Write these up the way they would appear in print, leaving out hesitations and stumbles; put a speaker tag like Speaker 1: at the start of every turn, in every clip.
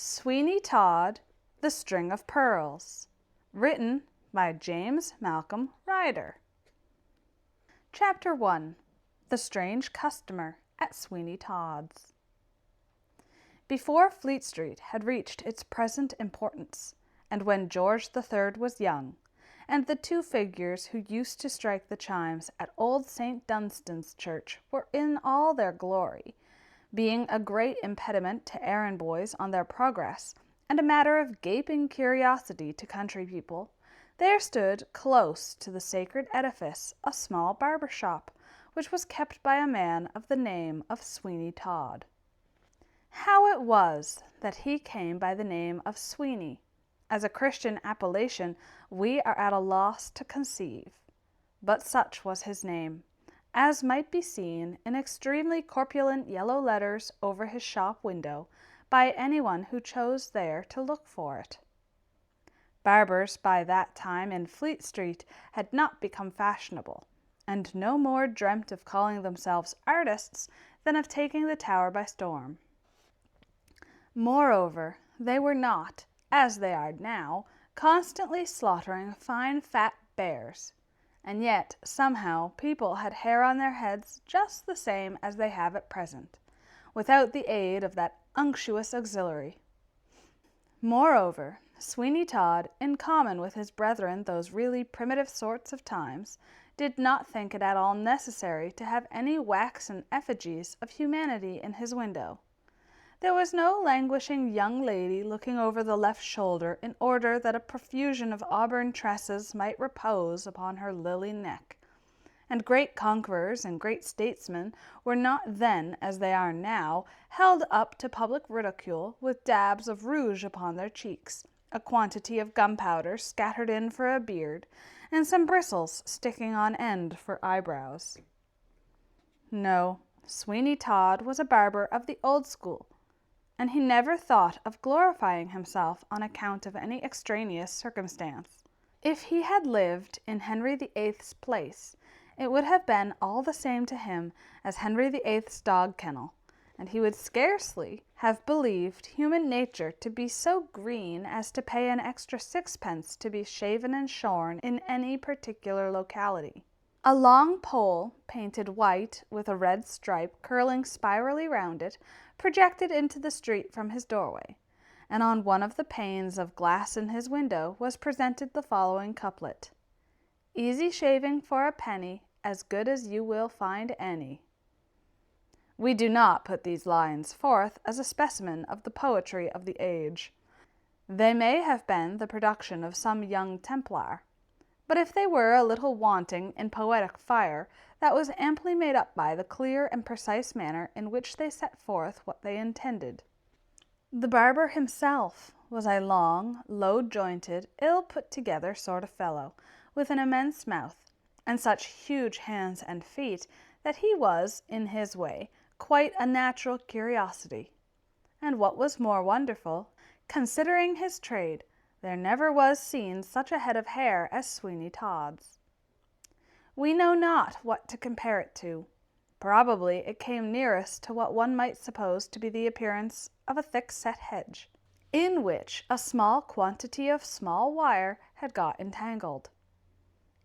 Speaker 1: Sweeny Todd, The String of Pearls, written by James Malcolm Rymer. Chapter 1. The Strange Customer at Sweeny Todd's. Before Fleet Street had reached its present importance, and when George III was young, and the two figures who used to strike the chimes at old St. Dunstan's church were in all their glory, being a great impediment to errand boys on their progress, and a matter of gaping curiosity to country people, there stood close to the sacred edifice a small barber shop, which was kept by a man of the name of Sweeny Todd. How it was that he came by the name of Sweeny, as a Christian appellation, we are at a loss to conceive. But such was his name, as might be seen in extremely corpulent yellow letters over his shop window by anyone who chose there to look for it. Barbers by that time in Fleet Street had not become fashionable, and no more dreamt of calling themselves artists than of taking the Tower by storm. Moreover, they were not, as they are now, constantly slaughtering fine fat bears, and yet somehow people had hair on their heads just the same as they have at present, without the aid of that unctuous auxiliary. Moreover, Sweeny Todd, in common with his brethren those really primitive sorts of times, did not think it at all necessary to have any waxen effigies of humanity in his window. There was no languishing young lady looking over the left shoulder in order that a profusion of auburn tresses might repose upon her lily neck, and great conquerors and great statesmen were not then, as they are now, held up to public ridicule with dabs of rouge upon their cheeks, a quantity of gunpowder scattered in for a beard, and some bristles sticking on end for eyebrows. No, Sweeny Todd was a barber of the old school, and he never thought of glorifying himself on account of any extraneous circumstance. If he had lived in Henry VIII's place, it would have been all the same to him as Henry VIII's dog kennel, and he would scarcely have believed human nature to be so green as to pay an extra sixpence to be shaven and shorn in any particular locality. A long pole, painted white with a red stripe curling spirally round it, projected into the street from his doorway, and on one of the panes of glass in his window was presented the following couplet: "Easy shaving for a penny, as good as you will find any." We do not put these lines forth as a specimen of the poetry of the age. They may have been the production of some young Templar, but if they were a little wanting in poetic fire, that was amply made up by the clear and precise manner in which they set forth what they intended. The barber himself was a long, low-jointed, ill-put-together sort of fellow, with an immense mouth, and such huge hands and feet that he was, in his way, quite a natural curiosity. And what was more wonderful, considering his trade, there never was seen such a head of hair as Sweeny Todd's. We know not what to compare it to. Probably it came nearest to what one might suppose to be the appearance of a thick-set hedge, in which a small quantity of small wire had got entangled.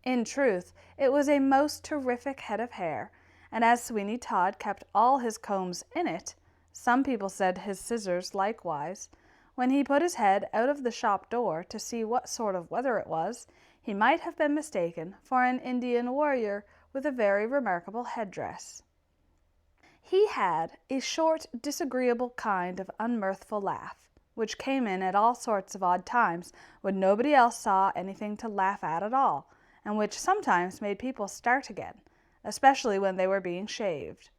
Speaker 1: In truth, it was a most terrific head of hair, and as Sweeny Todd kept all his combs in it, some people said his scissors likewise, when he put his head out of the shop door to see what sort of weather it was, he might have been mistaken for an Indian warrior with a very remarkable headdress. He had a short, disagreeable kind of unmirthful laugh, which came in at all sorts of odd times when nobody else saw anything to laugh at all, and which sometimes made people start again, especially when they were being shaved.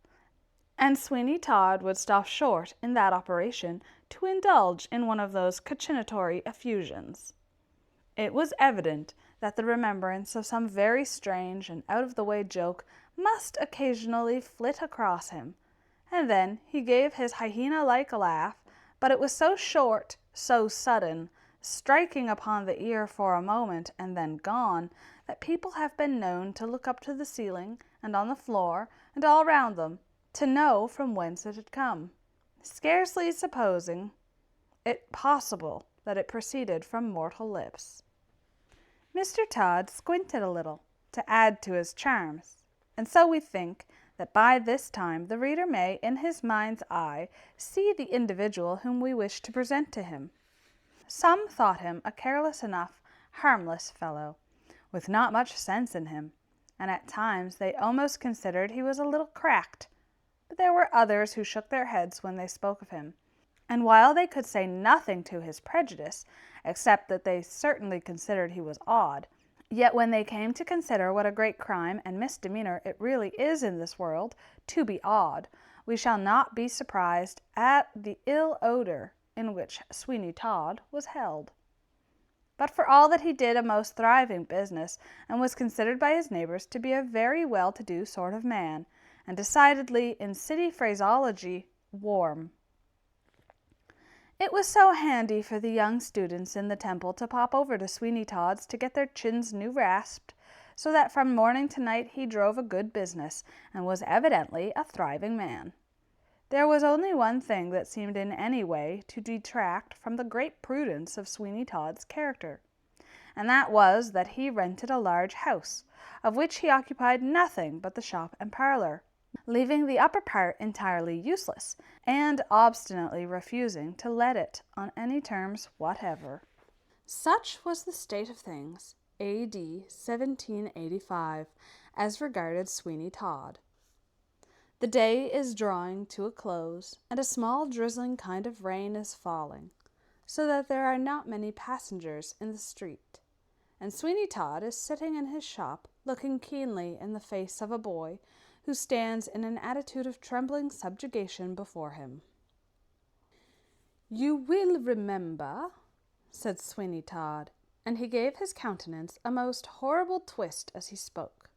Speaker 1: And Sweeny Todd would stop short in that operation to indulge in one of those cachinatory effusions. It was evident that the remembrance of some very strange and out-of-the-way joke must occasionally flit across him, and then he gave his hyena-like laugh, but it was so short, so sudden, striking upon the ear for a moment and then gone, that people have been known to look up to the ceiling and on the floor and all round them, to know from whence it had come, scarcely supposing it possible that it proceeded from mortal lips. Mr. Todd squinted a little to add to his charms, and so we think that by this time the reader may, in his mind's eye, see the individual whom we wish to present to him. Some thought him a careless enough, harmless fellow, with not much sense in him, and at times they almost considered he was a little cracked. But there were others who shook their heads when they spoke of him, and while they could say nothing to his prejudice, except that they certainly considered he was odd, yet when they came to consider what a great crime and misdemeanor it really is in this world to be odd, we shall not be surprised at the ill odor in which Sweeny Todd was held. But for all that he did a most thriving business, and was considered by his neighbors to be a very well-to-do sort of man, and decidedly, in city phraseology, warm. It was so handy for the young students in the temple to pop over to Sweeny Todd's to get their chins new rasped, so that from morning to night he drove a good business, and was evidently a thriving man. There was only one thing that seemed in any way to detract from the great prudence of Sweeny Todd's character, and that was that he rented a large house, of which he occupied nothing but the shop and parlour, leaving the upper part entirely useless, and obstinately refusing to let it on any terms whatever. Such was the state of things, A.D. 1785, as regarded Sweeny Todd. The day is drawing to a close, and a small drizzling kind of rain is falling, so that there are not many passengers in the street, and Sweeny Todd is sitting in his shop, looking keenly in the face of a boy who stands in an attitude of trembling subjugation before him. "You will remember," said Sweeny Todd, and he gave his countenance a most horrible twist as he spoke.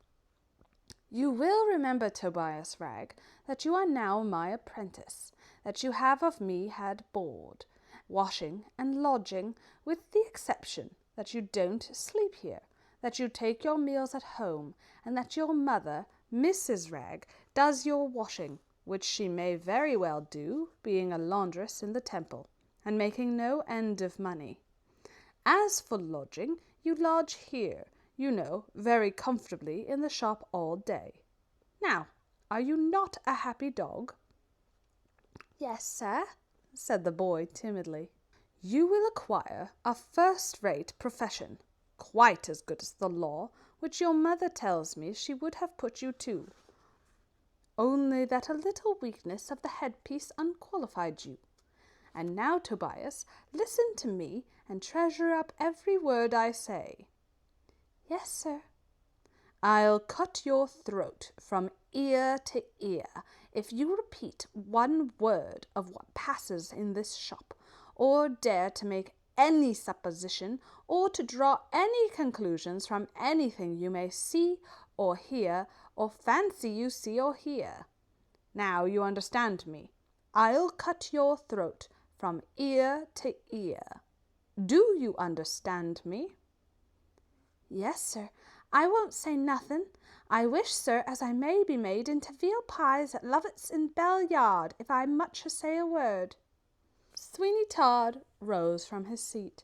Speaker 1: "You will remember, Tobias Ragg, that you are now my apprentice, that you have of me had board, washing, and lodging, with the exception that you don't sleep here, that you take your meals at home, and that your mother, Mrs. Ragg, does your washing, which she may very well do, being a laundress in the temple, and making no end of money. As for lodging, you lodge here, you know, very comfortably in the shop all day. Now, are you not a happy dog?" "Yes, sir," said the boy timidly. "You will acquire a first-rate profession, quite as good as the law, which your mother tells me she would have put you to, only that a little weakness of the headpiece unqualified you. And now, Tobias, listen to me and treasure up every word I say." "Yes, sir." "I'll cut your throat from ear to ear if you repeat one word of what passes in this shop, or dare to make any supposition, or to draw any conclusions from anything you may see or hear, or fancy you see or hear. Now you understand me. I'll cut your throat from ear to ear. Do you understand me?" "Yes, sir. I won't say nothing. I wish, sir, as I may be made into veal pies at Lovetts in Bell Yard, if I much say a word." Sweeny Todd rose from his seat,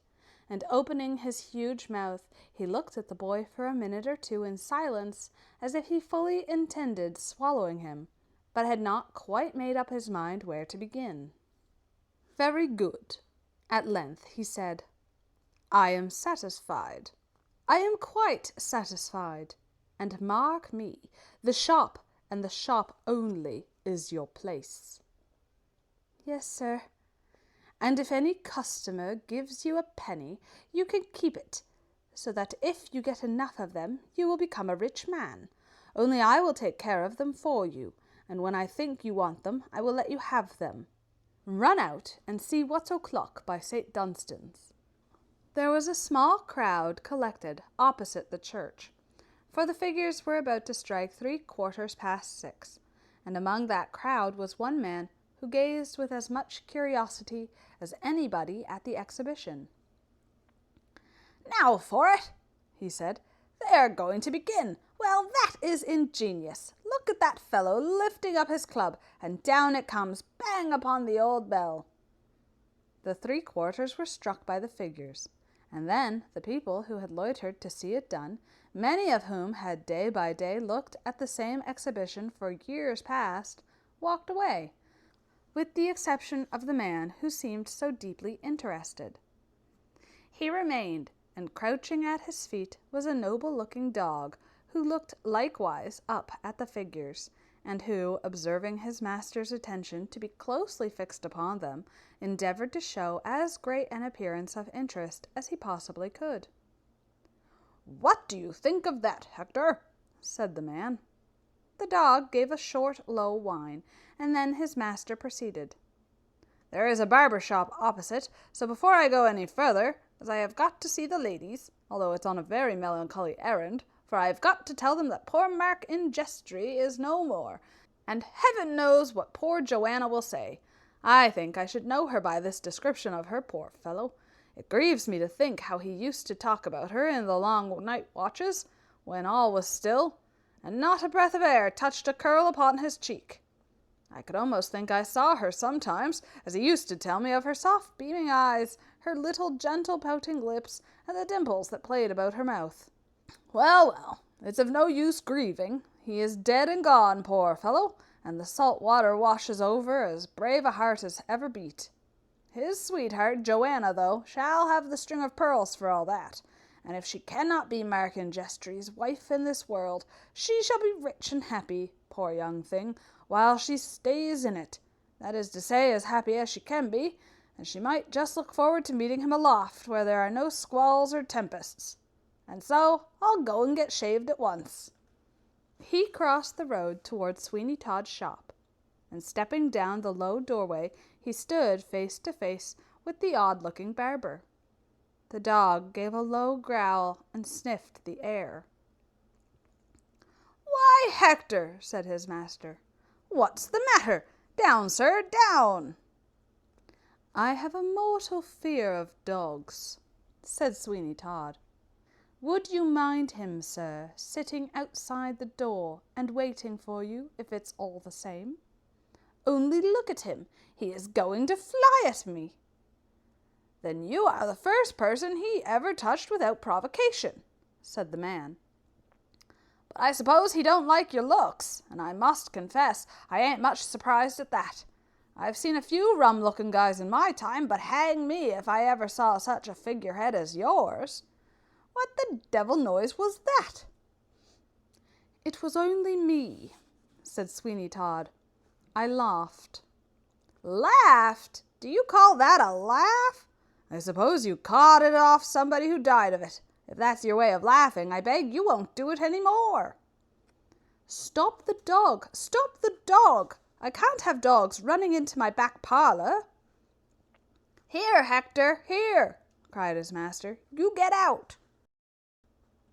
Speaker 1: and opening his huge mouth, he looked at the boy for a minute or two in silence, as if he fully intended swallowing him, but had not quite made up his mind where to begin. "Very good," at length he said. "I am satisfied. I am quite satisfied. And mark me, the shop, and the shop only, is your place." "Yes, sir." "And if any customer gives you a penny, you can keep it, so that if you get enough of them, you will become a rich man. Only I will take care of them for you, and when I think you want them, I will let you have them. Run out and see what's o'clock by St. Dunstan's." There was a small crowd collected opposite the church, for the figures were about to strike 6:15, and among that crowd was one man who gazed with as much curiosity as anybody at the exhibition. "Now for it," he said. "They are going to begin. Well, that is ingenious. Look at that fellow lifting up his club, and down it comes, bang upon the old bell." The 3/4 were struck by the figures, and then the people who had loitered to see it done, many of whom had day by day looked at the same exhibition for years past, walked away, with the exception of the man who seemed so deeply interested. He remained, and crouching at his feet was a noble-looking dog, who looked likewise up at the figures, and who, observing his master's attention to be closely fixed upon them, endeavoured to show as great an appearance of interest as he possibly could. "What do you think of that, Hector?" said the man. The dog gave a short, low whine, and then his master proceeded. "There is a barber shop opposite, so before I go any further, as I have got to see the ladies, although it's on a very melancholy errand, for I have got to tell them that poor Mark in Jestry is no more, and heaven knows what poor Johanna will say. I think I should know her by this description of her, poor fellow. It grieves me to think how he used to talk about her in the long night watches, when all was still, and not a breath of air touched a curl upon his cheek. I could almost think I saw her sometimes, as he used to tell me of her soft beaming eyes, her little gentle pouting lips, and the dimples that played about her mouth. Well, well, it's of no use grieving. He is dead and gone, poor fellow, and the salt water washes over as brave a heart as ever beat. His sweetheart, Johanna, though, shall have the string of pearls for all that, and if she cannot be Mark in Jestry's wife in this world, she shall be rich and happy, poor young thing, while she stays in it, that is to say, as happy as she can be, and she might just look forward to meeting him aloft, where there are no squalls or tempests. And so I'll go and get shaved at once." He crossed the road towards Sweeny Todd's shop, and stepping down the low doorway, he stood face to face with the odd-looking barber. The dog gave a low growl and sniffed the air. "Why, Hector," said his master, "what's the matter? Down, sir, down!" "I have a mortal fear of dogs," said Sweeny Todd. "Would you mind him, sir, sitting outside the door and waiting for you, if it's all the same? Only look at him. He is going to fly at me." "Then you are the first person he ever touched without provocation," said the man. "But I suppose he don't like your looks, and I must confess I ain't much surprised at that. I've seen a few rum-looking guys in my time, but hang me if I ever saw such a figurehead as yours. What the devil noise was that?" "It was only me," said Sweeny Todd. "I laughed." "Laughed? Do you call that a laugh? I suppose you caught it off somebody who died of it. If that's your way of laughing, I beg you won't do it any more." "Stop the dog! Stop the dog! I can't have dogs running into my back parlour." "Here, Hector, here!" cried his master. "You get out!"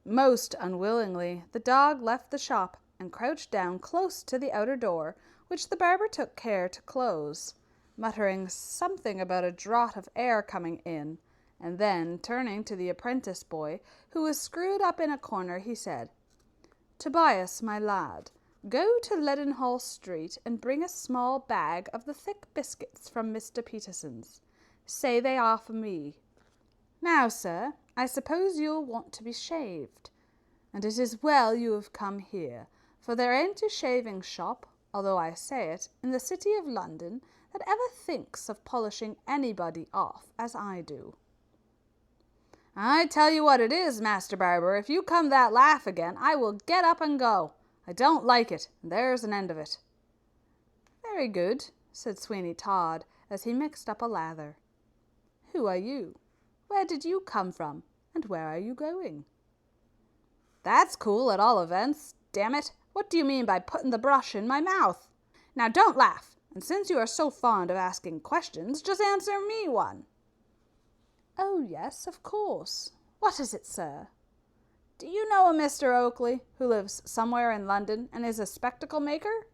Speaker 1: Most unwillingly, the dog left the shop and crouched down close to the outer door, which the barber took care to close, muttering something about a draught of air coming in, and then, turning to the apprentice boy, who was screwed up in a corner, he said, "Tobias, my lad, go to Leadenhall Street and bring a small bag of the thick biscuits from Mr. Peterson's. Say they are for me. Now, sir, I suppose you'll want to be shaved, and it is well you have come here, for there ain't a shaving shop, although I say it, in the city of London that ever thinks of polishing anybody off as I do." "I tell you what it is, Master Barber, if you come that laugh again, I will get up and go. I don't like it, and there's an end of it." "Very good," said Sweeny Todd, as he mixed up a lather. "Who are you? Where did you come from, and where are you going?" "That's cool, at all events. Damn it, what do you mean by putting the brush in my mouth? Now don't laugh, and since you are so fond of asking questions, just answer me one." "Oh, yes, of course. What is it, sir?" "Do you know a Mr. Oakley, who lives somewhere in London and is a spectacle maker?"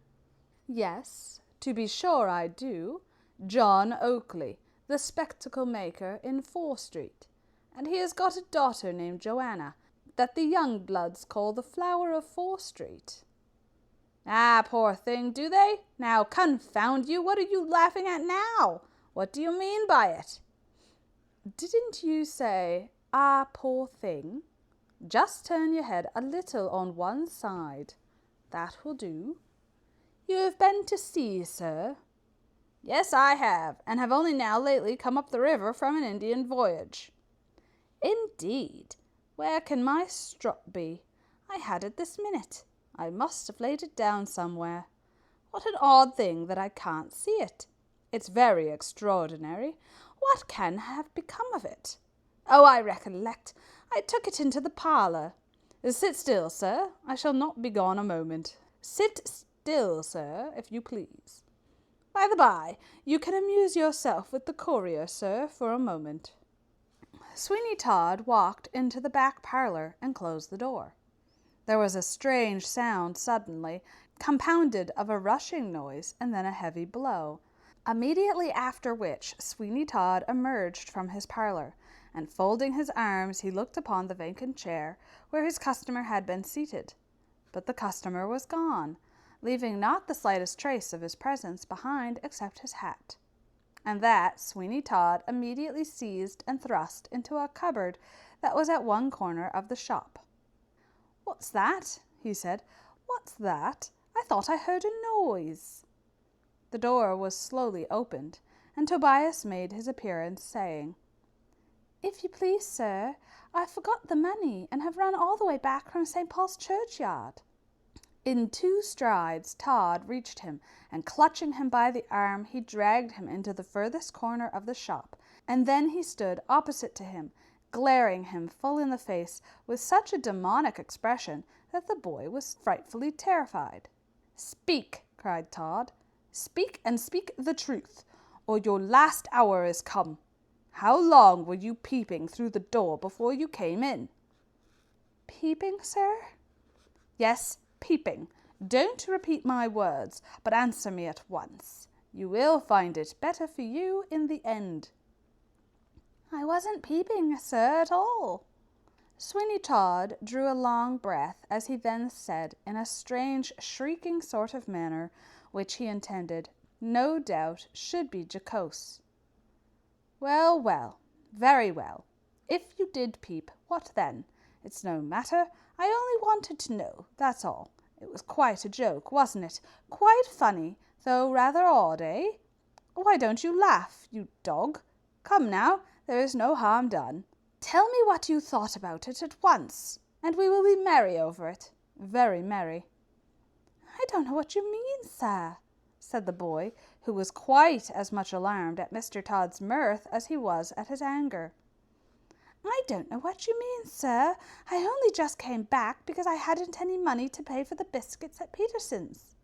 Speaker 1: "Yes, to be sure I do. John Oakley, the spectacle maker in Fore Street, and he has got a daughter named Johanna, that the young bloods call the flower of Fore Street." "Ah, poor thing, do they? Now, confound you, what are you laughing at now? What do you mean by it?" "Didn't you say, 'Ah, poor thing'? Just turn your head a little on one side. That will do." "You have been to sea, sir?" "Yes, I have, and have only now lately come up the river from an Indian voyage." "Indeed. Where can my strop be? I had it this minute. I must have laid it down somewhere. What an odd thing that I can't see it. It's very extraordinary. What can have become of it? Oh, I recollect. I took it into the parlour. Sit still, sir. I shall not be gone a moment. Sit still, sir, if you please. By the by, you can amuse yourself with the courier, sir, for a moment." Sweeny Todd walked into the back parlour and closed the door. There was a strange sound suddenly, compounded of a rushing noise and then a heavy blow, immediately after which Sweeny Todd emerged from his parlour, and folding his arms he looked upon the vacant chair where his customer had been seated. But the customer was gone, leaving not the slightest trace of his presence behind except his hat. And that Sweeny Todd immediately seized and thrust into a cupboard that was at one corner of the shop. "What's that?" he said. "What's that? I thought I heard a noise." The door was slowly opened, and Tobias made his appearance, saying, "If you please, sir, I forgot the money and have run all the way back from St. Paul's churchyard." In 2 strides Todd reached him, and clutching him by the arm, he dragged him into the furthest corner of the shop, and then he stood opposite to him, glaring him full in the face with such a demonic expression that the boy was frightfully terrified. "Speak!" cried Todd. "Speak, and speak the truth, or your last hour is come. How long were you peeping through the door before you came in?" "Peeping, sir?" "Yes, peeping. Don't repeat my words, but answer me at once. You will find it better for you in the end." "I wasn't peeping, sir, at all." Sweeny Todd drew a long breath as he then said, in a strange, shrieking sort of manner, which he intended, no doubt, should be jocose, "Well, well, very well. If you did peep, what then? It's no matter. I only wanted to know, that's all. It was quite a joke, wasn't it? Quite funny, though rather odd, eh? Why don't you laugh, you dog? Come now, there is no harm done. Tell me what you thought about it at once, and we will be merry over it. Very merry." "I don't know what you mean, sir," said the boy, who was quite as much alarmed at Mr. Todd's mirth as he was at his anger. "I don't know what you mean, sir. I only just came back because I hadn't any money to pay for the biscuits at Peterson's."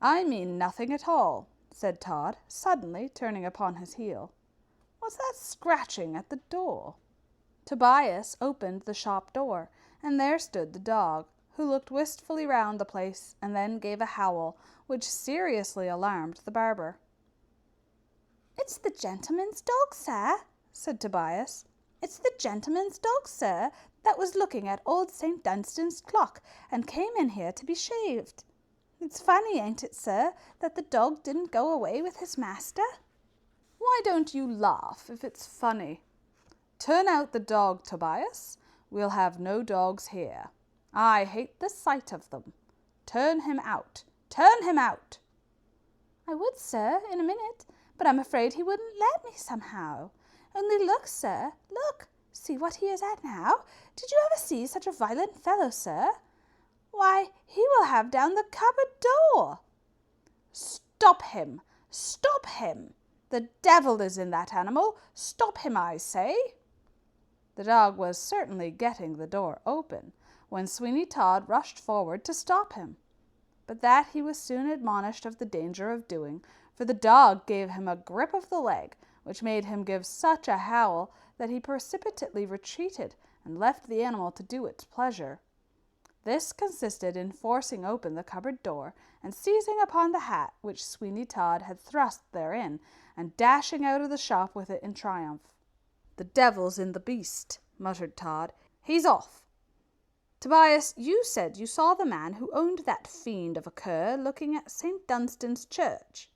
Speaker 1: "I mean nothing at all," said Todd, suddenly turning upon his heel. "What's that scratching at the door?" Tobias opened the shop door, and there stood the dog, who looked wistfully round the place and then gave a howl which seriously alarmed the barber. "It's the gentleman's dog, sir," said Tobias. "It's the gentleman's dog, sir, that was looking at old St. Dunstan's clock and came in here to be shaved. It's funny, ain't it, sir, that the dog didn't go away with his master?" "Why don't you laugh if it's funny? Turn out the dog, Tobias. We'll have no dogs here. I hate the sight of them. Turn him out. Turn him out." "I would, sir, in a minute, but I'm afraid he wouldn't let me somehow. Only look, sir, look. See what he is at now. Did you ever see such a violent fellow, sir? Why, he will have down the cupboard door." "Stop him! Stop him! The devil is in that animal. Stop him, I say." The dog was certainly getting the door open, when Sweeny Todd rushed forward to stop him. But that he was soon admonished of the danger of doing, for the dog gave him a grip of the leg, which made him give such a howl that he precipitately retreated and left the animal to do its pleasure. This consisted in forcing open the cupboard door and seizing upon the hat which Sweeny Todd had thrust therein, and dashing out of the shop with it in triumph. "The devil's in the beast," muttered Todd. "He's off. Tobias, you said you saw the man who owned that fiend of a cur looking at St. Dunstan's church."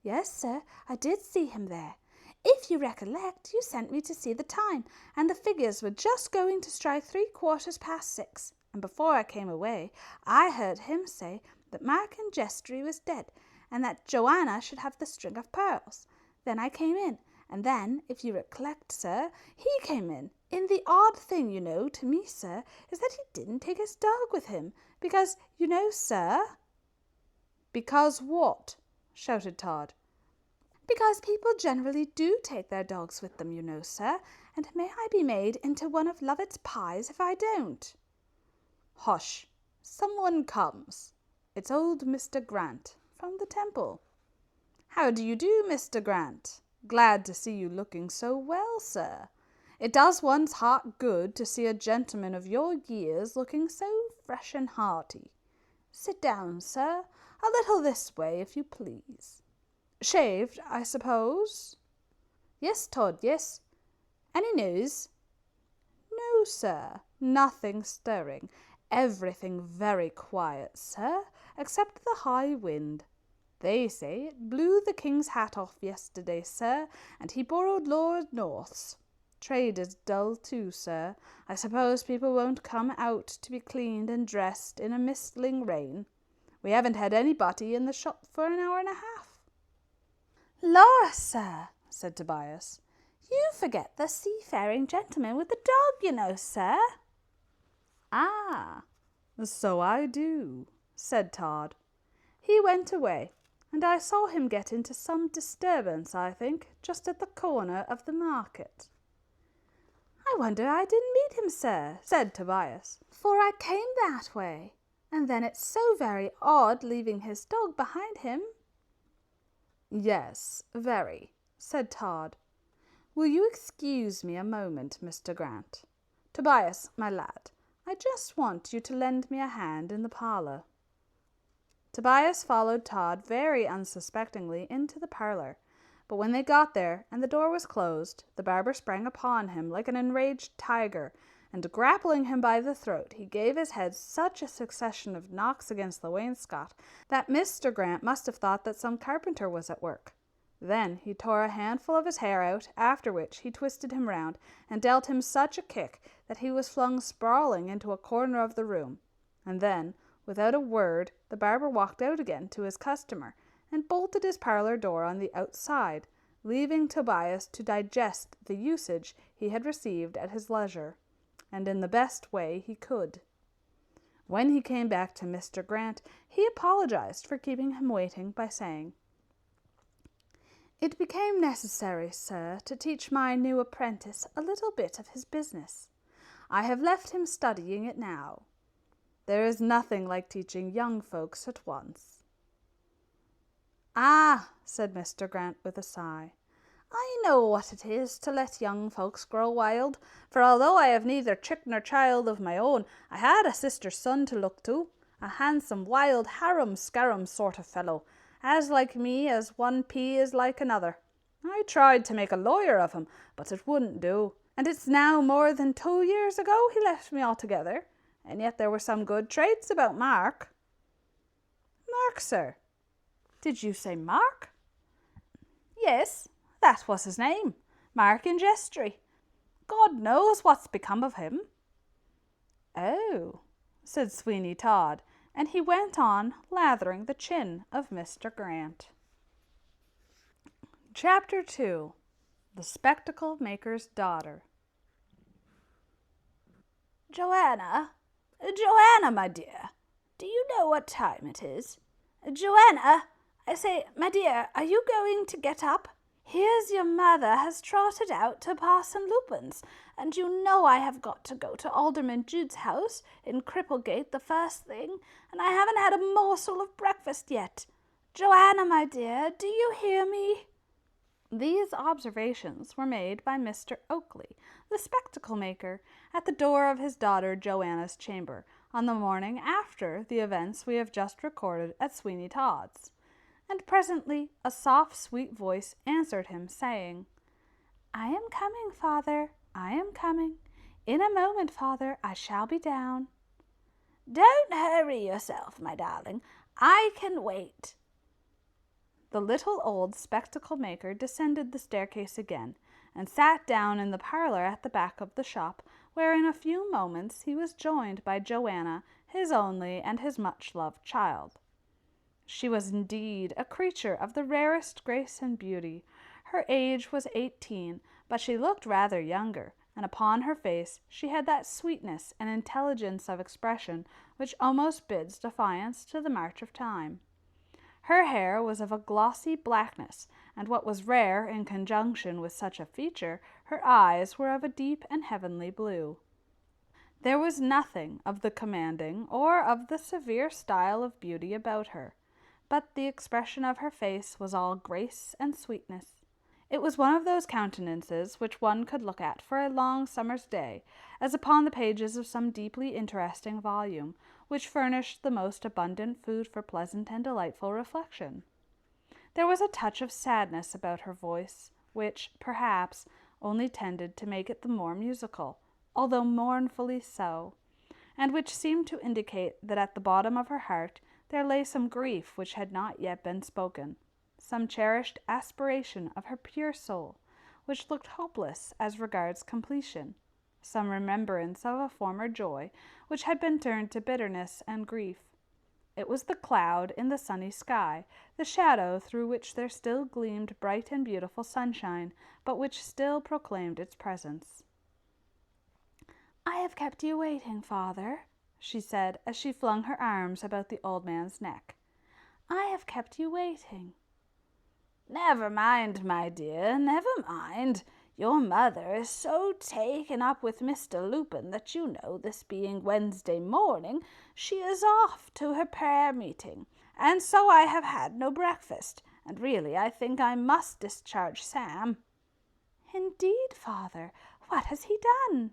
Speaker 1: Yes, sir, I did see him there. If you recollect, you sent me to see the time, and the figures were just going to strike 6:15, and before I came away, I heard him say that Markin Jestry was dead, and that Johanna should have the string of pearls. Then I came in, and then, if you recollect, sir, he came in. And the odd thing, you know, to me, sir, is that he didn't take his dog with him, because, you know, sir—" "Because what?" shouted Todd. "Because people generally do take their dogs with them, you know, sir, and may I be made into one of Lovett's pies if I don't?" "Hush! Someone comes. It's old Mr. Grant from the Temple." "How do you do, Mr. Grant? Glad to see you looking so well, sir. It does one's heart good to see a gentleman of your years looking so fresh and hearty. Sit down, sir, a little this way, if you please. Shaved, I suppose?" "Yes, Todd, yes. Any news?" "No, sir, nothing stirring. Everything very quiet, sir, except the high wind. They say it blew the king's hat off yesterday, sir, and he borrowed Lord North's. Trade is dull too, sir. I suppose people won't come out to be cleaned and dressed in a mistling rain. We haven't had anybody in the shop for an hour and a half." "Laura, sir," said Tobias, "you forget the seafaring gentleman with the dog, you know, sir." "Ah, so I do," said Todd. "He went away, and I saw him get into some disturbance, I think, just at the corner of the market." "I wonder I didn't meet him, sir," said Tobias, "for I came that way, and then it's so very odd leaving his dog behind him." "Yes, very," said Todd. "Will you excuse me a moment, Mr. Grant? Tobias, my lad, I just want you to lend me a hand in the parlour." Tobias followed Todd very unsuspectingly into the parlour, but when they got there and the door was closed, the barber sprang upon him like an enraged tiger, and grappling him by the throat, he gave his head such a succession of knocks against the wainscot that Mr. Grant must have thought that some carpenter was at work. Then he tore a handful of his hair out, after which he twisted him round and dealt him such a kick that he was flung sprawling into a corner of the room. And then, without a word, the barber walked out again to his customer and bolted his parlour door on the outside, leaving Tobias to digest the usage he had received at his leisure, and in the best way he could. When he came back to Mr. Grant, he apologized for keeping him waiting by saying, "It became necessary, sir, to teach my new apprentice a little bit of his business. I have left him studying it now. There is nothing like teaching young folks at once." "Ah," said Mr. Grant with a sigh, "I know what it is to let young folks grow wild, for although I have neither chick nor child of my own, I had a sister's son to look to, a handsome, wild, harum-scarum sort of fellow, as like me as one pea is like another. I tried to make a lawyer of him, but it wouldn't do, and it's now more than 2 years ago he left me altogether, and yet there were some good traits about Mark." "Mark, sir? Did you say Mark?" "Yes, that was his name, Markin Jestry. God knows what's become of him." "Oh," said Sweeny Todd, and he went on lathering the chin of Mr. Grant. Chapter 2. The Spectacle Maker's Daughter.
Speaker 2: Johanna, my dear, do you know what time it is? Johanna, I say, my dear, are you going to get up? Here's your mother has trotted out to Parson Lupin's, and you know I have got to go to Alderman Jude's house in Cripplegate the first thing, and I haven't had a morsel of breakfast yet. Johanna, my dear, do you hear me?"
Speaker 1: These observations were made by Mr. Oakley, the spectacle maker, at the door of his daughter Johanna's chamber, on the morning after the events we have just recorded at Sweeny Todd's. And presently a soft, sweet voice answered him, saying, "I am coming, father, I am coming. In a moment, father, I shall be down."
Speaker 2: "Don't hurry yourself, my darling. I can wait."
Speaker 1: The little old spectacle-maker descended the staircase again, and sat down in the parlour at the back of the shop, where in a few moments he was joined by Johanna, his only and his much-loved child. She was indeed a creature of the rarest grace and beauty. Her age was 18, but she looked rather younger, and upon her face she had that sweetness and intelligence of expression which almost bids defiance to the march of time. Her hair was of a glossy blackness, and what was rare in conjunction with such a feature, her eyes were of a deep and heavenly blue. There was nothing of the commanding or of the severe style of beauty about her, but the expression of her face was all grace and sweetness. It was one of those countenances which one could look at for a long summer's day, as upon the pages of some deeply interesting volume, which furnished the most abundant food for pleasant and delightful reflection. There was a touch of sadness about her voice, which, perhaps, only tended to make it the more musical, although mournfully so, and which seemed to indicate that at the bottom of her heart there lay some grief which had not yet been spoken, some cherished aspiration of her pure soul, which looked hopeless as regards completion, some remembrance of a former joy which had been turned to bitterness and grief. It was the cloud in the sunny sky, the shadow through which there still gleamed bright and beautiful sunshine, but which still proclaimed its presence. "I have kept you waiting, father," she said, as she flung her arms about the old man's neck. "I have kept you waiting."
Speaker 2: "Never mind, my dear, never mind. Your mother is so taken up with Mr. Lupin that you know, this being Wednesday morning, she is off to her prayer meeting, and so I have had no breakfast, and really I think I must discharge Sam."
Speaker 1: "Indeed, father, what has he done?"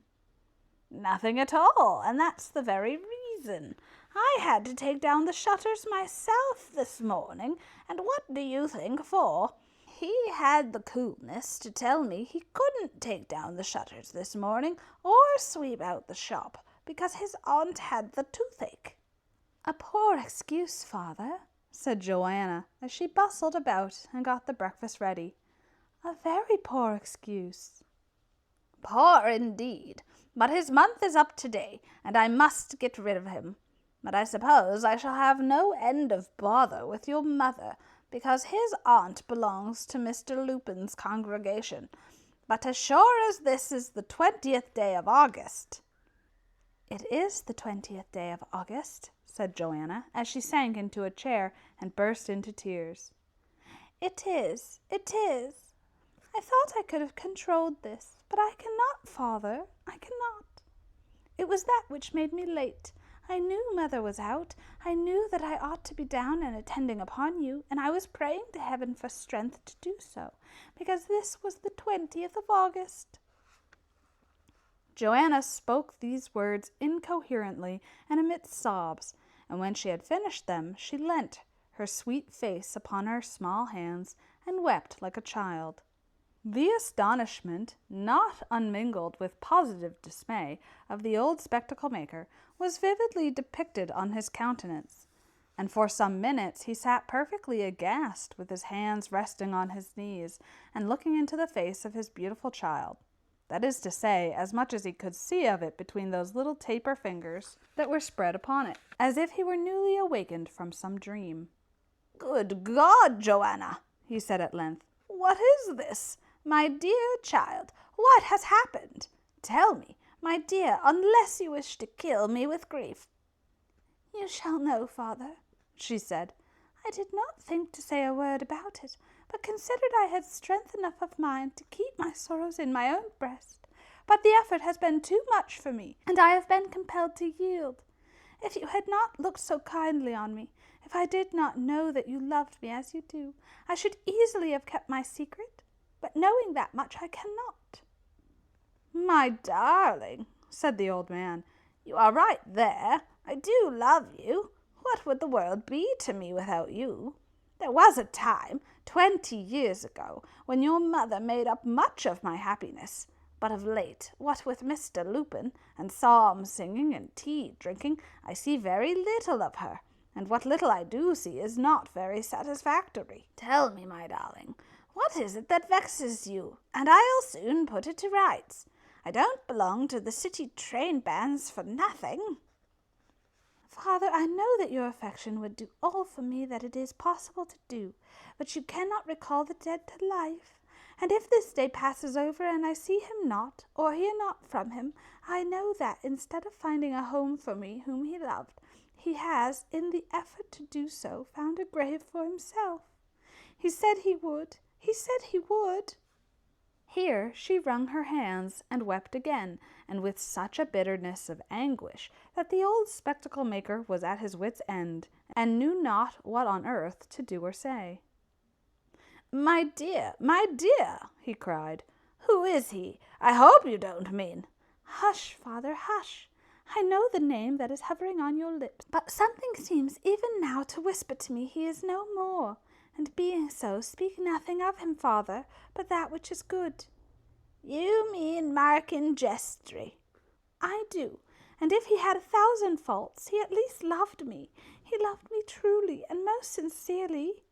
Speaker 2: "Nothing at all, and that's the very reason. I had to take down the shutters myself this morning, and what do you think for? He had the coolness to tell me he couldn't take down the shutters this morning or sweep out the shop because his aunt had the toothache."
Speaker 1: "A poor excuse, father," said Johanna, as she bustled about and got the breakfast ready. "A very poor excuse."
Speaker 2: "Poor indeed, but his month is up today, and I must get rid of him. But I suppose I shall have no end of bother with your mother, because his aunt belongs to Mr. Lupin's congregation. But as sure as this is the 20th day of August—"
Speaker 1: "It is the 20th day of August," said Johanna, as she sank into a chair and burst into tears.
Speaker 2: It is. I thought I could have controlled this, but I cannot, father, I cannot. It was that which made me late. I knew mother was out. I knew that I ought to be down and attending upon you, and I was praying to heaven for strength to do so, because this was the 20th of August.
Speaker 1: Johanna spoke these words incoherently and amidst sobs, and when she had finished them, she leant her sweet face upon her small hands and wept like a child. The astonishment, not unmingled with positive dismay, of the old spectacle-maker was vividly depicted on his countenance, and for some minutes he sat perfectly aghast, with his hands resting on his knees and looking into the face of his beautiful child. That is to say, as much as he could see of it between those little taper fingers that were spread upon it, as if he were newly awakened from some dream.
Speaker 2: "Good God, Johanna," he said at length, "what is this? My dear child, what has happened? Tell me, my dear, unless you wish to kill me with grief."
Speaker 1: "You shall know, father," she said. "I did not think to say a word about it, but considered I had strength enough of mind to keep my sorrows in my own breast. But the effort has been too much for me, and I have been compelled to yield. If you had not looked so kindly on me, if I did not know that you loved me as you do, I should easily have kept my secret. But knowing that much, I cannot."
Speaker 2: "My darling," said the old man, "you are right there. I do love you. What would the world be to me without you? There was a time, 20 years ago, when your mother made up much of my happiness. But of late, what with Mr. Lupin, and psalm singing and tea drinking, I see very little of her, and what little I do see is not very satisfactory. Tell me, my darling, what is it that vexes you, and I'll soon put it to rights. I don't belong to the city train bands for nothing."
Speaker 1: "Father, I know that your affection would do all for me that it is possible to do, but you cannot recall the dead to life. And if this day passes over and I see him not, or hear not from him, I know that, instead of finding a home for me whom he loved, he has, in the effort to do so, found a grave for himself. He said he would. He said he would." Here she wrung her hands and wept again, and with such a bitterness of anguish that the old spectacle maker was at his wit's end, and knew not what on earth to do or say.
Speaker 2: My dear, he cried. "Who is he? I hope you don't mean—"
Speaker 1: "Hush, father, hush. I know the name that is hovering on your lips, but something seems even now to whisper to me he is no more. And being so, speak nothing of him, father, but that which is good."
Speaker 2: "You mean Markin Jestry?"
Speaker 1: "I do. And if he had 1,000 faults, he at least loved me. He loved me truly and most sincerely."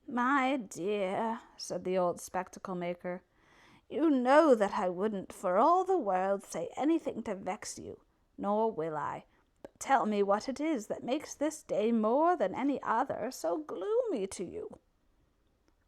Speaker 2: "My dear," said the old spectacle maker, "you know that I wouldn't for all the world say anything to vex you, nor will I. But tell me what it is that makes this day more than any other so gloomy to you."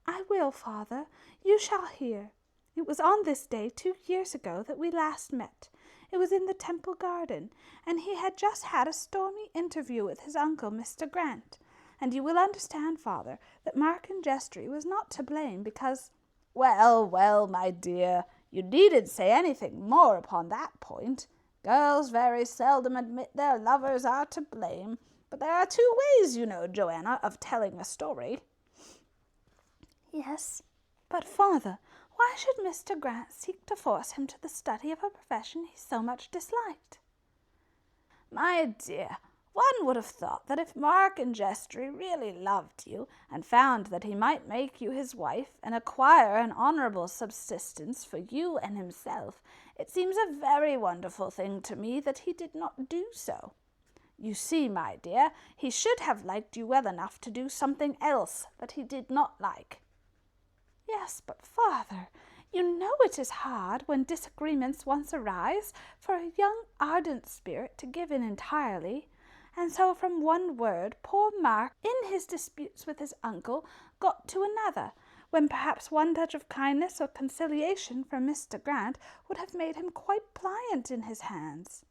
Speaker 1: "I will, father. You shall hear. It was on this day 2 years ago that we last met. It was in the Temple Garden, and he had just had a stormy interview with his uncle, Mr. Grant. And you will understand, father, that Markin Jestry was not to blame because—"
Speaker 2: Well, my dear, you needn't say anything more upon that point. Girls very seldom admit their lovers are to blame, but there are 2 ways, you know, Johanna, of telling a story."
Speaker 1: "Yes, but father, why should Mr. Grant seek to force him to the study of a profession he so much disliked?"
Speaker 2: "My dear, one would have thought that if Markin Jestry really loved you, and found that he might make you his wife and acquire an honourable subsistence for you and himself, it seems a very wonderful thing to me that he did not do so. You see, my dear, he should have liked you well enough to do something else that he did not like."
Speaker 1: "Yes, but father, you know it is hard, when disagreements once arise, for a young ardent spirit to give in entirely. And so from one word poor Mark, in his disputes with his uncle, got to another, when perhaps one touch of kindness or conciliation from Mr. Grant would have made him quite pliant in his hands."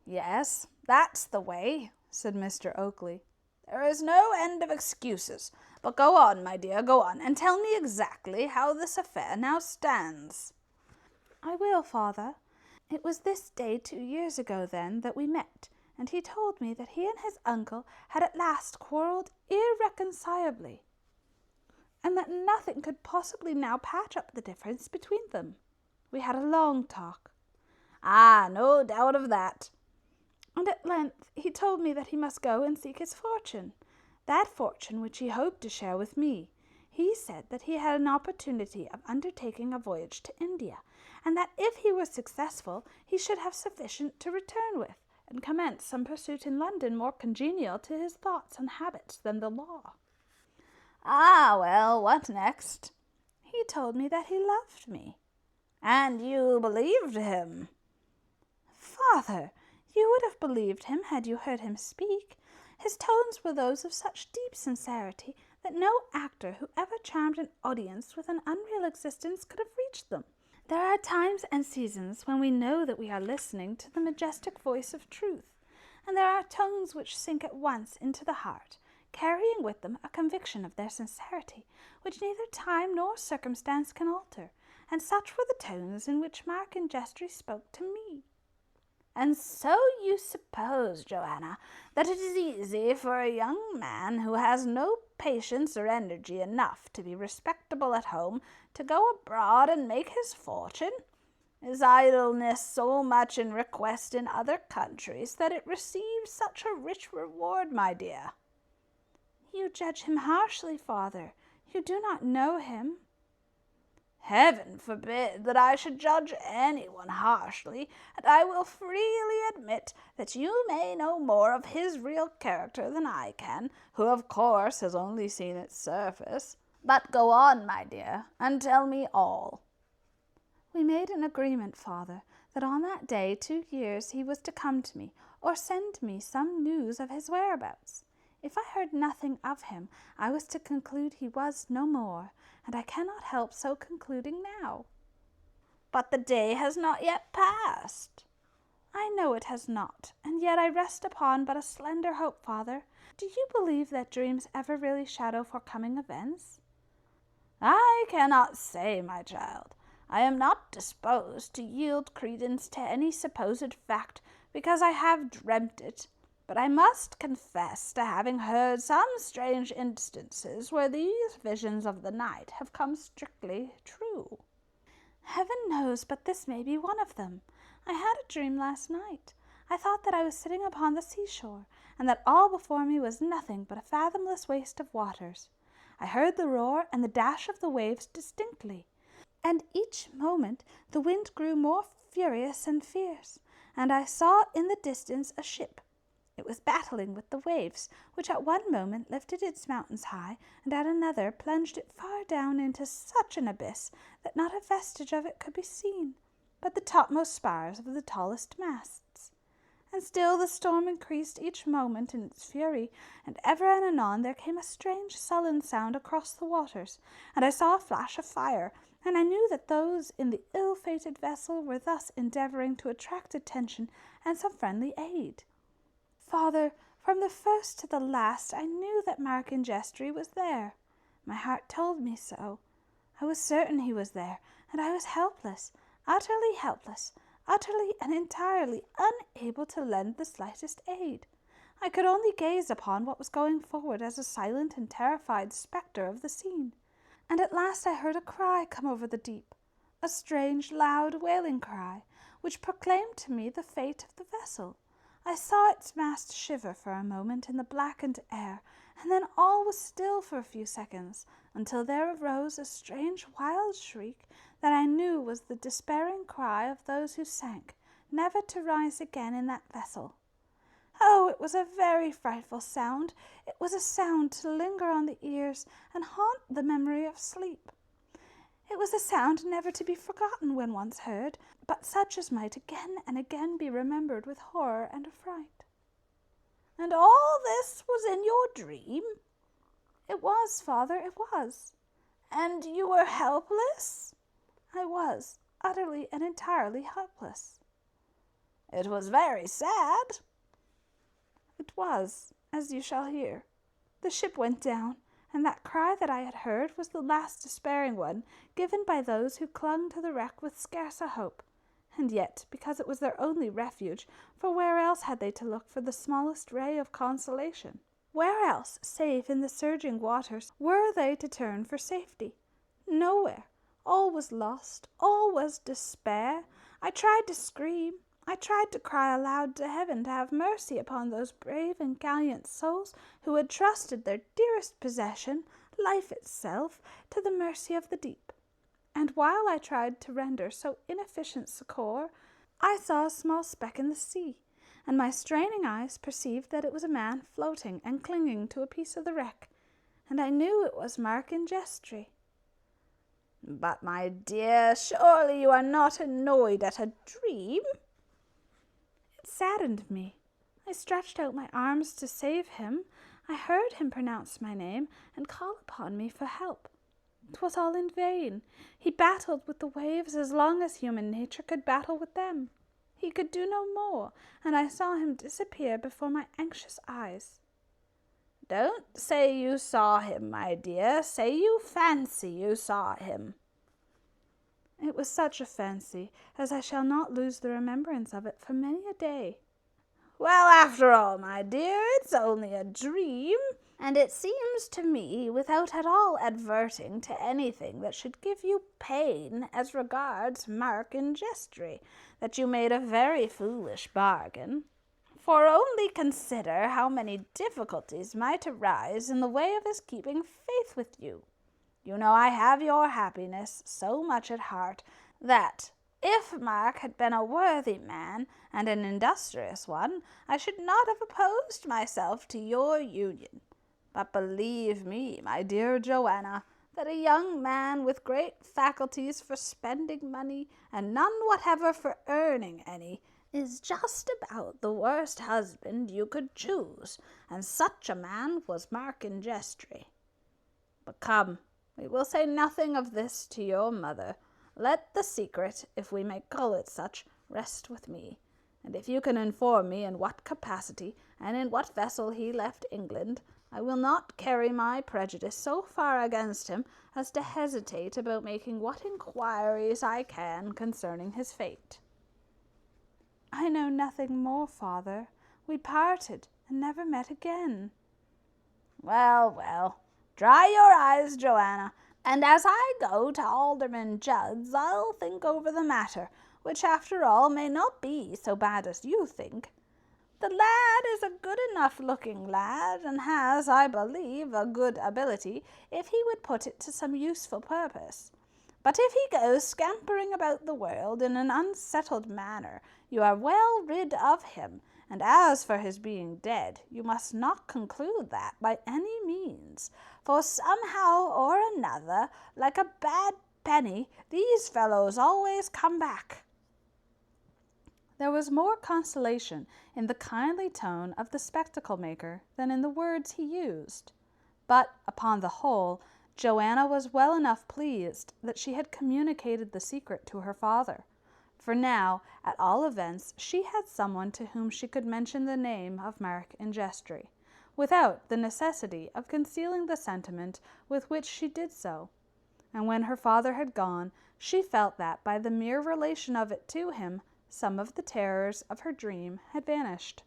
Speaker 2: "Yes, that's the way," said Mr. Oakley. "There is no end of excuses. But go on, my dear, go on, and tell me exactly how this affair now stands."
Speaker 1: "I will, father. It was this day 2 years ago, then, that we met, and he told me that he and his uncle had at last quarrelled irreconcilably, and that nothing could possibly now patch up the difference between them. We had a long talk."
Speaker 2: "Ah, no doubt of that."
Speaker 1: "And at length he told me that he must go and seek his fortune, that fortune which he hoped to share with me. He said that he had an opportunity of undertaking a voyage to India, and that if he were successful he should have sufficient to return with, and commence some pursuit in London more congenial to his thoughts and habits than the law."
Speaker 2: "Ah, well, what next?"
Speaker 1: "He told me that he loved me."
Speaker 2: "And you believed him?"
Speaker 1: "Father, you would have believed him had you heard him speak. His tones were those of such deep sincerity that no actor who ever charmed an audience with an unreal existence could have reached them. There are times and seasons when we know that we are listening to the majestic voice of truth, and there are tones which sink at once into the heart, carrying with them a conviction of their sincerity, which neither time nor circumstance can alter, and such were the tones in which Markin Jestry spoke to me."
Speaker 2: "And so you suppose, Johanna, that it is easy for a young man who has no patience or energy enough to be respectable at home to go abroad and make his fortune? Is idleness so much in request in other countries that it receives such a rich reward, my dear?"
Speaker 1: "You judge him harshly, father. You do not know him."
Speaker 2: Heaven forbid that I should judge anyone harshly, and I will freely admit that you may know more of his real character than I can, who of course has only seen its surface. But go on, my dear, and tell me all.
Speaker 1: We made an agreement, father, that on that day 2 years he was to come to me, or send me some news of his whereabouts. If I heard nothing of him, I was to conclude he was no more, and I cannot help so concluding now.
Speaker 2: But the day has not yet passed.
Speaker 1: I know it has not, and yet I rest upon but a slender hope, father. Do you believe that dreams ever really shadow forecoming events?
Speaker 2: I cannot say, my child. I am not disposed to yield credence to any supposed fact because I have dreamt it, but I must confess to having heard some strange instances where these visions of the night have come strictly true.
Speaker 1: Heaven knows but this may be one of them. I had a dream last night. I thought that I was sitting upon the seashore, and that all before me was nothing but a fathomless waste of waters. I heard the roar and the dash of the waves distinctly, and each moment the wind grew more furious and fierce, and I saw in the distance a ship. It was battling with the waves, which at one moment lifted its mountains high, and at another plunged it far down into such an abyss that not a vestige of it could be seen, but the topmost spars of the tallest masts. And still the storm increased each moment in its fury, and ever and anon there came a strange sullen sound across the waters, and I saw a flash of fire, and I knew that those in the ill-fated vessel were thus endeavouring to attract attention and some friendly aid. Father, from the first to the last I knew that Mark Ingestry was there. My heart told me so. I was certain he was there, and I was helpless, utterly and entirely unable to lend the slightest aid. I could only gaze upon what was going forward as a silent and terrified spectre of the scene. And at last I heard a cry come over the deep, a strange, loud, wailing cry, which proclaimed to me the fate of the vessel. I saw its mast shiver for a moment in the blackened air, and then all was still for a few seconds, until there arose a strange, wild shriek that I knew was the despairing cry of those who sank, never to rise again in that vessel. Oh, it was a very frightful sound. It was a sound to linger on the ears and haunt the memory of sleep. It was a sound never to be forgotten when once heard, but such as might again and again be remembered with horror and affright.
Speaker 2: And all this was in your dream?
Speaker 1: It was, father, it was.
Speaker 2: And you were helpless?
Speaker 1: I was, utterly and entirely helpless.
Speaker 2: It was very sad.
Speaker 1: It was, as you shall hear. The ship went down, and that cry that I had heard was the last despairing one given by those who clung to the wreck with scarce a hope, and yet because it was their only refuge, for where else had they to look for the smallest ray of consolation? Where else, save in the surging waters, were they to turn for safety? Nowhere. All was lost. All was despair. I tried to scream. I tried to cry aloud to heaven to have mercy upon those brave and gallant souls who had trusted their dearest possession, life itself, to the mercy of the deep. And while I tried to render so inefficient succour, I saw a small speck in the sea, and my straining eyes perceived that it was a man floating and clinging to a piece of the wreck, and I knew it was Mark Ingestry.
Speaker 2: But, my dear, surely you are not annoyed at a dream?
Speaker 1: It saddened me. I stretched out my arms to save him. I heard him pronounce my name and call upon me for help. 'Twas all in vain. He battled with the waves as long as human nature could battle with them. He could do no more, and I saw him disappear before my anxious eyes.
Speaker 2: Don't say you saw him, my dear. Say you fancy you saw him.
Speaker 1: It was such a fancy as I shall not lose the remembrance of it for many a day.
Speaker 2: Well, after all, my dear, it's only a dream, and it seems to me, without at all adverting to anything that should give you pain as regards Mark Ingestry, that you made a very foolish bargain. For only consider how many difficulties might arise in the way of his keeping faith with you. You know I have your happiness so much at heart that, if Mark had been a worthy man and an industrious one, I should not have opposed myself to your union. But believe me, my dear Johanna, that a young man with great faculties for spending money and none whatever for earning any is just about the worst husband you could choose, and such a man was Mark Ingestry. But come, we will say nothing of this to your mother. Let the secret, if we may call it such, rest with me, and if you can inform me in what capacity and in what vessel he left England, I will not carry my prejudice so far against him as to hesitate about making what inquiries I can concerning his fate.
Speaker 1: I know nothing more, father. We parted and never met again.
Speaker 2: Well, well, dry your eyes, Johanna, and as I go to Alderman Judd's, I'll think over the matter, which after all may not be so bad as you think. The lad is a good enough looking lad, and has, I believe, a good ability, if he would put it to some useful purpose. But if he goes scampering about the world in an unsettled manner, you are well rid of him, and as for his being dead, you must not conclude that by any means, for somehow or another, like a bad penny, these fellows always come back.
Speaker 1: There was more consolation in the kindly tone of the spectacle maker than in the words he used. But, upon the whole, Johanna was well enough pleased that she had communicated the secret to her father, for now, at all events, she had someone to whom she could mention the name of Mark Ingestry, without the necessity of concealing the sentiment with which she did so. And when her father had gone, she felt that by the mere relation of it to him, some of the terrors of her dream had vanished.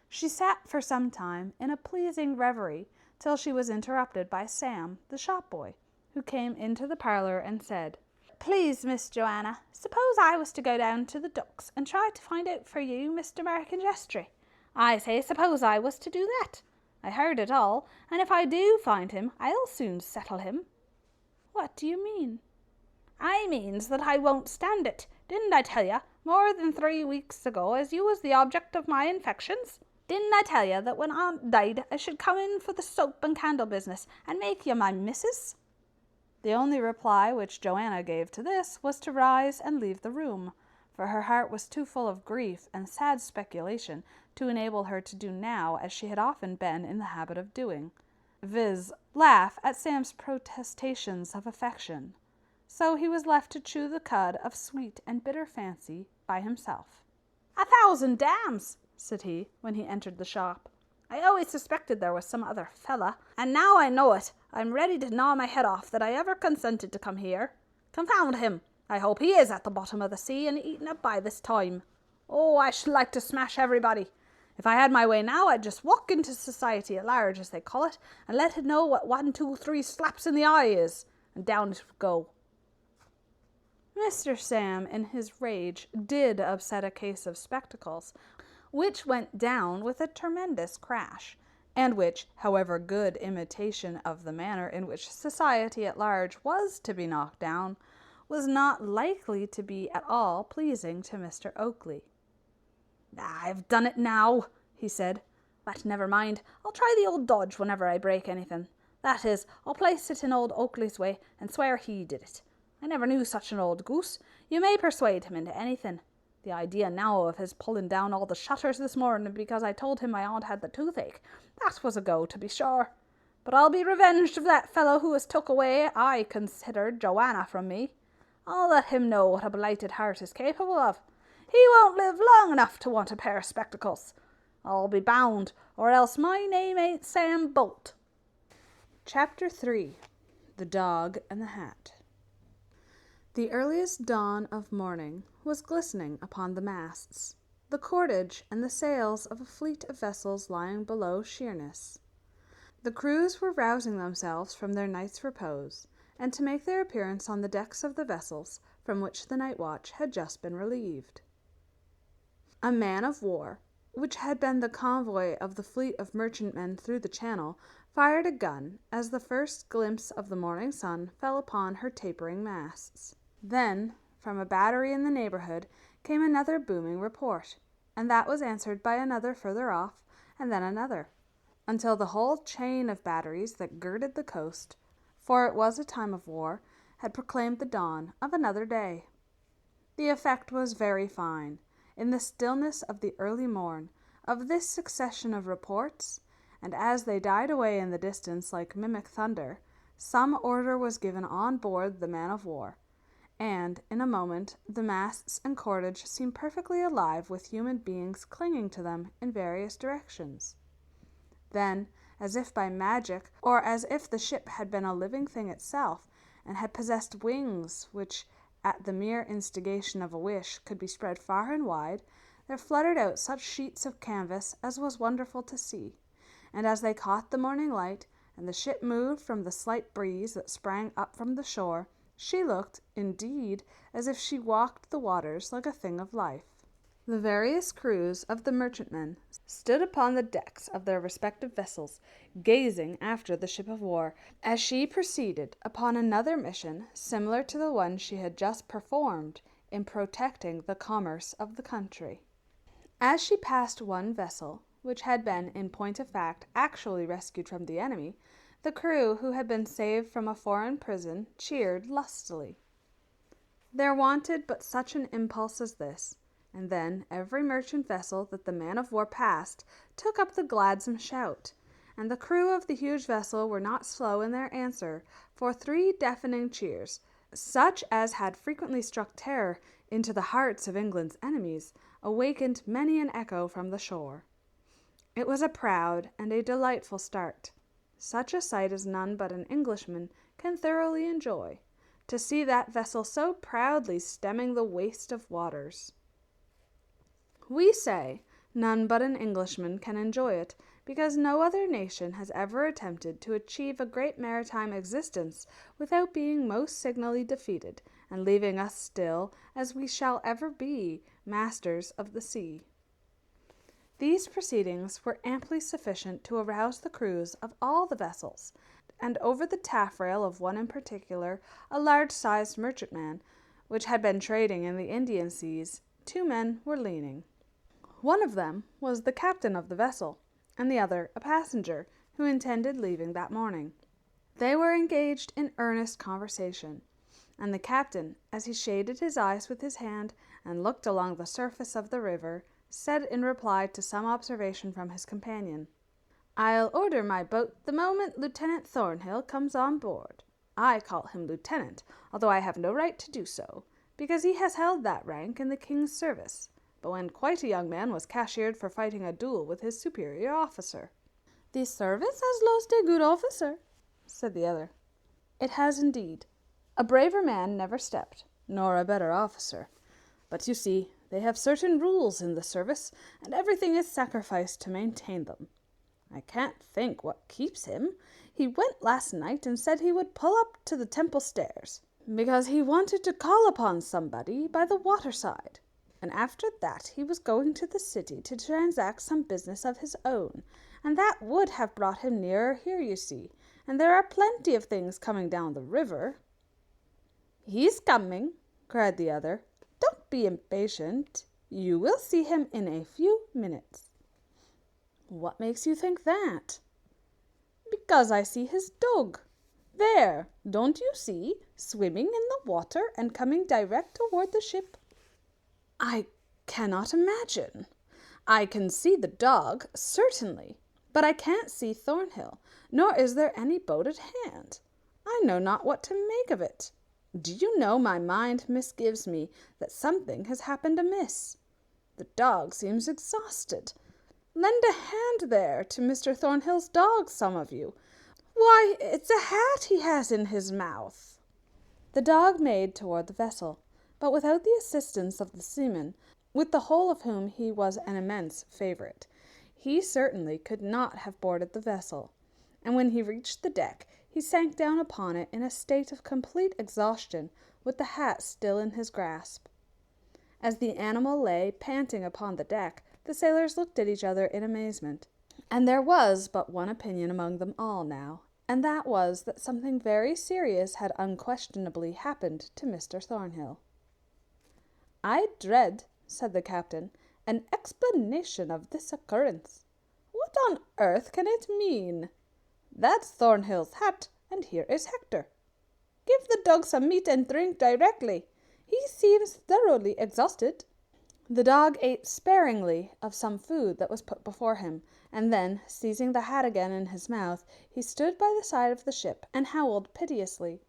Speaker 1: She sat for some time in a pleasing reverie, till she was interrupted by Sam, the shop-boy, who came into the parlour and said,
Speaker 2: "Please, Miss Johanna, suppose I was to go down to the Ducks and try to find out for you Mr. Mark Ingestry. I say, suppose I was to do that. I heard it all, and if I do find him, I'll soon settle him."
Speaker 1: "What do you mean?"
Speaker 2: "I means that I won't stand it. Didn't I tell you, more than 3 weeks ago, as you was the object of my infections? Didn't I tell you that when Aunt died I should come in for the soap and candle business, and make you my missus?"
Speaker 1: The only reply which Johanna gave to this was to rise and leave the room, for her heart was too full of grief and sad speculation to enable her to do now as she had often been in the habit of doing, viz., laugh at Sam's protestations of affection. So he was left to chew the cud of sweet and bitter fancy by himself.
Speaker 2: "1,000 damns!"
Speaker 1: said he, when he entered the shop.
Speaker 2: "I always suspected there was some other fella, and now I know it, I'm ready to gnaw my head off that I ever consented to come here. Confound him! I hope he is at the bottom of the sea and eaten up by this time. Oh, I should like to smash everybody. If I had my way now, I'd just walk into society at large, as they call it, and let it know what 1, 2, 3 slaps in the eye is, and down it would go."
Speaker 1: Mr. Sam, in his rage, did upset a case of spectacles, which went down with a tremendous crash, and which, however good imitation of the manner in which society at large was to be knocked down, was not likely to be at all pleasing to Mr. Oakley.
Speaker 2: "I've done it now," he said. "But never mind, I'll try the old dodge whenever I break anything. That is, I'll place it in old Oakley's way and swear he did it. I never knew such an old goose. You may persuade him into anything. The idea now of his pulling down all the shutters this morning because I told him my aunt had the toothache. That was a go, to be sure. But I'll be revenged of that fellow who has took away, I consider, Johanna from me. I'll let him know what a blighted heart is capable of. He won't live long enough to want a pair of spectacles, I'll be bound, or else my name ain't Sam Bolt."
Speaker 1: Chapter 3. The Dog and the Hat. The earliest dawn of morning was glistening upon the masts, the cordage and the sails of a fleet of vessels lying below Sheerness. The crews were rousing themselves from their night's repose, and to make their appearance on the decks of the vessels from which the night watch had just been relieved. A man of war, which had been the convoy of the fleet of merchantmen through the channel, fired a gun as the first glimpse of the morning sun fell upon her tapering masts. Then, from a battery in the neighbourhood, came another booming report, and that was answered by another further off, and then another, until the whole chain of batteries that girded the coast, for it was a time of war, had proclaimed the dawn of another day. The effect was very fine. In the stillness of the early morn, of this succession of reports, and as they died away in the distance like mimic thunder, some order was given on board the man-of-war, and in a moment the masts and cordage seemed perfectly alive with human beings clinging to them in various directions. Then, as if by magic, or as if the ship had been a living thing itself, and had possessed wings which, at the mere instigation of a wish, could be spread far and wide, there fluttered out such sheets of canvas as was wonderful to see, and as they caught the morning light, and the ship moved from the slight breeze that sprang up from the shore, she looked, indeed, as if she walked the waters like a thing of life. The various crews of the merchantmen stood upon the decks of their respective vessels, gazing after the ship of war, as she proceeded upon another mission similar to the one she had just performed in protecting the commerce of the country. As she passed one vessel, which had been, in point of fact, actually rescued from the enemy, the crew, who had been saved from a foreign prison, cheered lustily. There wanted but such an impulse as this, and then every merchant vessel that the man-of-war passed took up the gladsome shout, and the crew of the huge vessel were not slow in their answer, for 3 deafening cheers, such as had frequently struck terror into the hearts of England's enemies, awakened many an echo from the shore. It was a proud and a delightful start, such a sight as none but an Englishman can thoroughly enjoy, to see that vessel so proudly stemming the waste of waters. We say none but an Englishman can enjoy it, because no other nation has ever attempted to achieve a great maritime existence without being most signally defeated, and leaving us still, as we shall ever be, masters of the sea. These proceedings were amply sufficient to arouse the crews of all the vessels, and over the taffrail of one in particular, a large-sized merchantman, which had been trading in the Indian seas, 2 men were leaning. One of them was the captain of the vessel, and the other a passenger, who intended leaving that morning. They were engaged in earnest conversation, and the captain, as he shaded his eyes with his hand and looked along the surface of the river, said in reply to some observation from his companion, "I'll order my boat the moment Lieutenant Thornhill comes on board. I call him lieutenant, although I have no right to do so, because he has held that rank in the king's service, but when quite a young man was cashiered for fighting a duel with his superior officer." "The service has lost a good officer," said the other. "It has indeed. A braver man never stepped, nor a better officer. But you see, they have certain rules in the service, and everything is sacrificed to maintain them. I can't think what keeps him. He went last night and said he would pull up to the temple stairs, because he wanted to call upon somebody by the waterside. And after that he was going to the city to transact some business of his own, and that would have brought him nearer here, you see, and there are plenty of things coming down the river." "He's coming," cried the other. "Don't be impatient. You will see him in a few minutes." "What makes you think that?" "Because I see his dog. There, don't you see, swimming in the water and coming direct toward the ship?" "I cannot imagine. I can see the dog, certainly, but I can't see Thornhill, nor is there any boat at hand. I know not what to make of it. Do you know, my mind misgives me that something has happened amiss. The dog seems exhausted. Lend a hand there to Mr. Thornhill's dog, some of you. Why, it's a hat he has in his mouth." The dog made toward the vessel, but without the assistance of the seaman, with the whole of whom he was an immense favourite, he certainly could not have boarded the vessel, and when he reached the deck, he sank down upon it in a state of complete exhaustion, with the hat still in his grasp. As the animal lay panting upon the deck, The sailors looked at each other in amazement. And there was but one opinion among them all now, and that was that something very serious had unquestionably happened to Mr. Thornhill. "I dread," said the captain, "an explanation of this occurrence. What on earth can it mean? That's Thornhill's hat, and here is Hector. Give the dog some meat and drink directly. He seems thoroughly exhausted." The dog ate sparingly of some food that was put before him, and then, seizing the hat again in his mouth, he stood by the side of the ship and howled piteously.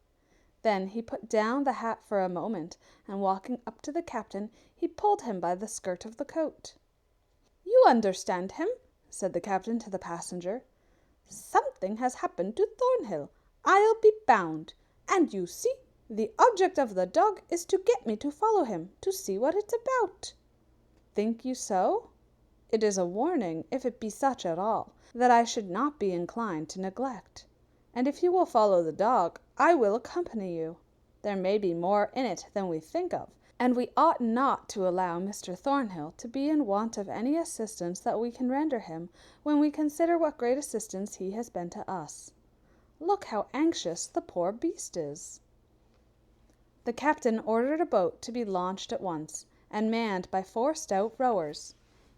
Speaker 1: Then he put down the hat for a moment, and walking up to the captain, he pulled him by the skirt of the coat. "You understand him," said the captain to the passenger. "Something has happened to Thornhill, I'll be bound. And you see, the object of the dog is to get me to follow him, to see what it's about." "Think you so? It is a warning, if it be such at all, that I should not be inclined to neglect. And if you will follow the dog, I will accompany you. There may be more in it than we think of, and we ought not to allow Mr. Thornhill to be in want of any assistance that we can render him, when we consider what great assistance he has been to us. Look how anxious the poor beast is." The captain ordered a boat to be launched at once, and manned by 4 stout rowers.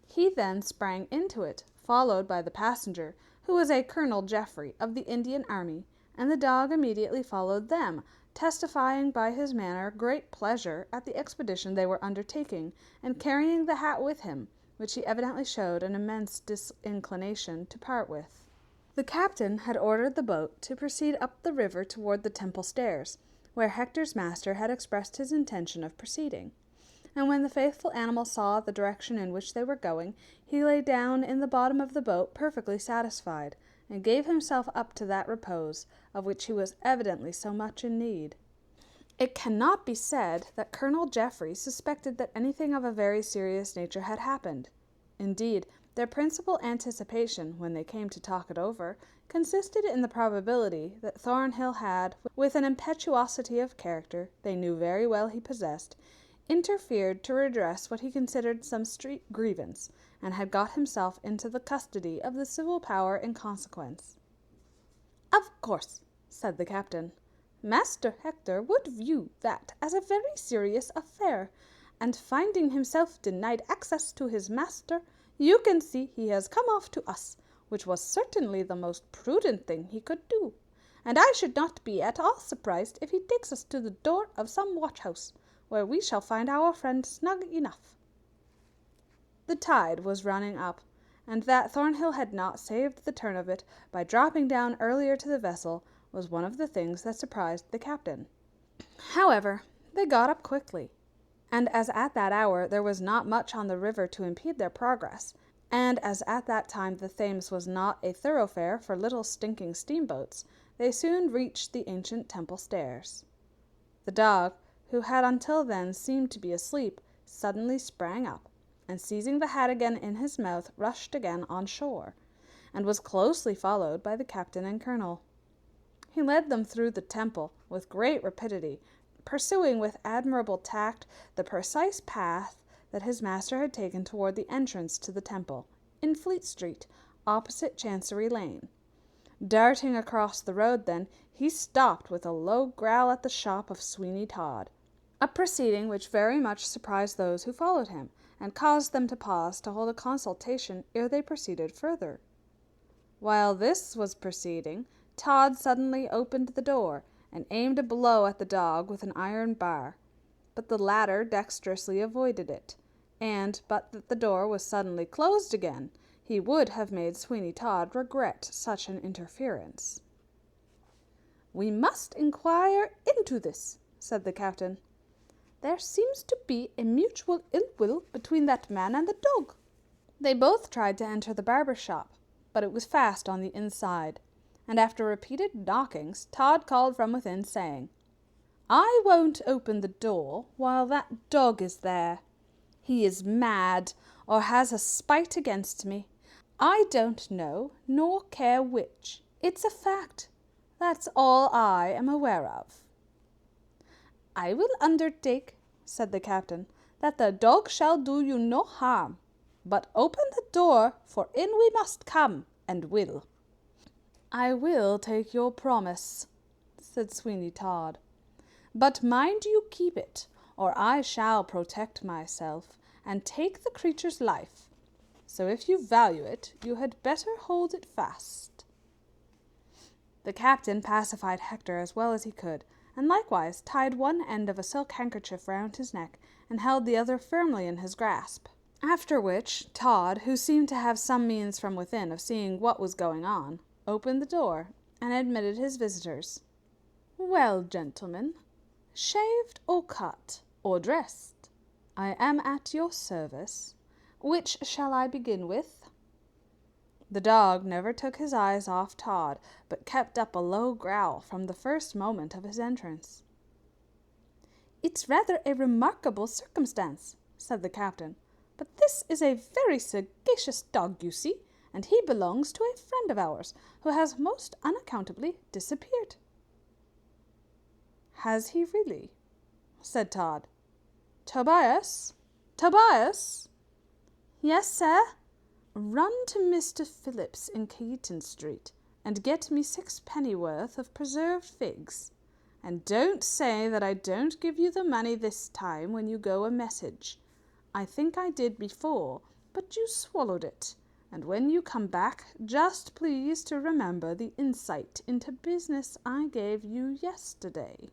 Speaker 1: He then sprang into it, followed by the passenger, who was a Colonel Geoffrey of the Indian Army, and the dog immediately followed them, testifying by his manner great pleasure at the expedition they were undertaking, and carrying the hat with him, which he evidently showed an immense disinclination to part with. The captain had ordered the boat to proceed up the river toward the Temple Stairs, where Hector's master had expressed his intention of proceeding. And when the faithful animal saw the direction in which they were going, he lay down in the bottom of the boat perfectly satisfied, and gave himself up to that repose of which he was evidently so much in need. It cannot be said that Colonel Geoffrey suspected that anything of a very serious nature had happened. Indeed, their principal anticipation, when they came to talk it over, consisted in the probability that Thornhill had, with an impetuosity of character they knew very well he possessed, interfered to redress what he considered some street grievance, and had got himself into the custody of the civil power in consequence. "Of course," said the captain, "Master Hector would view that as a very serious affair, and finding himself denied access to his master, you can see he has come off to us, which was certainly the most prudent thing he could do, and I should not be at all surprised if he takes us to the door of some watch-house, where we shall find our friend snug enough." The tide was running up, and that Thornhill had not saved the turn of it by dropping down earlier to the vessel was one of the things that surprised the captain. However, they got up quickly, and as at that hour there was not much on the river to impede their progress, and as at that time the Thames was not a thoroughfare for little stinking steamboats, they soon reached the ancient Temple Stairs. The dog, who had until then seemed to be asleep, suddenly sprang up, and seizing the hat again in his mouth, rushed again on shore, and was closely followed by the captain and colonel. He led them through the temple with great rapidity, pursuing with admirable tact the precise path that his master had taken toward the entrance to the temple, in Fleet Street, opposite Chancery Lane. Darting across the road then, he stopped with a low growl at the shop of Sweeny Todd, a proceeding which very much surprised those who followed him, and caused them to pause to hold a consultation ere they proceeded further. While this was proceeding, Todd suddenly opened the door, and aimed a blow at the dog with an iron bar, but the latter dexterously avoided it, and, but that the door was suddenly closed again, he would have made Sweeny Todd regret such an interference. "We must inquire into this," said the captain. "There seems to be a mutual ill will between that man and the dog." They both tried to enter the barber shop, but it was fast on the inside, and after repeated knockings, Todd called from within, saying, "I won't open the door while that dog is there. He is mad, or has a spite against me. I don't know, nor care which. It's a fact. That's all I am aware of." "I will undertake," said the captain, "that the dog shall do you no harm. But open the door, for in we must come, and will." "I will take your promise," said Sweeny Todd. "But mind you keep it, or I shall protect myself, and take the creature's life. So if you value it, you had better hold it fast." The captain pacified Hector as well as he could, and likewise tied one end of a silk handkerchief round his neck, and held the other firmly in his grasp. After which, Todd, who seemed to have some means from within of seeing what was going on, opened the door, and admitted his visitors. "Well, gentlemen, shaved or cut, or dressed, I am at your service. Which shall I begin with?" The dog never took his eyes off Todd, but kept up a low growl from the first moment of his entrance. "It's rather a remarkable circumstance," said the captain, "but this is a very sagacious dog, you see, and he belongs to a friend of ours, who has most unaccountably disappeared." "Has he really?" said Todd. "Tobias! Tobias!" "Yes, sir." "Run to Mr. Phillips in Keaton Street, and get me 6 pennyworth of preserved figs. And don't say that I don't give you the money this time when you go a message. I think I did before, but you swallowed it. And when you come back, just please to remember the insight into business I gave you yesterday."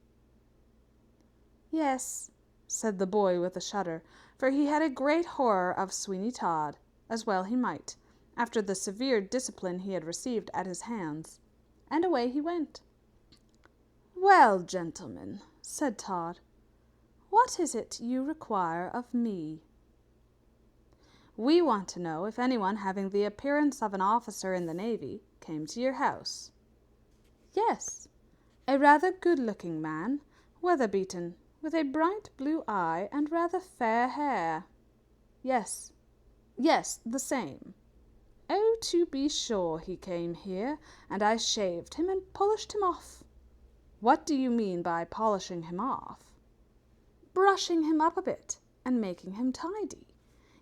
Speaker 1: "Yes," said the boy with a shudder, for he had a great horror of Sweeny Todd, as well he might, after the severe discipline he had received at his hands, and away he went. "Well, gentlemen," said Todd, "what is it you require of me?" "We want to know if anyone having the appearance of an officer in the Navy came to your house." "Yes, a rather good-looking man, weather-beaten, with a bright blue eye and rather fair hair." "Yes, the same." "Oh, to be sure he came here, and I shaved him and polished him off." "What do you mean by polishing him off?" "Brushing him up a bit, and making him tidy.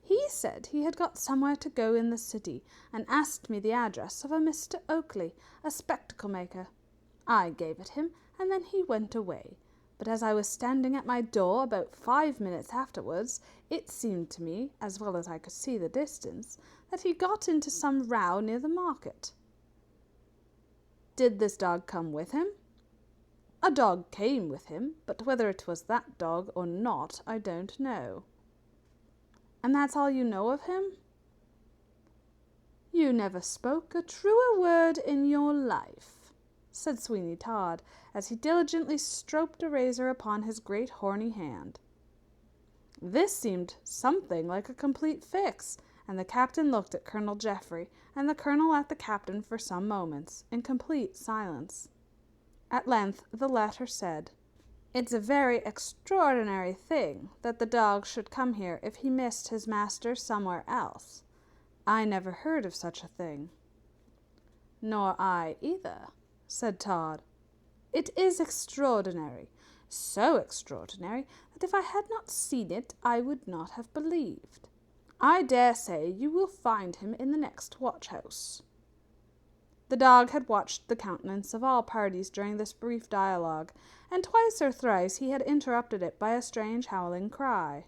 Speaker 1: He said he had got somewhere to go in the city, and asked me the address of a Mr. Oakley, a spectacle maker. I gave it him, and then he went away. But as I was standing at my door about 5 minutes afterwards, it seemed to me, as well as I could see the distance, that he got into some row near the market." "Did this dog come with him?" "A dog came with him, but whether it was that dog or not, I don't know." "And that's all you know of him?" "You never spoke a truer word in your life," said Sweeny Todd, as he diligently stroked a razor upon his great horny hand. This seemed something like a complete fix, and the captain looked at Colonel Geoffrey, and the colonel at the captain for some moments, in complete silence. At length the latter said, "It's a very extraordinary thing that the dog should come here if he missed his master somewhere else. I never heard of such a thing." "Nor I either," said Todd. "It is extraordinary, so extraordinary that if I had not seen it I would not have believed. I dare say you will find him in the next watch-house." The dog had watched the countenance of all parties during this brief dialogue, and twice or thrice he had interrupted it by a strange howling cry.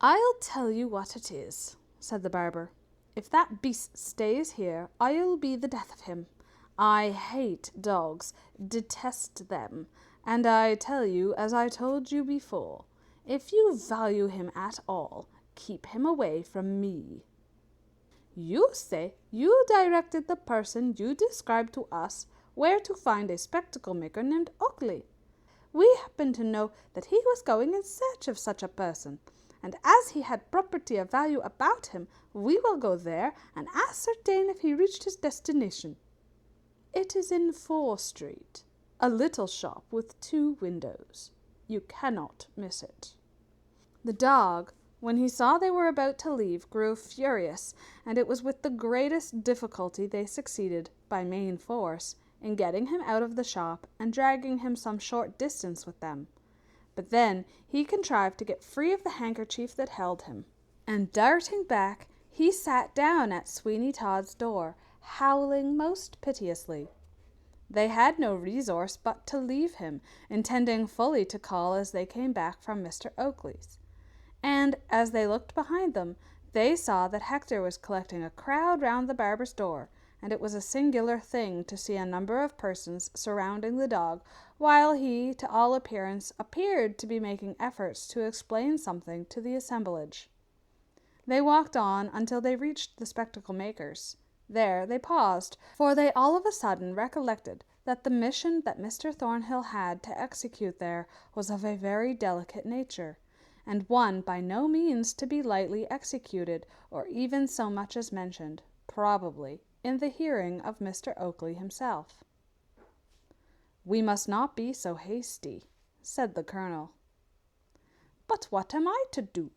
Speaker 1: "I'll tell you what it is," said the barber. "If that beast stays here, I'll be the death of him. I hate dogs, detest them, and I tell you, as I told you before, if you value him at all, keep him away from me." "You say you directed the person you described to us where to find a spectacle maker named Oakley. We happen to know that he was going in search of such a person, and as he had property of value about him, we will go there and ascertain if he reached his destination. It is in 4 Street, a little shop with 2 windows. You cannot miss it." The dog, when he saw they were about to leave, grew furious, and it was with the greatest difficulty they succeeded, by main force, in getting him out of the shop and dragging him some short distance with them. But then he contrived to get free of the handkerchief that held him, and darting back, he sat down at Sweeny Todd's door, howling most piteously. They had no resource but to leave him, intending fully to call as they came back from Mr. Oakley's. And as they looked behind them, they saw that Hector was collecting a crowd round the barber's door, and it was a singular thing to see a number of persons surrounding the dog, while he, to all appearance, appeared to be making efforts to explain something to the assemblage. They walked on until they reached the spectacle makers. There they paused, for they all of a sudden recollected that the mission that Mr. Thornhill had to execute there was of a very delicate nature, and one by no means to be lightly executed, or even so much as mentioned, probably, in the hearing of Mr. Oakley himself. "We must not be so hasty," said the colonel. "But what am I to do?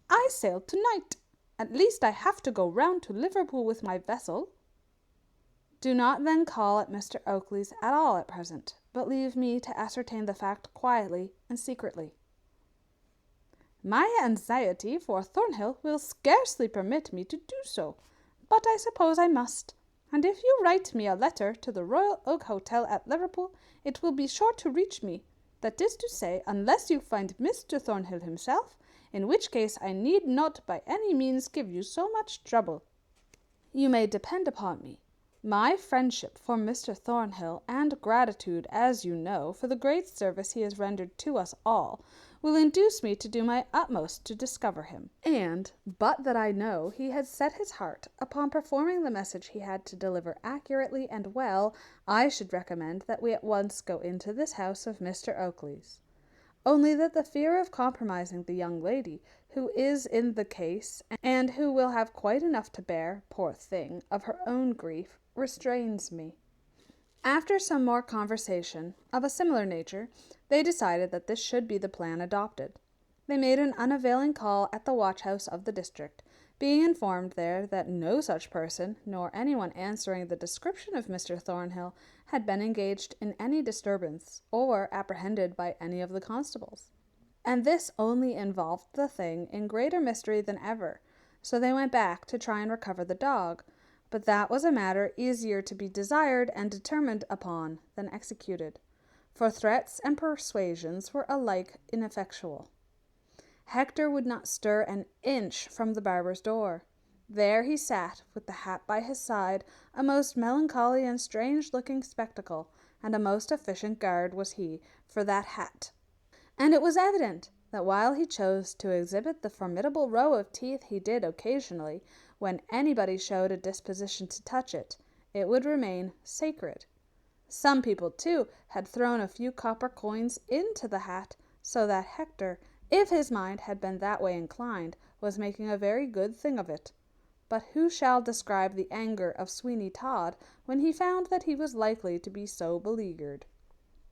Speaker 1: I sail tonight. At least I have to go round to Liverpool with my vessel." "Do not then call at Mr. Oakley's at all at present, but leave me to ascertain the fact quietly and secretly." "My anxiety for Thornhill will scarcely permit me to do so, but I suppose I must, and if you write me a letter to the Royal Oak Hotel at Liverpool, it will be sure to reach me, that is to say, unless you find Mr. Thornhill himself, in which case I need not by any means give you so much trouble. You may depend upon me. My friendship for Mr. Thornhill, and gratitude, as you know, for the great service he has rendered to us all, will induce me to do my utmost to discover him. And, but that I know he had set his heart upon performing the message he had to deliver accurately and well, I should recommend that we at once go into this house of Mr. Oakley's. Only that the fear of compromising the young lady, who is in the case, and who will have quite enough to bear, poor thing, of her own grief, restrains me." After some more conversation of a similar nature, they decided that this should be the plan adopted. They made an unavailing call at the watch-house of the district, being informed there that no such person, nor anyone answering the description of Mr. Thornhill, had been engaged in any disturbance, or apprehended by any of the constables. And this only involved the thing in greater mystery than ever, so they went back to try and recover the dog, but that was a matter easier to be desired and determined upon than executed, for threats and persuasions were alike ineffectual. Hector would not stir an inch from the barber's door. There he sat, with the hat by his side, a most melancholy and strange-looking spectacle, and a most efficient guard was he for that hat. And it was evident that while he chose to exhibit the formidable row of teeth he did occasionally, when anybody showed a disposition to touch it, it would remain sacred. Some people, too, had thrown a few copper coins into the hat, so that Hector, if his mind had been that way inclined, was making a very good thing of it. But who shall describe the anger of Sweeny Todd when he found that he was likely to be so beleaguered?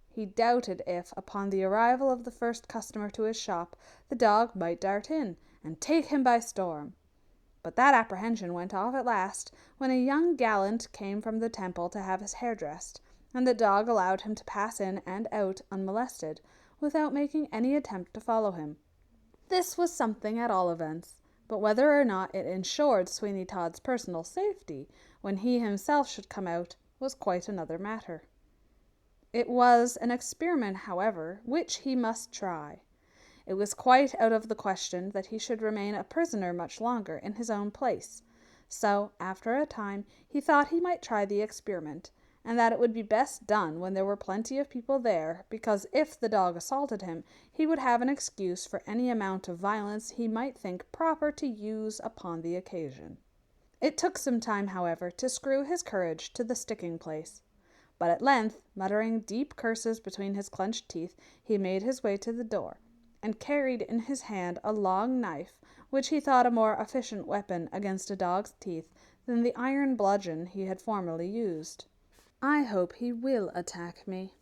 Speaker 1: He doubted if, upon the arrival of the first customer to his shop, the dog might dart in and take him by storm. But that apprehension went off at last, when a young gallant came from the Temple to have his hair dressed, and the dog allowed him to pass in and out unmolested, without making any attempt to follow him. This was something at all events, but whether or not it ensured Sweeny Todd's personal safety, when he himself should come out, was quite another matter. It was an experiment, however, which he must try. It was quite out of the question that he should remain a prisoner much longer in his own place. So, after a time, he thought he might try the experiment, and that it would be best done when there were plenty of people there, because if the dog assaulted him, he would have an excuse for any amount of violence he might think proper to use upon the occasion. It took some time, however, to screw his courage to the sticking place. But at length, muttering deep curses between his clenched teeth, he made his way to the door, and carried in his hand a long knife, which he thought a more efficient weapon against a dog's teeth than the iron bludgeon he had formerly used. "I hope he will attack me,"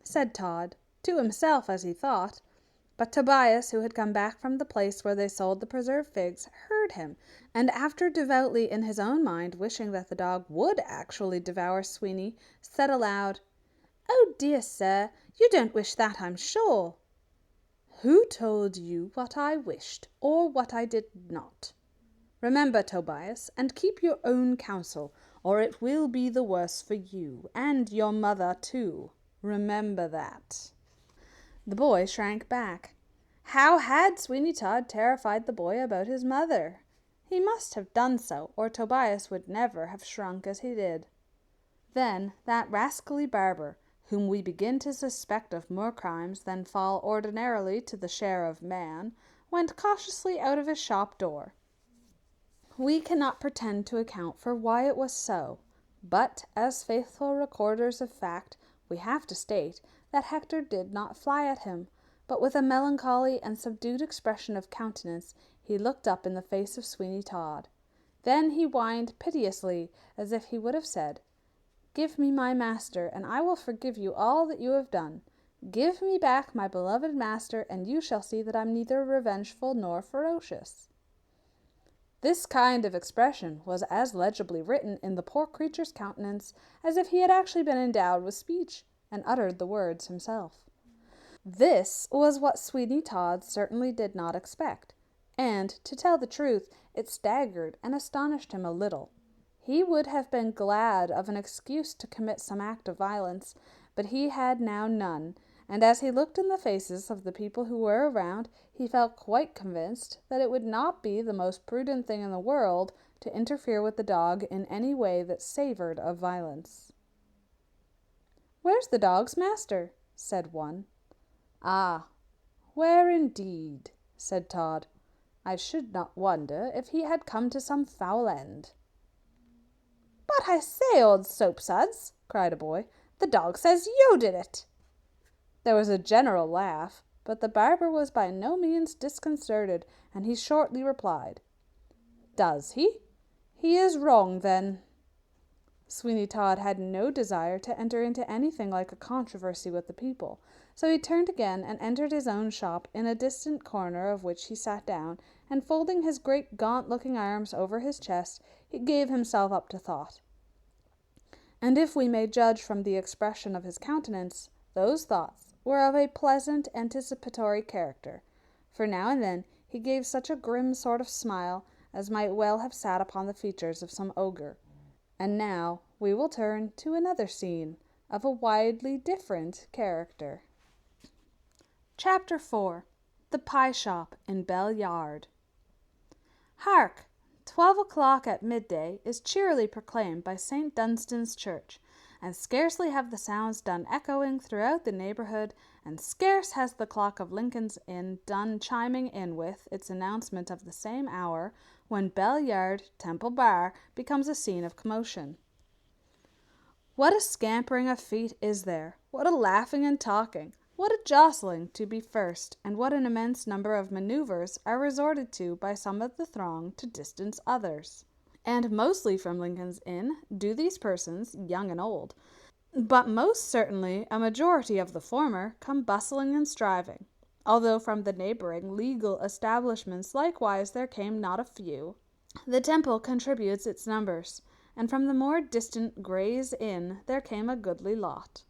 Speaker 1: said Todd, to himself as he thought. But Tobias, who had come back from the place where they sold the preserved figs, heard him, and after devoutly in his own mind wishing that the dog would actually devour Sweeny, said aloud, "Oh dear, sir, you don't wish that, I'm sure." "Who told you what I wished, or what I did not?"
Speaker 3: Remember, Tobias, and keep your own counsel, or it will be the worse for you, and your mother too. Remember that." The boy shrank back. How had Sweeny Todd terrified the boy about his mother? He must have done so, or Tobias would never have shrunk as he did. Then that rascally Barber, whom we begin to suspect of more crimes than fall ordinarily to the share of man, went cautiously out of his shop door. We cannot pretend to account for why it was so, but as faithful recorders of fact, we have to state that Hector did not fly at him, but with a melancholy and subdued expression of countenance he looked up in the face of Sweeny Todd. Then he whined piteously, as if he would have said, "Give me my master, and I will forgive you all that you have done. Give me back my beloved master, and you shall see that I'm neither revengeful nor ferocious." This kind of expression was as legibly written in the poor creature's countenance as if he had actually been endowed with speech, and uttered the words himself. This was what Sweeny Todd certainly did not expect, and, to tell the truth, it staggered and astonished him a little. He would have been glad of an excuse to commit some act of violence, but he had now none, and as he looked in the faces of the people who were around, he felt quite convinced that it would not be the most prudent thing in the world to interfere with the dog in any way that savoured of violence. "Where's the dog's master?" said one. "Ah, where indeed?" said Todd. "I should not wonder if he had come to some foul end." "But I say, old soapsuds," cried a boy, "the dog says you did it." There was a general laugh, but the barber was by no means disconcerted, and he shortly replied, "Does he? He is wrong, then." Sweeny Todd had no desire to enter into anything like a controversy with the people, so he turned again and entered his own shop, in a distant corner of which he sat down, and folding his great gaunt-looking arms over his chest, he gave himself up to thought. And if we may judge from the expression of his countenance, those thoughts were of a pleasant anticipatory character, for now and then he gave such a grim sort of smile as might well have sat upon the features of some ogre. And now we will turn to another scene of a widely different character. Chapter 4. The Pie Shop in Bell Yard. Hark! 12 o'clock at midday is cheerily proclaimed by St. Dunstan's Church, and scarcely have the sounds done echoing throughout the neighbourhood, and scarce has the clock of Lincoln's Inn done chiming in with its announcement of the same hour, when Bell Yard, Temple Bar, becomes a scene of commotion. What a scampering of feet is there! What a laughing and talking! What a jostling to be first, and what an immense number of manoeuvres are resorted to by some of the throng to distance others. And mostly from Lincoln's Inn do these persons, young and old, but most certainly a majority of the former, come bustling and striving, although from the neighbouring legal establishments likewise there came not a few. The Temple contributes its numbers, and from the more distant Gray's Inn there came a goodly lot.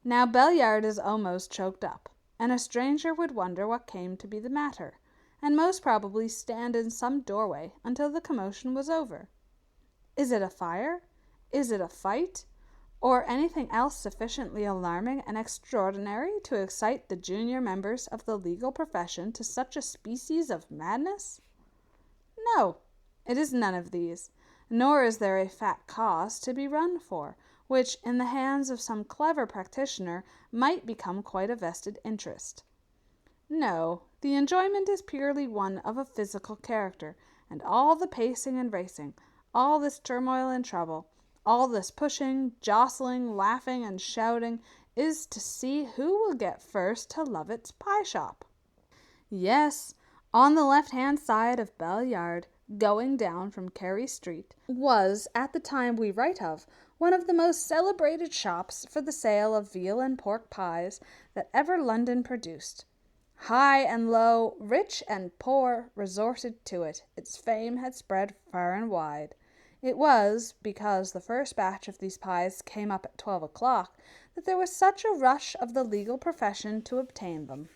Speaker 3: Now Bell Yard is almost choked up, and a stranger would wonder what came to be the matter, and most probably stand in some doorway until the commotion was over. Is it a fire? Is it a fight? Or anything else sufficiently alarming and extraordinary to excite the junior members of the legal profession to such a species of madness? No, it is none of these, nor is there a fat cause to be run for, which, in the hands of some clever practitioner, might become quite a vested interest. No, the enjoyment is purely one of a physical character, and all the pacing and racing, all this turmoil and trouble, all this pushing, jostling, laughing, and shouting, is to see who will get first to Lovetts' pie shop. Yes, on the left-hand side of Bell Yard, going down from Carey Street, was, at the time we write of, one of the most celebrated shops for the sale of veal and pork pies that ever London produced. High and low, rich and poor, resorted to it. Its fame had spread far and wide. It was because the first batch of these pies came up at 12 o'clock that there was such a rush of the legal profession to obtain them.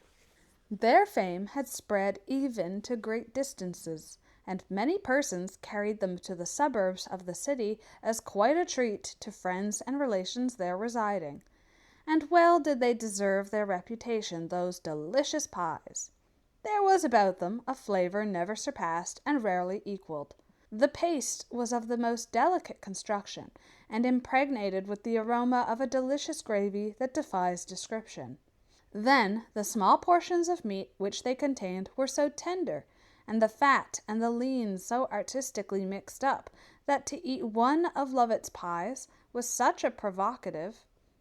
Speaker 3: Their fame had spread even to great distances, and many persons carried them to the suburbs of the city as quite a treat to friends and relations there residing. And well did they deserve their reputation, those delicious pies. There was about them a flavour never surpassed and rarely equalled. The paste was of the most delicate construction, and impregnated with the aroma of a delicious gravy that defies description. Then the small portions of meat which they contained were so tender, and the fat and the lean so artistically mixed up, that to eat one of Lovett's pies was such a provocative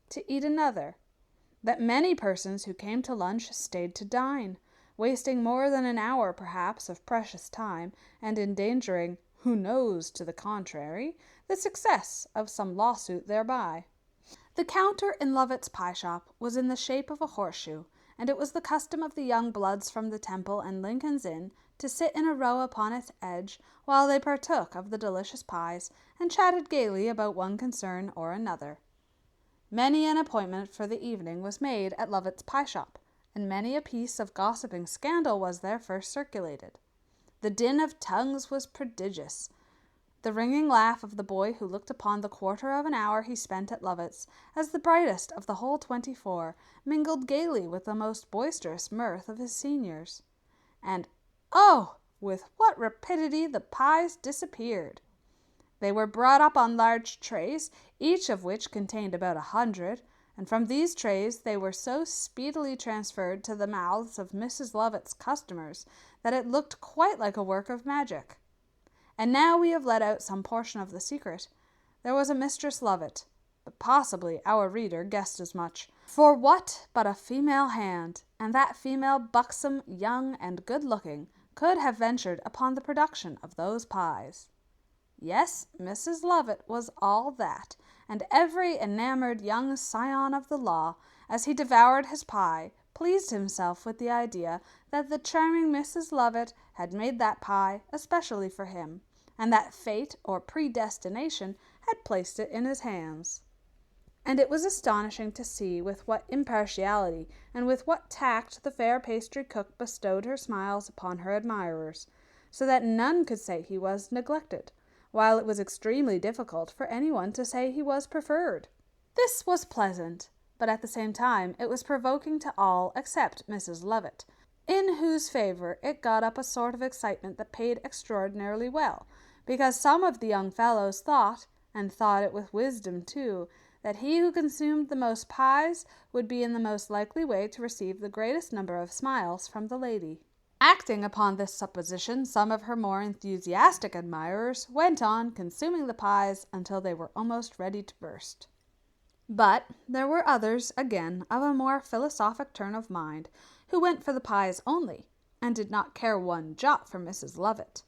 Speaker 3: to eat another, that many persons who came to lunch stayed to dine, wasting more than an hour perhaps of precious time, and endangering, who knows to the contrary, the success of some lawsuit thereby. The counter in Lovett's pie shop was in the shape of a horseshoe, and it was the custom of the young bloods from the Temple and Lincoln's Inn to sit in a row upon its edge while they partook of the delicious pies and chatted gaily about one concern or another. Many an appointment for the evening was made at Lovett's pie shop, and many a piece of gossiping scandal was there first circulated. The din of tongues was prodigious. The ringing laugh of the boy who looked upon the quarter of an hour he spent at Lovett's as the brightest of the whole 24 mingled gaily with the most boisterous mirth of his seniors. And, oh, with what rapidity the pies disappeared! They were brought up on large trays, each of which contained about 100, and from these trays they were so speedily transferred to the mouths of Mrs. Lovett's customers that it looked quite like a work of magic. And now we have let out some portion of the secret. There was a Mistress Lovett, but possibly our reader guessed as much. For what but a female hand, and that female buxom, young, and good-looking, could have ventured upon the production of those pies? Yes, Mrs. Lovett was all that, and every enamoured young scion of the law, as he devoured his pie, pleased himself with the idea that the charming Mrs. Lovett had made that pie especially for him, and that fate or predestination had placed it in his hands. And it was astonishing to see with what impartiality and with what tact the fair pastry cook bestowed her smiles upon her admirers, so that none could say he was neglected, while it was extremely difficult for anyone to say he was preferred. This was pleasant, but at the same time it was provoking to all except Mrs. Lovett, in whose favour it got up a sort of excitement that paid extraordinarily well, because some of the young fellows thought, and thought it with wisdom too, that he who consumed the most pies would be in the most likely way to receive the greatest number of smiles from the lady. Acting upon this supposition, some of her more enthusiastic admirers went on consuming the pies until they were almost ready to burst. But there were others, again, of a more philosophic turn of mind, who went for the pies only, and did not care one jot for Mrs. Lovett.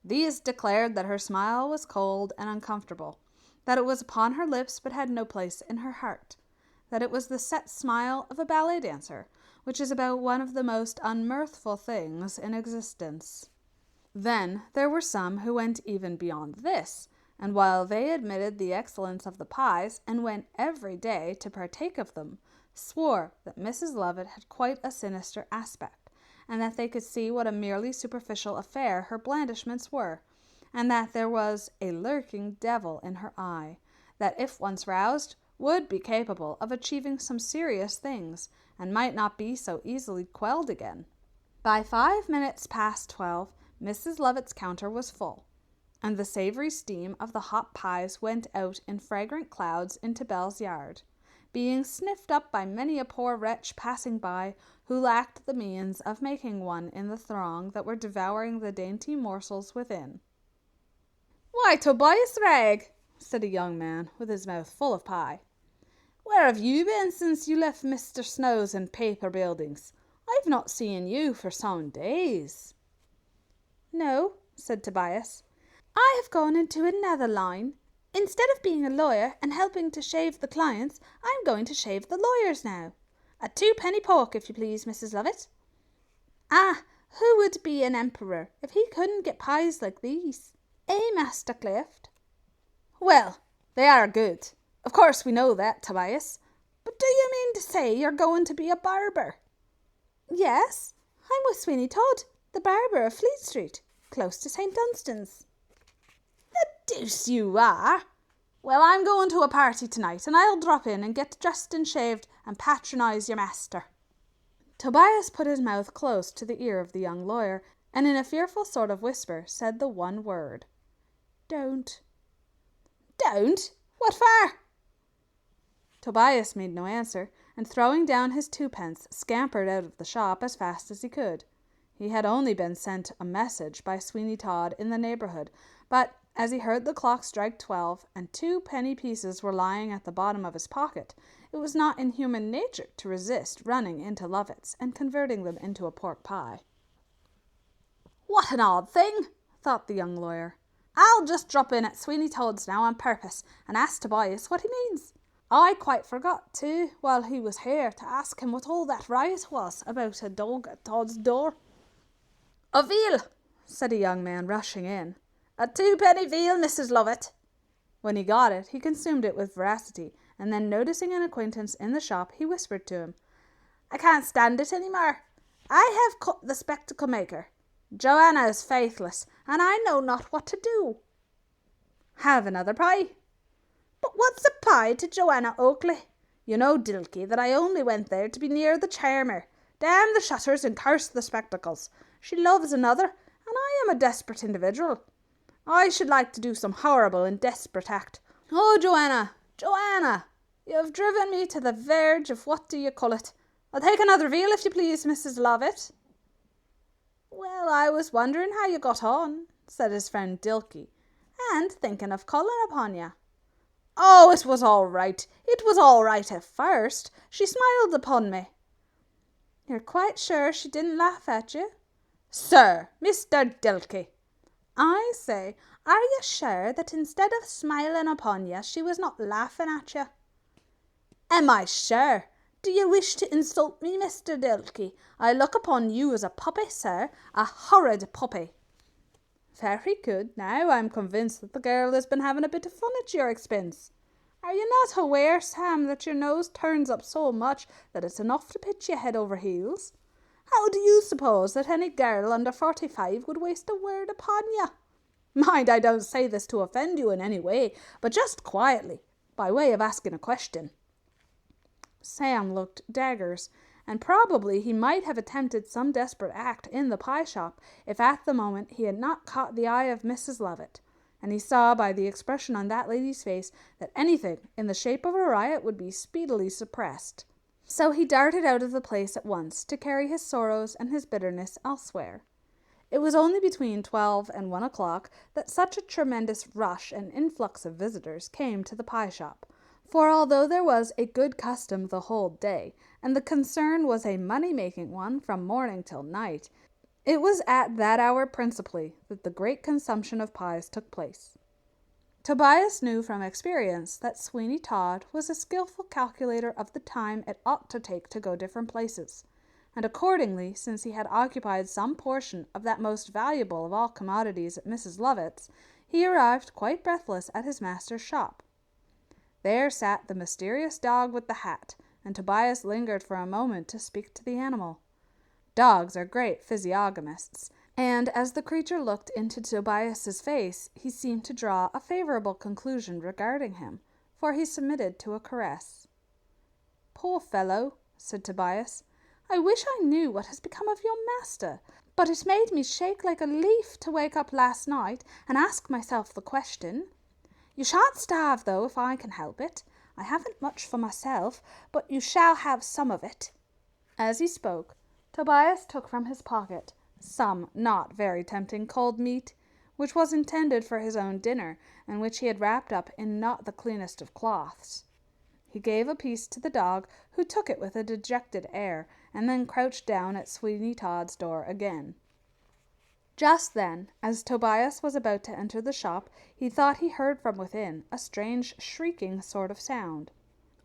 Speaker 3: These declared that her smile was cold and uncomfortable, that it was upon her lips but had no place in her heart, that it was the set smile of a ballet dancer, which is about one of the most unmirthful things in existence. Then there were some who went even beyond this, and while they admitted the excellence of the pies, and went every day to partake of them, swore that Mrs. Lovett had quite a sinister aspect, and that they could see what a merely superficial affair her blandishments were, and that there was a lurking devil in her eye, that if once roused, would be capable of achieving some serious things, and might not be so easily quelled again. By 5 minutes past 12, Mrs. Lovett's counter was full, and the savoury steam of the hot pies went out in fragrant clouds into Bell's yard, being sniffed up by many a poor wretch passing by who lacked the means of making one in the throng that were devouring the dainty morsels within. "Why, Tobias Ragg," said a young man with his mouth full of pie, "where have you been since you left Mr. Snow's and Paper Buildings? I've not seen you for some days." "No," said Tobias, "I have gone into another line. Instead of being a lawyer and helping to shave the clients, I'm going to shave the lawyers now. A 2-penny pork, if you please, Mrs. Lovett." "Ah, who would be an emperor if he couldn't get pies like these? Eh, Master Clift?" "Well, they are good. Of course we know that, Tobias. But do you mean to say you're going to be a barber?" "Yes, I'm with Sweeny Todd, the barber of Fleet Street. close to St. Dunstan's." "The deuce you are! Well, I'm going to a party tonight, and I'll drop in and get dressed and shaved and patronise your master." Tobias put his mouth close to the ear of the young lawyer, and in a fearful sort of whisper said the one word, "Don't." "Don't? What for?" Tobias made no answer, and throwing down his 2pence, scampered out of the shop as fast as he could. He had only been sent a message by Sweeny Todd in the neighbourhood, but as he heard the clock strike 12 and 2 penny pieces were lying at the bottom of his pocket, it was not in human nature to resist running into Lovetts and converting them into a pork pie. "What an odd thing," thought the young lawyer. "I'll just drop in at Sweeny Todd's now on purpose and ask Tobias what he means. I quite forgot, too, while he was here, to ask him what all that riot was about a dog at Todd's door." "A veal," said a young man rushing in. "A 2-penny veal, Mrs. Lovett." When he got it, he consumed it with voracity, and then noticing an acquaintance in the shop, he whispered to him, "I can't stand it any more. I have cut the spectacle maker. Johanna is faithless, and I know not what to do." "Have another pie." "But what's a pie to Johanna, Oakley? You know, Dilkey, that I only went there to be near the charmer. Damn the shutters and curse the spectacles. She loves another, and I am a desperate individual. I should like to do some horrible and desperate act. Oh, Johanna, Johanna, you have driven me to the verge of what do you call it. I'll take another veal, if you please, Mrs. Lovett." "Well, I was wondering how you got on," said his friend Dilkey, "and thinking of calling upon you." "Oh, it was all right. It was all right at first. She smiled upon me." "You're quite sure she didn't laugh at you?" "Sir, Mr. Dilkey." "I say, are you sure that instead of smiling upon you, she was not laughing at you?" "Am I sure? Do you wish to insult me, Mr. Dilkey? I look upon you as a puppy, sir, a horrid puppy." "Very good. Now I'm convinced that the girl has been having a bit of fun at your expense. Are you not aware, Sam, that your nose turns up so much that it's enough to pitch you head over heels? How do you suppose that any girl under 45 would waste a word upon you? Mind, I don't say this to offend you in any way, but just quietly, by way of asking a question." Sam looked daggers, and probably he might have attempted some desperate act in the pie shop if at the moment he had not caught the eye of Mrs. Lovett, and he saw by the expression on that lady's face that anything in the shape of a riot would be speedily suppressed. So he darted out of the place at once to carry his sorrows and his bitterness elsewhere. It was only between 12 and 1 o'clock that such a tremendous rush and influx of visitors came to the pie shop, for although there was a good custom the whole day, and the concern was a money-making one from morning till night, it was at that hour principally that the great consumption of pies took place. Tobias knew from experience that Sweeny Todd was a skilful calculator of the time it ought to take to go different places, and accordingly, since he had occupied some portion of that most valuable of all commodities at Mrs. Lovett's, he arrived quite breathless at his master's shop. There sat the mysterious dog with the hat, and Tobias lingered for a moment to speak to the animal. Dogs are great physiognomists, and as the creature looked into Tobias's face, he seemed to draw a favourable conclusion regarding him, for he submitted to a caress. "Poor fellow," said Tobias, "I wish I knew what has become of your master, but it made me shake like a leaf to wake up last night and ask myself the question. You shan't starve, though, if I can help it. I haven't much for myself, but you shall have some of it." As he spoke, Tobias took from his pocket some not very tempting cold meat, which was intended for his own dinner, and which he had wrapped up in not the cleanest of cloths. He gave a piece to the dog, who took it with a dejected air, and then crouched down at Sweeny Todd's door again. Just then, as Tobias was about to enter the shop, he thought he heard from within a strange shrieking sort of sound.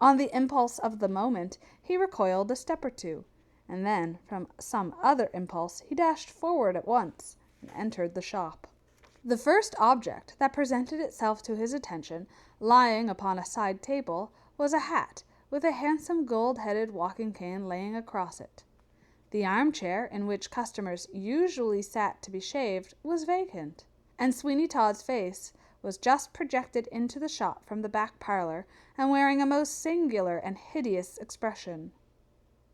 Speaker 3: On the impulse of the moment, he recoiled a step or two, and then, from some other impulse, he dashed forward at once and entered the shop. The first object that presented itself to his attention, lying upon a side table, was a hat, with a handsome gold-headed walking cane laying across it. The armchair in which customers usually sat to be shaved was vacant, and Sweeny Todd's face was just projected into the shop from the back parlour and wearing a most singular and hideous expression.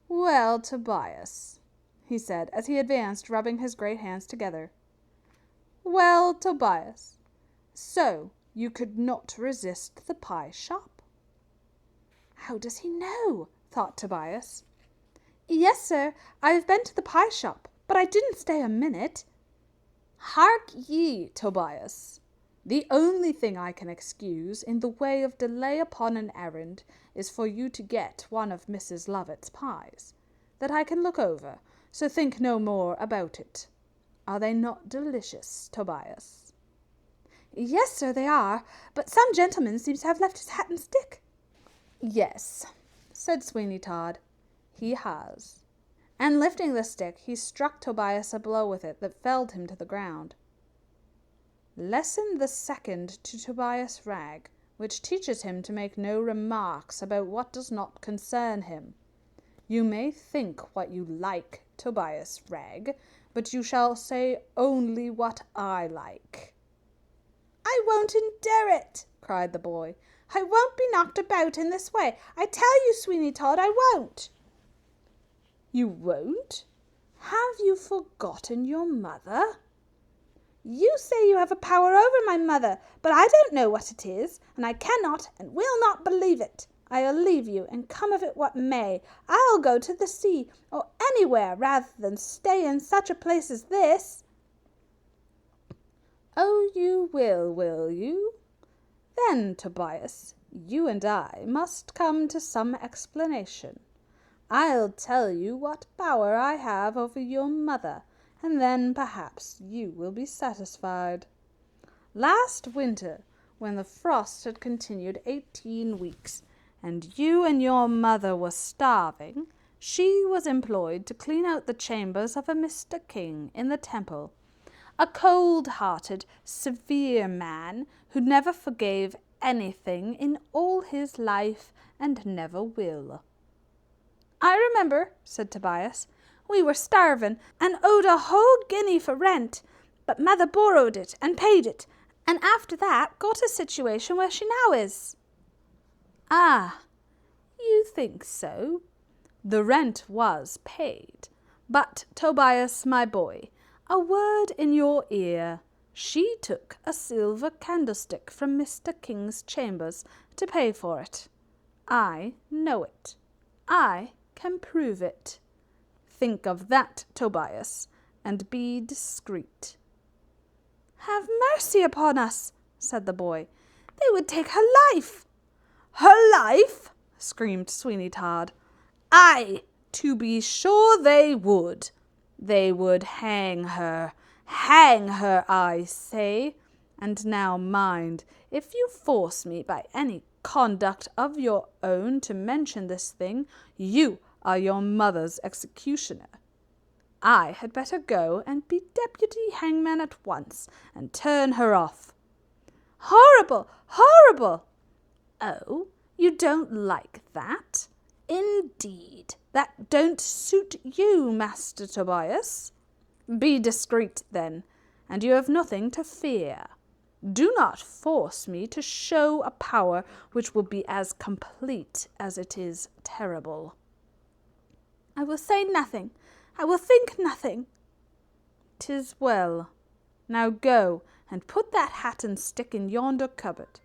Speaker 3: "Well, Tobias," he said as he advanced, rubbing his great hands together. "Well, Tobias, so you could not resist the pie shop?" "How does he know?" thought Tobias. "Yes, sir, I have been to the pie shop, but I didn't stay a minute." "Hark ye, Tobias, the only thing I can excuse in the way of delay upon an errand is for you to get one of Mrs. Lovett's pies, that I can look over, so think no more about it. Are they not delicious, Tobias?" "Yes, sir, they are, but some gentleman seems to have left his hat and stick." "Yes," said Sweeny Todd, "he has." And lifting the stick, he struck Tobias a blow with it that felled him to the ground. Lesson the second to Tobias Ragg, which teaches him to make no remarks about what does not concern him. You may think what you like, Tobias Ragg, but you shall say only what I like. "I won't endure it," cried the boy. "I won't be knocked about in this way. I tell you, Sweeny Todd, I won't." "You won't? Have you forgotten your mother?" "You say you have a power over my mother, but I don't know what it is, and I cannot and will not believe it. I'll leave you, and come of it what may. I'll go to the sea, or anywhere, rather than stay in such a place as this." "Oh, you will you? Then, Tobias, you and I must come to some explanation. I'll tell you what power I have over your mother, and then perhaps you will be satisfied. Last winter, when the frost had continued 18 weeks, and you and your mother were starving, she was employed to clean out the chambers of a Mr. King in the Temple, a cold-hearted, severe man who never forgave anything in all his life and never will." "I remember," said Tobias. "We were starving and owed a whole guinea for rent, but mother borrowed it and paid it, and after that got a situation where she now is." "Ah, you think so? The rent was paid. But, Tobias, my boy, a word in your ear. She took a silver candlestick from Mr. King's chambers to pay for it. I know it. I can prove it. Think of that, Tobias, and be discreet." "Have mercy upon us," said the boy. "They would take her life." "Her life?" screamed Sweeny Todd. "Aye, to be sure they would. They would hang her, I say. And now mind, if you force me by any conduct of your own to mention this thing, you are your mother's executioner. I had better go and be deputy hangman at once, and turn her off." "Horrible! Horrible!" "Oh, you don't like that? Indeed, that don't suit you, Master Tobias. Be discreet, then, and you have nothing to fear. Do not force me to show a power which will be as complete as it is terrible." "I will say nothing. I will think nothing." "'Tis well. Now go and put that hat and stick in yonder cupboard.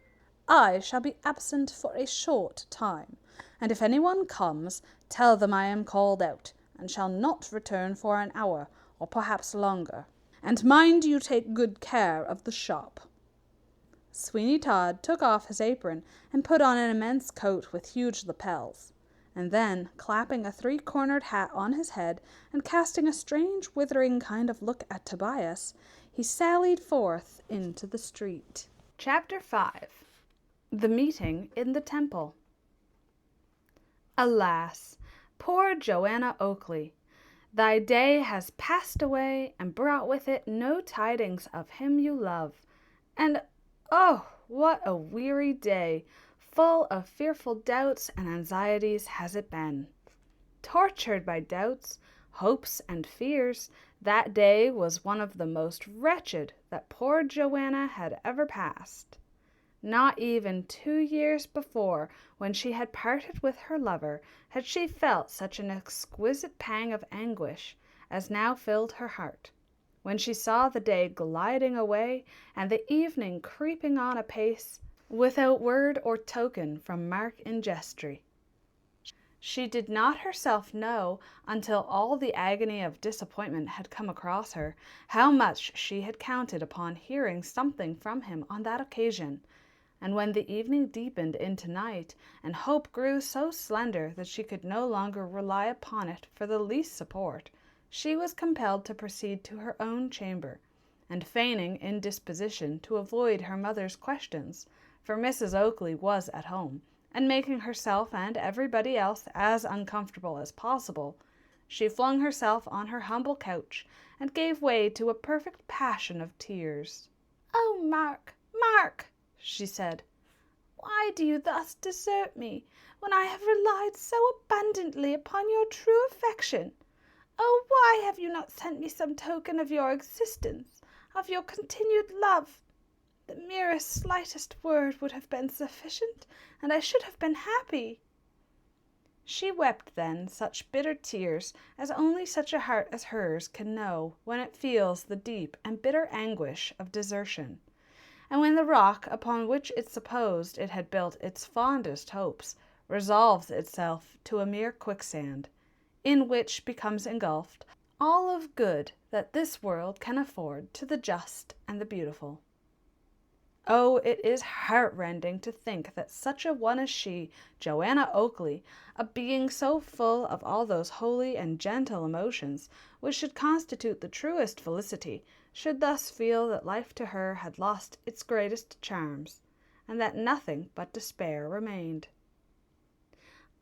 Speaker 3: I shall be absent for a short time, and if anyone comes, tell them I am called out, and shall not return for an hour, or perhaps longer. And mind you take good care of the shop." Sweeny Todd took off his apron and put on an immense coat with huge lapels, and then, clapping a three-cornered hat on his head and casting a strange withering kind of look at Tobias, he sallied forth into the street. Chapter 5. The Meeting in the Temple. Alas, poor Johanna Oakley! Thy day has passed away and brought with it no tidings of him you love. And oh, what a weary day, full of fearful doubts and anxieties has it been. Tortured by doubts,
Speaker 1: hopes and fears, that day was one of the most wretched that poor Johanna had ever passed. Not even 2 years before, when she had parted with her lover, had she felt such an exquisite pang of anguish as now filled her heart, when she saw the day gliding away and the evening creeping on apace, without word or token from Mark in Jestry. She did not herself know, until all the agony of disappointment had come across her, how much she had counted upon hearing something from him on that occasion. And when the evening deepened into night, and hope grew so slender that she could no longer rely upon it for the least support, she was compelled to proceed to her own chamber, and feigning indisposition to avoid her mother's questions, for Mrs. Oakley was at home, and making herself and everybody else as uncomfortable as possible, she flung herself on her humble couch, and gave way to a perfect passion of tears.
Speaker 2: "Oh, Mark, Mark," she said,
Speaker 1: "why do you thus desert me, when I have relied so abundantly upon your true affection? Oh, why have you not sent me some token of your existence, of your continued love? The merest slightest word would have been sufficient, and I should have been happy." She wept then such bitter tears as only such a heart as hers can know when it feels the deep and bitter anguish of desertion, and when the rock upon which it supposed it had built its fondest hopes resolves itself to a mere quicksand, in which becomes engulfed all of good that this world can afford to the just and the beautiful. Oh, it is heart-rending to think that such a one as she, Johanna Oakley, a being so full of all those holy and gentle emotions which should constitute the truest felicity, should thus feel that life to her had lost its greatest charms, and that nothing but despair remained.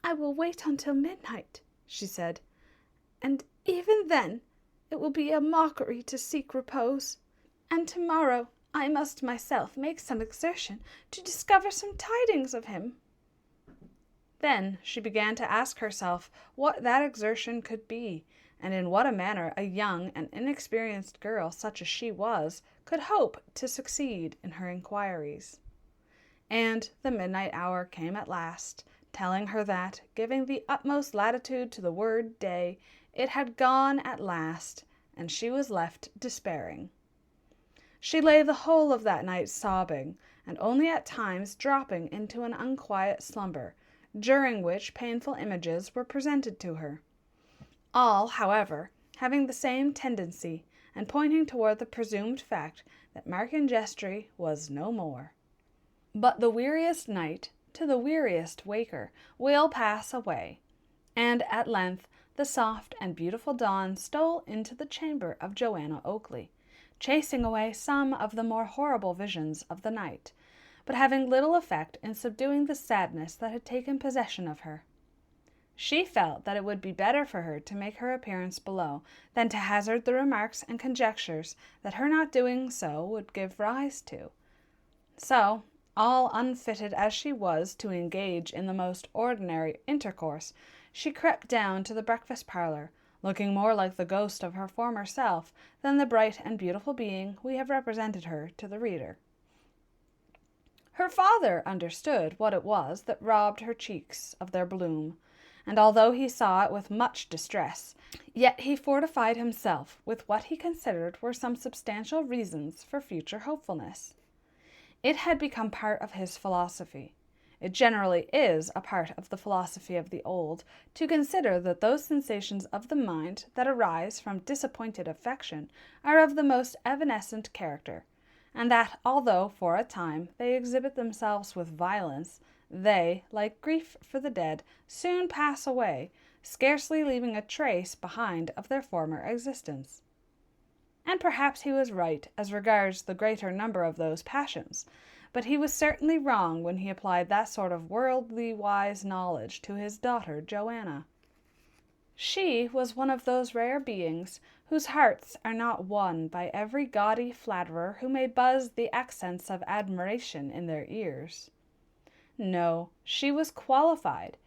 Speaker 1: "I will wait until midnight," she said, "and even then it will be a mockery to seek repose, and tomorrow I must myself make some exertion to discover some tidings of him." Then she began to ask herself what that exertion could be, and in what a manner a young and inexperienced girl, such as she was, could hope to succeed in her inquiries. And the midnight hour came at last, telling her that, giving the utmost latitude to the word day, it had gone at last, and she was left despairing. She lay the whole of that night sobbing, and only at times dropping into an unquiet slumber, during which painful images were presented to her. All, however, having the same tendency, and pointing toward the presumed fact that Mark in Jestry was no more. But the weariest night, to the weariest waker, will pass away, and at length the soft and beautiful dawn stole into the chamber of Johanna Oakley, chasing away some of the more horrible visions of the night, but having little effect in subduing the sadness that had taken possession of her. She felt that it would be better for her to make her appearance below than to hazard the remarks and conjectures that her not doing so would give rise to. So, all unfitted as she was to engage in the most ordinary intercourse, she crept down to the breakfast parlour, looking more like the ghost of her former self than the bright and beautiful being we have represented her to the reader. Her father understood what it was that robbed her cheeks of their bloom, and although he saw it with much distress, yet he fortified himself with what he considered were some substantial reasons for future hopefulness. It had become part of his philosophy. It generally is a part of the philosophy of the old to consider that those sensations of the mind that arise from disappointed affection are of the most evanescent character, and that although for a time they exhibit themselves with violence, they, like grief for the dead, soon pass away, scarcely leaving a trace behind of their former existence. And perhaps he was right as regards the greater number of those passions, but he was certainly wrong when he applied that sort of worldly-wise knowledge to his daughter Johanna. She was one of those rare beings whose hearts are not won by every gaudy flatterer who may buzz the accents of admiration in their ears. No, she was qualified,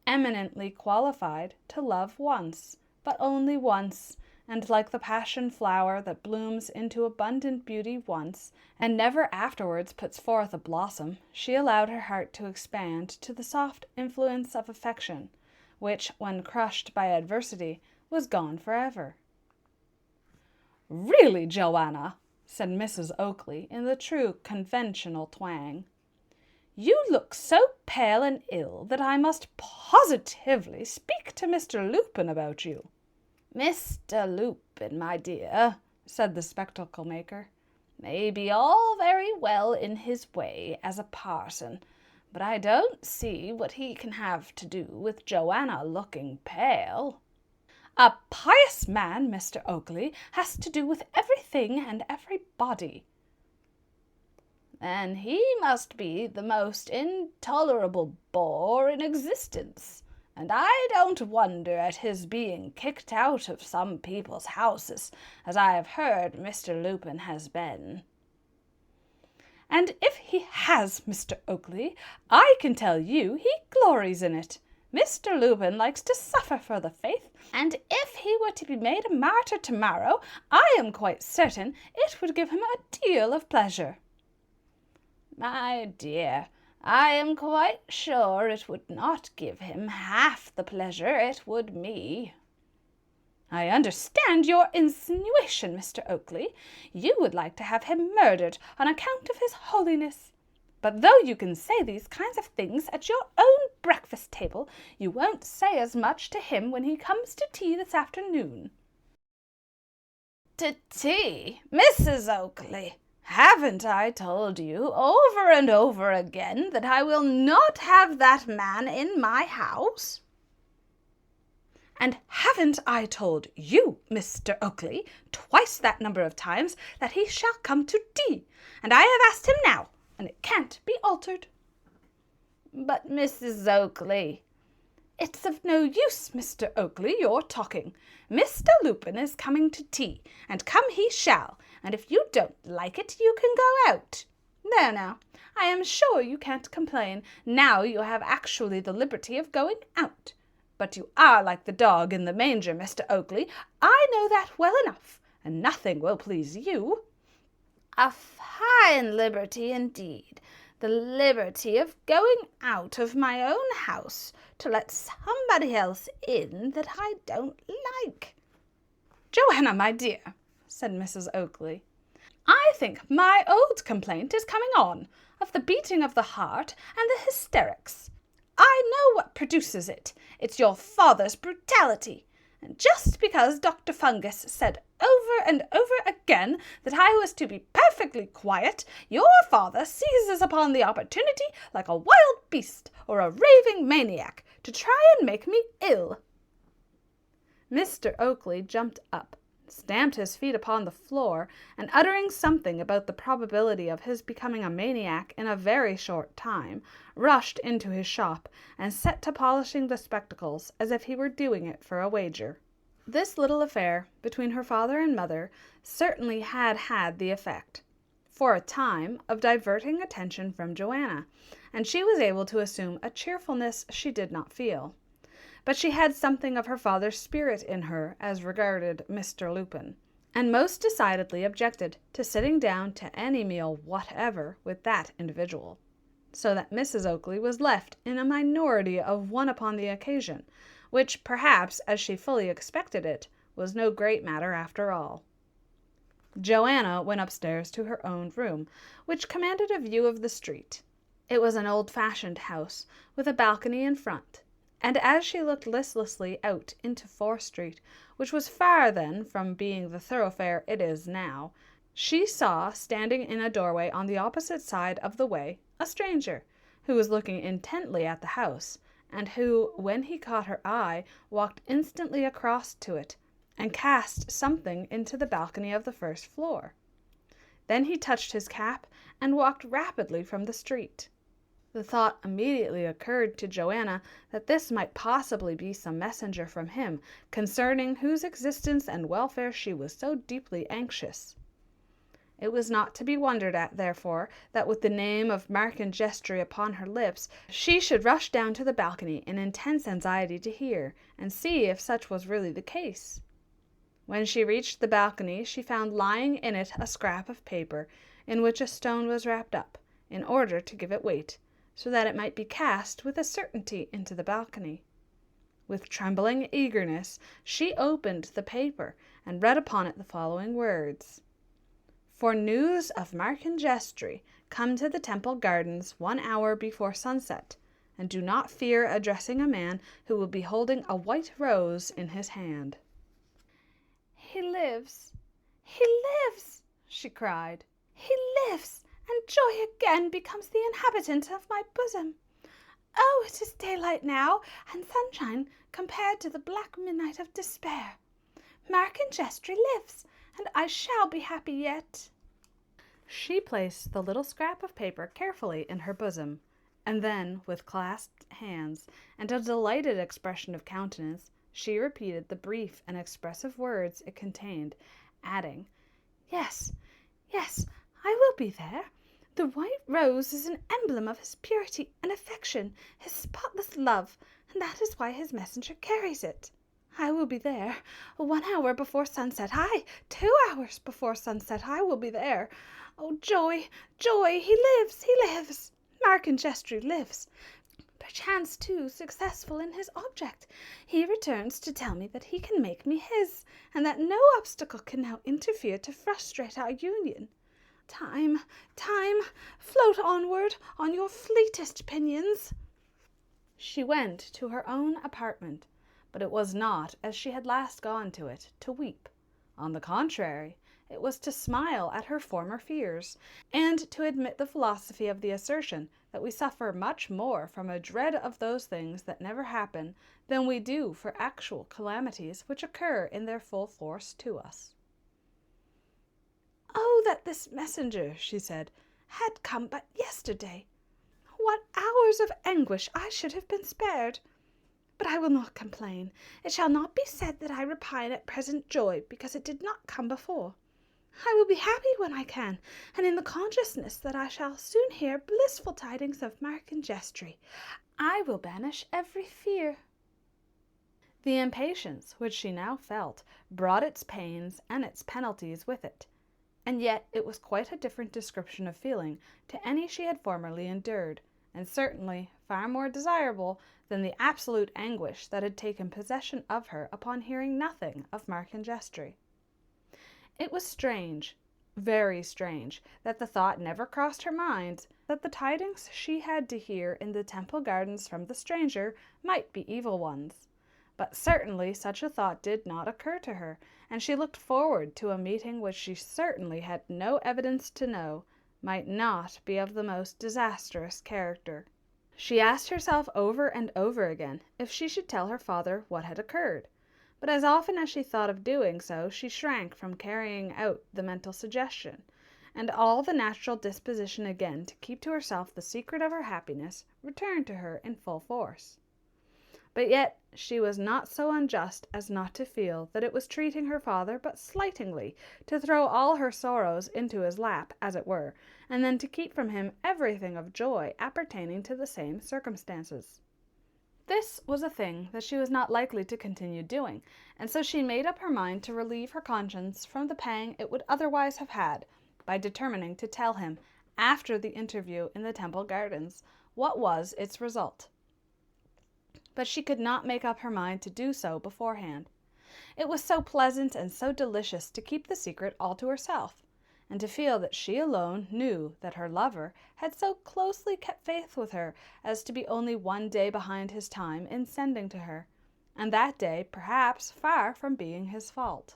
Speaker 1: eminently qualified, to love once, but only once, and like the passion flower that blooms into abundant beauty once, and never afterwards puts forth a blossom, she allowed her heart to expand to the soft influence of affection, which, when crushed by adversity, was gone forever. "Really, Johanna," said Mrs. Oakley in the true conventional twang, "you look so pale and ill that I must positively speak to Mr. Lupin about you." "Mr. Lupin, my dear," said the spectacle maker, "may be all very well in his way as a parson, but I don't see what he can have to do with Johanna looking pale." "A pious man, Mr. Oakley, has to do with everything and everybody." "Then he must be the most intolerable bore in existence, and I don't wonder at his being kicked out of some people's houses, as I have heard Mr. Lupin has been." "And if he has, Mr. Oakley, I can tell you he glories in it. Mr. Lupin likes to suffer for the faith, and if he were to be made a martyr tomorrow, I am quite certain it would give him a deal of pleasure." "My dear, I am quite sure it would not give him half the pleasure it would me." "I understand your insinuation, Mr. Oakley. You would like to have him murdered on account of his holiness. But though you can say these kinds of things at your own breakfast table, you won't say as much to him when he comes to tea this afternoon." "To tea, Mrs. Oakley? Haven't I told you over and over again that I will not have that man in my house?" "And haven't I told you, Mr. Oakley, twice that number of times that he shall come to tea? And I have asked him now, and it can't be altered." "But, Mrs. Oakley—" "It's of no use, Mr. Oakley, your talking. Mr. Lupin is coming to tea, and come he shall, and if you don't like it, you can go out. There now, I am sure you can't complain, now you have actually the liberty of going out. But you are like the dog in the manger, Mr. Oakley. I know that well enough, and nothing will please you." "A fine liberty indeed, the liberty of going out of my own house to let somebody else in that I don't like." "Johanna, my dear," said Mrs. Oakley, "I think my old complaint is coming on, of the beating of the heart and the hysterics. I know what produces it. It's your father's brutality. And just because Dr. Fungus said over and over again that I was to be perfectly quiet, your father seizes upon the opportunity like a wild beast or a raving maniac to try and make me ill." Mr. Oakley jumped up, stamped his feet upon the floor, and uttering something about the probability of his becoming a maniac in a very short time, rushed into his shop and set to polishing the spectacles as if he were doing it for a wager. This little affair between her father and mother certainly had the effect, for a time, of diverting attention from Johanna, and she was able to assume a cheerfulness she did not feel. But she had something of her father's spirit in her as regarded Mr. Lupin, and most decidedly objected to sitting down to any meal whatever with that individual, so that Mrs. Oakley was left in a minority of one upon the occasion, which perhaps, as she fully expected it, was no great matter after all. Johanna went upstairs to her own room, which commanded a view of the street. It was an old-fashioned house, with a balcony in front, and as she looked listlessly out into Fore Street, which was far then from being the thoroughfare it is now, she saw, standing in a doorway on the opposite side of the way, a stranger, who was looking intently at the house, and who, when he caught her eye, walked instantly across to it, and cast something into the balcony of the first floor. Then he touched his cap and walked rapidly from the street. The thought immediately occurred to Johanna that this might possibly be some messenger from him, concerning whose existence and welfare she was so deeply anxious.
Speaker 3: It was not to be wondered at, therefore, that with the name of Markin Gestry upon her lips, she should rush down to the balcony in intense anxiety to hear, and see if such was really the case. When she reached the balcony, she found lying in it a scrap of paper, in which a stone was wrapped up, in order to give it weight, so that it might be cast with a certainty into the balcony. With trembling eagerness, she opened the paper, and read upon it the following words: "For news of Markin Gestry, come to the Temple Gardens 1 hour before sunset, and do not fear addressing a man who will be holding a white rose in his hand."
Speaker 1: "He lives! He lives!" she cried. "He lives, and joy again becomes the inhabitant of my bosom. Oh, it is daylight now, and sunshine compared to the black midnight of despair. Markin Gestry lives, and I shall be happy yet."
Speaker 3: She placed the little scrap of paper carefully in her bosom, and then, with clasped hands and a delighted expression of countenance, she repeated the brief and expressive words it contained, adding, "Yes, yes, I will be there. The white rose is an emblem of his purity and affection, his spotless love, and that is why his messenger carries it. I will be there 1 hour before sunset. Aye, 2 hours before sunset I will be there. Oh, joy, joy! He lives, he lives! Markin Gestry lives. Perchance, too, successful in his object, he returns to tell me that he can make me his, and that no obstacle can now interfere to frustrate our union. Time, time, float onward on your fleetest pinions." She went to her own apartment, but it was not, as she had last gone to it, to weep. On the contrary, it was to smile at her former fears, and to admit the philosophy of the assertion that we suffer much more from a dread of those things that never happen than we do for actual calamities which occur in their full force to us.
Speaker 1: "Oh, that this messenger," she said, "had come but yesterday! What hours of anguish I should have been spared! But I will not complain. It shall not be said that I repine at present joy because it did not come before. I will be happy when I can, and in the consciousness that I shall soon hear blissful tidings of Markin Gestry, I will banish every fear."
Speaker 3: The impatience which she now felt brought its pains and its penalties with it, and yet it was quite a different description of feeling to any she had formerly endured, and certainly far more desirable than the absolute anguish that had taken possession of her upon hearing nothing of Markin Gestry. It was strange, very strange, that the thought never crossed her mind that the tidings she had to hear in the Temple Gardens from the stranger might be evil ones. But certainly such a thought did not occur to her, and she looked forward to a meeting which she certainly had no evidence to know might not be of the most disastrous character. She asked herself over and over again if she should tell her father what had occurred, but as often as she thought of doing so, she shrank from carrying out the mental suggestion, and all the natural disposition again to keep to herself the secret of her happiness returned to her in full force. But yet she was not so unjust as not to feel that it was treating her father but slightingly to throw all her sorrows into his lap, as it were, and then to keep from him everything of joy appertaining to the same circumstances. This was a thing that she was not likely to continue doing, and so she made up her mind to relieve her conscience from the pang it would otherwise have had, by determining to tell him, after the interview in the Temple Gardens, what was its result. But she could not make up her mind to do so beforehand. It was so pleasant and so delicious to keep the secret all to herself, and to feel that she alone knew that her lover had so closely kept faith with her as to be only 1 day behind his time in sending to her, and that day perhaps far from being his fault.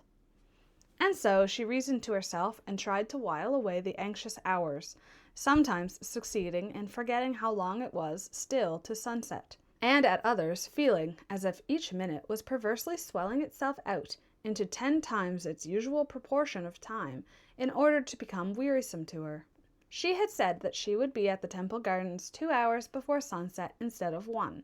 Speaker 3: And so she reasoned to herself and tried to while away the anxious hours, sometimes succeeding in forgetting how long it was still to sunset, and at others feeling as if each minute was perversely swelling itself out into 10 times its usual proportion of time in order to become wearisome to her. She had said that she would be at the Temple Gardens 2 hours before sunset instead of 1,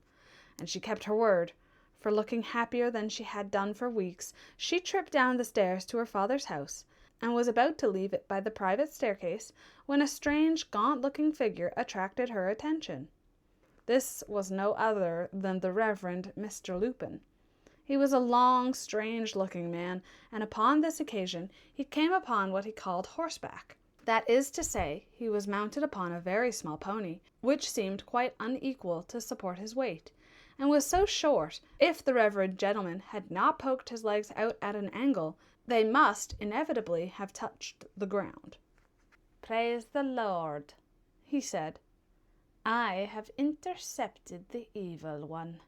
Speaker 3: and she kept her word, for looking happier than she had done for weeks, she tripped down the stairs to her father's house,
Speaker 1: and was about to leave it by the private staircase when a strange, gaunt-looking figure attracted her attention. This was no other than the Reverend Mr. Lupin. He was a long, strange-looking man, and upon this occasion he came upon what he called horseback. That is to say, he was mounted upon a very small pony, which seemed quite unequal to support his weight, and was so short, if the reverend gentleman had not poked his legs out at an angle, they must inevitably have touched the ground. "Praise the Lord," he said. "I have intercepted the evil one.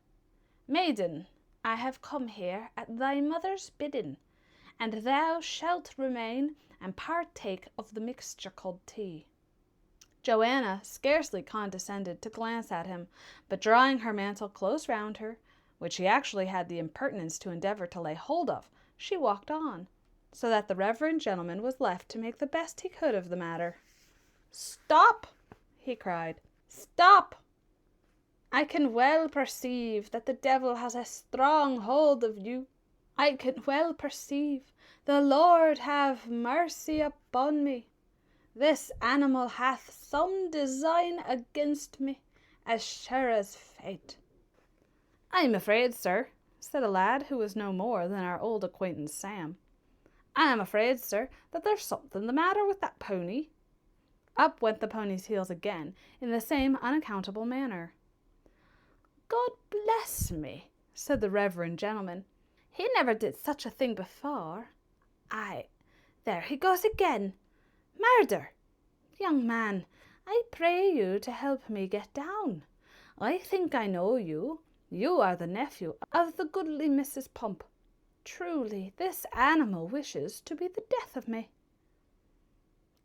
Speaker 1: Maiden, I have come here at thy mother's bidding, and thou shalt remain and partake of the mixture called tea." Johanna scarcely condescended to glance at him, but drawing her mantle close round her, which he actually had the impertinence to endeavour to lay hold of, she walked on, so that the reverend gentleman was left to make the best he could of the matter. "Stop!" he cried. "Stop! I can well perceive that the devil has a strong hold of you. I can well perceive. The Lord have mercy upon me. This animal hath some design against me, as sure as fate." "I am afraid, sir," said a lad who was no more than our old acquaintance Sam, "I am afraid, sir, that there's something the matter with that pony." Up went the pony's heels again, in the same unaccountable manner. "God bless me," said the reverend gentleman. "He never did such a thing before. Aye, there he goes again. Murder! Young man, I pray you to help me get down. I think I know you. You are the nephew of the goodly Mrs. Pump. Truly, this animal wishes to be the death of me."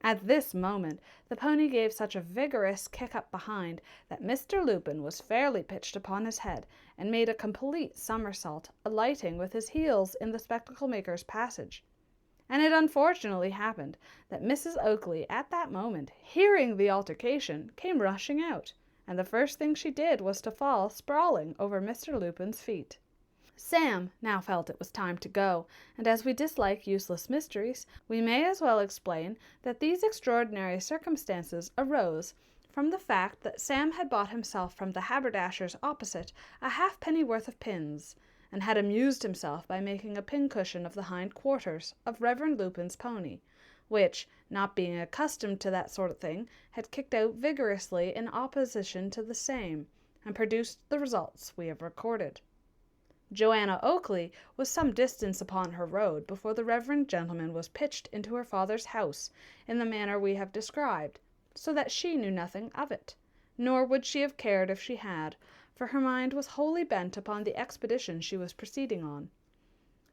Speaker 1: At this moment the pony gave such a vigorous kick up behind that Mr. Lupin was fairly pitched upon his head and made a complete somersault, alighting with his heels in the spectacle maker's passage. And it unfortunately happened that Mrs. Oakley at that moment, hearing the altercation, came rushing out, and the first thing she did was to fall sprawling over Mr. Lupin's feet. Sam now felt it was time to go, and as we dislike useless mysteries, we may as well explain that these extraordinary circumstances arose from the fact that Sam had bought himself from the haberdasher's opposite a halfpenny worth of pins, and had amused himself by making a pincushion of the hind quarters of Reverend Lupin's pony, which, not being accustomed to that sort of thing, had kicked out vigorously in opposition to the same, and produced the results we have recorded. Johanna Oakley was some distance upon her road before the reverend gentleman was pitched into her father's house in the manner we have described, so that she knew nothing of it, nor would she have cared if she had, for her mind was wholly bent upon the expedition she was proceeding on.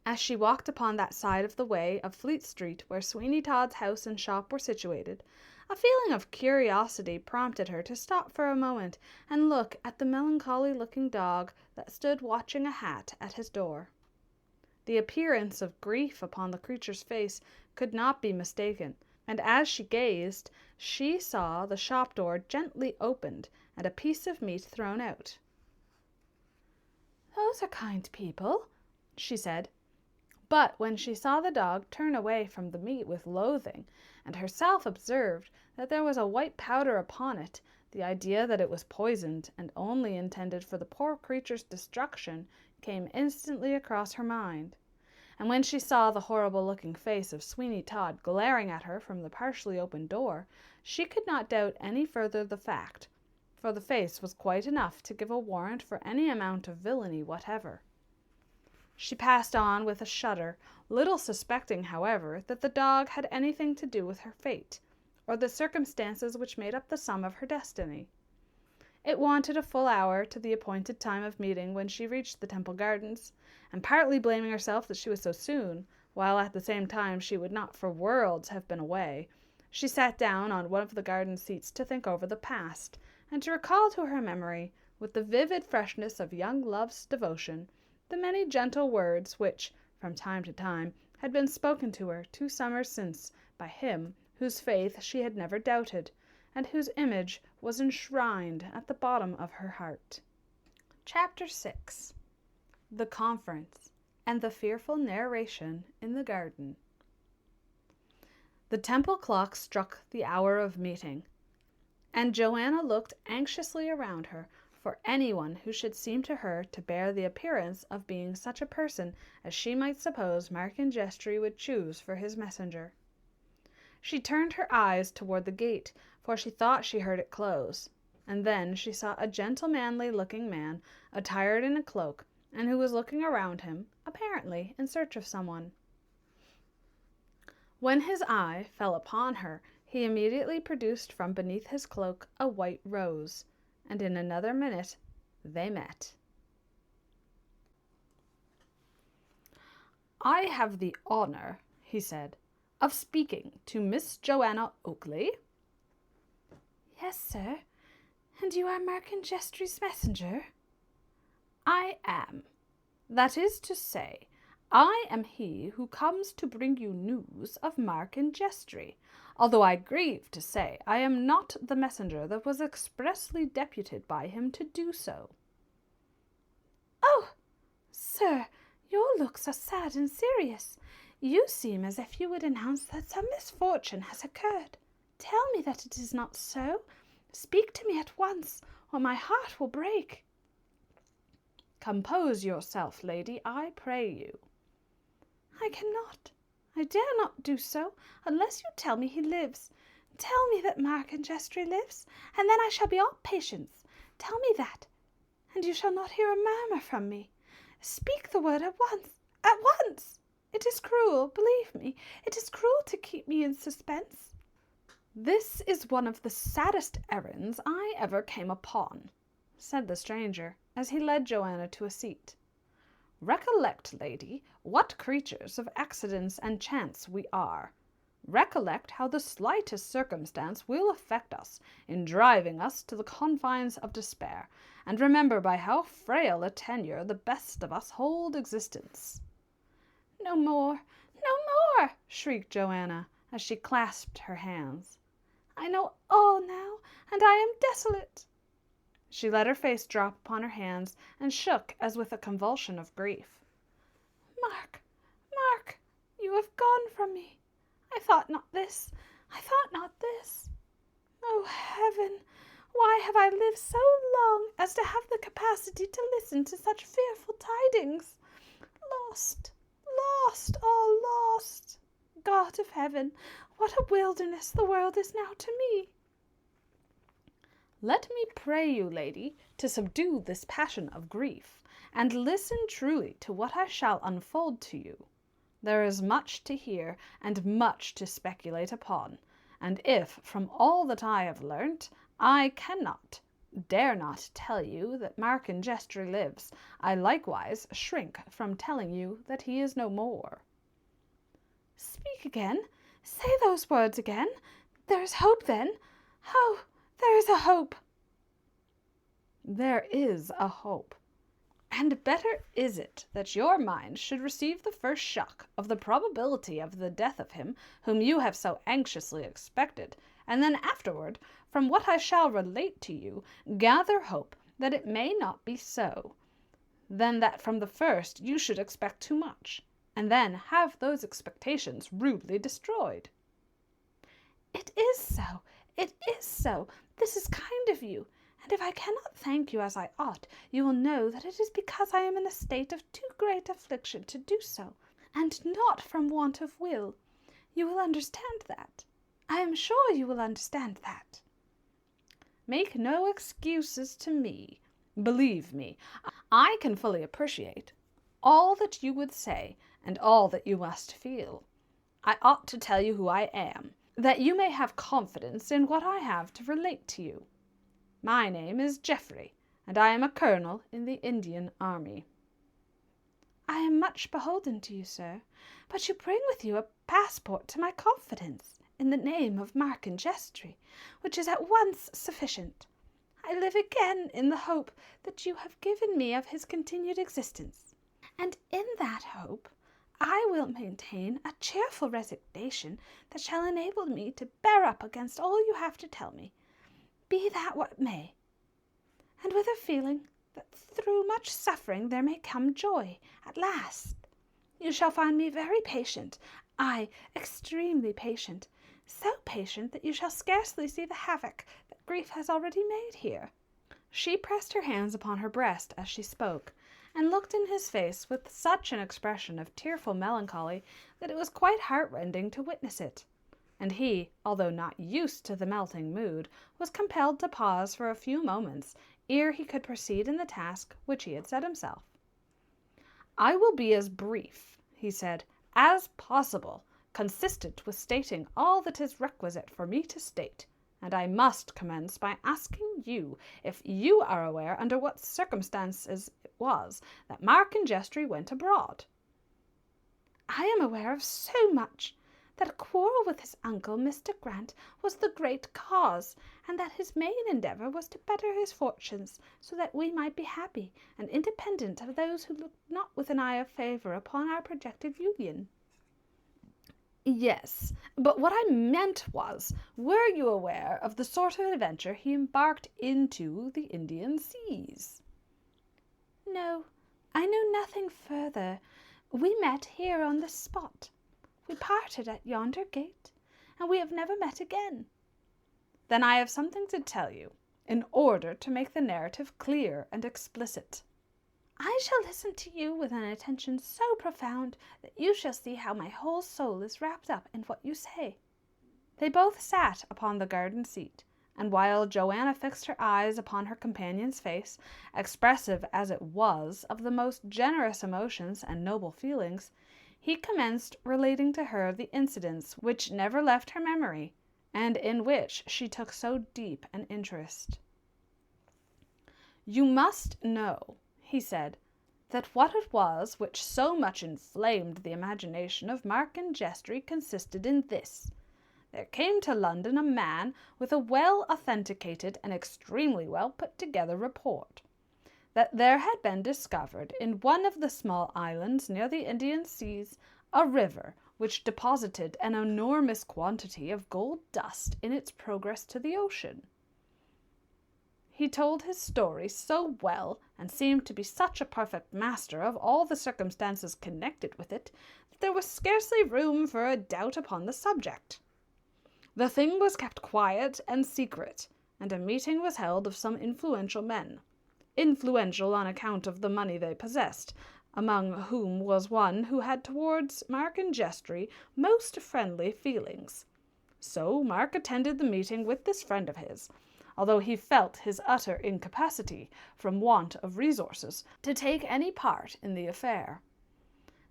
Speaker 1: As she walked upon that side of the way of Fleet Street where Sweeny Todd's house and shop were situated, a feeling of curiosity prompted her to stop for a moment and look at the melancholy-looking dog that stood watching a hat at his door. The appearance of grief upon the creature's face could not be mistaken, and as she gazed, she saw the shop door gently opened and a piece of meat thrown out. "Those are kind people," she said. But when she saw the dog turn away from the meat with loathing, and herself observed that there was a white powder upon it, the idea that it was poisoned and only intended for the poor creature's destruction came instantly across her mind. And when she saw the horrible-looking face of Sweeny Todd glaring at her from the partially opened door, she could not doubt any further the fact, for the face was quite enough to give a warrant for any amount of villainy whatever. She passed on with a shudder, little suspecting, however, that the dog had anything to do with her fate, or the circumstances which made up the sum of her destiny. It wanted a full hour to the appointed time of meeting when she reached the Temple Gardens, and partly blaming herself that she was so soon, while at the same time she would not for worlds have been away, she sat down on one of the garden seats to think over the past, and to recall to her memory, with the vivid freshness of young love's devotion, the many gentle words which, from time to time, had been spoken to her 2 summers since by him whose faith she had never doubted, and whose image was enshrined at the bottom of her heart. Chapter 6. The Conference, and the Fearful Narration in the Garden.
Speaker 3: The temple clock struck the hour of meeting, and Johanna looked anxiously around her for anyone who should seem to her to bear the appearance of being such a person as she might suppose Markin Jestry would choose for his messenger. She turned her eyes toward the gate, for she thought she heard it close, and then she saw a gentlemanly-looking man, attired in a cloak, and who was looking around him, apparently in search of someone. When his eye fell upon her, he immediately produced from beneath his cloak a white rose, and in another minute they met. "I have the honor," he said, "of speaking to Miss Johanna Oakley."
Speaker 2: "Yes, sir. And you are Markin Jestry's messenger?"
Speaker 3: "I am. That is to say, I am he who comes to bring you news of Markin Jestry, although I grieve to say I am not the messenger that was expressly deputed by him to do so."
Speaker 2: "Oh, sir, your looks are sad and serious. You seem as if you would announce that some misfortune has occurred. Tell me that it is not so. Speak to me at once, or my heart will break."
Speaker 3: "Compose yourself, lady, I pray you."
Speaker 2: "I cannot. I dare not do so, unless you tell me he lives. Tell me that Markin Jestry lives, and then I shall be all patience. Tell me that, and you shall not hear a murmur from me. Speak the word at once, at once! It is cruel, believe me, it is cruel to keep me in suspense."
Speaker 3: "This is one of the saddest errands I ever came upon," said the stranger, as he led Johanna to a seat. "Recollect, lady, what creatures of accidents and chance we are. Recollect how the slightest circumstance will affect us in driving us to the confines of despair, and remember by how frail a tenure the best of us hold existence."
Speaker 2: "No more, no more!"
Speaker 3: shrieked Johanna, as she clasped her hands.
Speaker 2: "I know all now, and I am desolate."
Speaker 3: She let her face drop upon her hands, and shook as with a convulsion of grief.
Speaker 2: "Mark, Mark, you have gone from me. I thought not this, I thought not this. Oh, heaven, why have I lived so long as to have the capacity to listen to such fearful tidings? Lost, lost, all lost! God of heaven, what a wilderness the world is now to me!"
Speaker 3: "Let me pray you, lady, to subdue this passion of grief, and listen truly to what I shall unfold to you. There is much to hear and much to speculate upon, and if, from all that I have learnt, I cannot, dare not tell you that Markin Jestry lives, I likewise shrink from telling you that he is no more."
Speaker 2: "Speak again, say those words again. There is hope then. Oh, there is a hope."
Speaker 3: "There is a hope. And better is it that your mind should receive the first shock of the probability of the death of him whom you have so anxiously expected, and then afterward, from what I shall relate to you, gather hope that it may not be so, than that from the first you should expect too much, and then have those expectations rudely destroyed."
Speaker 2: "It is so, it is so. This is kind of you. And if I cannot thank you as I ought, you will know that it is because I am in a state of too great affliction to do so, and not from want of will. You will understand that. I am sure you will understand that."
Speaker 3: "Make no excuses to me. Believe me, I can fully appreciate all that you would say and all that you must feel. I ought to tell you who I am, that you may have confidence in what I have to relate to you. My name is Geoffrey, and I am a colonel in the Indian army."
Speaker 2: "I am much beholden to you, sir, but you bring with you a passport to my confidence, in the name of Markin Jestry, which is at once sufficient. I live again in the hope that you have given me of his continued existence, and in that hope I will maintain a cheerful resignation that shall enable me to bear up against all you have to tell me, be that what may, and with a feeling that through much suffering there may come joy at last. You shall find me very patient, aye, extremely patient,
Speaker 1: so patient that you shall scarcely see the havoc that grief has already made here." She pressed her hands upon her breast as she spoke, and looked in his face with such an expression of tearful melancholy that it was quite heartrending to witness it. And he, although not used to the melting mood, was compelled to pause for a few moments ere he could proceed in the task which he had set himself. "I will be as brief," he said, "as possible, consistent with stating all that is requisite for me to state, and I must commence by asking you if you are aware under what circumstances it was that Mark and Jestry went abroad." "I am aware of so much. That a quarrel with his uncle, Mr. Grant, was the great cause, and that his main endeavour was to better his fortunes, so that we might be happy and independent of those who looked not with an eye of favour upon our projected union." "Yes, but what I meant was, were you aware of the sort of adventure he embarked into the Indian seas?"
Speaker 2: "No, I know nothing further. We met here on this spot. We parted at yonder gate, and we have never met again."
Speaker 1: "Then I have something to tell you, in order to make the narrative clear and explicit."
Speaker 2: "I shall listen to you with an attention so profound that you shall see how my whole soul is wrapped up in what you say."
Speaker 1: They both sat upon the garden seat, and while Johanna fixed her eyes upon her companion's face, expressive as it was of the most generous emotions and noble feelings, he commenced relating to her the incidents which never left her memory, and in which she took so deep an interest. "You must know," he said, "that what it was which so much inflamed the imagination of Mark and Jestry consisted in this. There came to London a man with a well authenticated and extremely well put together report, that there had been discovered in one of the small islands near the Indian seas a river which deposited an enormous quantity of gold dust in its progress to the ocean." He told his story so well, and seemed to be such a perfect master of all the circumstances connected with it, that there was scarcely room for a doubt upon the subject. The thing was kept quiet and secret, and a meeting was held of some influential men, influential on account of the money they possessed, among whom was one who had towards Mark and Jestry most friendly feelings. So Mark attended the meeting with this friend of his, although he felt his utter incapacity, from want of resources, to take any part in the affair.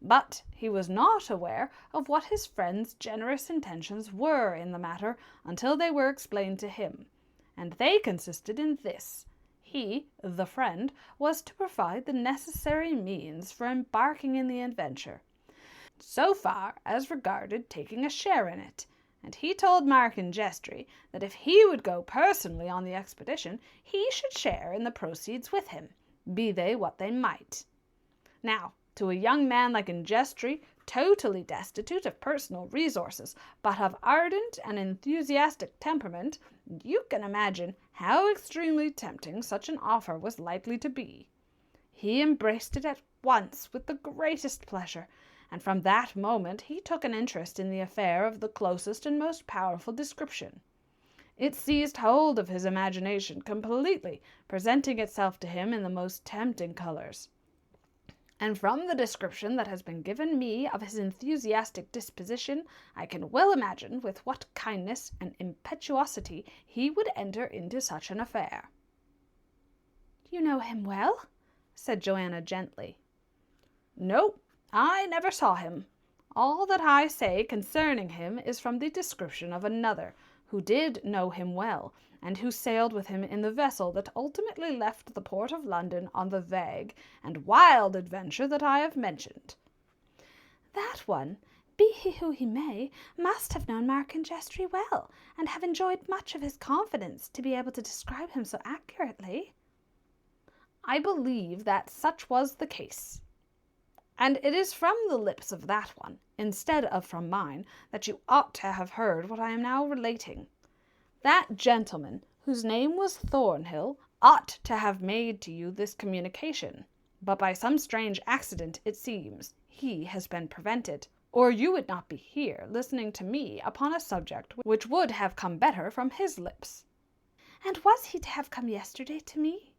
Speaker 1: But he was not aware of what his friend's generous intentions were in the matter until they were explained to him, and they consisted in this. He, the friend, was to provide the necessary means for embarking in the adventure, so far as regarded taking a share in it, and he told Mark and Jestry that if he would go personally on the expedition, he should share in the proceeds with him, be they what they might. Now, to a young man like Jestry, totally destitute of personal resources, but of ardent and enthusiastic temperament, you can imagine how extremely tempting such an offer was likely to be. He embraced it at once with the greatest pleasure, and from that moment he took an interest in the affair of the closest and most powerful description. It seized hold of his imagination completely, presenting itself to him in the most tempting colours. And from the description that has been given me of his enthusiastic disposition, I can well imagine with what kindness and impetuosity he would enter into such an affair."
Speaker 2: "You know him well?"
Speaker 1: said Johanna gently. "No, I never saw him. All that I say concerning him is from the description of another, who did know him well, and who sailed with him in the vessel that ultimately left the port of London on the vague and wild adventure that I have mentioned."
Speaker 2: "That one, be he who he may, must have known Mark and Jestry well, and have enjoyed much of his confidence to be able to describe him so accurately."
Speaker 1: "I believe that such was the case. And it is from the lips of that one, instead of from mine, that you ought to have heard what I am now relating. That gentleman, whose name was Thornhill, ought to have made to you this communication, but by some strange accident, it seems, he has been prevented.
Speaker 3: or you would not be here listening to me upon a subject which would have come better from his lips."
Speaker 1: "And was he to have come yesterday to me?"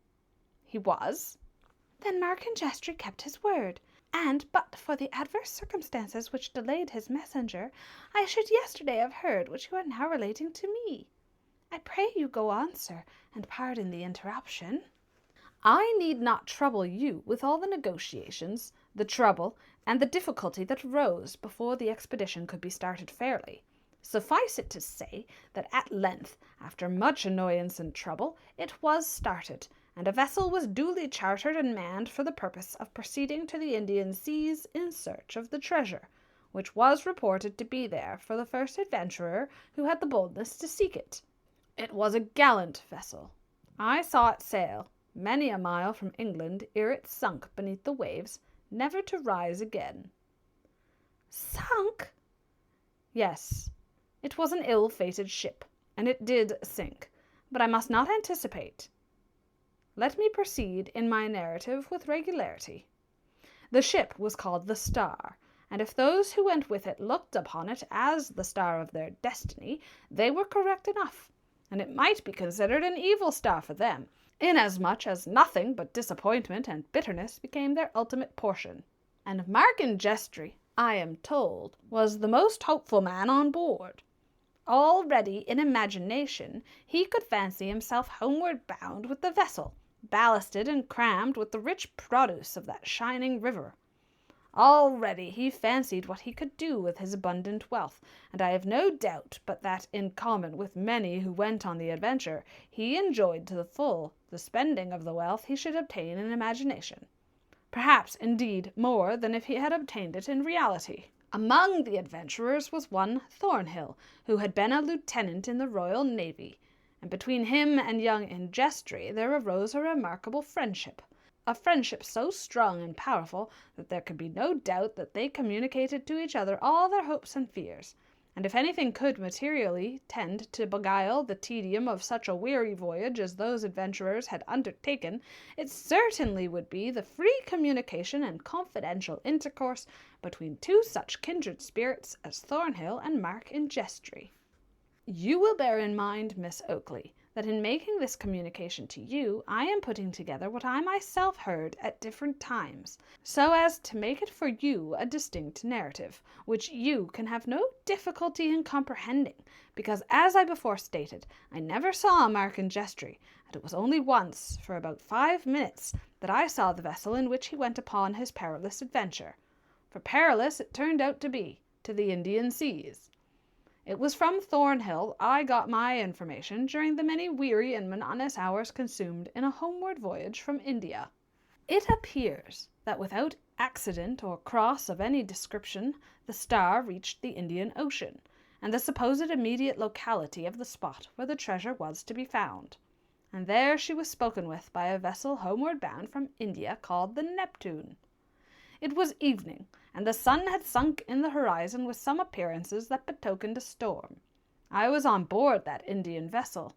Speaker 3: "He was."
Speaker 1: "Then Mark and Jestry kept his word, and but for the adverse circumstances which delayed his messenger, I should yesterday have heard what you are now relating to me. I pray you go on, sir, and pardon the interruption."
Speaker 3: "I need not trouble you with all the negotiations, the trouble, and the difficulty that arose before the expedition could be started fairly. Suffice it to say that at length, after much annoyance and trouble, it was started, and a vessel was duly chartered and manned for the purpose of proceeding to the Indian seas in search of the treasure, which was reported to be there for the first adventurer who had the boldness to seek it. It was a gallant vessel. I saw it sail many a mile from England ere it sunk beneath the waves, never to rise again."
Speaker 1: "Sunk?"
Speaker 3: "Yes, it was an ill-fated ship, and it did sink, but I must not anticipate. Let me proceed in my narrative with regularity. The ship was called the Star, and if those who went with it looked upon it as the star of their destiny, they were correct enough, and it might be considered an evil star for them, inasmuch as nothing but disappointment and bitterness became their ultimate portion. And Mark and Jestry, I am told, was the most hopeful man on board. Already in imagination he could fancy himself homeward bound with the vessel, ballasted and crammed with the rich produce of that shining river. Already he fancied what he could do with his abundant wealth, and I have no doubt but that, in common with many who went on the adventure, he enjoyed to the full the spending of the wealth he should obtain in imagination. Perhaps, indeed, more than if he had obtained it in reality. Among the adventurers was one Thornhill, who had been a lieutenant in the Royal Navy, and between him and young Jestry there arose a remarkable friendship. A friendship so strong and powerful that there could be no doubt that they communicated to each other all their hopes and fears, and if anything could materially tend to beguile the tedium of such a weary voyage as those adventurers had undertaken, it certainly would be the free communication and confidential intercourse between two such kindred spirits as Thornhill and Mark and Jestry. You will bear in mind, Miss Oakley, that in making this communication to you, I am putting together what I myself heard at different times, so as to make it for you a distinct narrative, which you can have no difficulty in comprehending, because, as I before stated, I never saw Mark and Jestry, and it was only once, for about 5 minutes, that I saw the vessel in which he went upon his perilous adventure. For perilous it turned out to be, to the Indian seas. It was from Thornhill I got my information during the many weary and monotonous hours consumed in a homeward voyage from India. It appears that without accident or cross of any description, the Star reached the Indian Ocean, and the supposed immediate locality of the spot where the treasure was to be found, and there she was spoken with by a vessel homeward bound from India called the Neptune. It was evening, and the sun had sunk in the horizon with some appearances that betokened a storm. I was on board that Indian vessel.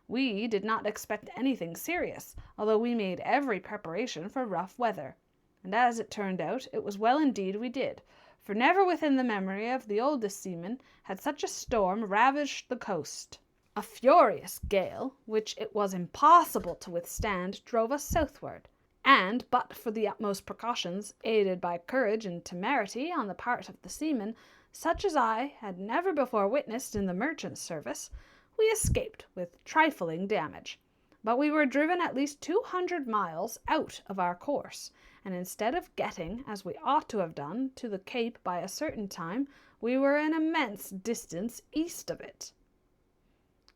Speaker 3: We did not expect anything serious, although we made every preparation for rough weather. And as it turned out, it was well indeed we did, for never within the memory of the oldest seaman had such a storm ravaged the coast. A furious gale, which it was impossible to withstand, drove us southward, and, but for the utmost precautions, aided by courage and temerity on the part of the seamen, such as I had never before witnessed in the merchant service, we escaped with trifling damage. But we were driven at least 200 miles out of our course, and instead of getting, as we ought to have done, to the Cape by a certain time, we were an immense distance east of it.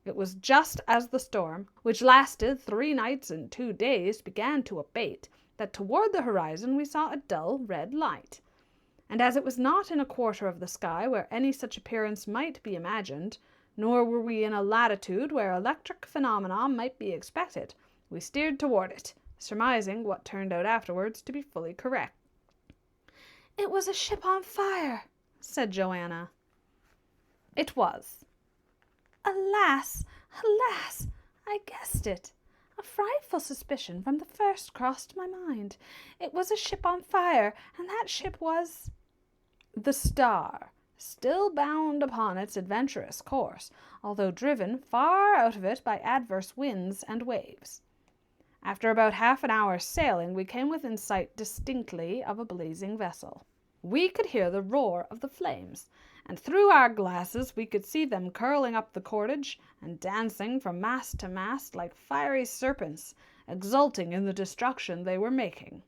Speaker 3: It was just as the storm, which lasted 3 nights and 2 days, began to abate, that toward the horizon we saw a dull red light. And as it was not in a quarter of the sky where any such appearance might be imagined, nor were we in a latitude where electric phenomena might be expected, we steered toward it, surmising what turned out afterwards to be fully correct.
Speaker 1: "It was a ship on fire," said Johanna.
Speaker 3: It was.
Speaker 1: "Alas, alas, I guessed it. A frightful suspicion from the first crossed my mind. It was a ship on fire, and that ship was—"
Speaker 3: The Star, still bound upon its adventurous course, although driven far out of it by adverse winds and waves. After about half an hour's sailing, we came within sight distinctly of a blazing vessel. We could hear the roar of the flames, and through our glasses we could see them curling up the cordage and dancing from mast to mast like fiery serpents, exulting in the destruction they were making.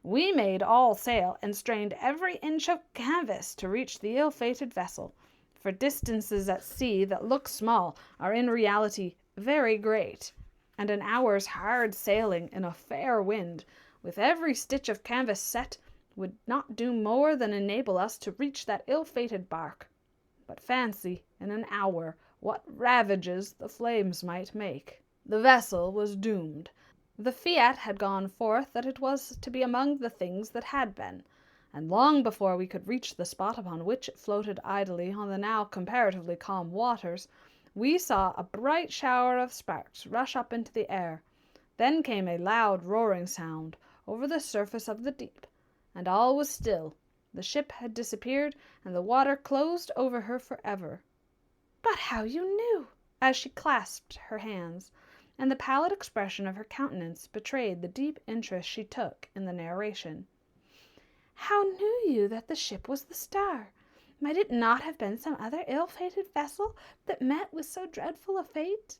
Speaker 3: We made all sail and strained every inch of canvas to reach the ill-fated vessel, for distances at sea that look small are in reality very great, and an hour's hard sailing in a fair wind, with every stitch of canvas set, would not do more than enable us to reach that ill-fated bark. But fancy, in an hour, what ravages the flames might make. The vessel was doomed. The fiat had gone forth that it was to be among the things that had been, and long before we could reach the spot upon which it floated idly on the now comparatively calm waters, we saw a bright shower of sparks rush up into the air. Then came a loud roaring sound over the surface of the deep, and all was still. The ship had disappeared, and the water closed over her forever.
Speaker 2: "But how you knew?"
Speaker 3: as she clasped her hands, and the pallid expression of her countenance betrayed the deep interest she took in the narration.
Speaker 2: "How knew you that the ship was the Star? Might it not have been some other ill-fated vessel that met with so dreadful a fate?"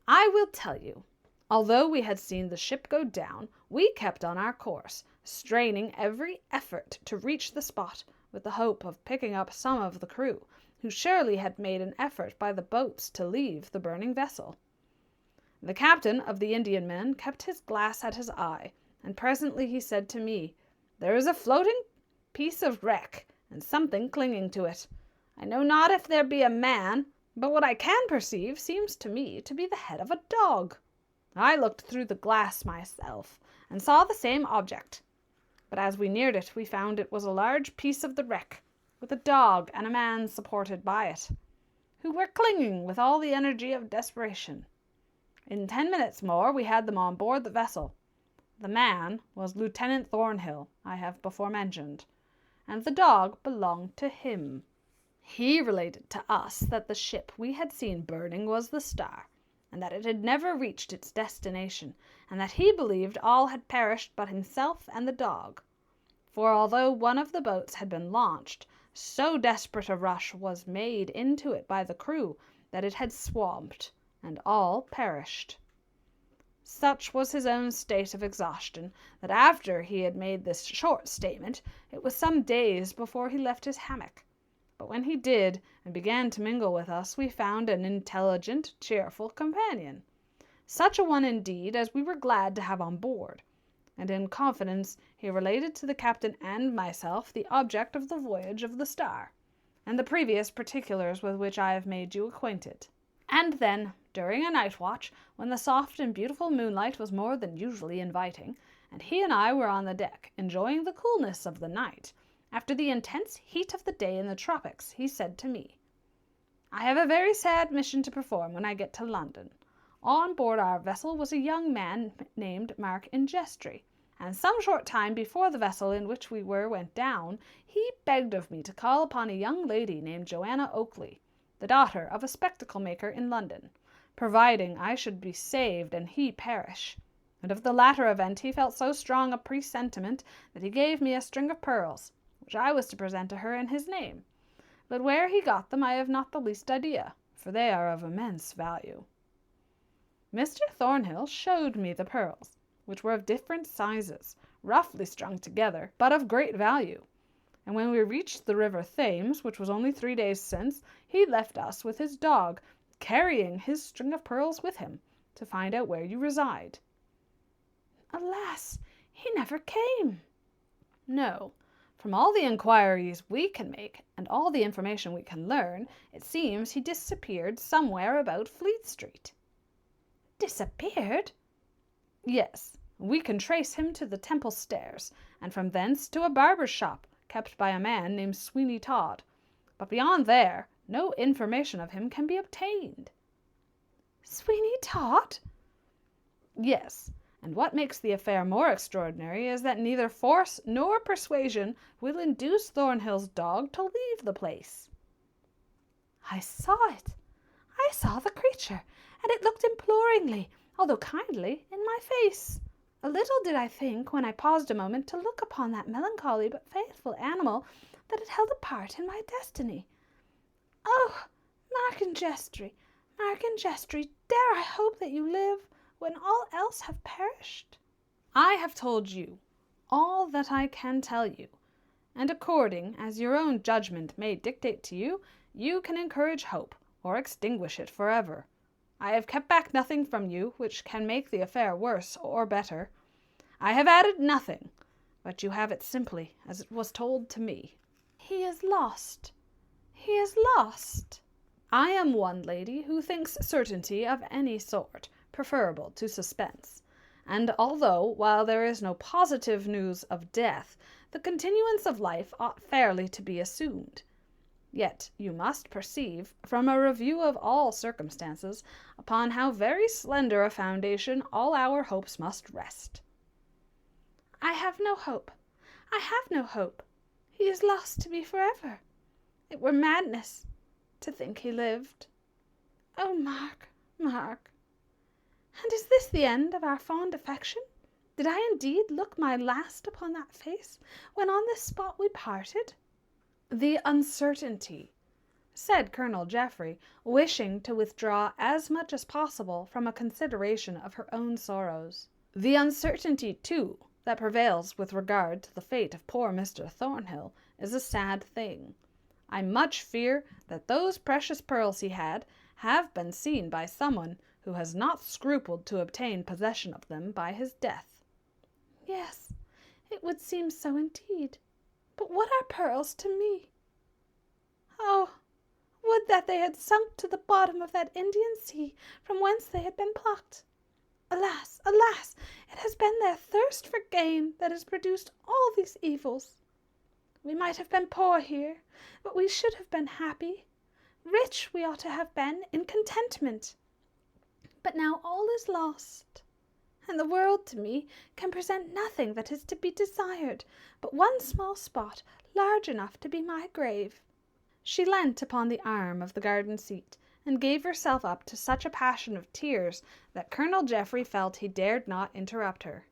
Speaker 3: "I will tell you. Although we had seen the ship go down, we kept on our course, straining every effort to reach the spot, with the hope of picking up some of the crew, who surely had made an effort by the boats to leave the burning vessel. The captain of the Indiamen kept his glass at his eye, and presently he said to me, 'There is a floating piece of wreck, and something clinging to it. I know not if there be a man, but what I can perceive seems to me to be the head of a dog.' I looked through the glass myself, and saw the same object. But as we neared it, we found it was a large piece of the wreck, with a dog and a man supported by it, who were clinging with all the energy of desperation. In 10 minutes more we had them on board the vessel. The man was Lieutenant Thornhill, I have before mentioned, and the dog belonged to him. He related to us that the ship we had seen burning was the Star, and that it had never reached its destination, and that he believed all had perished but himself and the dog. For although one of the boats had been launched, so desperate a rush was made into it by the crew that it had swamped, and all perished. Such was his own state of exhaustion, that after he had made this short statement, it was some days before he left his hammock. But when he did, and began to mingle with us, we found an intelligent, cheerful companion. Such a one indeed as we were glad to have on board. And in confidence he related to the captain and myself the object of the voyage of the Star, and the previous particulars with which I have made you acquainted. And then, during a night watch, when the soft and beautiful moonlight was more than usually inviting, and he and I were on the deck, enjoying the coolness of the night, after the intense heat of the day in the tropics, he said to me, 'I have a very sad mission to perform when I get to London. On board our vessel was a young man named Mark Ingestry, and some short time before the vessel in which we were went down, he begged of me to call upon a young lady named Johanna Oakley, the daughter of a spectacle maker in London, providing I should be saved and he perish. And of the latter event he felt so strong a presentiment that he gave me a string of pearls, which I was to present to her in his name. But where he got them I have not the least idea, for they are of immense value.' Mr. Thornhill showed me the pearls, which were of different sizes, roughly strung together, but of great value. And when we reached the river Thames, which was only 3 days since, he left us with his dog, carrying his string of pearls with him, to find out where you reside."
Speaker 2: "Alas, he never came."
Speaker 3: "No. From all the inquiries we can make, and all the information we can learn, it seems he disappeared somewhere about Fleet Street."
Speaker 2: "Disappeared?"
Speaker 3: "Yes. We can trace him to the Temple Stairs, and from thence to a barber's shop, kept by a man named Sweeny Todd. But beyond there, no information of him can be obtained."
Speaker 2: "Sweeny Todd?"
Speaker 3: "Yes, And what makes the affair more extraordinary is that neither force nor persuasion will induce Thornhill's dog to leave the place."
Speaker 2: "I saw it. I saw the creature, and it looked imploringly, although kindly, in my face. Little did I think, when I paused a moment to look upon that melancholy but faithful animal, that it held a part in my destiny. Oh, Markin Jestry, dare I hope that you live when all else have perished?"
Speaker 3: "I have told you all that I can tell you, and according as your own judgment may dictate to you, you can encourage hope or extinguish it forever. I have kept back nothing from you which can make the affair worse or better. I have added nothing, but you have it simply as it was told to me."
Speaker 2: "He is lost. He is lost."
Speaker 3: "I am one, lady, who thinks certainty of any sort preferable to suspense, and although, while there is no positive news of death, the continuance of life ought fairly to be assumed, yet you must perceive, from a review of all circumstances, upon how very slender a foundation all our hopes must rest."
Speaker 2: "I have no hope. I have no hope. He is lost to me forever. It were madness to think he lived. Oh, Mark, Mark! And is this the end of our fond affection? Did I indeed look my last upon that face, when on this spot we parted?"
Speaker 3: "The uncertainty," said Colonel Geoffrey, wishing to withdraw as much as possible from a consideration of her own sorrows. "The uncertainty, too, that prevails with regard to the fate of poor Mr. Thornhill is a sad thing. I much fear that those precious pearls he had have been seen by someone who has not scrupled to obtain possession of them by his death."
Speaker 2: "Yes, it would seem so indeed. But what are pearls to me? Oh, would that they had sunk to the bottom of that Indian sea from whence they had been plucked! Alas, alas! It has been their thirst for gain that has produced all these evils. We might have been poor here, but we should have been happy. Rich we ought to have been in contentment. But now all is lost, and the world to me can present nothing that is to be desired but one small spot large enough to be my grave."
Speaker 3: She leant upon the arm of the garden seat, and gave herself up to such a passion of tears that Colonel Geoffrey felt he dared not interrupt her.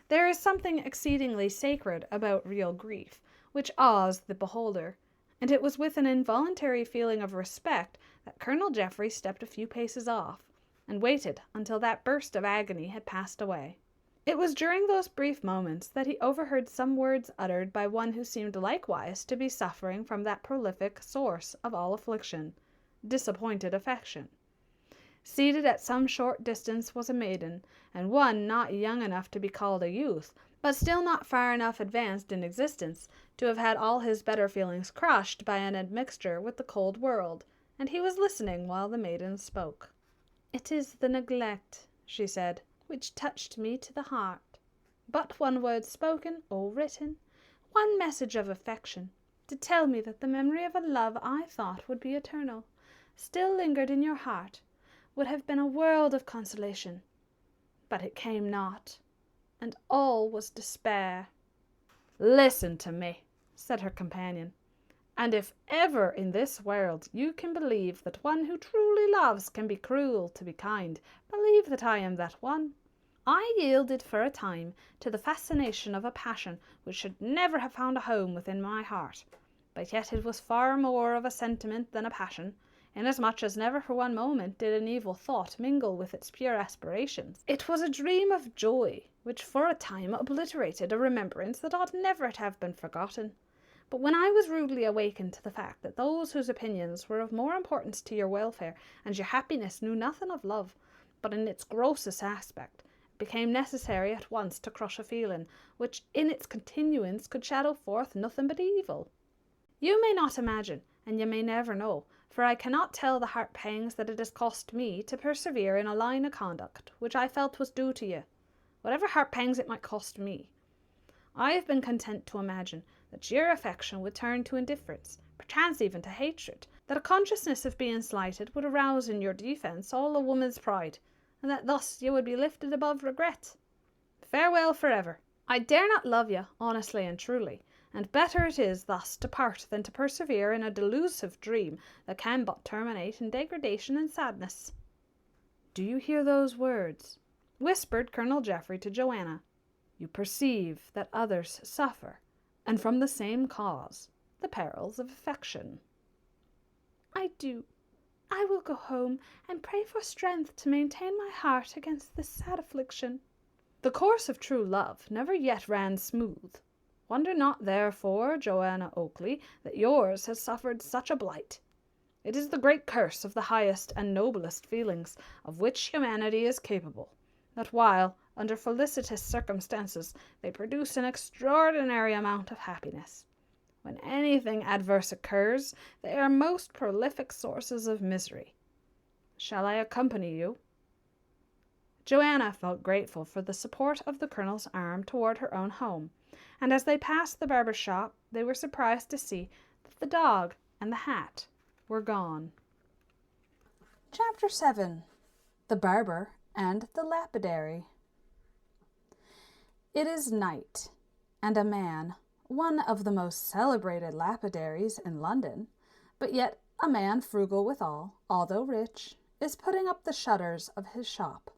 Speaker 3: There is something exceedingly sacred about real grief, which awes the beholder, and it was with an involuntary feeling of respect that Colonel Geoffrey stepped a few paces off, and waited until that burst of agony had passed away. It was during those brief moments that he overheard some words uttered by one who seemed likewise to be suffering from that prolific source of all affliction, disappointed affection. Seated at some short distance was a maiden, and one not young enough to be called a youth, but still not far enough advanced in existence to have had all his better feelings crushed by an admixture with the cold world, and he was listening while the maiden spoke.
Speaker 2: "It is the neglect," she said, "which touched me to the heart. But one word spoken or written, one message of affection, to tell me that the memory of a love I thought would be eternal, still lingered in your heart, would have been a world of consolation. But it came not, and all was despair."
Speaker 3: "Listen to me," said her companion, "and if ever in this world you can believe that one who truly loves can be cruel to be kind, believe that I am that one. I yielded for a time to the fascination of a passion which should never have found a home within my heart, but yet it was far more of a sentiment than a passion, inasmuch as never for one moment did an evil thought mingle with its pure aspirations. It was a dream of joy, which for a time obliterated a remembrance that ought never to have been forgotten. But when I was rudely awakened to the fact that those whose opinions were of more importance to your welfare and your happiness knew nothing of love, but in its grossest aspect, it became necessary at once to crush a feeling, which in its continuance could shadow forth nothing but evil. You may not imagine, and you may never know, for I cannot tell the heart pangs that it has cost me to persevere in a line of conduct which I felt was due to you, whatever heart pangs it might cost me. I have been content to imagine that your affection would turn to indifference, perchance even to hatred, that a consciousness of being slighted would arouse in your defence all a woman's pride, and that thus you would be lifted above regret. Farewell forever. I dare not love you, honestly and truly, and better it is thus to part than to persevere in a delusive dream that can but terminate in degradation and sadness." "Do you hear those words?" whispered Colonel Geoffrey to Johanna. "You perceive that others suffer, and from the same cause, the perils of affection."
Speaker 1: "I do. I will go home and pray for strength to maintain my heart against this sad affliction."
Speaker 3: "The course of true love never yet ran smooth. Wonder not, therefore, Johanna Oakley, that yours has suffered such a blight. It is the great curse of the highest and noblest feelings of which humanity is capable, that while, under felicitous circumstances, they produce an extraordinary amount of happiness, when anything adverse occurs, they are most prolific sources of misery. Shall I accompany you?" Johanna felt grateful for the support of the colonel's arm toward her own home, and as they passed the barber's shop, they were surprised to see that the dog and the hat were gone. Chapter 7. The Barber and the Lapidary. It is night, and a man, one of the most celebrated lapidaries in London, but yet a man frugal withal, although rich, is putting up the shutters of his shop.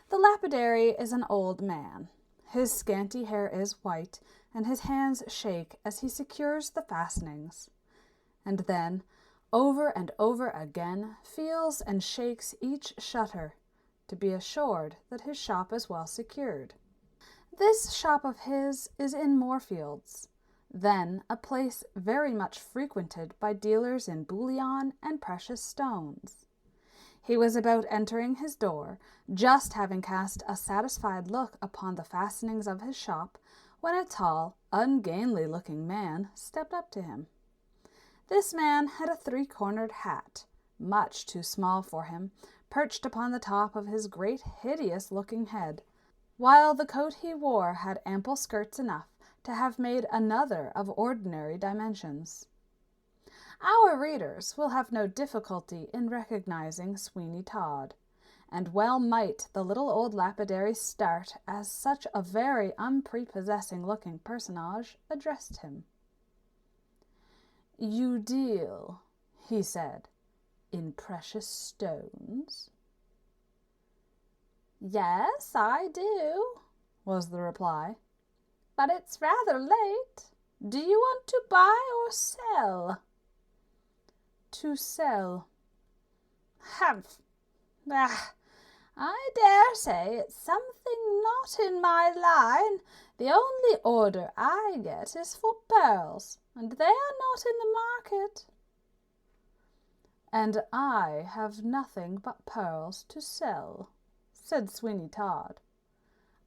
Speaker 3: The lapidary is an old man. His scanty hair is white, and his hands shake as he secures the fastenings, and then, over and over again, feels and shakes each shutter, to be assured that his shop is well secured. This shop of his is in Moorfields, then a place very much frequented by dealers in bullion and precious stones. He was about entering his door, just having cast a satisfied look upon the fastenings of his shop, when a tall, ungainly-looking man stepped up to him. This man had a three-cornered hat, much too small for him, perched upon the top of his great hideous-looking head, while the coat he wore had ample skirts enough to have made another of ordinary dimensions. Our readers will have no difficulty in recognizing Sweeny Todd, and well might the little old lapidary start as such a very unprepossessing-looking personage addressed him. "You deal," he said, "in precious stones?" "Yes, I do," was the reply. "But it's rather late. Do you want to buy or sell?" "To sell." "Humph! I dare say it's something not in my line. The only order I get is for pearls, and they are not in the market." "And I have nothing but pearls to sell," said Sweeny Todd.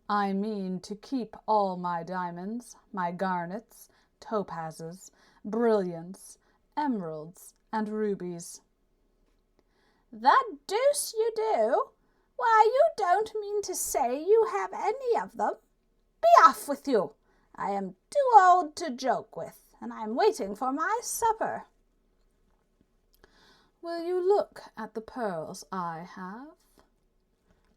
Speaker 3: "I mean to keep all my diamonds, my garnets, topazes, brilliants, emeralds, and rubies." "The deuce you do! Why, you don't mean to say you have any of them? Be off with you! I am too old to joke with, and I am waiting for my supper." "Will you look at the pearls I have?"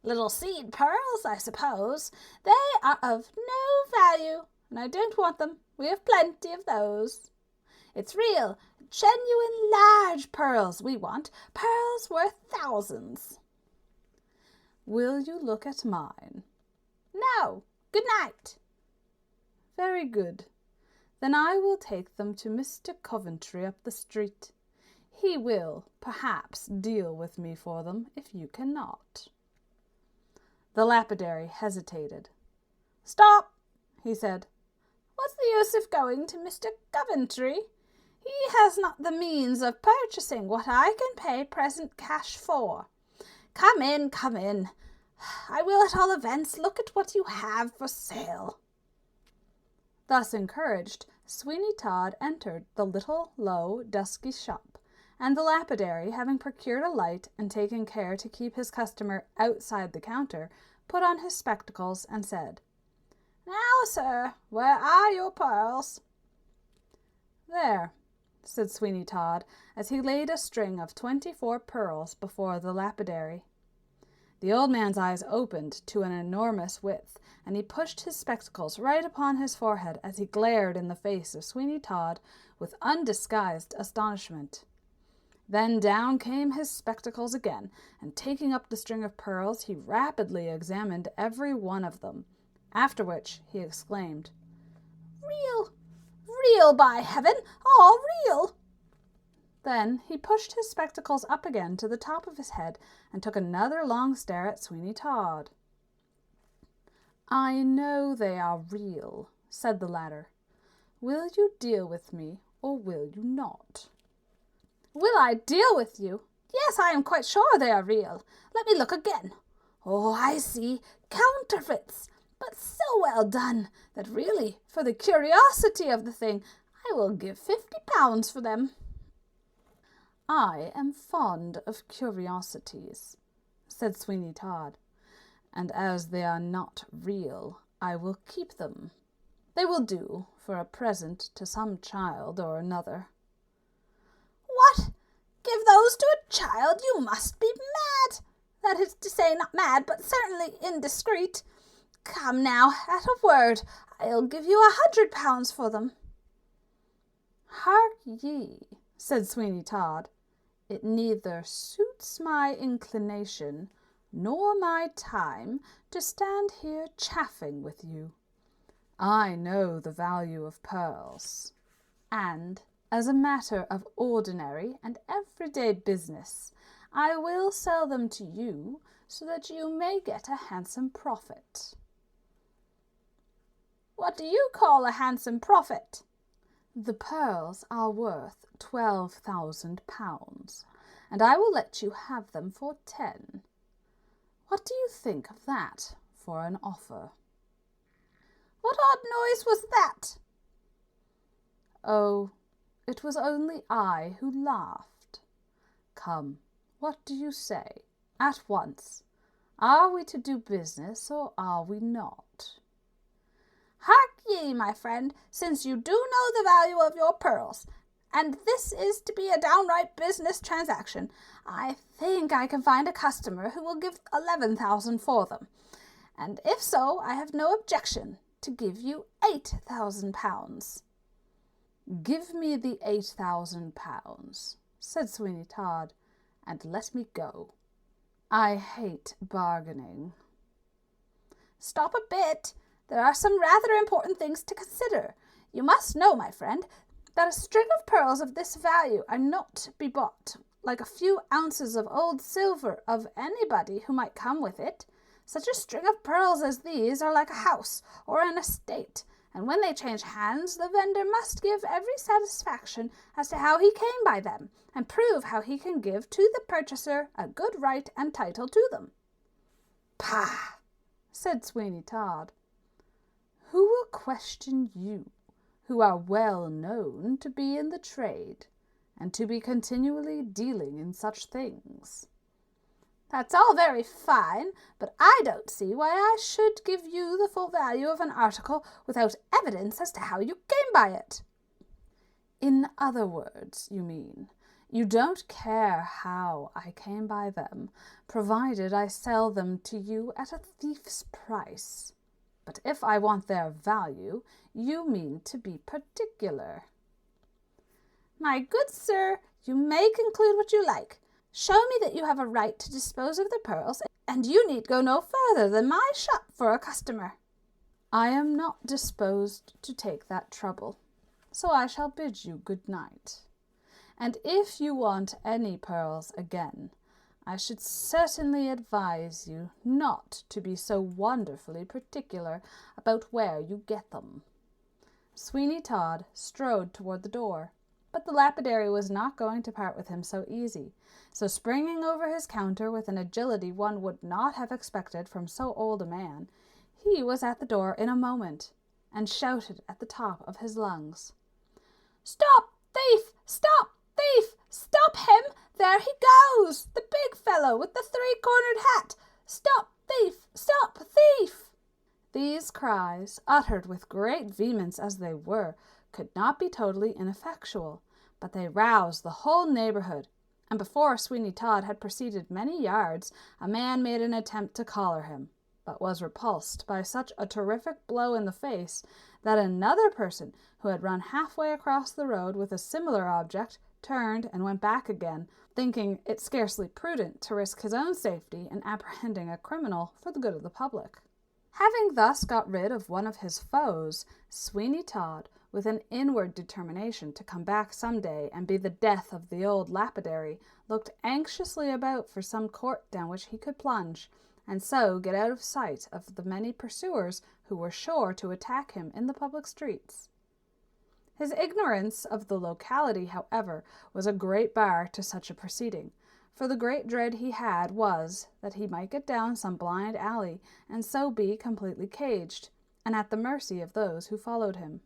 Speaker 3: "Little seed pearls, I suppose. They are of no value, and I don't want them. We have plenty of those. It's real, genuine, large pearls we want, pearls worth thousands." "Will you look at mine?" "No. Good night." "Very good. Then I will take them to Mr. Coventry up the street. He will, perhaps, deal with me for them, if you cannot." The lapidary hesitated. "Stop," he said. "What's the use of going to Mr. Coventry? He has not the means of purchasing what I can pay present cash for. Come in, come in. I will at all events look at what you have for sale." Thus encouraged, Sweeny Todd entered the little, low, dusky shop, and the lapidary, having procured a light and taken care to keep his customer outside the counter, put on his spectacles and said, "Now, sir, where are your pearls?" "There," said Sweeny Todd, as he laid a string of 24 pearls before the lapidary. The old man's eyes opened to an enormous width, and he pushed his spectacles right upon his forehead as he glared in the face of Sweeny Todd with undisguised astonishment. Then down came his spectacles again, and taking up the string of pearls, he rapidly examined every one of them, after which he exclaimed,
Speaker 2: "Real! Real, by heaven! All real!"
Speaker 3: Then he pushed his spectacles up again to the top of his head and took another long stare at Sweeny Todd. "I know they are real," said the latter. "Will you deal with me, or will you not?"
Speaker 2: "Will I deal with you? Yes, I am quite sure they are real. Let me look again. Oh, I see, counterfeits, but so well done that really, for the curiosity of the thing, I will give £50 for them."
Speaker 3: "I am fond of curiosities," said Sweeny Todd, "and as they are not real, I will keep them. They will do for a present to some child or another."
Speaker 2: "What? Give those to a child? You must be mad. That is to say, not mad, but certainly indiscreet. Come now, at a word, I'll give you £100 for them."
Speaker 3: "Hark ye," said Sweeny Todd, "it neither suits my inclination nor my time to stand here chaffing with you. I know the value of pearls, and as a matter of ordinary and everyday business, I will sell them to you so that you may get a handsome profit."
Speaker 2: "What do you call a handsome profit?"
Speaker 3: "The pearls are worth £12,000, and I will let you have them for 10. What do you think of that for an offer?"
Speaker 2: "What odd noise was that?"
Speaker 3: "Oh, it was only I who laughed. Come, what do you say? At once. Are we to do business, or are we not?"
Speaker 2: "Hark ye, my friend, since you do know the value of your pearls, and this is to be a downright business transaction, I think I can find a customer who will give 11,000 for them, and if so, I have no objection to give you £8,000.
Speaker 3: "Give me the £8,000, said Sweeny Todd, "and let me go. I hate bargaining."
Speaker 2: "Stop a bit. There are some rather important things to consider. You must know, my friend, that a string of pearls of this value are not to be bought like a few ounces of old silver of anybody who might come with it. Such a string of pearls as these are like a house or an estate, and when they change hands, the vendor must give every satisfaction as to how he came by them, and prove how he can give to the purchaser a good right and title to them."
Speaker 3: "Pah!" said Sweeny Todd. "Who will question you, who are well known to be in the trade, and to be continually dealing in such things?"
Speaker 2: "That's all very fine, but I don't see why I should give you the full value of an article without evidence as to how you came by it."
Speaker 3: "In other words, you mean, you don't care how I came by them, provided I sell them to you at a thief's price. But if I want their value, you mean to be particular."
Speaker 2: "My good sir, you may conclude what you like. Show me that you have a right to dispose of the pearls, and you need go no further than my shop for a customer."
Speaker 3: "I am not disposed to take that trouble, so I shall bid you good night. And if you want any pearls again, I should certainly advise you not to be so wonderfully particular about where you get them." Sweeny Todd strode toward the door, but the lapidary was not going to part with him so easy, so springing over his counter with an agility one would not have expected from so old a man, he was at the door in a moment, and shouted at the top of his lungs,
Speaker 2: "Stop, thief! Stop, thief! Stop him! There he goes! The big fellow with the three-cornered hat! Stop, thief! Stop, thief!"
Speaker 3: These cries, uttered with great vehemence as they were, could not be totally ineffectual, but they roused the whole neighborhood, and before Sweeny Todd had proceeded many yards, a man made an attempt to collar him, but was repulsed by such a terrific blow in the face that another person who had run halfway across the road with a similar object turned and went back again, thinking it scarcely prudent to risk his own safety in apprehending a criminal for the good of the public. Having thus got rid of one of his foes, Sweeny Todd, with an inward determination to come back some day and be the death of the old lapidary, looked anxiously about for some court down which he could plunge, and so get out of sight of the many pursuers who were sure to attack him in the public streets. His ignorance of the locality, however, was a great bar to such a proceeding, for the great dread he had was that he might get down some blind alley and so be completely caged, and at the mercy of those who followed him.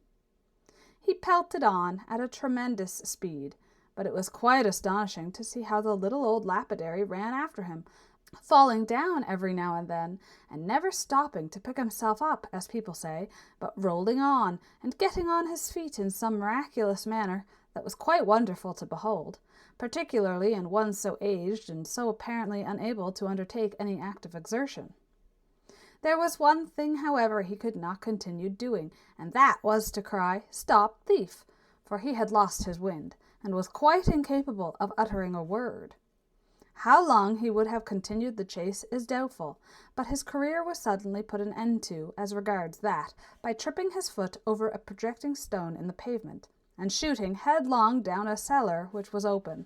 Speaker 3: He pelted on at a tremendous speed, but it was quite astonishing to see how the little old lapidary ran after him, falling down every now and then, and never stopping to pick himself up, as people say, but rolling on and getting on his feet in some miraculous manner that was quite wonderful to behold, particularly in one so aged and so apparently unable to undertake any active exertion. There was one thing, however, he could not continue doing, and that was to cry, "Stop, thief!" for he had lost his wind, and was quite incapable of uttering a word. How long he would have continued the chase is doubtful, but his career was suddenly put an end to, as regards that, by tripping his foot over a projecting stone in the pavement, and shooting headlong down a cellar which was open.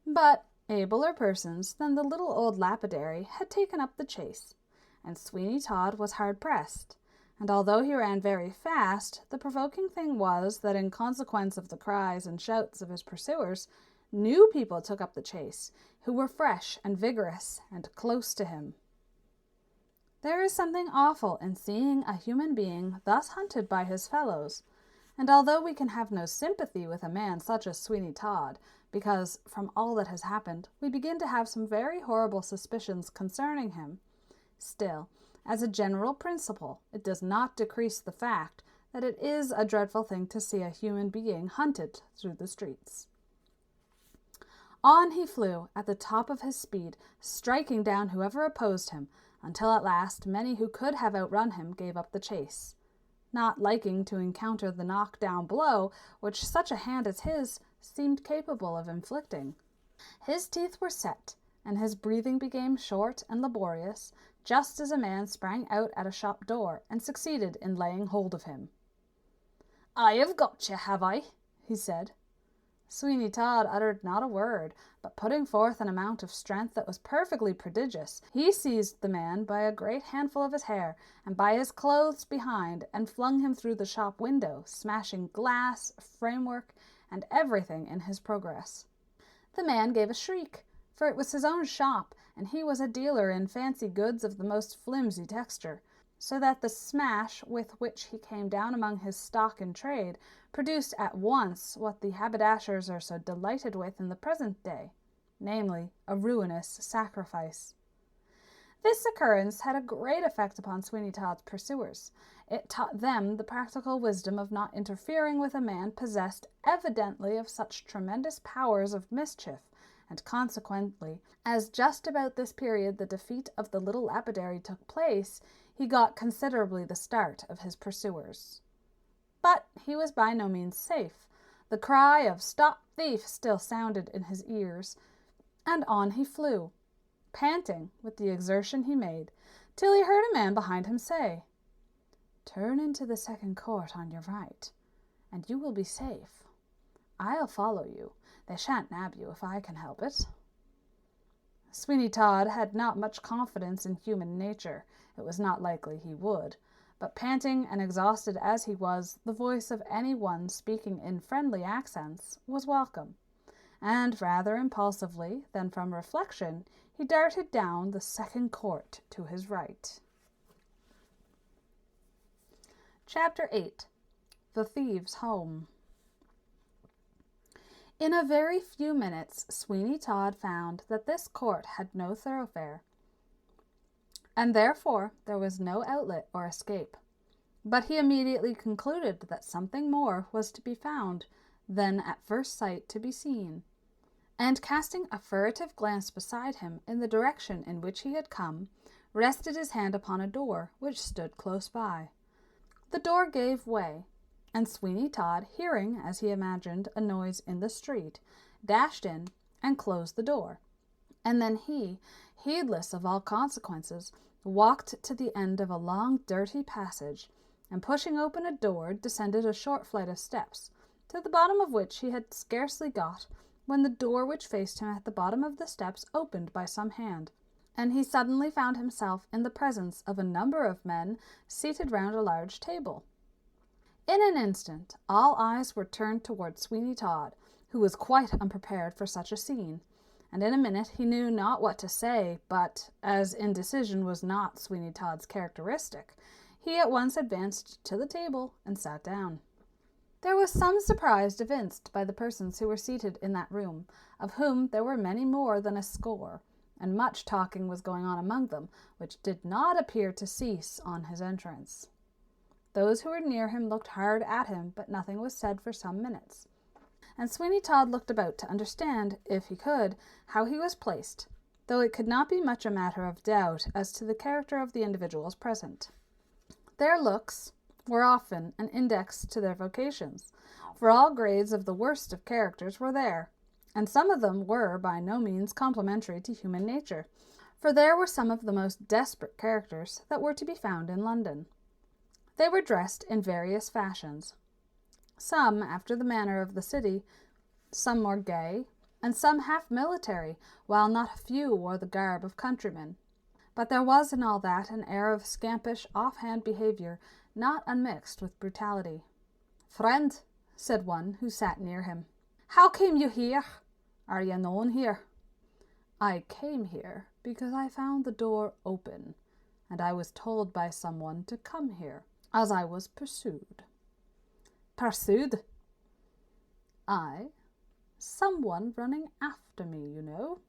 Speaker 3: But abler persons than the little old lapidary had taken up the chase, and Sweeny Todd was hard pressed, and although he ran very fast, the provoking thing was that in consequence of the cries and shouts of his pursuers, new people took up the chase, who were fresh and vigorous and close to him. There is something awful in seeing a human being thus hunted by his fellows, and although we can have no sympathy with a man such as Sweeny Todd, because from all that has happened we begin to have some very horrible suspicions concerning him, still, as a general principle, it does not decrease the fact that it is a dreadful thing to see a human being hunted through the streets. On he flew at the top of his speed, striking down whoever opposed him, until at last many who could have outrun him gave up the chase, not liking to encounter the knock-down blow which such a hand as his seemed capable of inflicting. His teeth were set, and his breathing became short and laborious, just as a man sprang out at a shop door and succeeded in laying hold of him. "I have got you, have I?" he said. Sweeny Todd uttered not a word, but putting forth an amount of strength that was perfectly prodigious, he seized the man by a great handful of his hair and by his clothes behind, and flung him through the shop window, smashing glass, framework, and everything in his progress. The man gave a shriek, for it was his own shop, and he was a dealer in fancy goods of the most flimsy texture, so that the smash with which he came down among his stock in trade produced at once what the haberdashers are so delighted with in the present day, namely, a ruinous sacrifice. This occurrence had a great effect upon Sweeny Todd's pursuers. It taught them the practical wisdom of not interfering with a man possessed evidently of such tremendous powers of mischief, and consequently, as just about this period the defeat of the little lapidary took place, he got considerably the start of his pursuers. But he was by no means safe. The cry of "Stop, thief!" still sounded in his ears, and on he flew, panting with the exertion he made, till he heard a man behind him say, "Turn into the second court on your right, and you will be safe. I'll follow you. They shan't nab you if I can help it." Sweeny Todd had not much confidence in human nature. It was not likely he would. But panting and exhausted as he was, the voice of any one speaking in friendly accents was welcome, and rather impulsively than from reflection, he darted down the second court to his right. Chapter 8. The Thieves' Home. In a very few minutes, Sweeny Todd found that this court had no thoroughfare, and therefore there was no outlet or escape. But he immediately concluded that something more was to be found than at first sight to be seen, and casting a furtive glance beside him in the direction in which he had come, rested his hand upon a door which stood close by. The door gave way, and Sweeny Todd, hearing, as he imagined, a noise in the street, dashed in and closed the door. And then he, heedless of all consequences, walked to the end of a long, dirty passage, and pushing open a door, descended a short flight of steps, to the bottom of which he had scarcely got, when the door which faced him at the bottom of the steps opened by some hand, and he suddenly found himself in the presence of a number of men seated round a large table. In an instant all eyes were turned toward Sweeny Todd, who was quite unprepared for such a scene, and in a minute he knew not what to say, but, as indecision was not Sweeny Todd's characteristic, he at once advanced to the table and sat down. There was some surprise evinced by the persons who were seated in that room, of whom there were many more than a score, and much talking was going on among them, which did not appear to cease on his entrance. Those who were near him looked hard at him, but nothing was said for some minutes, and Sweeny Todd looked about to understand, if he could, how he was placed, though it could not be much a matter of doubt as to the character of the individuals present. Their looks were often an index to their vocations, for all grades of the worst of characters were there, and some of them were by no means complimentary to human nature, for there were some of the most desperate characters that were to be found in London. They were dressed in various fashions, some after the manner of the city, some more gay, and some half military, while not a few wore the garb of countrymen. But there was in all that an air of scampish, off-hand behaviour, not unmixed with brutality. "Friend," said one who sat near him, "how came you here? Are you known here?" "I came here because I found the door open, and I was told by someone to come here, as I was pursued." "Pursued?" "Aye, someone running after me, you know."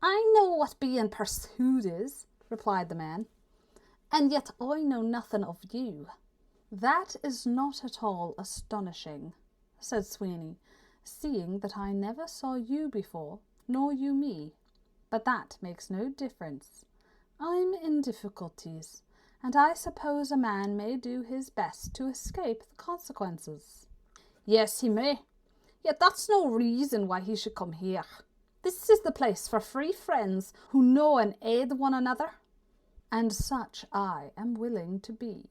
Speaker 3: "I know what being pursued is," replied the man, "and yet I know nothing of you." "That is not at all astonishing," said Sweeny, "seeing that I never saw you before, nor you me. But that makes no difference. I'm in difficulties, and I suppose a man may do his best to escape the consequences." "Yes, he may. Yet that's no reason why he should come here. This is the place for free friends who know and aid one another." "And such I am willing to be.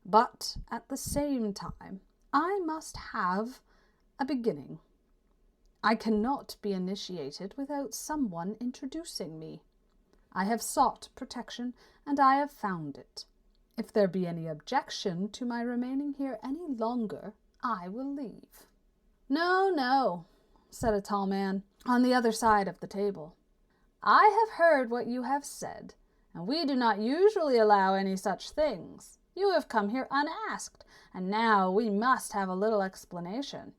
Speaker 3: But at the same time I must have a beginning. I cannot be initiated without someone introducing me. I have sought protection, and I have found it. If there be any objection to my remaining here any longer, I will leave." "No, no," said a tall man on the other side of the table. "I have heard what you have said, and we do not usually allow any such things. You have come here unasked, and now we must have a little explanation.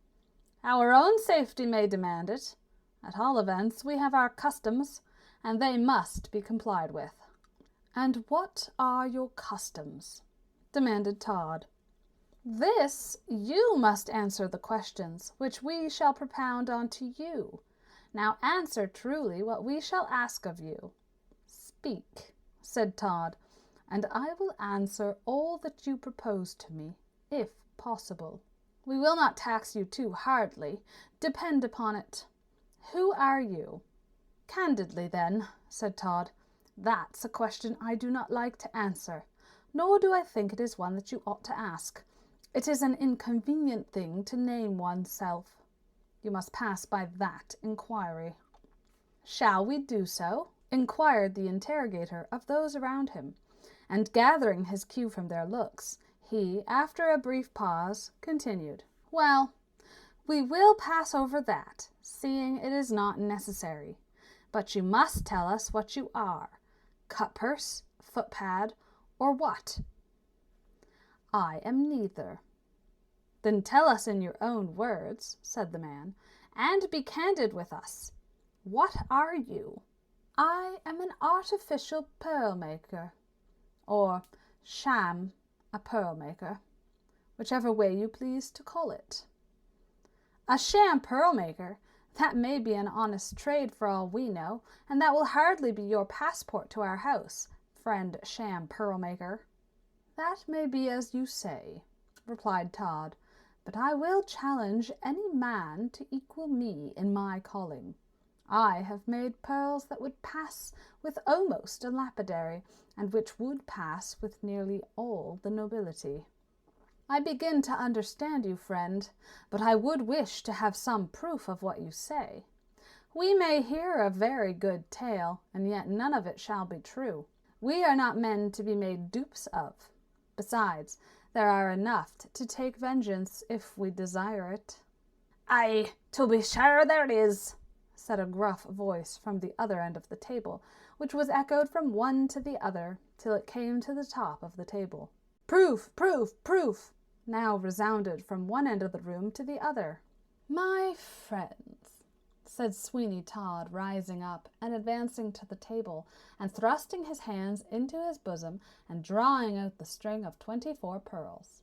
Speaker 3: Our own safety may demand it. At all events, we have our customs, and they must be complied with." "And what are your customs?" demanded Todd. "This you must answer the questions which we shall propound unto you. Now answer truly what we shall ask of you." "Speak," said Todd, "and I will answer all that you propose to me, if possible. We will not tax you too hardly, depend upon it. Who are you?" "Candidly, then," said Todd, "that's a question I do not like to answer, nor do I think it is one that you ought to ask. It is an inconvenient thing to name oneself. You must pass by that inquiry." "Shall we do so?" inquired the interrogator of those around him, and gathering his cue from their looks, he, after a brief pause, continued, "Well, we will pass over that, seeing it is not necessary. But you must tell us what you are, cutpurse, footpad, or what?" "I am neither." "Then tell us in your own words," said the man, "and be candid with us. What are you?" "I am an artificial pearl-maker, or sham a pearl-maker, whichever way you please to call it." "A sham pearl-maker? That may be an honest trade for all we know, and that will hardly be your passport to our house, friend sham pearl-maker." "That may be as you say," replied Todd, "but I will challenge any man to equal me in my calling. I have made pearls that would pass with almost a lapidary, and which would pass with nearly all the nobility." "I begin to understand you, friend, but I would wish to have some proof of what you say. We may hear a very good tale, and yet none of it shall be true. We are not men to be made dupes of. Besides, there are enough to take vengeance if we desire it."
Speaker 2: "Aye, to be sure there is,"
Speaker 3: said a gruff voice from the other end of the table, which was echoed from one to the other till it came to the top of the table. "Proof, proof, proof," now resounded from one end of the room to the other. "My friends," said Sweeny Todd, rising up and advancing to the table and thrusting his hands into his bosom and drawing out the string of 24 pearls,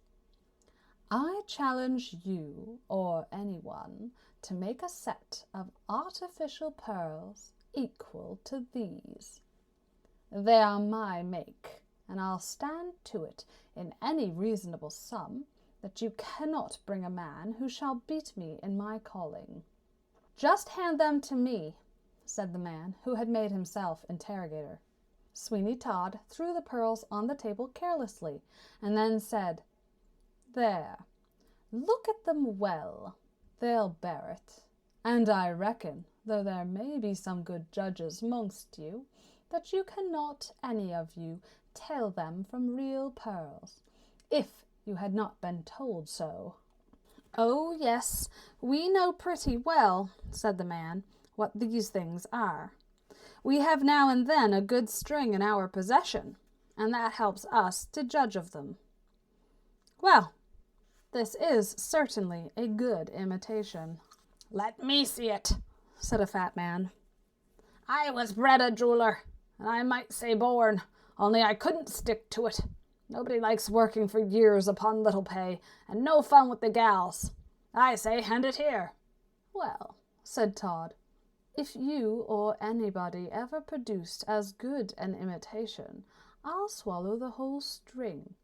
Speaker 3: "I challenge you or anyone to make a set of artificial pearls equal to these. They are my make, and I'll stand to it in any reasonable sum that you cannot bring a man who shall beat me in my calling." "Just hand them to me," said the man who had made himself interrogator. Sweeny Todd threw the pearls on the table carelessly, and then said, "There, look at them well. They'll bear it. And I reckon, though there may be some good judges mongst you, that you cannot any of you tell them from real pearls, if you had not been told so." "Oh, yes, we know pretty well," said the man, "what these things are. We have now and then a good string in our possession, and that helps us to judge of them. Well, this is certainly a good imitation."
Speaker 2: "Let me see it,"
Speaker 3: said a fat man.
Speaker 2: "I was bred a jeweler, and I might say born, only I couldn't stick to it. Nobody likes working for years upon little pay, and no fun with the gals. I say, hand it here."
Speaker 3: "Well," said Todd, "if you or anybody ever produced as good an imitation, I'll swallow the whole string.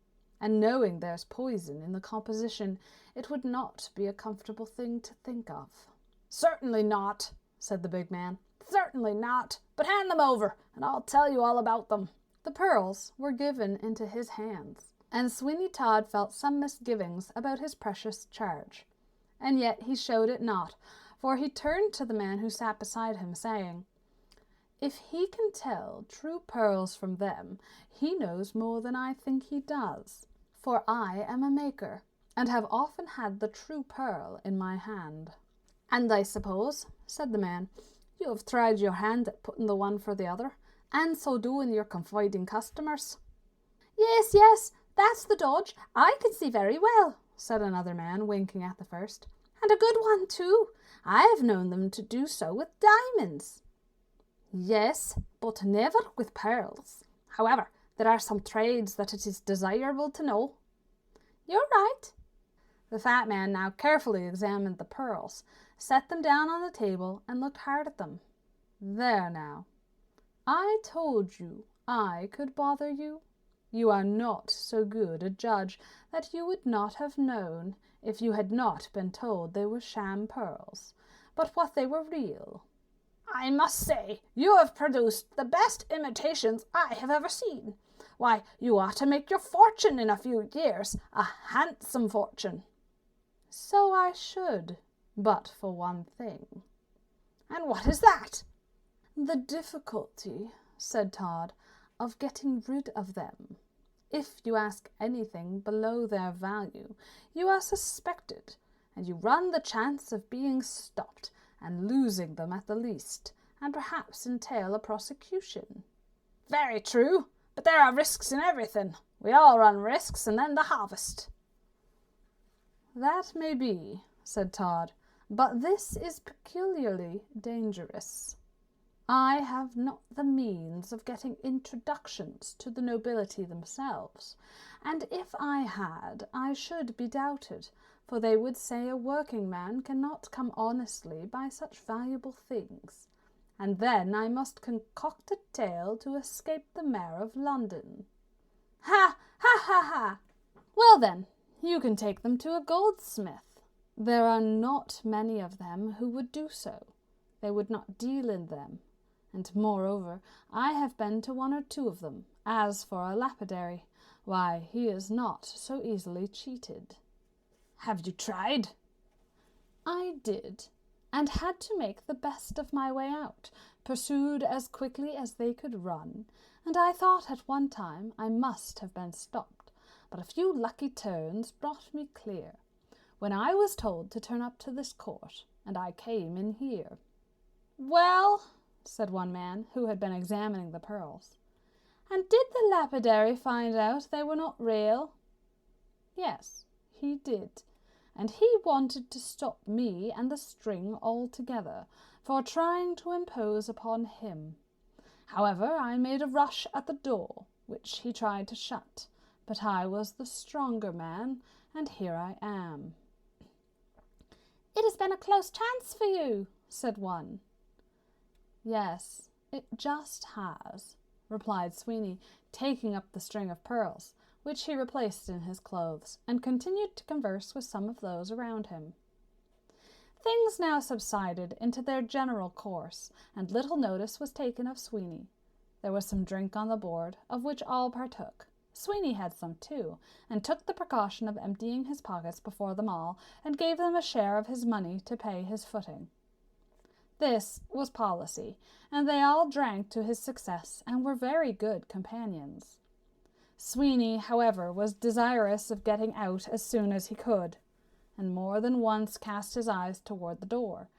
Speaker 3: And knowing there's poison in the composition, it would not be a comfortable thing to think of."
Speaker 2: "Certainly not," said the big man. "Certainly not. But hand them over, and I'll tell you all about them."
Speaker 3: The pearls were given into his hands, and Sweeny Todd felt some misgivings about his precious charge. And yet he showed it not, for he turned to the man who sat beside him, saying, "If he can tell true pearls from them, he knows more than I think he does. For I am a maker, and have often had the true pearl in my hand." "And I suppose," said the man, "you have tried your hand at putting the one for the other, and so doing your confiding customers." "Yes, yes, that's the dodge. I can see very well," said another man, winking at the first. "And a good one, too. I have known them to do so with diamonds." "Yes, but never with pearls. However, there are some trades that it is desirable to know." "You're right." The fat man now carefully examined the pearls, set them down on the table, and looked hard at them. "There now. I told you I could bother you. You are not so good a judge that you would not have known, if you had not been told they were sham pearls, but what they were real."
Speaker 2: "I must say you have produced the best imitations I have ever seen. Why, you ought to make your fortune in a few years, a handsome fortune."
Speaker 3: "So I should, but for one thing."
Speaker 2: "And what is that?"
Speaker 3: "The difficulty," said Todd, "of getting rid of them. If you ask anything below their value, you are suspected, and you run the chance of being stopped and losing them at the least, and perhaps entail a prosecution."
Speaker 2: "Very true, but there are risks in everything. We all run risks, and then the harvest."
Speaker 3: "That may be," said Todd, "but this is peculiarly dangerous. I have not the means of getting introductions to the nobility themselves, and if I had, I should be doubted, for they would say a working man cannot come honestly by such valuable things. And then I must concoct a tale to escape the mayor of London. Ha! Ha! Ha! Ha! Well then, you can take them to a goldsmith. There are not many of them who would do so. They would not deal in them. And moreover, I have been to one or two of them. As for a lapidary, why, he is not so easily cheated.
Speaker 1: Have you tried?
Speaker 3: I did, and had to make the best of my way out, pursued as quickly as they could run, and I thought at one time I must have been stopped, but a few lucky turns brought me clear, when I was told to turn up to this court, and I came in here.
Speaker 1: Well,
Speaker 3: said one man, who had been examining the pearls, and did the lapidary find out they were not real? Yes, he did, and he wanted to stop me and the string altogether for trying to impose upon him. However, I made a rush at the door, which he tried to shut, but I was the stronger man, and here I am.
Speaker 2: It has been a close chance for you, said one.
Speaker 3: Yes, it just has, replied Sweeny, taking up the string of pearls, which he replaced in his clothes, and continued to converse with some of those around him. Things now subsided into their general course, and little notice was taken of Sweeny. There was some drink on the board, of which all partook. Sweeny had some too, and took the precaution of emptying his pockets before them all, and gave them a share of his money to pay his footing. This was policy, and they all drank to his success, and were very good companions. Sweeny, however, was desirous of getting out as soon as he could, and more than once cast his eyes toward the door,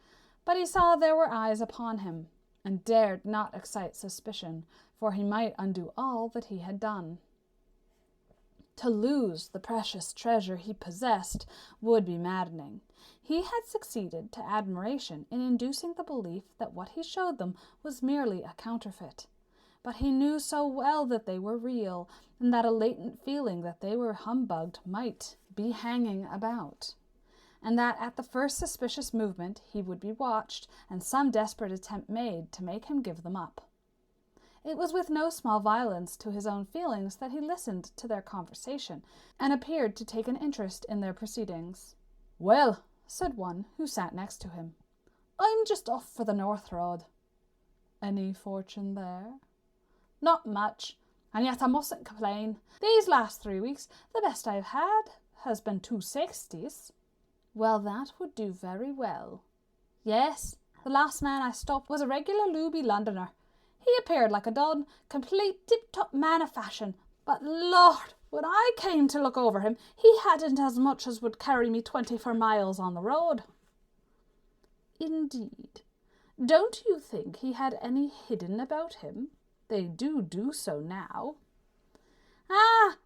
Speaker 3: but he saw there were eyes upon him, and dared not excite suspicion, for he might undo all that he had done. To lose the precious treasure he possessed would be maddening. He had succeeded to admiration in inducing the belief that what he showed them was merely a counterfeit. But he knew so well that they were real, and that a latent feeling that they were humbugged might be hanging about, and that at the first suspicious movement he would be watched, and some desperate attempt made to make him give them up. It was with no small violence to his own feelings that he listened to their conversation, and appeared to take an interest in their proceedings. "Well," said one who sat next to him, "I'm just off for the North Road." "Any fortune there?" "Not much, and yet I mustn't complain. These last 3 weeks, the best I've had has been 260s. "Well, that would do very well." "Yes, the last man I stopped was a regular looby Londoner. He appeared like a done, complete tip-top man of fashion, but Lord, when I came to look over him, he hadn't as much as would carry me 24 miles on the road." "Indeed. Don't you think he had any hidden about him? They do so now."
Speaker 2: Ah,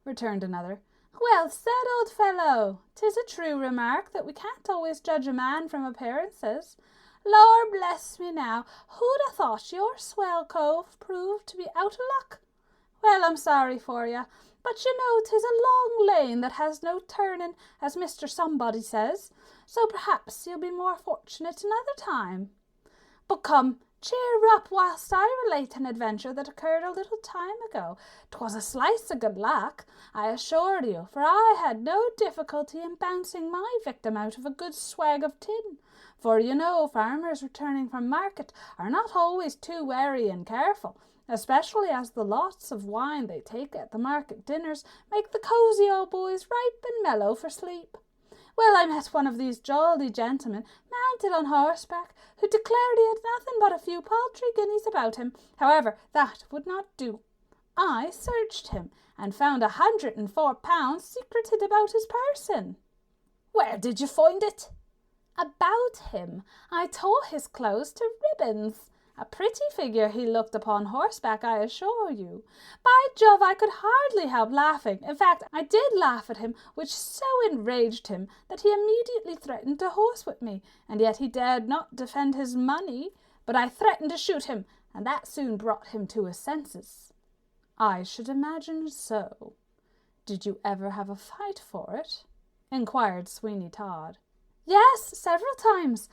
Speaker 2: returned another. "Well said, old fellow. 'Tis a true remark that we can't always judge a man from appearances. Lord bless me now, who'd ha' thought your swell cove proved to be out of luck? Well, I'm sorry for you, but you know 'tis a long lane that has no turning, as Mr. Somebody says, so perhaps you'll be more fortunate another time. But come, cheer up whilst I relate an adventure that occurred a little time ago. 'Twas a slice of good luck, I assure you, for I had no difficulty in bouncing my victim out of a good swag of tin. For you know farmers returning from market are not always too wary and careful, especially as the lots of wine they take at the market dinners make the cosy old boys ripe and mellow for sleep. Well, I met one of these jolly gentlemen, mounted on horseback, who declared he had nothing but a few paltry guineas about him. However, that would not do. I searched him, and found £104 secreted about his person." "Where did you find it?" "About him. I tore his clothes to ribbons. A pretty figure he looked upon horseback, I assure you. By Jove, I could hardly help laughing. In fact, I did laugh at him, which so enraged him that he immediately threatened to horsewhip me, and yet he dared not defend his money. But I threatened to shoot him, and that soon brought him to his senses."
Speaker 3: "I should imagine so. Did you ever have a fight for it?"
Speaker 1: inquired Sweeny Todd. Yes, several times.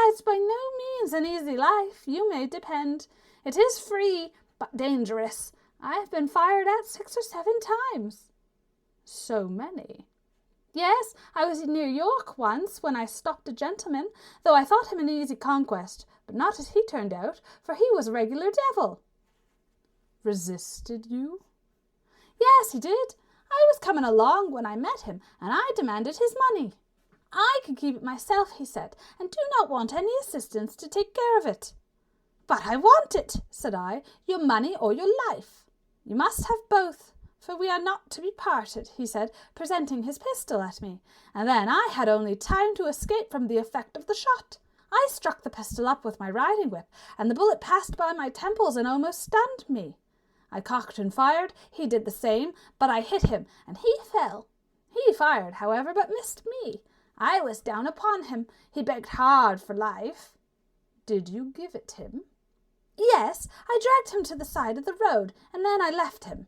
Speaker 1: It's by no means an easy life, you may depend. It is free, but dangerous. I have been fired at 6 or 7 times. So many? Yes, I was near York once when I stopped a gentleman, though I thought him an easy conquest, but not as he turned out, for he was a regular devil. Resisted you? Yes, he did. I was coming along when I met him, and I demanded his money. I could keep it myself, he said, and do not want any assistance to take care of it. But I want it, said I, your money or your life. You must have both, for we are not to be parted, he said, presenting his pistol at me, and then I had only time to escape from the effect of the shot. I struck the pistol up with my riding whip, and the bullet passed by my temples and almost stunned me. I cocked and fired, he did the same, but I hit him, and he fell. He fired, however, but missed me. I was down upon him. He begged hard for life. Did you give it him? Yes, I dragged him to the side of the road, and then I left him.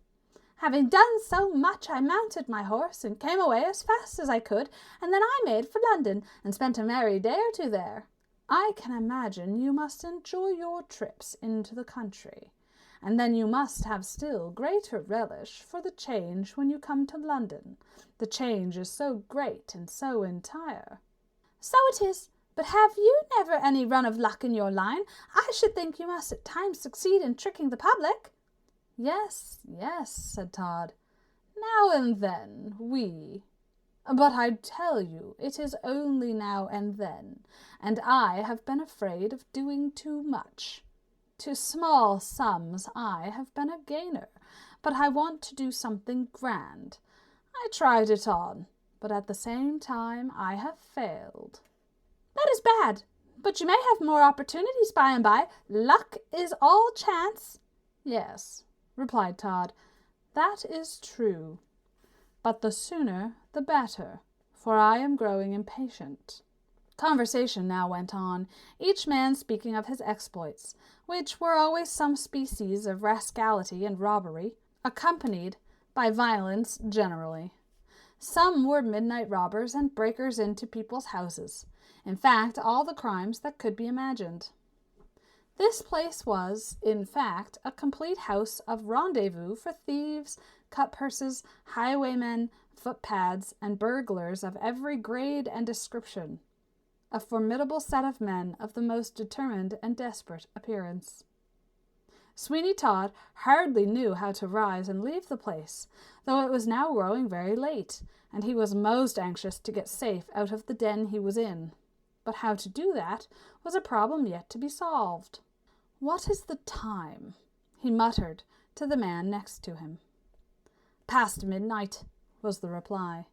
Speaker 1: Having done so much, I mounted my horse and came away as fast as I could, and then I made for London and spent a merry day or two there. I can imagine you must enjoy your trips into the country, and then you must have still greater relish for the change when you come to London. The change is so great and so entire. So it is, but have you never any run of luck in your line? I should think you must at times succeed in tricking the public. Yes, said Todd. Now and then, But I tell you, it is only now and then, and I have been afraid of doing too much. To small sums I have been a gainer, but I want to do something grand. I tried it on, but at the same time I have failed. That is bad, but you may have more opportunities by and by. Luck is all chance. Yes, replied Todd, that is true. But the sooner the better, for I am growing impatient. Conversation now went on, each man speaking of his exploits, which were always some species of rascality and robbery, accompanied by violence generally. Some were midnight robbers and breakers into people's houses. In fact, all the crimes that could be imagined. This place was, in fact, a complete house of rendezvous for thieves, cut-purses, highwaymen, footpads, and burglars of every grade and description. A formidable set of men of the most determined and desperate appearance. Sweeny Todd hardly knew how to rise and leave the place, though it was now growing very late, and he was most anxious to get safe out of the den he was in. But how to do that was a problem yet to be solved. "What is the time?" he muttered to the man next to him. "Past midnight," was the reply.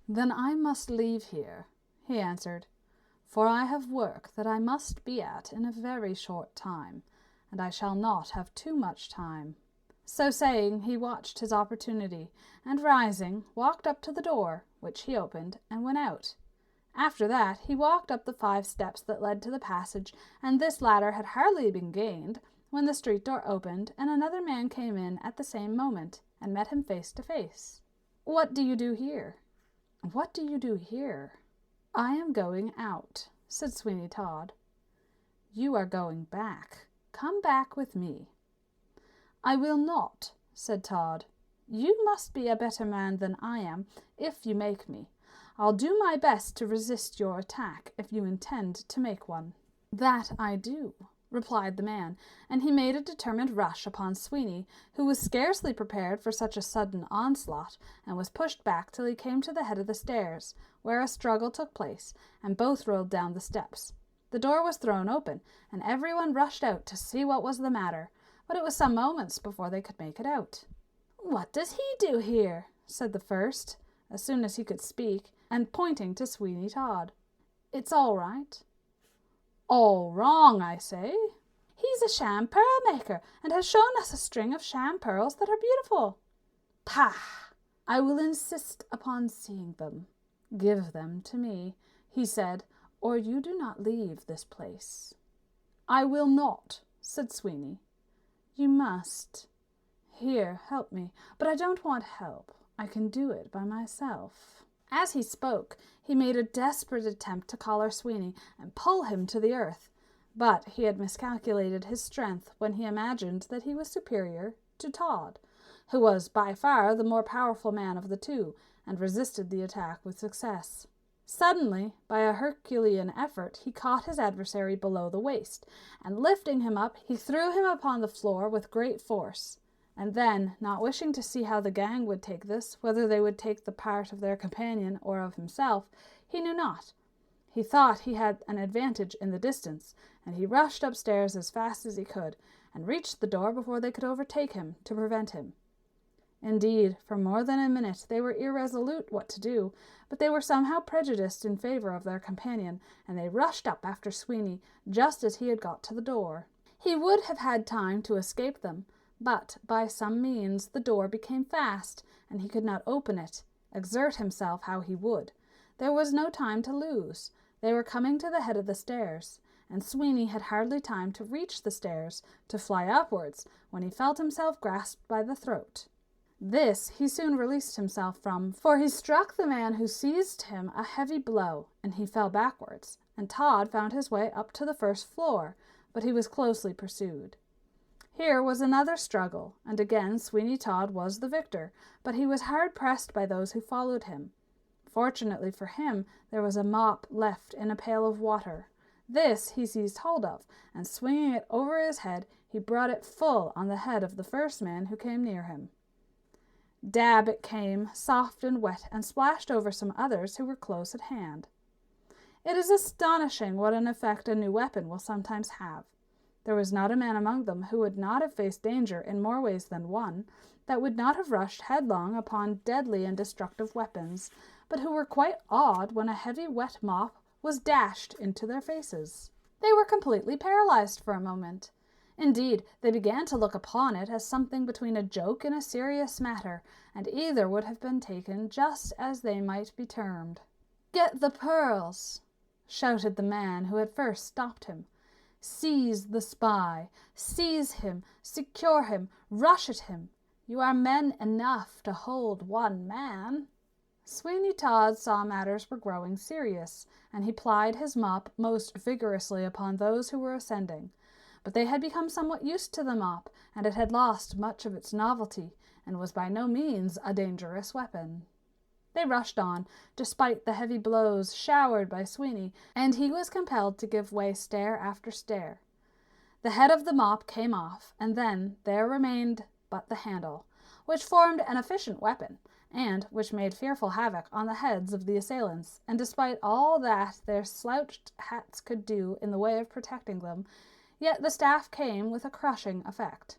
Speaker 1: "Then I must leave here," he answered, "for I have work that I must be at in a very short time, and I shall not have too much time." So saying, he watched his opportunity, and rising, walked up to the door, which he opened, and went out. After that, he walked up the 5 steps that led to the passage, and this ladder had hardly been gained when the street door opened, and another man came in at the same moment, and met him face to face. "What do you do here?" "What do you do here?" "I am going out," said Sweeny Todd. "You are going back. Come back with me." "I will not," said Todd. "You must be a better man than I am, if you make me. I'll do my best to resist your attack, if you intend to make one." "That I do," replied the man, and he made a determined rush upon Sweeny, who was scarcely prepared for such a sudden onslaught, and was pushed back till he came to the head of the stairs, where a struggle took place, and both rolled down the steps. The door was thrown open, and everyone rushed out to see what was the matter, but it was some moments before they could make it out. "What does he do here?" said the first, as soon as he could speak, and pointing to Sweeny Todd. "It's all right." "All wrong, I say." "He's a sham pearl maker, and has shown us a string of sham pearls that are beautiful." "Pah! I will insist upon seeing them. Give them to me," he said, "or you do not leave this place." "I will not," said Sweeny. "You must. Here, help me. But I don't want help. I can do it by myself." As he spoke, he made a desperate attempt to collar Sweeny and pull him to the earth, but he had miscalculated his strength when he imagined that he was superior to Todd, who was by far the more powerful man of the two, and resisted the attack with success. Suddenly, by a Herculean effort, he caught his adversary below the waist, and lifting him up, he threw him upon the floor with great force. And then, not wishing to see how the gang would take this, whether they would take the part of their companion or of himself, he knew not. He thought he had an advantage in the distance, and he rushed upstairs as fast as he could, and reached the door before they could overtake him to prevent him. Indeed, for more than a minute they were irresolute what to do, but they were somehow prejudiced in favour of their companion, and they rushed up after Sweeny just as he had got to the door. He would have had time to escape them, but by some means the door became fast, and he could not open it, exert himself how he would. There was no time to lose. They were coming to the head of the stairs, and Sweeny had hardly time to reach the stairs to fly upwards when he felt himself grasped by the throat. This he soon released himself from, for he struck the man who seized him a heavy blow, and he fell backwards, and Todd found his way up to the first floor, but he was closely pursued. Here was another struggle, and again Sweeny Todd was the victor, but he was hard pressed by those who followed him. Fortunately for him, there was a mop left in a pail of water. This he seized hold of, and swinging it over his head, he brought it full on the head of the first man who came near him. Dab it came, soft and wet, and splashed over some others who were close at hand. It is astonishing what an effect a new weapon will sometimes have. There was not a man among them who would not have faced danger in more ways than one, that would not have rushed headlong upon deadly and destructive weapons, but who were quite awed when a heavy wet mop was dashed into their faces. They were completely paralyzed for a moment. Indeed, they began to look upon it as something between a joke and a serious matter, and either would have been taken just as they might be termed. "Get the pearls!" shouted the man who had first stopped him. "Seize the spy! Seize him! Secure him! Rush at him! You are men enough to hold one man." Sweeny Todd saw matters were growing serious, and he plied his mop most vigorously upon those who were ascending. But they had become somewhat used to the mop, and it had lost much of its novelty, and was by no means a dangerous weapon. They rushed on, despite the heavy blows showered by Sweeny, and he was compelled to give way stair after stair. The head of the mop came off, and then there remained but the handle, which formed an efficient weapon, and which made fearful havoc on the heads of the assailants, and despite all that their slouched hats could do in the way of protecting them, yet the staff came with a crushing effect.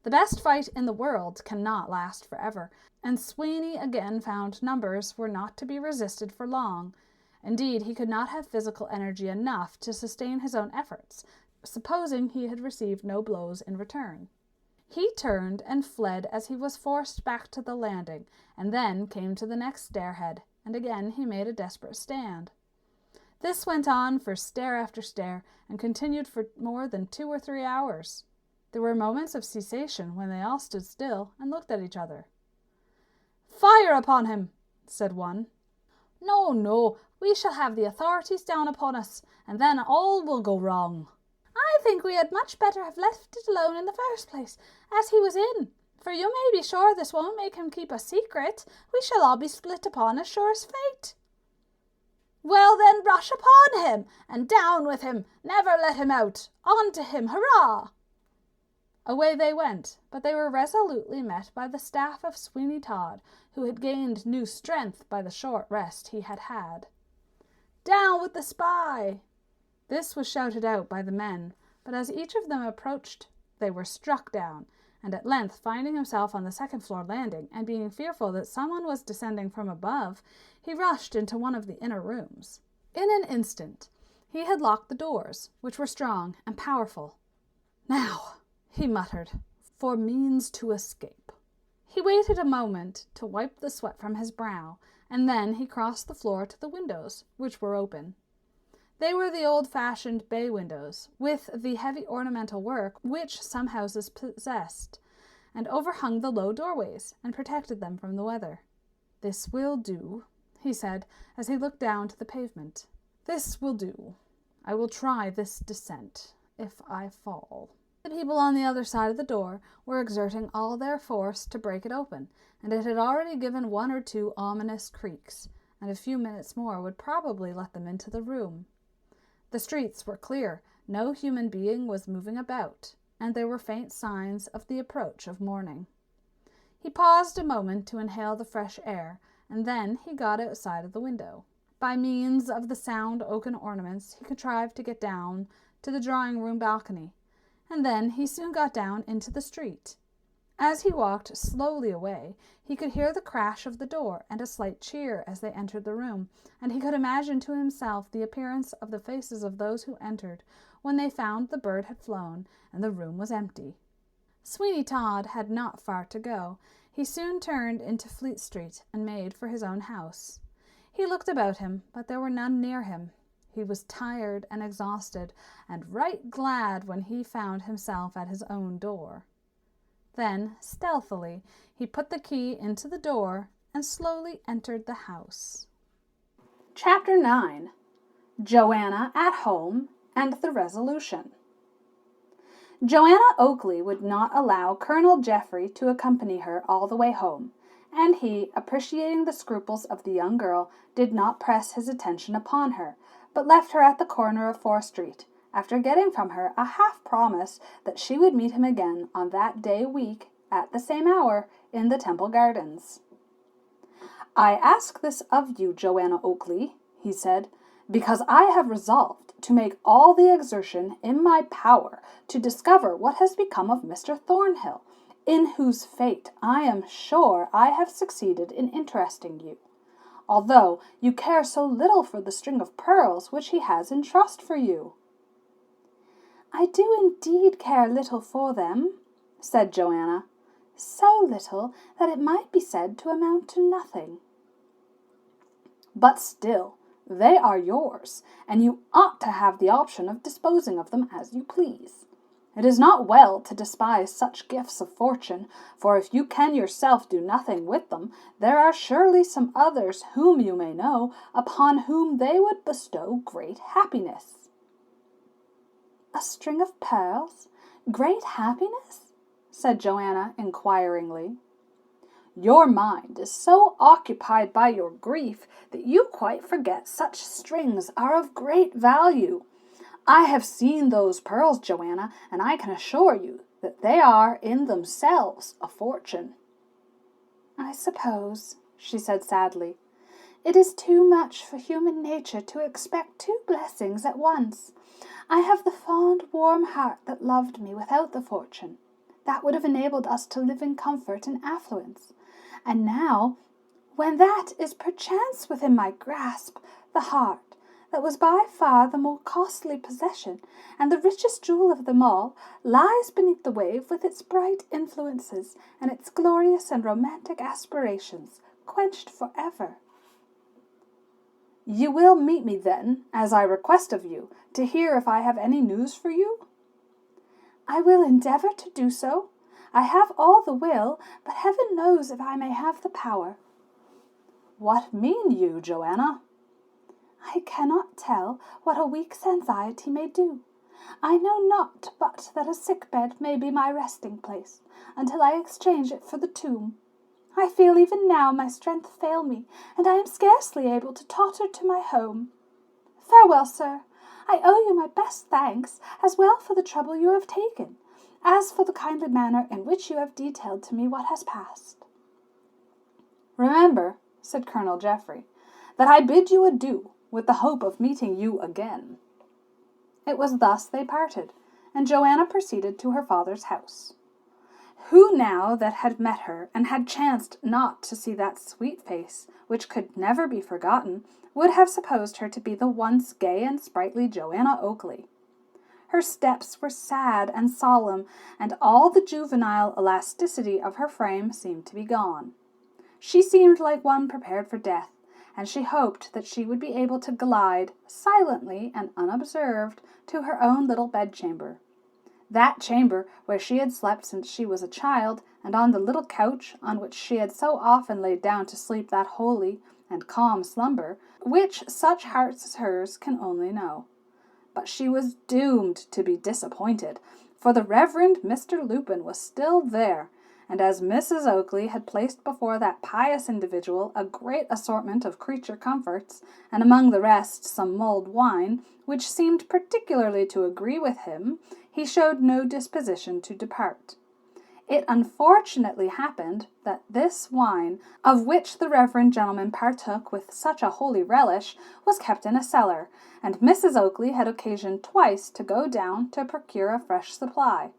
Speaker 1: The best fight in the world cannot last forever, and Sweeny again found numbers were not to be resisted for long. Indeed, he could not have physical energy enough to sustain his own efforts, supposing he had received no blows in return. He turned and fled as he was forced back to the landing, and then came to the next stairhead, and again he made a desperate stand. This went on for stair after stair, and continued for more than 2 or 3 hours. There were moments of cessation when they all stood still and looked at each other. "Fire upon him!" said one. "No, no, we shall have the authorities down upon us, and then all will go wrong." "I think we had much better have left it alone in the first place, as he was in, for you may be sure this won't make him keep a secret. We shall all be split upon as sure as fate." "Well then, rush upon him, and down with him, never let him out. On to him, hurrah!" Away they went, but they were resolutely met by the staff of Sweeny Todd, who had gained new strength by the short rest he had had. "Down with the spy!" This was shouted out by the men, but as each of them approached they were struck down, and at length, finding himself on the second-floor landing, and being fearful that someone was descending from above, he rushed into one of the inner rooms. In an instant he had locked the doors, which were strong and powerful. "Now," he muttered, "for means to escape." He waited a moment to wipe the sweat from his brow, and then he crossed the floor to the windows, which were open. They were the old-fashioned bay windows, with the heavy ornamental work which some houses possessed, and overhung the low doorways, and protected them from the weather. "This will do,"
Speaker 3: he said, as he looked down to the pavement. "This will do. I will try this descent, if I fall." The people on the other side of the door were exerting all their force to break it open, and it had already given one or two ominous creaks, and a few minutes more would probably let them into the room. The streets were clear, no human being was moving about, and there were faint signs of the approach of morning. He paused a moment to inhale the fresh air, and then he got outside of the window. By means of the sound oaken ornaments, he contrived to get down to the drawing-room balcony, and then he soon got down into the street. As he walked slowly away, he could hear the crash of the door and a slight cheer as they entered the room, and he could imagine to himself the appearance of the faces of those who entered when they found the bird had flown and the room was empty. Sweeny Todd had not far to go. He soon turned into Fleet Street and made for his own house. He looked about him, but there were none near him. He was tired and exhausted, and right glad when he found himself at his own door. Then, stealthily, he put the key into the door and slowly entered the house. Chapter 9. Johanna at Home and the Resolution. Johanna Oakley would not allow Colonel Geoffrey to accompany her all the way home, and he, appreciating the scruples of the young girl, did not press his attention upon her, but left her at the corner of Fore Street, after getting from her a half-promise that she would meet him again on that day week, at the same hour, in the Temple Gardens. "I ask this of you, Johanna Oakley," he said, "because I have resolved to make all the exertion in my power to discover what has become of Mr. Thornhill, in whose fate I am sure I have succeeded in interesting you, although you care so little for the string of pearls which he has in trust for you." "I do indeed care little for them," said Johanna, "so little that it might be said to amount to nothing." "But still, they are yours, and you ought to have the option of disposing of them as you please. It is not well to despise such gifts of fortune, for if you can yourself do nothing with them, there are surely some others whom you may know, upon whom they would bestow great happiness." "A string of pearls? Great happiness?" said Johanna inquiringly. "Your mind is so occupied by your grief that you quite forget such strings are of great value. I have seen those pearls, Johanna, and I can assure you that they are in themselves a fortune." "I suppose," she said sadly, "it is too much for human nature to expect two blessings at once. I have the fond, warm heart that loved me without the fortune, that would have enabled us to live in comfort and affluence. And now, when that is perchance within my grasp, the heart, that was by far the more costly possession, and the richest jewel of them all, lies beneath the wave with its bright influences and its glorious and romantic aspirations, quenched for ever." "You will meet me then, as I request of you, to hear if I have any news for you?" "I will endeavour to do so. I have all the will, but heaven knows if I may have the power." "What mean you, Johanna?" "I cannot tell what a week's anxiety may do. I know not but that a sick-bed may be my resting-place, until I exchange it for the tomb. I feel even now my strength fail me, and I am scarcely able to totter to my home. Farewell, sir. I owe you my best thanks, as well for the trouble you have taken, as for the kindly manner in which you have detailed to me what has passed." "Remember," said Colonel Geoffrey, "that I bid you adieu, with the hope of meeting you again." It was thus they parted, and Johanna proceeded to her father's house. Who now that had met her, and had chanced not to see that sweet face, which could never be forgotten, would have supposed her to be the once gay and sprightly Johanna Oakley? Her steps were sad and solemn, and all the juvenile elasticity of her frame seemed to be gone. She seemed like one prepared for death, and she hoped that she would be able to glide, silently and unobserved, to her own little bedchamber. That chamber where she had slept since she was a child, and on the little couch on which she had so often laid down to sleep that holy,
Speaker 1: and calm slumber, which such hearts as hers can only know. But she was doomed to be disappointed, for the Reverend Mr. Lupin was still there, and as Mrs. Oakley had placed before that pious individual a great assortment of creature comforts, and among the rest some mulled wine, which seemed particularly to agree with him, he showed no disposition to depart. It unfortunately happened that this wine, of which the reverend gentleman partook with such a holy relish, was kept in a cellar, and Mrs. Oakley had occasion twice to go down to procure a fresh supply.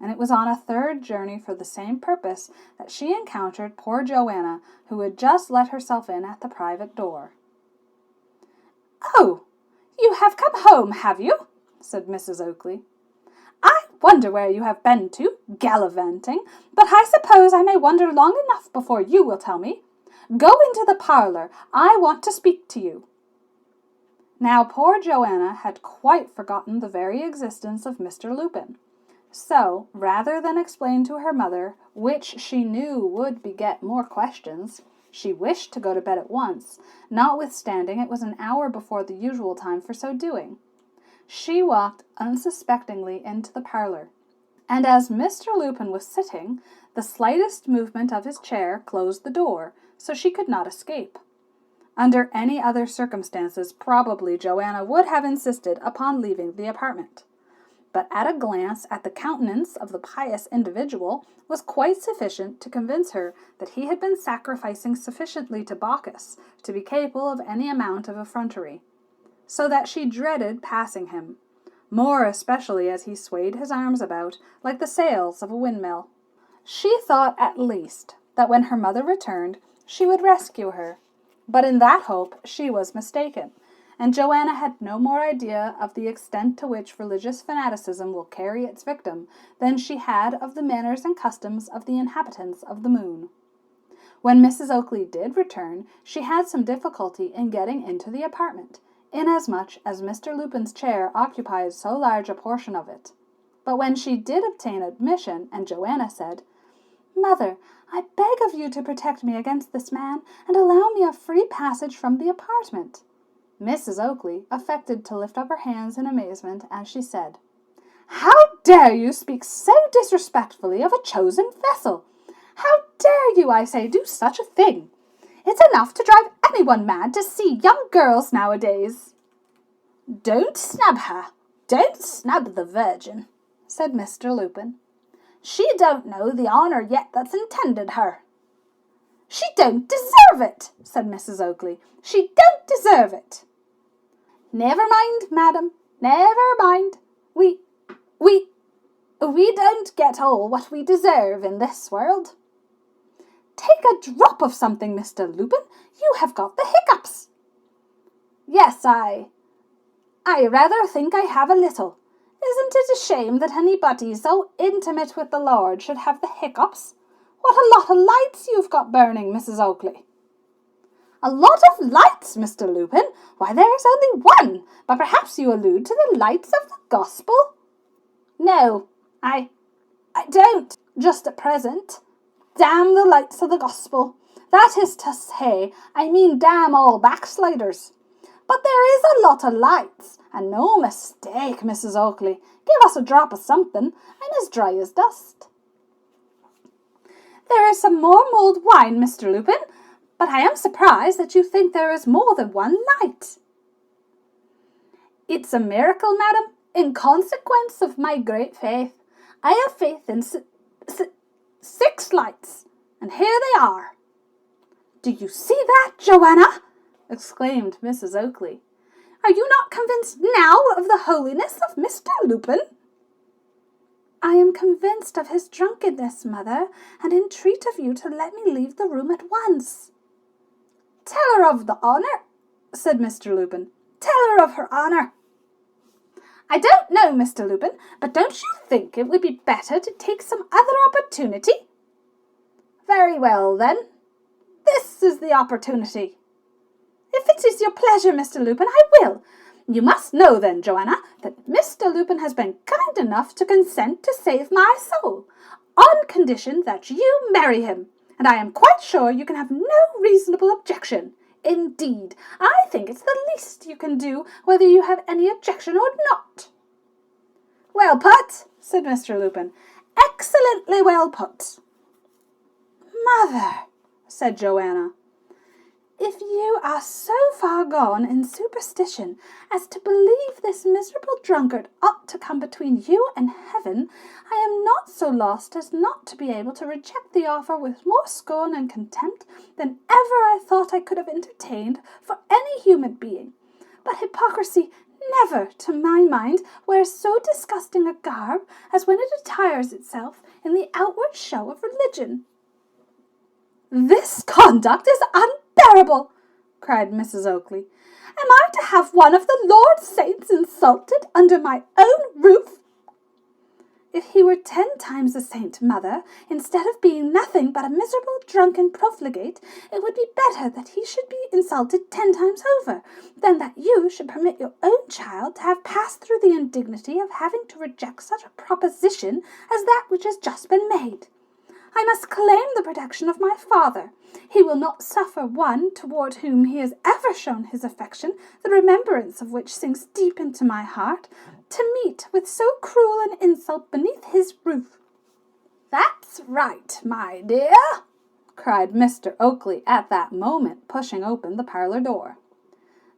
Speaker 1: And it was on a third journey for the same purpose that she encountered poor Johanna, who had just let herself in at the private door. "Oh, you have come home, have you?" said Mrs. Oakley. "I wonder where you have been to, gallivanting, but I suppose I may wonder long enough before you will tell me. Go into the parlour, I want to speak to you." Now poor Johanna had quite forgotten the very existence of Mr. Lupin. So, rather than explain to her mother, which she knew would beget more questions, she wished to go to bed at once, notwithstanding it was an hour before the usual time for so doing. She walked unsuspectingly into the parlour, and as Mr. Lupin was sitting, the slightest movement of his chair closed the door, so she could not escape. Under any other circumstances, probably Johanna would have insisted upon leaving the apartment. But at a glance at the countenance of the pious individual was quite sufficient to convince her that he had been sacrificing sufficiently to Bacchus to be capable of any amount of effrontery, so that she dreaded passing him, more especially as he swayed his arms about like the sails of a windmill. She thought at least that when her mother returned she would rescue her, but in that hope she was mistaken, and Johanna had no more idea of the extent to which religious fanaticism will carry its victim than she had of the manners and customs of the inhabitants of the moon. When Mrs. Oakley did return, she had some difficulty in getting into the apartment, inasmuch as Mr. Lupin's chair occupied so large a portion of it. But when she did obtain admission, and Johanna said, "Mother, I beg of you to protect me against this man, and allow me a free passage from the apartment," Mrs. Oakley affected to lift up her hands in amazement as she said, "How dare you speak so disrespectfully of a chosen vessel? How dare you, I say, do such a thing? It's enough to drive anyone mad to see young girls nowadays." "Don't snub her. Don't snub the Virgin," said Mr. Lupin. "She don't know the honour yet that's intended her." "She don't deserve it," said Mrs. Oakley. "She don't deserve it." "Never mind, madam, never mind. We don't get all what we deserve in this world." "Take a drop of something, Mr. Lupin. You have got the hiccups." "Yes, I rather think I have a little. Isn't it a shame that anybody so intimate with the Lord should have the hiccups? What a lot of lights you've got burning, Mrs. Oakley." "A lot of lights, Mr. Lupin? Why, there's only one, but perhaps you allude to the lights of the gospel?" "No, I don't, just at present. Damn the lights of the gospel. That is to say, I mean damn all backsliders. But there is a lot of lights, and no mistake, Mrs. Oakley. Give us a drop of something. I'm as dry as dust." "There is some more mulled wine, Mr. Lupin, but I am surprised that you think there is more than one light." "It's a miracle, madam, in consequence of my great faith. I have faith in 6 lights, and here they are." "Do you see that, Johanna?" exclaimed Mrs. Oakley. "Are you not convinced now of the holiness of Mr. Lupin?" "I am convinced of his drunkenness, mother, and entreat of you to let me leave the room at once." "Tell her of the honour," said Mr. Lupin. "Tell her of her honour." "I don't know, Mr. Lupin, but don't you think it would be better to take some other opportunity?" "Very well, then. This is the opportunity." "If it is your pleasure, Mr. Lupin, I will. You must know, then, Johanna, that Mr. Lupin has been kind enough to consent to save my soul, on condition that you marry him, and I am quite sure you can have no reasonable objection. indeed. I think it's the least you can do, whether you have any objection or not." "Well put," said Mr. Lupin. "Excellently well put." "Mother," said Johanna, "if you are so far gone in superstition as to believe this miserable drunkard ought to come between you and heaven, I am not so lost as not to be able to reject the offer with more scorn and contempt than ever I thought I could have entertained for any human being. But hypocrisy never, to my mind, wears so disgusting a garb as when it attires itself in the outward show of religion." "This conduct is unbearable," cried Mrs. Oakley. "Am I to have one of the Lord's saints insulted under my own roof?" "If he were 10 times a saint, mother, instead of being nothing but a miserable drunken profligate, it would be better that he should be insulted 10 times over, than that you should permit your own child to have passed through the indignity of having to reject such a proposition as that which has just been made. I must claim the protection of my father. He will not suffer one toward whom he has ever shown his affection, the remembrance of which sinks deep into my heart, to meet with so cruel an insult beneath his roof." "That's right, my dear," cried Mr. Oakley at that moment, pushing open the parlour door.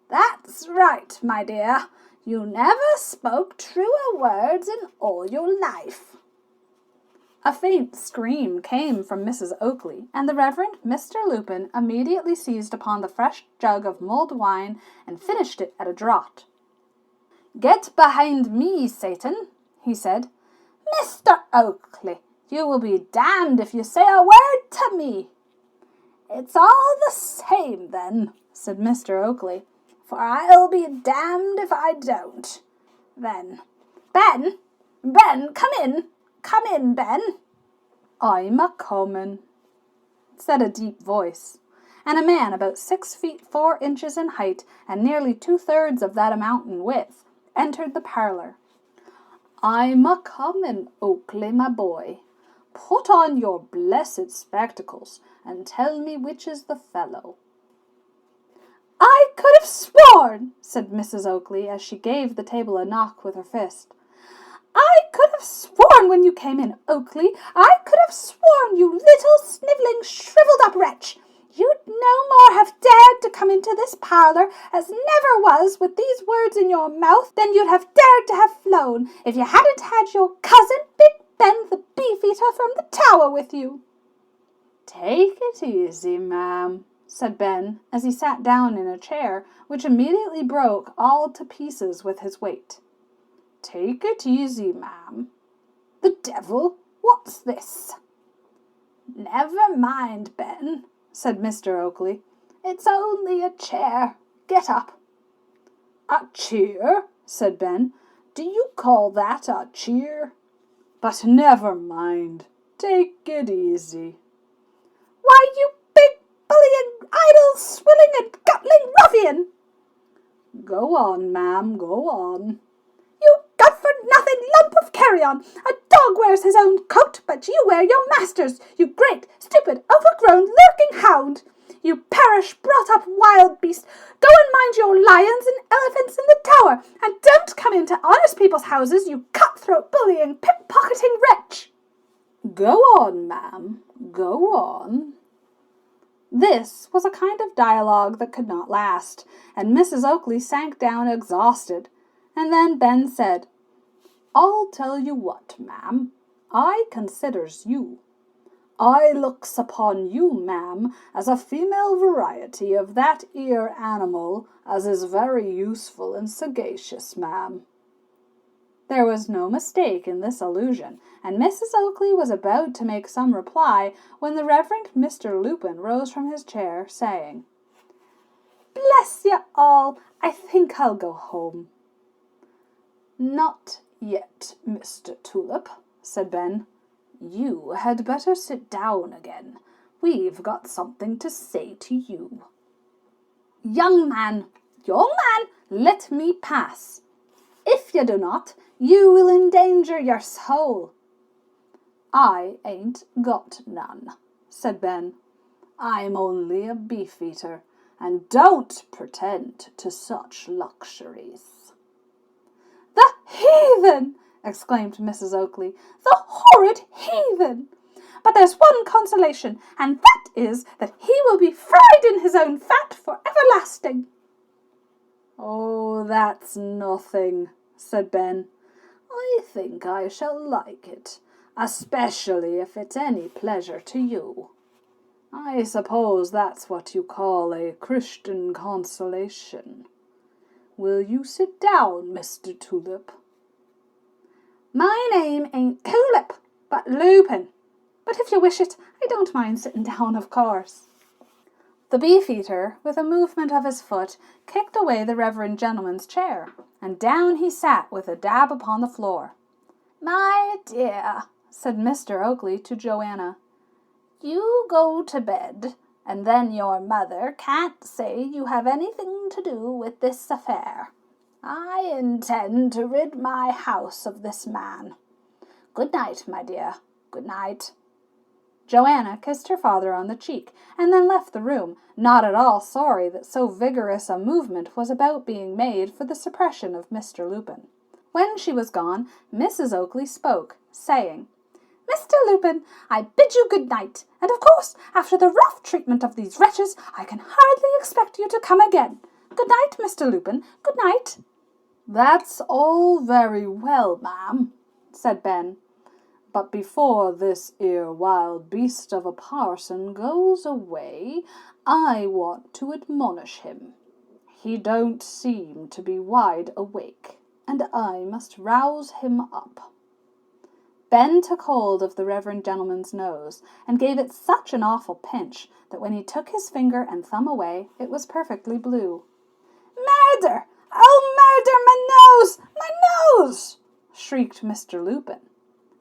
Speaker 1: "That's right, my dear. You never spoke truer words in all your life." A faint scream came from Mrs. Oakley, and the Reverend Mr. Lupin immediately seized upon the fresh jug of mulled wine and finished it at a draught. "Get behind me, Satan," he said. "Mr. Oakley, you will be damned if you say a word to me." "It's all the same, then," said Mr. Oakley, "for I'll be damned if I don't. Then, Ben, come in. Come in, Ben." "I'm a-comin'," said a deep voice, and a man about 6 feet 4 inches in height and nearly 2/3 of that amount in width entered the parlour. "I'm a-comin', Oakley, my boy. Put on your blessed spectacles and tell me which is the fellow." "I could have sworn," said Mrs. Oakley, as she gave the table a knock with her fist. "I could have sworn when you came in, Oakley. I could have sworn, you little snivelling, shriveled-up wretch. You'd no more have dared to come into this parlour as never was with these words in your mouth than you'd have dared to have flown if you hadn't had your cousin, Big Ben, the beef-eater from the Tower, with you." "Take it easy, ma'am," said Ben, as he sat down in a chair, which immediately broke all to pieces with his weight. "Take it easy, ma'am." "The devil! What's this?" "Never mind, Ben," said Mr. Oakley. "It's only a chair. Get up." "A cheer?" said Ben. "Do you call that a cheer? But never mind. Take it easy." "Why, you big, bullying, idle, swilling and guttling ruffian!" "Go on, ma'am, go on." "You good-for-nothing lump of carrion! A dog wears his own coat, but you wear your master's, you great, stupid, overgrown, lurking hound! You parish, brought-up wild beast! Go and mind your lions and elephants in the Tower, and don't come into honest people's houses, you cut-throat, bullying, pickpocketing wretch!" "Go on, ma'am, go on." This was a kind of dialogue that could not last, and Mrs. Oakley sank down exhausted. And then Ben said, "I'll tell you what, ma'am, I considers you. I looks upon you, ma'am, as a female variety of that 'ere animal as is very useful and sagacious, ma'am." There was no mistake in this allusion, and Mrs. Oakley was about to make some reply when the Reverend Mr. Lupin rose from his chair, saying, "Bless you all, I think I'll go home." "Not yet, Mr. Tulip," said Ben. "You had better sit down again. We've got something to say to you." Young man, let me pass. If you do not, you will endanger your soul." "I ain't got none," said Ben. "I'm only a beef-eater,
Speaker 3: and don't pretend to such luxuries." "The heathen!" exclaimed Mrs. Oakley. "The horrid heathen! But there's one consolation, and that is that he will be fried in his own fat for everlasting." "Oh, that's nothing," said Ben. "I think I shall like it, especially if it's any pleasure to you. I suppose that's what you call a Christian consolation. Will you sit down, Mr. Tulip?" "My name ain't Tulip, but Lupin. But if you wish it, I don't mind sitting down, of course." The beefeater, with a movement of his foot, kicked away the reverend gentleman's chair, and down he sat with a dab upon the floor. "My dear," said Mr. Oakley to Johanna, "you go to bed, and then your mother can't say you have anything to do with this affair. I intend to rid my house of this man. Good night, my dear. Good night." Johanna kissed her father on the cheek, and then left the room, not at all sorry that so vigorous a movement was about being made for the suppression of Mr. Lupin. When she was gone, Mrs. Oakley spoke, saying, "Mr. Lupin, I bid you good night, and of course, after the rough treatment of these wretches, I can hardly expect you to come again. Good night, Mr. Lupin, good night." "That's all very well, ma'am," said Ben. "But before this 'ere wild beast of a parson goes away, I want to admonish him. He don't seem to be wide awake, and I must rouse him up." Ben took hold of the reverend gentleman's nose, and gave it such an awful pinch that when he took his finger and thumb away, it was perfectly blue. "Murder! Oh, murder! My nose! My nose!" shrieked Mr. Lupin.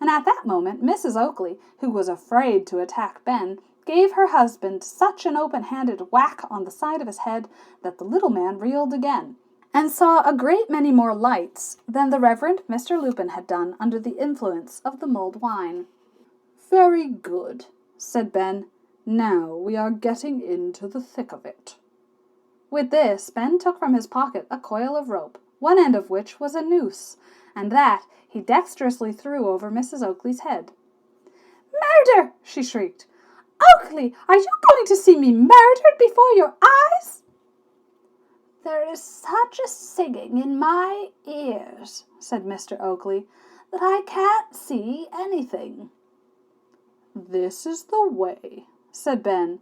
Speaker 3: And at that moment Mrs. Oakley, who was afraid to attack Ben, gave her husband such an open-handed whack on the side of his head that the little man reeled again, and saw a great many more lights than the Reverend Mr. Lupin had done under the influence of the mulled wine. "Very good," said Ben. "Now we are getting into the thick of it." With this, Ben took from his pocket a coil of rope, one end of which was a noose, and that he dexterously threw over Mrs. Oakley's head. "Murder!" she shrieked. "Oakley, are you going to see me murdered before your eyes?" "There is such a singing in my ears," said Mr. Oakley, "that I can't see anything." "This is the way," said Ben.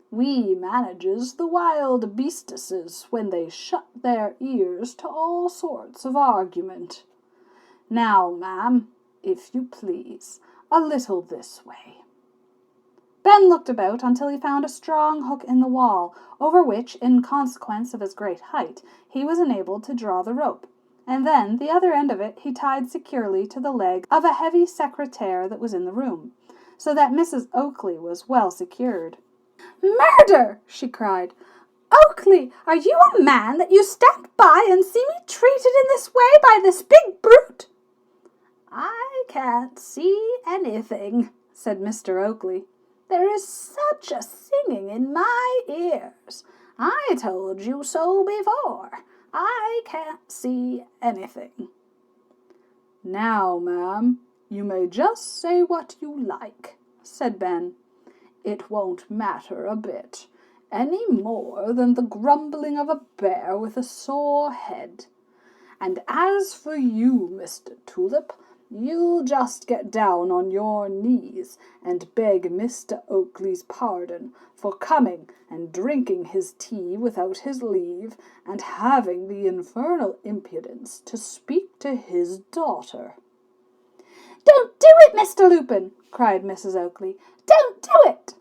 Speaker 3: "We manages the wild beastesses when they shut their ears to all sorts of argument. Now, ma'am, if you please, a little this way." Ben looked about until he found a strong hook in the wall, over which, in consequence of his great height, he was enabled to draw the rope, and then the other end of it he tied securely to the leg of a heavy secretaire that was in the room, so that Mrs. Oakley was well secured. "Murder!" she cried. "Oakley, are you a man that you stand by and see me treated in this way by this big brute?" "I can't see anything," said Mr. Oakley. "There is such a singing in my ears. I told you so before. I can't see anything." "Now, ma'am, you may just say what you like," said Ben. "It won't matter a bit, any more than the grumbling of a bear with a sore head. And as for you, Mr. Tulip, you'll just get down on your knees and beg Mr. Oakley's pardon for coming and drinking his tea without his leave, and having the infernal impudence to speak to his daughter." "Don't do it, Mr. Lupin!" cried Mrs. Oakley. "Don't do it!"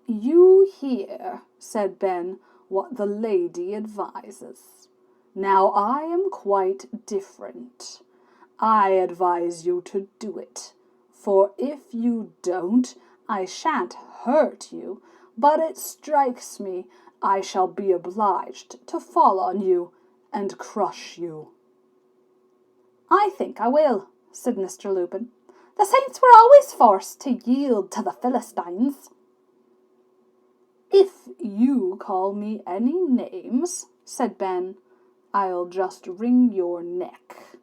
Speaker 3: "You hear," said Ben, "what the lady advises. Now I am quite different. I advise you to do it, for if you don't, I shan't hurt you, but it strikes me I shall be obliged to fall on you and crush you." "I think I will," said Mr. Lupin. "The saints were always forced to yield to the Philistines."
Speaker 1: "If you call me any names," said Ben, "I'll just wring your neck."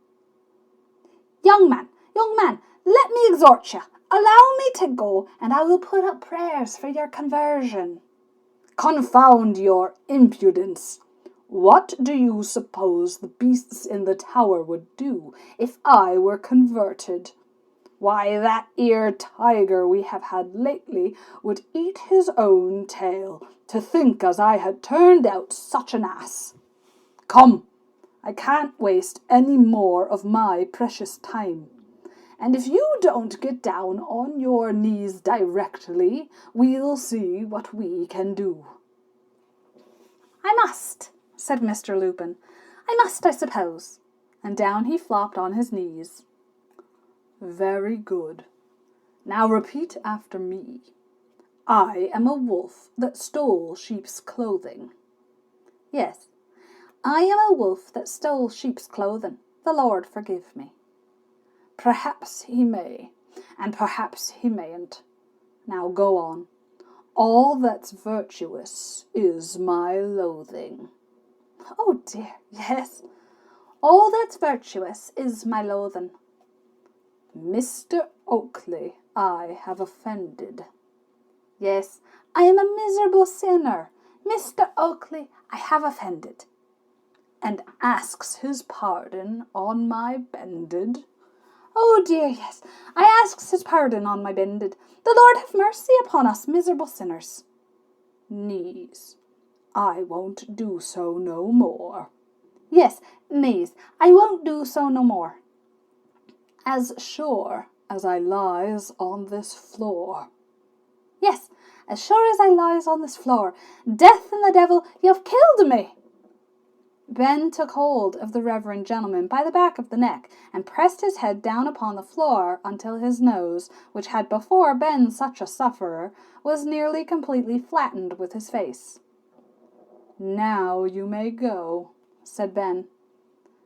Speaker 1: Young man, let me exhort you. Allow me to go, and I will put up prayers for your conversion." "Confound your impudence! What do you suppose the beasts in the tower would do if I were converted? Why, that 'ere tiger we have had lately would eat his own tail, to think as I had turned out such an ass. Come, I can't waste any more of my precious time. And if you don't get down on your knees directly, we'll see what we can do." "I must," said Mr. Lupin. "I must, I suppose." And down he flopped on his knees. "Very good. Now repeat after me. I am a wolf that stole sheep's clothing." "Yes, I am a wolf that stole sheep's clothing. The Lord forgive me." "Perhaps he may, and perhaps he mayn't. Now go on. All that's virtuous is my loathing." "Oh dear, yes. All that's virtuous is my loathing." "Mr. Oakley, I have offended." "Yes, I am a miserable sinner. Mr. Oakley, I have offended." "And asks his pardon on my bended." "Oh dear, yes, I asks his pardon on my bended. The Lord have mercy upon us miserable sinners." "Knees, I won't do so no more." "Yes, knees, I won't do so no more." "As sure as I lies on this floor." "Yes, as sure as I lies on this floor. Death and the devil, you've killed me." Ben took hold of the reverend gentleman by the back of the neck and pressed his head down upon the floor until his nose, which had before been such a sufferer, was nearly completely flattened with his face. "Now you may go," said Ben.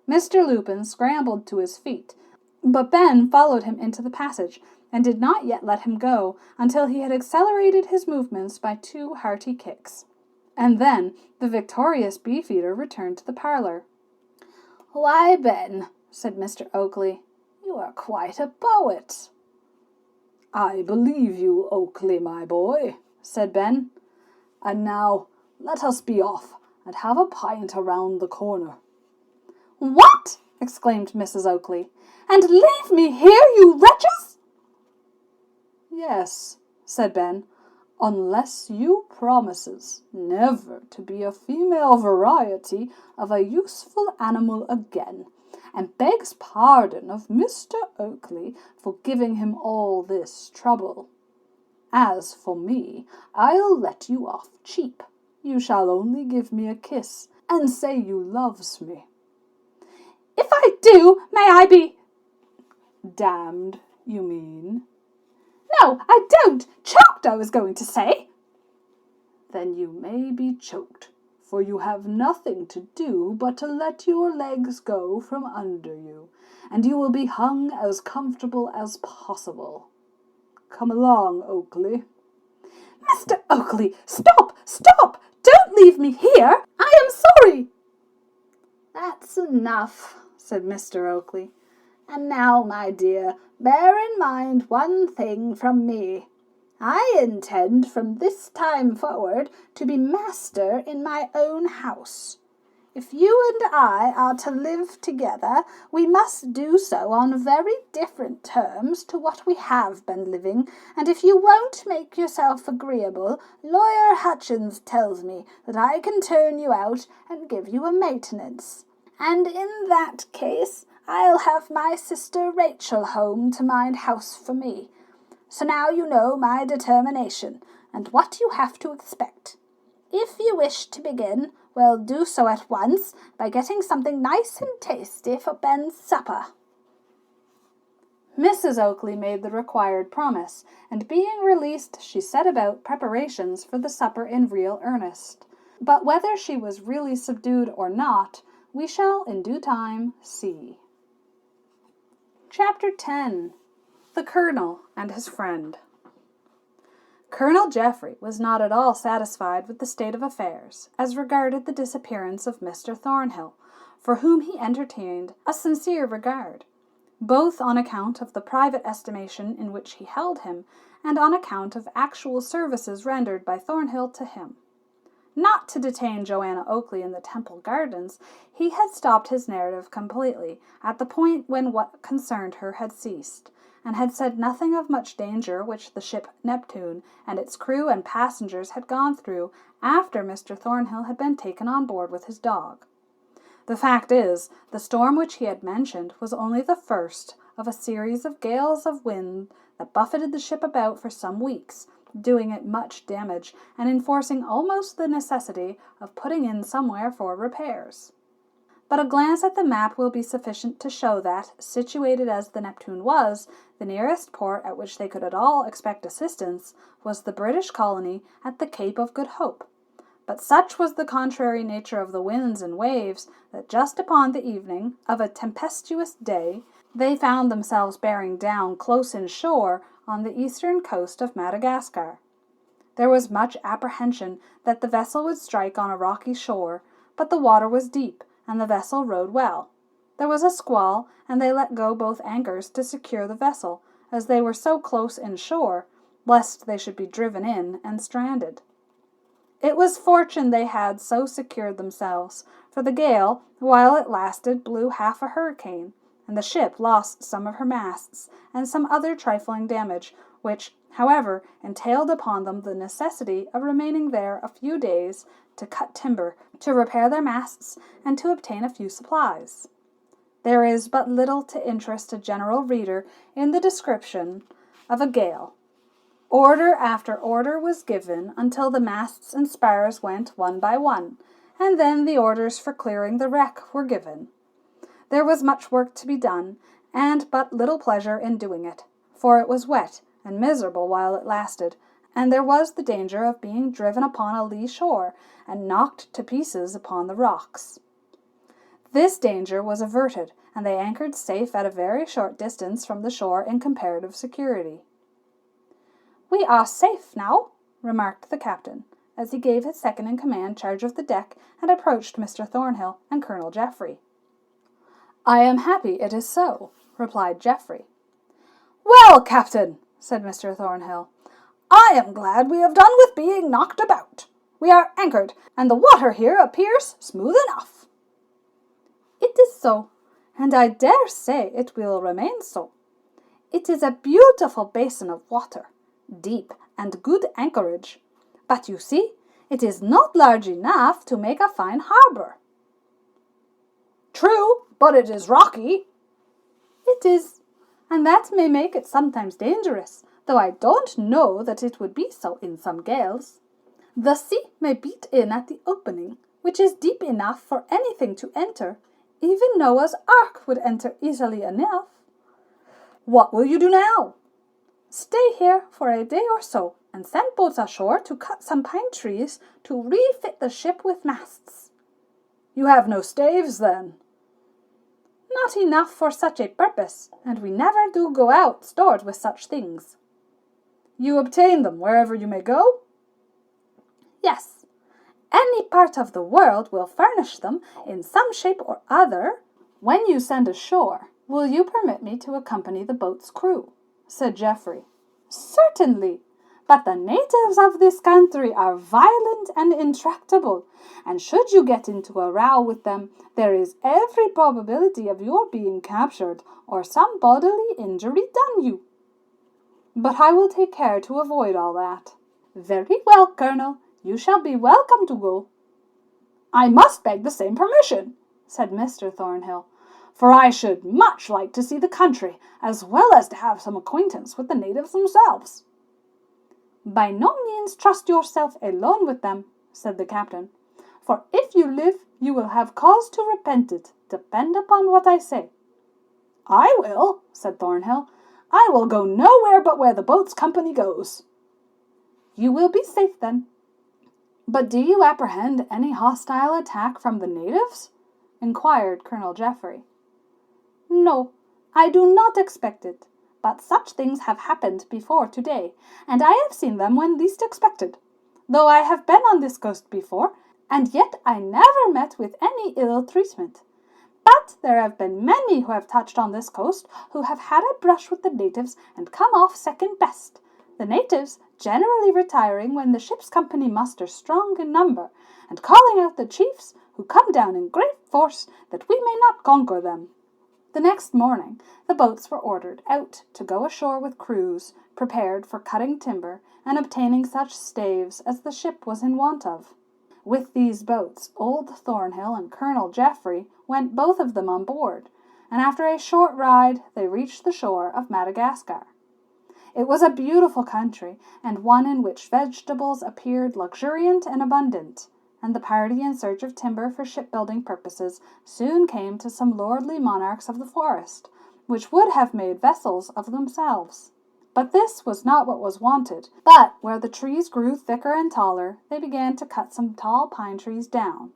Speaker 1: Mr. Lupin scrambled to his feet, but Ben followed him into the passage and did not yet let him go until he had accelerated his movements by 2 hearty kicks. And then the victorious beefeater returned to the parlour. "Why, Ben," said Mr. Oakley, "you are quite a poet." "I believe you, Oakley, my boy," said Ben. "And now let us be off and have a pint around the corner." "What!" exclaimed Mrs. Oakley. "And leave me here, you wretches?" "Yes," said Ben, "unless you promises never to be a female variety of a useful animal again, and begs pardon of Mr. Oakley for giving him all this trouble. As for me, I'll let you off cheap. You shall only give me a kiss, and say you loves me." "If I do, may I be—" "Damned, you mean?" "No, I don't. Choked, I was going to say." "Then you may be choked, for you have nothing to do but to let your legs go from under you, and you will be hung as comfortable as possible. Come along, Oakley." "Mr. Oakley, stop! Don't leave me here! I am sorry." "That's enough," said Mr. Oakley. "And now, my dear, bear in mind one thing from me. I intend from this time forward to be master in my own house. If you and I are to live together, we must do so on very different terms to what we have been living, and if you won't make yourself agreeable, Lawyer Hutchins tells me that I can turn you out and give you a maintenance. And in that case, I'll have my sister Rachel home to mind house for me. So now you know my determination, and what you have to expect. If you wish to begin, we'll do so at once by getting something nice and tasty for Ben's supper." Mrs. Oakley made the required promise, and being released, she set about preparations for the supper in real earnest. But whether she was really subdued or not, we shall in due time see. Chapter 10. The Colonel and his Friend. Colonel Geoffrey was not at all satisfied with the state of affairs as regarded the disappearance of Mr. Thornhill, for whom he entertained a sincere regard, both on account of the private estimation in which he held him, and on account of actual services rendered by Thornhill to him. Not to detain Johanna Oakley in the Temple Gardens, he had stopped his narrative completely at the point when what concerned her had ceased, and had said nothing of much danger which the ship Neptune and its crew and passengers had gone through after Mr. Thornhill had been taken on board with his dog. The fact is, the storm which he had mentioned was only the first of a series of gales of wind that buffeted the ship about for some weeks, doing it much damage, and enforcing almost the necessity of putting in somewhere for repairs. But a glance at the map will be sufficient to show that, situated as the Neptune was, the nearest port at which they could at all expect assistance was the British colony at the Cape of Good Hope. But such was the contrary nature of the winds and waves that just upon the evening of a tempestuous day they found themselves bearing down close inshore on the eastern coast of Madagascar. There was much apprehension that the vessel would strike on a rocky shore, but the water was deep, and the vessel rode well. There was a squall, and they let go both anchors to secure the vessel, as they were so close inshore, lest they should be driven in and stranded. It was fortune they had so secured themselves, for the gale, while it lasted, blew half a hurricane, and the ship lost some of her masts, and some other trifling damage, which, however, entailed upon them the necessity of remaining there a few days to cut timber, to repair their masts, and to obtain a few supplies. There is but little to interest a general reader in the description of a gale. Order after order was given until the masts and spars went one by one, and then the orders for clearing the wreck were given. There was much work to be done, and but little pleasure in doing it, for it was wet and miserable while it lasted, and there was the danger of being driven upon a lee shore and knocked to pieces upon the rocks. This danger was averted, and they anchored safe at a very short distance from the shore in comparative security. "We are safe now," remarked the captain, as he gave his second-in-command charge of the deck and approached Mr. Thornhill and Colonel Geoffrey. "I am happy it is so," replied Geoffrey. "Well, captain," said Mr. Thornhill, "I am glad we have done with being knocked about. We are anchored, and the water here appears smooth enough." "It is so, and I dare say it will remain so. It is a beautiful basin of water, deep and good anchorage, but you see, it is not large enough to make a fine harbor." "True, but it is rocky." "It is, and that may make it sometimes dangerous, though I don't know that it would be so in some gales. The sea may beat in at the opening, which is deep enough for anything to enter. Even Noah's Ark would enter easily enough." "What will you do now?" "Stay here for a day or so, and send boats ashore to cut some pine trees to refit the ship with masts." "You have no staves, then?" "Not enough for such a purpose, and we never do go out stored with such things." "You obtain them wherever you may go?" "Yes. Any part of the world will furnish them in some shape or other." "When you send ashore, will you permit me to accompany the boat's crew?" said Geoffrey. "Certainly, but the natives of this country are violent and intractable, and should you get into a row with them, there is every probability of your being captured or some bodily injury done you." "But I will take care to avoid all that." "Very well, Colonel, you shall be welcome to go." "I must beg the same permission," said Mr. Thornhill, "for I should much like to see the country, as well as to have some acquaintance with the natives themselves." "By no means trust yourself alone with them," said the captain, "for if you live, you will have cause to repent it. Depend upon what I say." "I will," said Thornhill. "I will go nowhere but where the boat's company goes." "You will be safe then. But do you apprehend any hostile attack from the natives?" inquired Colonel Geoffrey. "No, I do not expect it, But such things have happened before today, and I have seen them when least expected. Though I have been on this coast before, and yet I never met with any ill treatment. But there have been many who have touched on this coast who have had a brush with the natives and come off second best, the natives generally retiring when the ship's company muster strong in number, and calling out the chiefs, who come down in great force, that we may not conquer them. The next morning the boats were ordered out to go ashore with crews prepared for cutting timber and obtaining such staves as the ship was in want of. With these boats old Thornhill and Colonel Geoffrey went, both of them on board, and after a short ride they reached the shore of Madagascar. It was a beautiful country, and one in which vegetables appeared luxuriant and abundant, and the party in search of timber for shipbuilding purposes soon came to some lordly monarchs of the forest, which would have made vessels of themselves. But this was not what was wanted, but where the trees grew thicker and taller, they began to cut some tall pine trees down.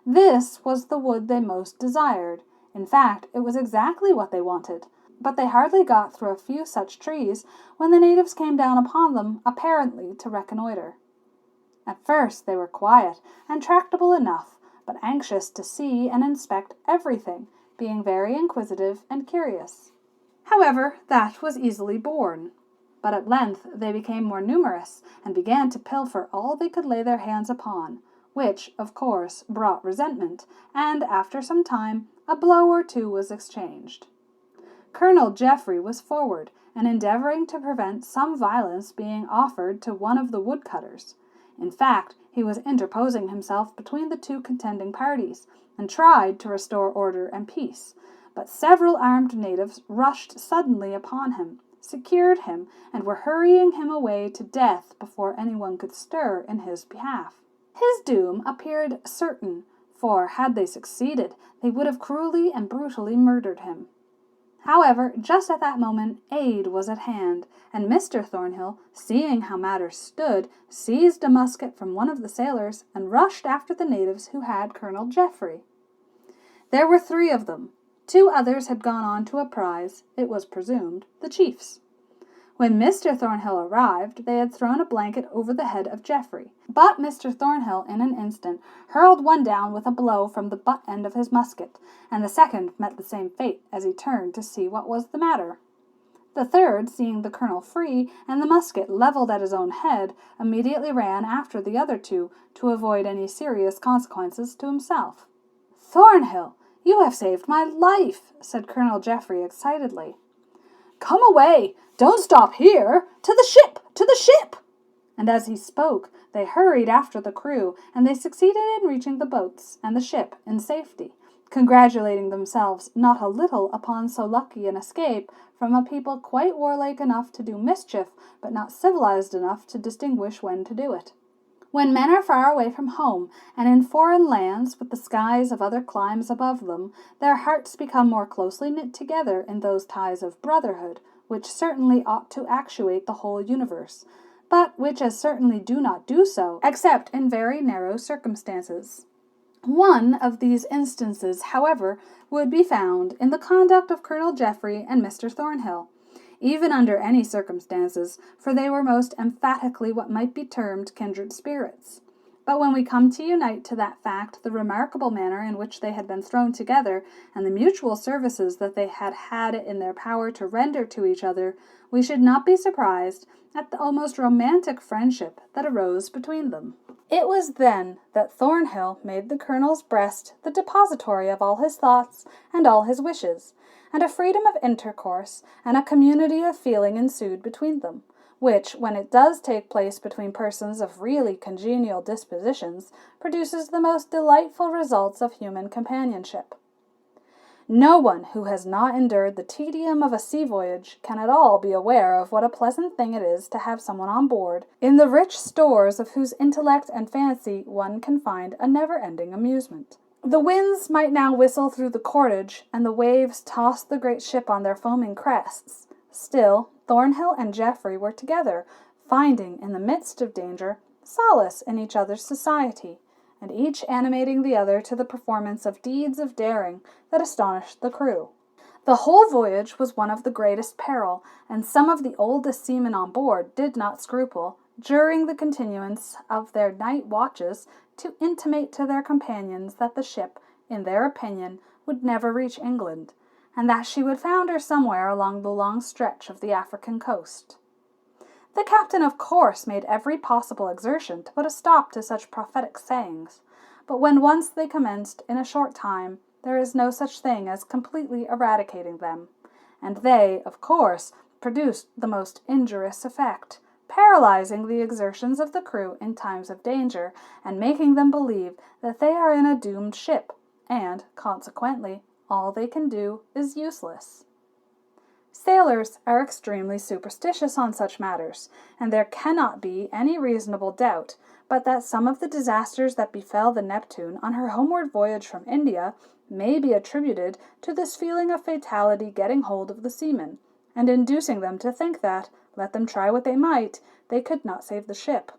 Speaker 1: This was the wood they most desired. In fact, it was exactly what they wanted, but they hardly got through a few such trees when the natives came down upon them, apparently to reconnoiter. At first they were quiet and tractable enough, but anxious to see and inspect everything, being very inquisitive and curious. However, that was easily borne. But at length they became more numerous, and began to pilfer all they could lay their hands upon, which, of course, brought resentment, and after some time a blow or two was exchanged. Colonel Geoffrey was forward, and endeavouring to prevent some violence being offered to one of the woodcutters. In fact, he was interposing himself between the two contending parties, and tried to restore order and peace. But several armed natives rushed suddenly upon him, secured him, and were hurrying him away to death before anyone could stir in his behalf. His doom appeared certain, for had they succeeded, they would have cruelly and brutally murdered him. However, just at that moment aid was at hand, and Mr. Thornhill, seeing how matters stood, seized a musket from one of the sailors and rushed after the natives who had Colonel Geoffrey. There were 3 of them. 2 others had gone on to apprise, it was presumed, the chiefs. When Mr. Thornhill arrived, they had thrown a blanket over the head of Geoffrey, but Mr. Thornhill in an instant hurled one down with a blow from the butt end of his musket, and the second met the same fate as he turned to see what was the matter. The third, seeing the colonel free and the musket levelled at his own head, immediately ran after the other 2 to avoid any serious consequences to himself. "Thornhill, you have saved my life," said Colonel Geoffrey excitedly. "Come away! Don't stop here! To the ship! To the ship!" And as he spoke, they hurried after the crew, and they succeeded in reaching the boats and the ship in safety, congratulating themselves not a little upon so lucky an escape from a people quite warlike enough to do mischief, but not civilized enough to distinguish when to do it. When men are far away from home, and in foreign lands with the skies of other climes above them, their hearts become more closely knit together in those ties of brotherhood, which certainly ought to actuate the whole universe, but which as certainly do not do so, except in very narrow circumstances. One of these instances, however, would be found in the conduct of Colonel Geoffrey and Mr. Thornhill, even under any circumstances, for they were most emphatically what might be termed kindred spirits. But when we come to unite to that fact the remarkable manner in which they had been thrown together, and the mutual services that they had had it in their power to render to each other, we should not be surprised at the almost romantic friendship that arose between them. It was then that Thornhill made the colonel's breast the depository of all his thoughts and all his wishes, and a freedom of intercourse and a community of feeling ensued between them, which, when it does take place between persons of really congenial dispositions, produces the most delightful results of human companionship. No one who has not endured the tedium of a sea voyage can at all be aware of what a pleasant thing it is to have someone on board, in the rich stores of whose intellect and fancy one can find a never-ending amusement. The winds might now whistle through the cordage, and the waves toss the great ship on their foaming crests. Still, Thornhill and Geoffrey were together, finding, in the midst of danger, solace in each other's society, and each animating the other to the performance of deeds of daring that astonished the crew. The whole voyage was one of the greatest peril, and some of the oldest seamen on board did not scruple, during the continuance of their night watches, to intimate to their companions that the ship, in their opinion, would never reach England, and that she would founder somewhere along the long stretch of the African coast. The captain, of course, made every possible exertion to put a stop to such prophetic sayings, but when once they commenced, in a short time, there is no such thing as completely eradicating them, and they, of course, produced the most injurious effect, paralyzing the exertions of the crew in times of danger, and making them believe that they are in a doomed ship, and, consequently, all they can do is useless. Sailors are extremely superstitious on such matters, and there cannot be any reasonable doubt but that some of the disasters that befell the Neptune on her homeward voyage from India may be attributed to this feeling of fatality getting hold of the seamen, and inducing them to think that, let them try what they might, they could not save the ship.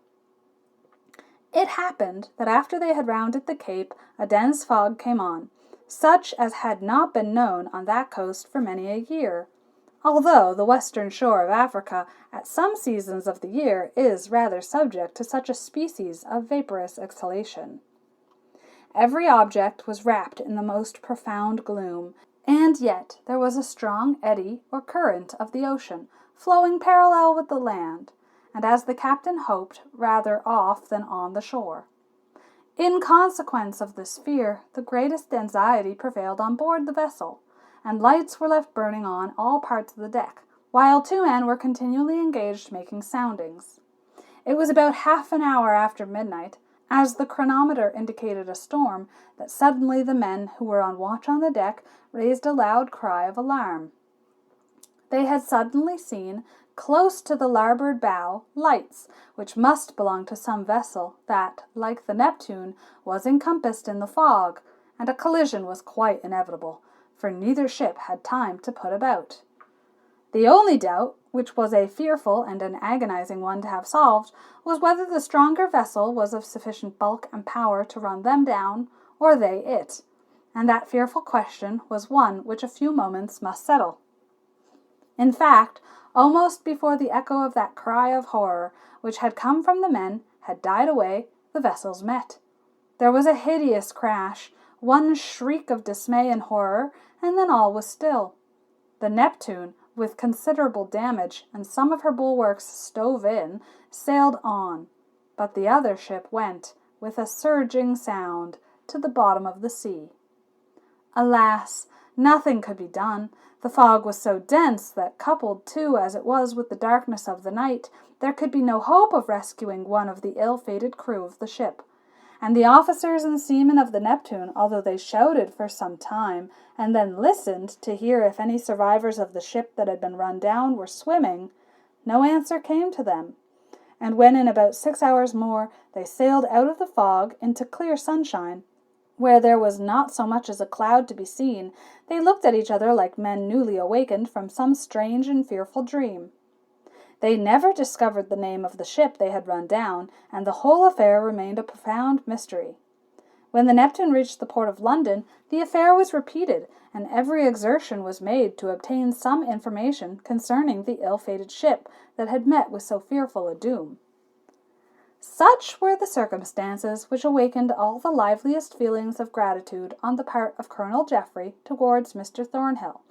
Speaker 1: It happened that after they had rounded the Cape, a dense fog came on, such as had not been known on that coast for many a year, although the western shore of Africa at some seasons of the year is rather subject to such a species of vaporous exhalation. Every object was wrapped in the most profound gloom, and yet there was a strong eddy or current of the ocean, flowing parallel with the land, and as the captain hoped, rather off than on the shore. In consequence of this fear, the greatest anxiety prevailed on board the vessel, and lights were left burning on all parts of the deck, while 2 men were continually engaged making soundings. It was about half an hour after midnight, as the chronometer indicated a storm, that suddenly the men who were on watch on the deck raised a loud cry of alarm. They had suddenly seen, close to the larboard bow, lights, which must belong to some vessel that, like the Neptune, was encompassed in the fog, and a collision was quite inevitable, for neither ship had time to put about. The only doubt, which was a fearful and an agonizing one to have solved, was whether the stronger vessel was of sufficient bulk and power to run them down, or they it, and that fearful question was one which a few moments must settle. In fact, almost before the echo of that cry of horror, which had come from the men, had died away, the vessels met. There was a hideous crash, one shriek of dismay and horror, and then all was still. The Neptune, with considerable damage and some of her bulwarks stove in, sailed on, but the other ship went, with a surging sound, to the bottom of the sea. Alas! Nothing could be done. The fog was so dense that, coupled too as it was with the darkness of the night, there could be no hope of rescuing one of the ill-fated crew of the ship. And the officers and seamen of the Neptune, although they shouted for some time, and then listened to hear if any survivors of the ship that had been run down were swimming, no answer came to them. And when in about 6 hours more they sailed out of the fog into clear sunshine, where there was not so much as a cloud to be seen, they looked at each other like men newly awakened from some strange and fearful dream. They never discovered the name of the ship they had run down, and the whole affair remained a profound mystery. When the Neptune reached the port of London, the affair was repeated, and every exertion was made to obtain some information concerning the ill-fated ship that had met with so fearful a doom. Such were the circumstances which awakened all the liveliest feelings of gratitude on the part of Colonel Geoffrey towards Mr. Thornhill,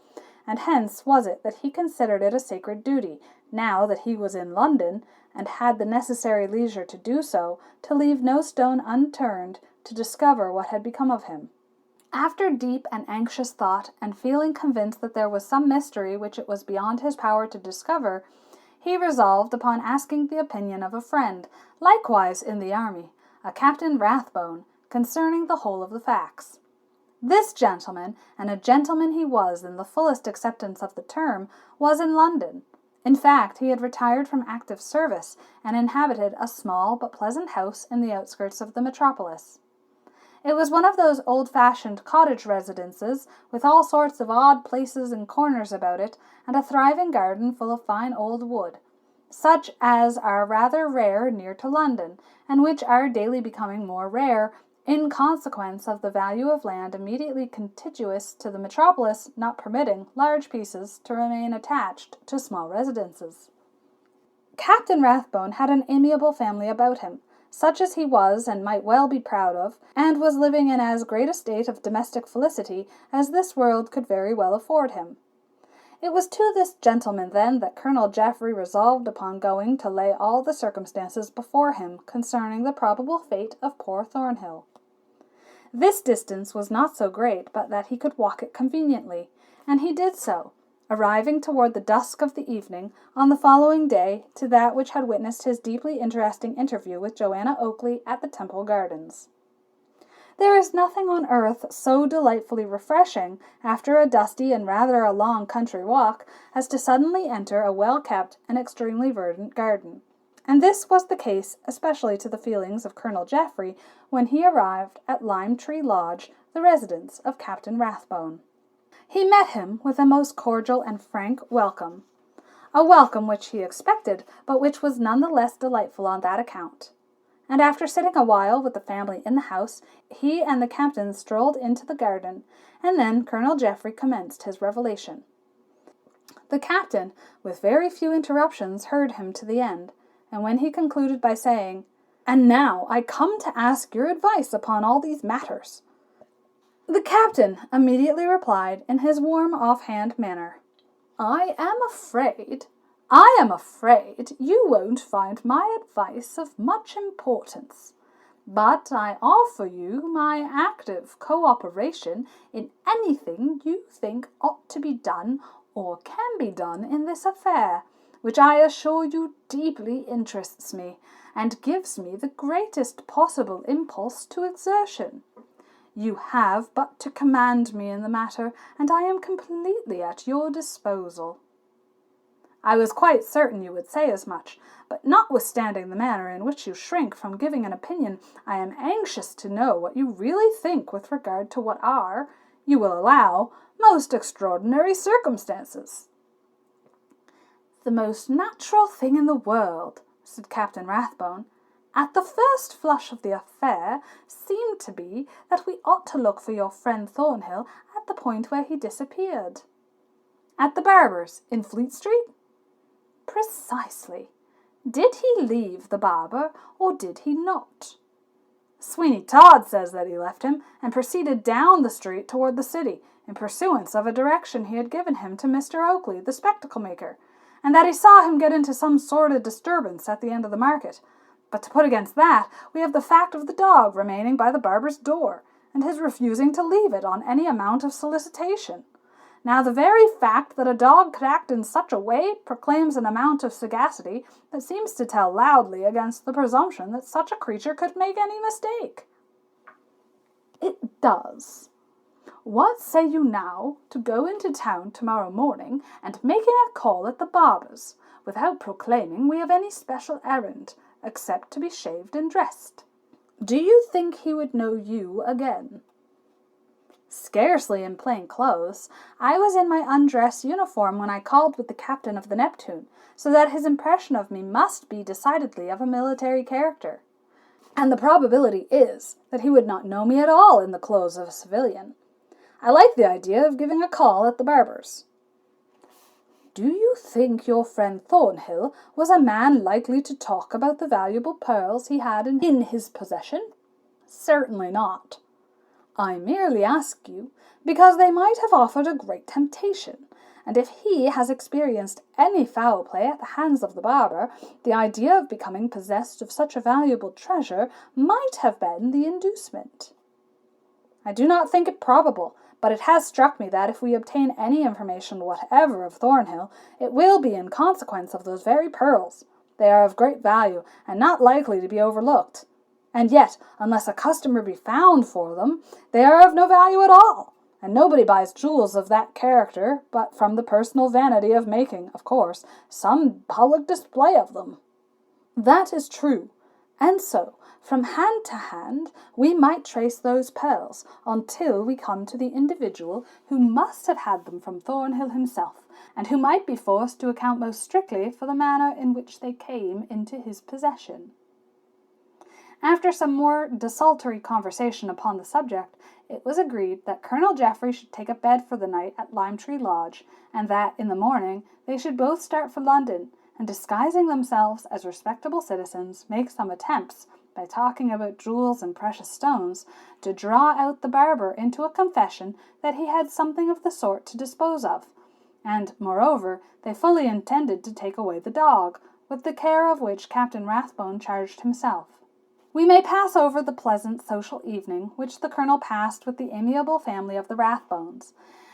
Speaker 1: and hence was it that he considered it a sacred duty, now that he was in London, and had the necessary leisure to do so, to leave no stone unturned to discover what had become of him. After deep and anxious thought, and feeling convinced that there was some mystery which it was beyond his power to discover, he resolved upon asking the opinion of a friend, likewise in the army, a Captain Rathbone, concerning the whole of the facts. This gentleman, and a gentleman he was in the fullest acceptance of the term, was in London. In fact, he had retired from active service, and inhabited a small but pleasant house in the outskirts of the metropolis. It was one of those old-fashioned cottage residences, with all sorts of odd places and corners about it, and a thriving garden full of fine old wood, such as are rather rare near to London, and which are daily becoming more rare, in consequence of the value of land immediately contiguous to the metropolis not permitting large pieces to remain attached to small residences. Captain Rathbone had an amiable family about him, such as he was and might well be proud of, and was living in as great a state of domestic felicity as this world could very well afford him. It was to this gentleman, then, that Colonel Geoffrey resolved upon going to lay all the circumstances before him concerning the probable fate of poor Thornhill. This distance was not so great but that he could walk it conveniently, and he did so, arriving toward the dusk of the evening on the following day to that which had witnessed his deeply interesting interview with Johanna Oakley at the Temple Gardens. There is nothing on earth so delightfully refreshing after a dusty and rather a long country walk as to suddenly enter a well-kept and extremely verdant garden. And this was the case especially to the feelings of Colonel Geoffrey when he arrived at Lime Tree Lodge, the residence of Captain Rathbone. He met him with a most cordial and frank welcome, a welcome which he expected, but which was none the less delightful on that account. And after sitting a while with the family in the house, he and the captain strolled into the garden, and then Colonel Geoffrey commenced his revelation. The captain, with very few interruptions, heard him to the end, and when he concluded by saying, "And now I come to ask your advice upon all these matters," the captain immediately replied in his warm off-hand manner, I am afraid you won't find my advice of much importance, but I offer you my active co-operation in anything you think ought to be done or can be done in this affair, which I assure you deeply interests me, and gives me the greatest possible impulse to exertion. You have but to command me in the matter, and I am completely at your disposal. I was quite certain you would say as much, but notwithstanding the manner in which you shrink from giving an opinion, I am anxious to know what you really think with regard to what are, you will allow, most extraordinary circumstances. The most natural thing in the world, said Captain Rathbone, at the first flush of the affair, seemed to be that we ought to look for your friend Thornhill at the point where he disappeared. At the Barber's, in Fleet Street? Precisely. Did he leave the Barber, or did he not? Sweeny Todd says that he left him, and proceeded down the street toward the city, in pursuance of a direction he had given him to Mr. Oakley, the spectacle-maker, and that he saw him get into some sort of disturbance at the end of the market. But to put against that, we have the fact of the dog remaining by the barber's door, and his refusing to leave it on any amount of solicitation. Now, the very fact that a dog could act in such a way proclaims an amount of sagacity that seems to tell loudly against the presumption that such a creature could make any mistake. It does. What say you now to go into town tomorrow morning and making a call at the barber's, without proclaiming we have any special errand, except to be shaved and dressed? Do you think he would know you again? Scarcely in plain clothes. I was in my undress uniform when I called with the captain of the Neptune, so that his impression of me must be decidedly of a military character. And the probability is that he would not know me at all in the clothes of a civilian. I like the idea of giving a call at the barber's. Do you think your friend Thornhill was a man likely to talk about the valuable pearls he had in his possession? Certainly not. I merely ask you, because they might have offered a great temptation, and if he has experienced any foul play at the hands of the barber, the idea of becoming possessed of such a valuable treasure might have been the inducement. I do not think it probable, but it has struck me that if we obtain any information whatever of Thornhill, it will be in consequence of those very pearls. They are of great value, and not likely to be overlooked. And yet, unless a customer be found for them, they are of no value at all, and nobody buys jewels of that character but from the personal vanity of making, of course, some public display of them. That is true, and so, from hand to hand, we might trace those pearls until we come to the individual who must have had them from Thornhill himself, and who might be forced to account most strictly for the manner in which they came into his possession. After some more desultory conversation upon the subject, it was agreed that Colonel Geoffrey should take up bed for the night at Lime Tree Lodge, and that, in the morning, they should both start for London, and disguising themselves as respectable citizens, make some attempts, by talking about jewels and precious stones, to draw out the barber into a confession that he had something of the sort to dispose of. And, moreover, they fully intended to take away the dog, with the care of which Captain Rathbone charged himself. We may pass over the pleasant social evening which the Colonel passed with the amiable family of the Rathbones,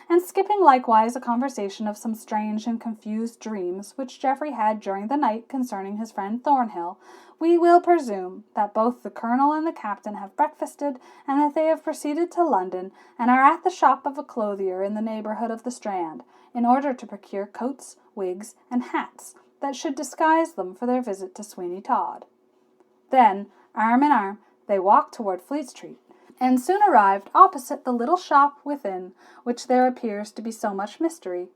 Speaker 1: and skipping likewise a conversation of some strange and confused dreams which Geoffrey had during the night concerning his friend Thornhill, we will presume that both the Colonel and the Captain have breakfasted, and that they have proceeded to London, and are at the shop of a clothier in the neighbourhood of the Strand, in order to procure coats, wigs, and hats, that should disguise them for their visit to Sweeny Todd. Then, arm in arm, they walked toward Fleet Street, and soon arrived opposite the little shop within which there appears to be so much mystery.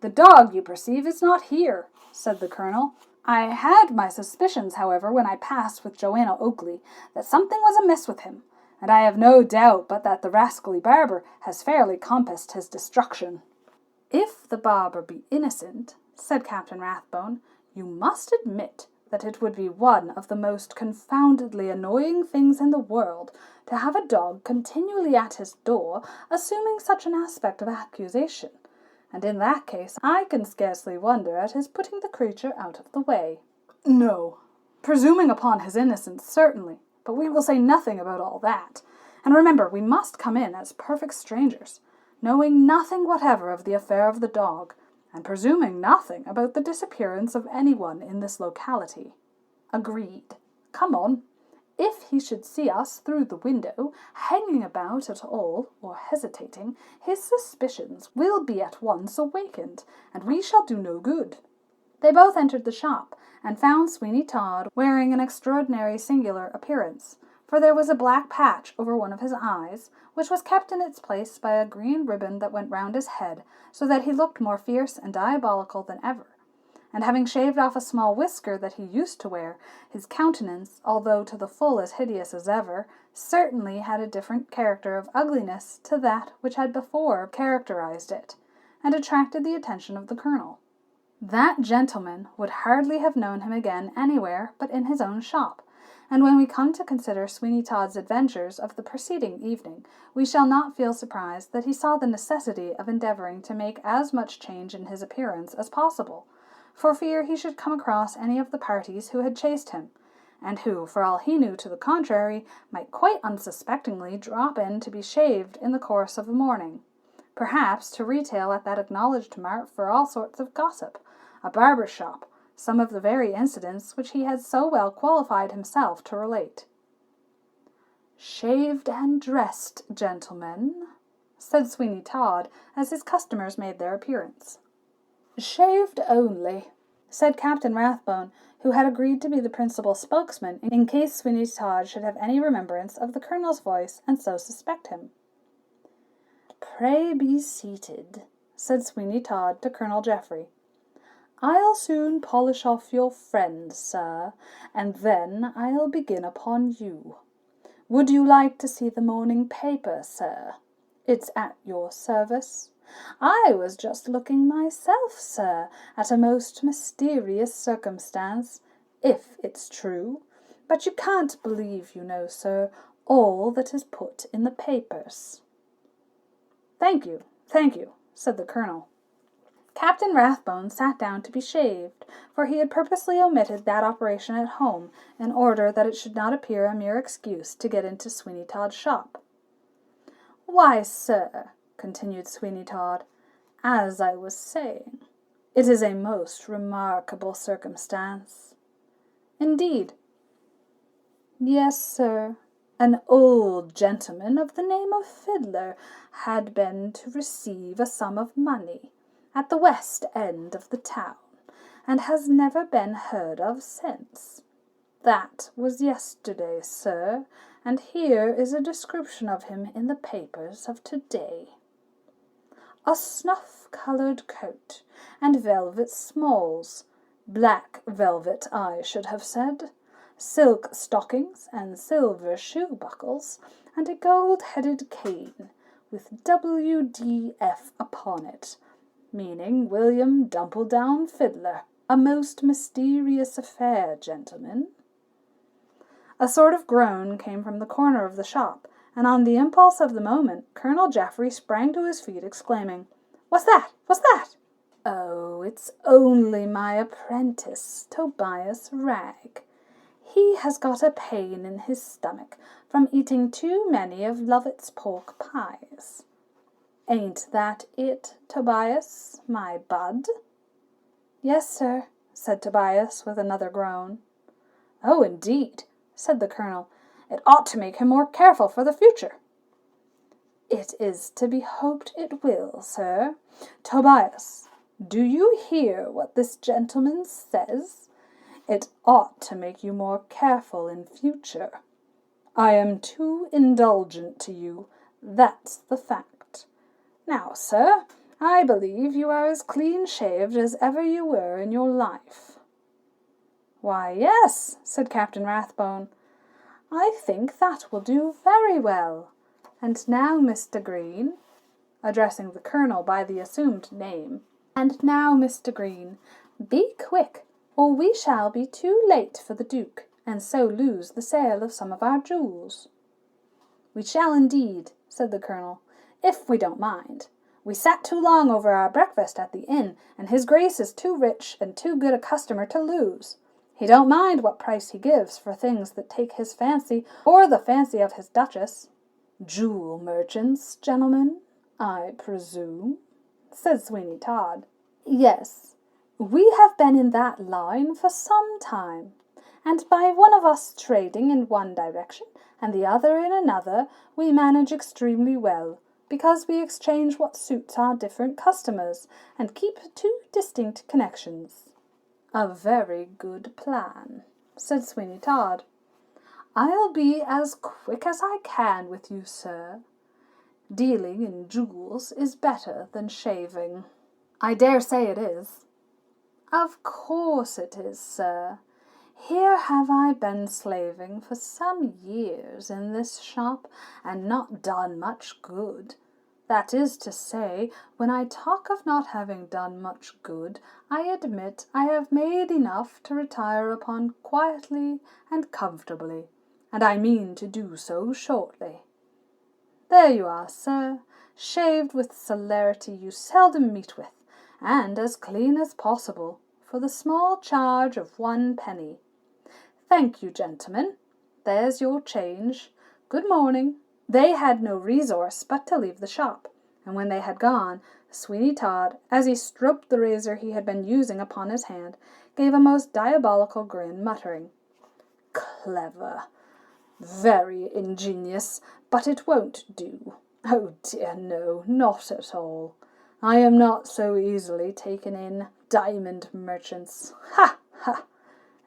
Speaker 1: "The dog, you perceive, is not here," said the Colonel. "I had my suspicions, however, when I passed with Johanna Oakley, that something was amiss with him, and I have no doubt but that the rascally barber has fairly compassed his destruction." "If the barber be innocent," said Captain Rathbone, "you must admit that it would be one of the most confoundedly annoying things in the world to have a dog continually at his door, assuming such an aspect of accusation, and in that case I can scarcely wonder at his putting the creature out of the way." "No, presuming upon his innocence, certainly, but we will say nothing about all that, and remember we must come in as perfect strangers, knowing nothing whatever of the affair of the dog, and presuming nothing about the disappearance of anyone in this locality." "Agreed. Come on. If he should see us through the window, hanging about at all, or hesitating, his suspicions will be at once awakened, and we shall do no good." They both entered the shop, and found Sweeny Todd wearing an extraordinary singular appearance, for there was a black patch over one of his eyes, which was kept in its place by a green ribbon that went round his head, so that he looked more fierce and diabolical than ever. And having shaved off a small whisker that he used to wear, his countenance, although to the full as hideous as ever, certainly had a different character of ugliness to that which had before characterized it, and attracted the attention of the Colonel. That gentleman would hardly have known him again anywhere but in his own shop, and when we come to consider Sweeny Todd's adventures of the preceding evening, we shall not feel surprised that he saw the necessity of endeavouring to make as much change in his appearance as possible, for fear he should come across any of the parties who had chased him, and who, for all he knew to the contrary, might quite unsuspectingly drop in to be shaved in the course of the morning, perhaps to retail at that acknowledged mart for all sorts of gossip, a barber's shop, some of the very incidents which he had so well qualified himself to relate. "Shaved and dressed, gentlemen," said Sweeny Todd, as his customers made their appearance. "Shaved only," said Captain Rathbone, who had agreed to be the principal spokesman in case Sweeny Todd should have any remembrance of the Colonel's voice and so suspect him. "Pray be seated," said Sweeny Todd to Colonel Geoffrey. "I'll soon polish off your friend, sir, and then I'll begin upon you. Would you like to see the morning paper, sir? It's at your service. I was just looking myself, sir, at a most mysterious circumstance, if it's true, but you can't believe, you know, sir, all that is put in the papers." Thank you, said the Colonel. Captain Rathbone sat down to be shaved, for he had purposely omitted that operation at home, in order that it should not appear a mere excuse to get into Sweeny Todd's shop. "Why, sir," continued Sweeny Todd, "as I was saying, it is a most remarkable circumstance." "Indeed?" "Yes, sir. An old gentleman of the name of Fiddler had been to receive a sum of money at the west end of the town, and has never been heard of since. That was yesterday, sir, and here is a description of him in the papers of to-day. A snuff-coloured coat and velvet smalls, black velvet I should have said,
Speaker 3: silk stockings and silver shoe buckles, and a gold-headed cane with WDF upon it, meaning William Dumpledown Fiddler. A most mysterious affair, gentlemen." A sort of groan came from the corner of the shop, and on the impulse of the moment, Colonel Geoffrey sprang to his feet, exclaiming, "What's that? What's that?" "Oh, it's only my apprentice, Tobias Ragg. He has got a pain in his stomach from eating too many of Lovetts' pork pies. Ain't that it, Tobias, my bud?" "Yes, sir," said Tobias with another groan. "Oh, indeed," said the colonel. "It ought to make him more careful for the future." "It is to be hoped it will, sir. Tobias, do you hear what this gentleman says? It ought to make you more careful in future. I am too indulgent to you, that's the fact. Now, sir, I believe you are as clean-shaved as ever you were in your life." "Why, yes," said Captain Rathbone. "I think that will do very well. And now, Mr. Green," addressing the colonel by the assumed name, "and now, Mr. Green, be quick, or we shall be too late for the Duke, and so lose the sale of some of our jewels." "We shall indeed," said the colonel, "if we don't mind. We sat too long over our breakfast at the inn, and his grace is too rich and too good a customer to lose. He don't mind what price he gives for things that take his fancy or the fancy of his duchess." "Jewel merchants, gentlemen, I presume," said Sweeny Todd. "Yes, we have been in that line for some time, and by one of us trading in one direction and the other in another, we manage extremely well, because we exchange what suits our different customers, and keep two distinct connections." "A very good plan," said Sweeny Todd. "I'll be as quick as I can with you, sir. Dealing in jewels is better than shaving." "I dare say it is." "Of course it is, sir. Here have I been slaving for some years in this shop, and not done much good. That is to say, when I talk of not having done much good, I admit I have made enough to retire upon quietly and comfortably, and I mean to do so shortly. There you are, sir, shaved with celerity you seldom meet with, and as clean as possible, for the small charge of 1 penny. Thank you, gentlemen. There's your change. Good morning." They had no resource but to leave the shop, and when they had gone, Sweeny Todd, as he stroked the razor he had been using upon his hand, gave a most diabolical grin, muttering, "Clever, very ingenious, but it won't do. Oh dear, no, not at all. I am not so easily taken in. Diamond merchants, ha, ha!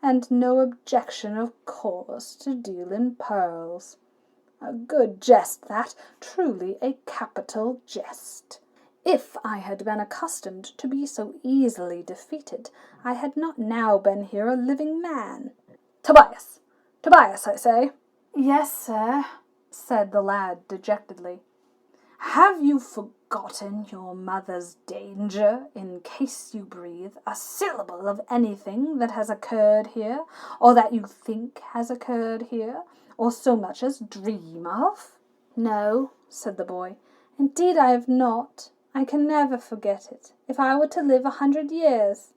Speaker 3: And no objection, of course, to deal in pearls. A good jest that, truly a capital jest. If I had been accustomed to be so easily defeated, I had not now been here a living man. Tobias! Tobias, I say!" "Yes, sir," said the lad dejectedly. "Have you forgotten your mother's danger in case you breathe a syllable of anything that has occurred here, or that you think has occurred here, or so much as dream of?" "No," said the boy, "indeed I have not. I can never forget it, if I were to live 100 years."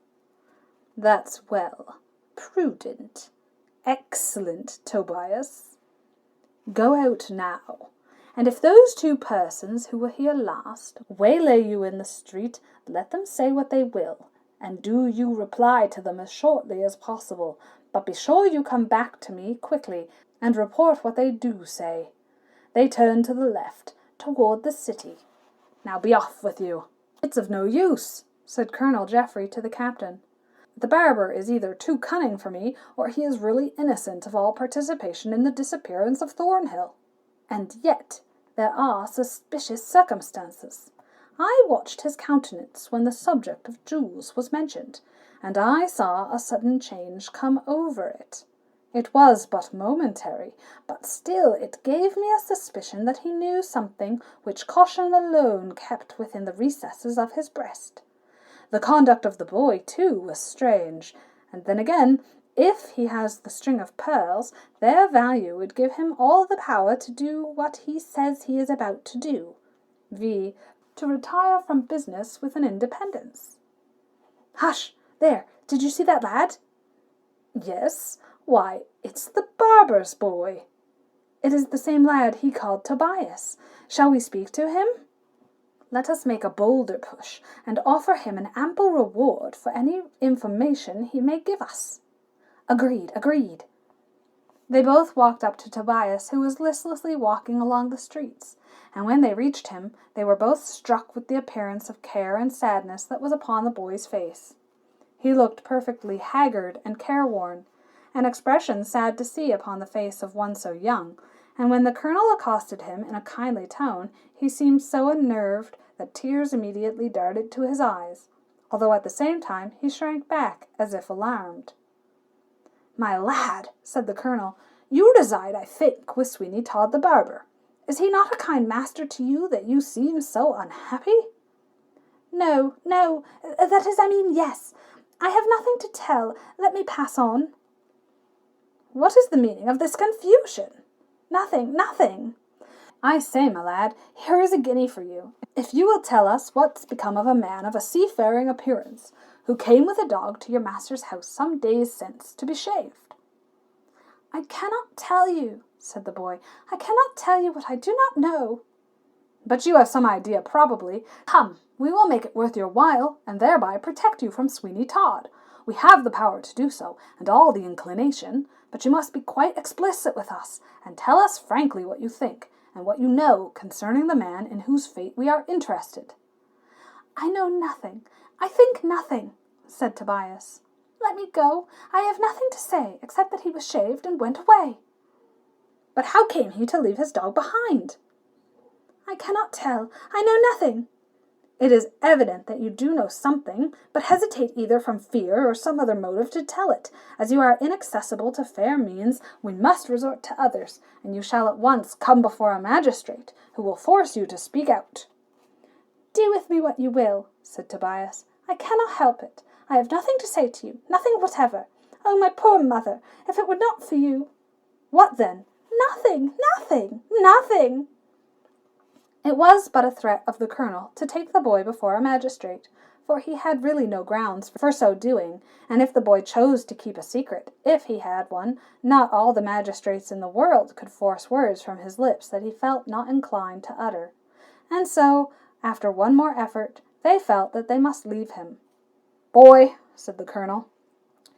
Speaker 3: "That's well. Prudent. Excellent, Tobias. Go out now, and if those 2 persons who were here last waylay you in the street, let them say what they will, and do you reply to them as shortly as possible, but be sure you come back to me quickly, and report what they do say. They turn to the left, toward the city. Now be off with you." "It's of no use," said Colonel Geoffrey to the captain. "The barber is either too cunning for me, or he is really innocent of all participation in the disappearance of Thornhill. And yet there are suspicious circumstances. I watched his countenance when the subject of jewels was mentioned, and I saw a sudden change come over it. It was but momentary, but still it gave me a suspicion that he knew something which caution alone kept within the recesses of his breast. The conduct of the boy, too, was strange, and then again, if he has the string of pearls, their value would give him all the power to do what he says he is about to do, viz., to retire from business with an independence. Hush! There! Did you see that lad? Yes. Why, it's the barber's boy. It is the same lad he called Tobias. Shall we speak to him? Let us make a bolder push, and offer him an ample reward for any information he may give us. Agreed, agreed. They both walked up to Tobias, who was listlessly walking along the streets, and when they reached him, they were both struck with the appearance of care and sadness that was upon the boy's face. He looked perfectly haggard and careworn, an expression sad to see upon the face of one so young, and when the colonel accosted him in a kindly tone, he seemed so unnerved that tears immediately darted to his eyes, although at the same time he shrank back as if alarmed. "My lad," said the colonel, "you reside, I think, with Sweeny Todd the barber. Is he not a kind master to you that you seem so unhappy?" No, that is, yes. I have nothing to tell. Let me pass on." "What is the meaning of this confusion?" Nothing. I say, my lad, here is a guinea for you, if you will tell us what's become of a man of a seafaring appearance, who came with a dog to your master's house some days since to be shaved." "I cannot tell you," said the boy. "I cannot tell you what I do not know." "But you have some idea, probably. Come, we will make it worth your while, and thereby protect you from Sweeny Todd. We have the power to do so, and all the inclination, but you must be quite explicit with us, and tell us frankly what you think, and what you know concerning the man in whose fate we are interested." "I know nothing. I think nothing," said Tobias. "Let me go. I have nothing to say, except that he was shaved and went away." "But how came he to leave his dog behind?" "I cannot tell. I know nothing." "It is evident that you do know something, but hesitate either from fear or some other motive to tell it. As you are inaccessible to fair means, we must resort to others, and you shall at once come before a magistrate, who will force you to speak out." "Do with me what you will," said Tobias. "I cannot help it. I have nothing to say to you, nothing whatever. Oh, my poor mother, if it were not for you—" "What then?" Nothing. It was but a threat of the colonel to take the boy before a magistrate, for he had really no grounds for so doing, and if the boy chose to keep a secret, if he had one, not all the magistrates in the world could force words from his lips that he felt not inclined to utter. And so, after one more effort, they felt that they must leave him. "Boy," said the colonel,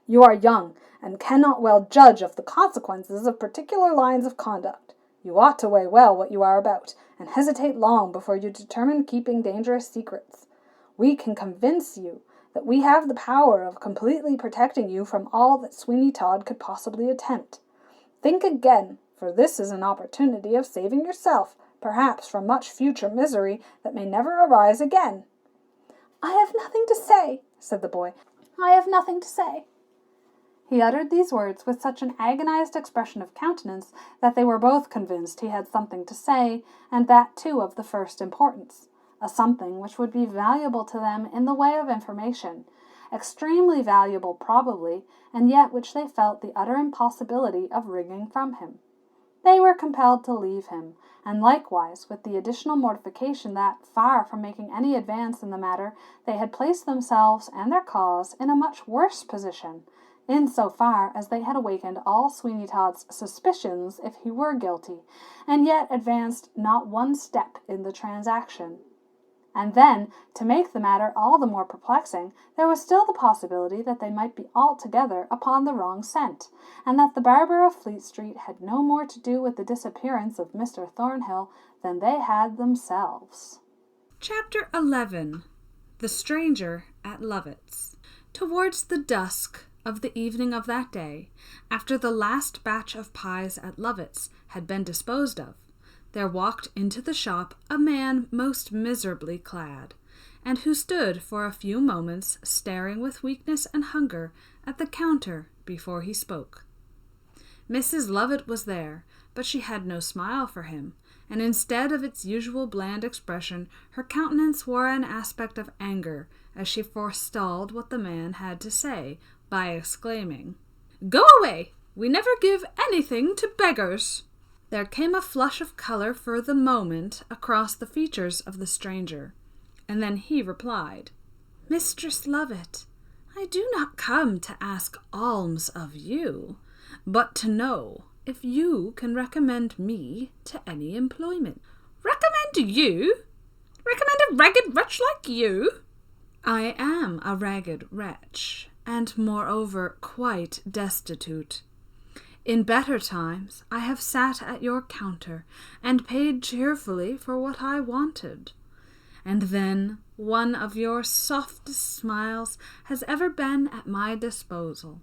Speaker 3: "you are young, and cannot well judge of the consequences of particular lines of conduct. You ought to weigh well what you are about, and hesitate long before you determine keeping dangerous secrets. We can convince you that we have the power of completely protecting you from all that Sweeny Todd could possibly attempt. Think again, for this is an opportunity of saving yourself, perhaps from much future misery that may never arise again." "I have nothing to say," said the boy. "I have nothing to say." He uttered these words with such an agonized expression of countenance that they were both convinced he had something to say, and that too of the first importance, a something which would be valuable to them in the way of information, extremely valuable probably, and yet which they felt the utter impossibility of wringing from him. They were compelled to leave him, and likewise with the additional mortification that, far from making any advance in the matter, they had placed themselves and their cause in a much worse position, in so far as they had awakened all Sweeny Todd's suspicions if he were guilty, and yet advanced not one step in the transaction. And then, to make the matter all the more perplexing, there was still the possibility that they might be altogether upon the wrong scent, and that the barber of Fleet Street had no more to do with the disappearance of Mr. Thornhill than they had themselves.
Speaker 1: Chapter 11. The Stranger at Lovetts. Towards the dusk of the evening of that day, after the last batch of pies at Lovetts had been disposed of, there walked into the shop a man most miserably clad, and who stood for a few moments staring with weakness and hunger at the counter before he spoke.
Speaker 3: Mrs. Lovett was there, but she had no smile for him, and instead of its usual bland expression, her countenance wore an aspect of anger, as she forestalled what the man had to say, by exclaiming, "Go away! We never give anything to beggars!" There came a flush of colour for the moment across the features of the stranger, and then he replied, "Mistress Lovett, I do not come to ask alms of you, but to know if you can recommend me to any employment." "Recommend you? Recommend a ragged wretch like you?" "I am a ragged wretch, and moreover quite destitute. In better times I have sat at your counter and paid cheerfully for what I wanted. And then one of your softest smiles has ever been at my disposal.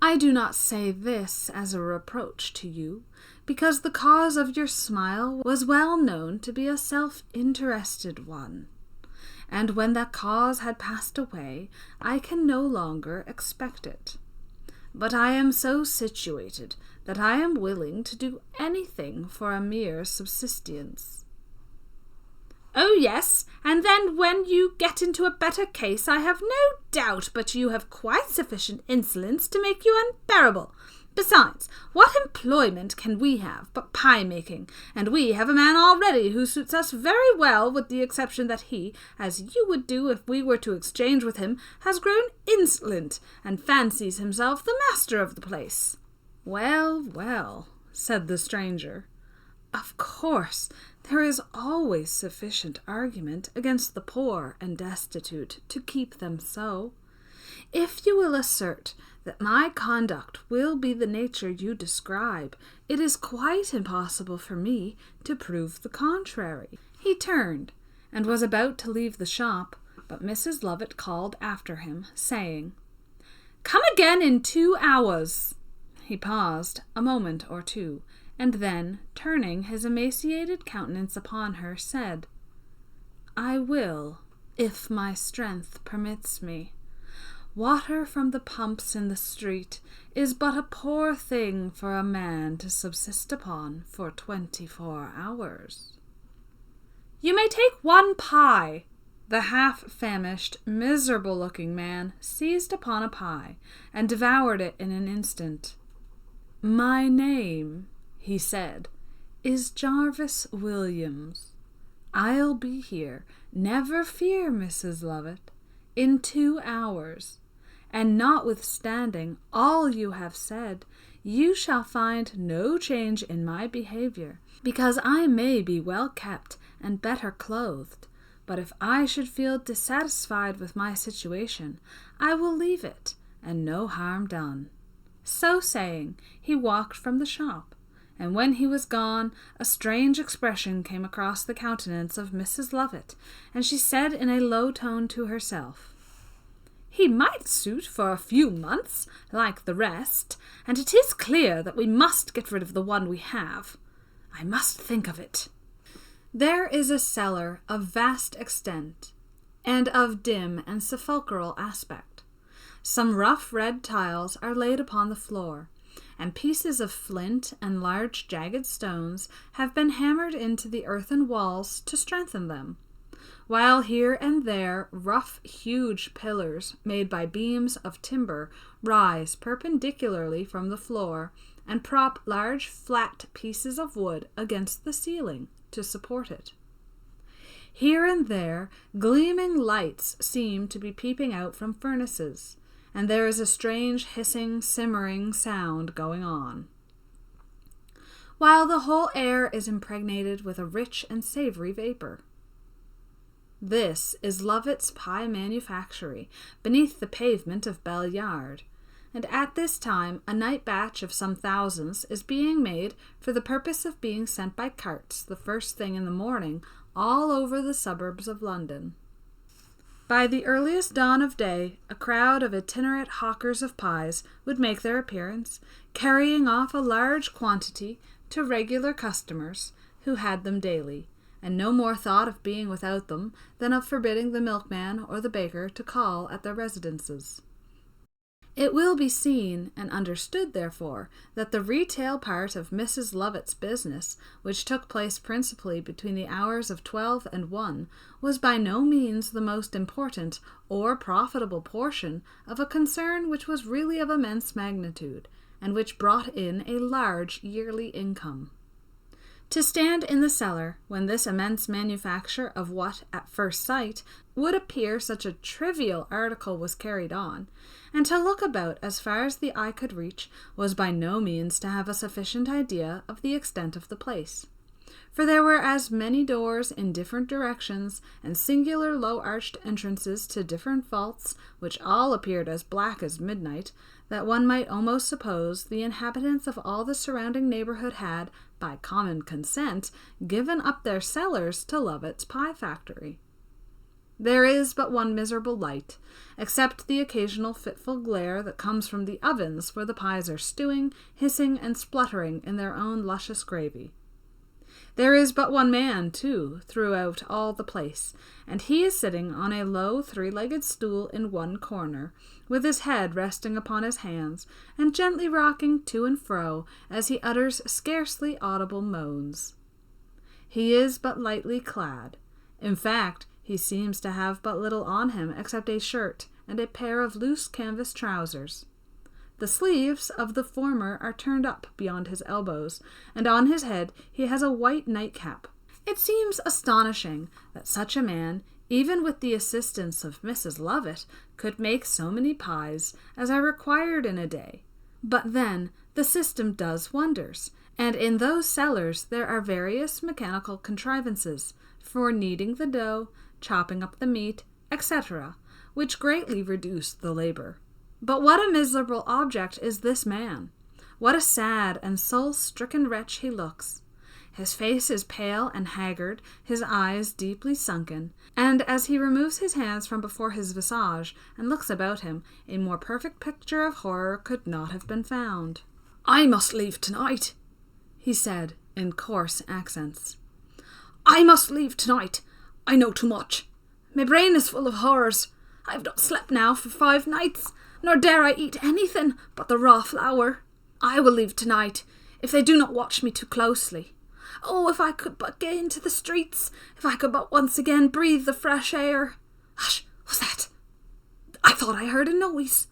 Speaker 3: I do not say this as a reproach to you, because the cause of your smile was well known to be a self-interested one. And when that cause had passed away, I can no longer expect it. But I am so situated that I am willing to do anything for a mere subsistence." "Oh, yes, and then when you get into a better case, I have no doubt but you have quite sufficient insolence to make you unbearable. Besides, what employment can we have but pie-making? And we have a man already who suits us very well, with the exception that he, as you would do if we were to exchange with him, has grown insolent, and fancies himself the master of the place." "Well, well," said the stranger, "of course there is always sufficient argument against the poor and destitute to keep them so. If you will assert that my conduct will be the nature you describe, it is quite impossible for me to prove the contrary." He turned, and was about to leave the shop, but Mrs. Lovett called after him, saying, "Come again in 2 hours." He paused a moment or two, and then, turning his emaciated countenance upon her, said, "I will, if my strength permits me. Water from the pumps in the street is but a poor thing for a man to subsist upon for 24 hours. "You may take 1 pie." The half-famished, miserable-looking man seized upon a pie and devoured it in an instant. "My name," he said, "is Jarvis Williams. I'll be here, never fear, Mrs. Lovett, in 2 hours, and notwithstanding all you have said, you shall find no change in my behavior, because I may be well kept and better clothed, but if I should feel dissatisfied with my situation, I will leave it, and no harm done." So saying, he walked from the shop, and when he was gone, a strange expression came across the countenance of Mrs. Lovett, and she said in a low tone to herself, "He might suit for a few months, like the rest, and it is clear that we must get rid of the one we have. I must think of it." There is a cellar of vast extent, and of dim and sepulchral aspect. Some rough red tiles are laid upon the floor, and pieces of flint and large jagged stones have been hammered into the earthen walls to strengthen them, while here and there rough, huge pillars made by beams of timber rise perpendicularly from the floor and prop large flat pieces of wood against the ceiling to support it. Here and there gleaming lights seem to be peeping out from furnaces, and there is a strange hissing, simmering sound going on, while the whole air is impregnated with a rich and savory vapor. This is Lovett's pie manufactory, beneath the pavement of Bell Yard, and at this time a night batch of some thousands is being made for the purpose of being sent by carts the first thing in the morning all over the suburbs of London. By the earliest dawn of day, a crowd of itinerant hawkers of pies would make their appearance, carrying off a large quantity to regular customers who had them daily, and no more thought of being without them than of forbidding the milkman or the baker to call at their residences. It will be seen and understood, therefore, that the retail part of Mrs. Lovett's business, which took place principally between the hours of 12 and 1, was by no means the most important or profitable portion of a concern which was really of immense magnitude, and which brought in a large yearly income. To stand in the cellar when this immense manufacture of what, at first sight, would appear such a trivial article was carried on, and to look about as far as the eye could reach, was by no means to have a sufficient idea of the extent of the place. For there were as many doors in different directions, and singular low-arched entrances to different vaults, which all appeared as black as midnight, that one might almost suppose the inhabitants of all the surrounding neighbourhood had, by common consent, given up their cellars to Lovett's pie factory. There is but one miserable light, except the occasional fitful glare that comes from the ovens where the pies are stewing, hissing, and spluttering in their own luscious gravy. There is but one man, too, throughout all the place, and he is sitting on a low three-legged stool in one corner, with his head resting upon his hands, and gently rocking to and fro as he utters scarcely audible moans. He is but lightly clad. In fact, he seems to have but little on him except a shirt and a pair of loose canvas trousers. The sleeves of the former are turned up beyond his elbows, and on his head he has a white nightcap. It seems astonishing that such a man, even with the assistance of Mrs. Lovett, could make so many pies as are required in a day. But then the system does wonders, and in those cellars there are various mechanical contrivances for kneading the dough, chopping up the meat, etc., which greatly reduce the labor. But what a miserable object is this man! What a sad and soul-stricken wretch he looks! His face is pale and haggard, his eyes deeply sunken, and as he removes his hands from before his visage and looks about him, a more perfect picture of horror could not have been found. "I must leave tonight," he said in coarse accents. "I must leave tonight. I know too much. My brain is full of horrors. I have not slept now for 5 nights, nor dare I eat anything but the raw flour. I will leave tonight, if they do not watch me too closely. Oh, if I could but get into the streets, if I could but once again breathe the fresh air. Hush, what's that? I thought I heard a noise."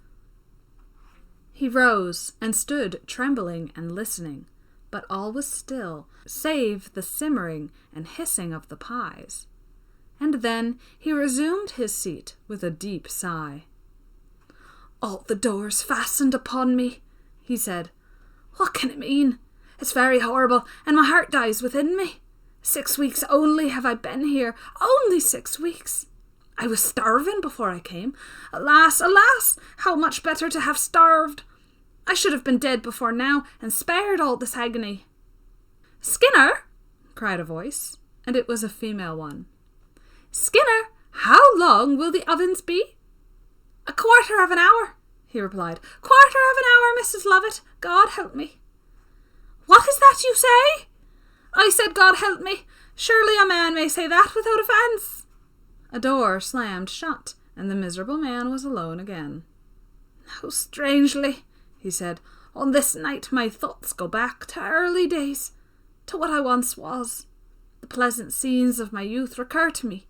Speaker 3: He rose and stood trembling and listening, but all was still, save the simmering and hissing of the pies. And then he resumed his seat with a deep sigh. "All the doors fastened upon me," he said. "What can it mean? It's very horrible, and my heart dies within me. 6 weeks only have I been here, only 6 weeks. I was starving before I came. Alas, alas, how much better to have starved. I should have been dead before now, and spared all this agony." "Skinner!" cried a voice, and it was a female one. "Skinner, how long will the ovens be?" "A quarter of an hour," he replied. "Quarter of an hour, Mrs. Lovett. God help me." "What is that you say?" "I said God help me. Surely a man may say that without offence." A door slammed shut, and the miserable man was alone again. "How strangely," he said, "on this night my thoughts go back to early days, to what I once was. The pleasant scenes of my youth recur to me.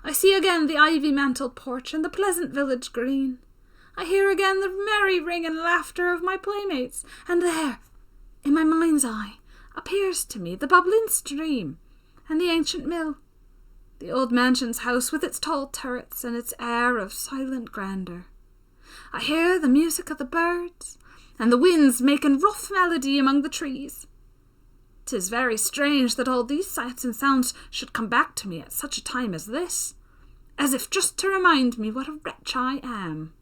Speaker 3: I see again the ivy-mantled porch and the pleasant village green. I hear again the merry ring and laughter of my playmates, and there, in my mind's eye, appears to me the bubbling stream and the ancient mill, the old mansion's house with its tall turrets and its air of silent grandeur. I hear the music of the birds, and the winds making rough melody among the trees. 'Tis very strange that all these sights and sounds should come back to me at such a time as this, as if just to remind me what a wretch I am."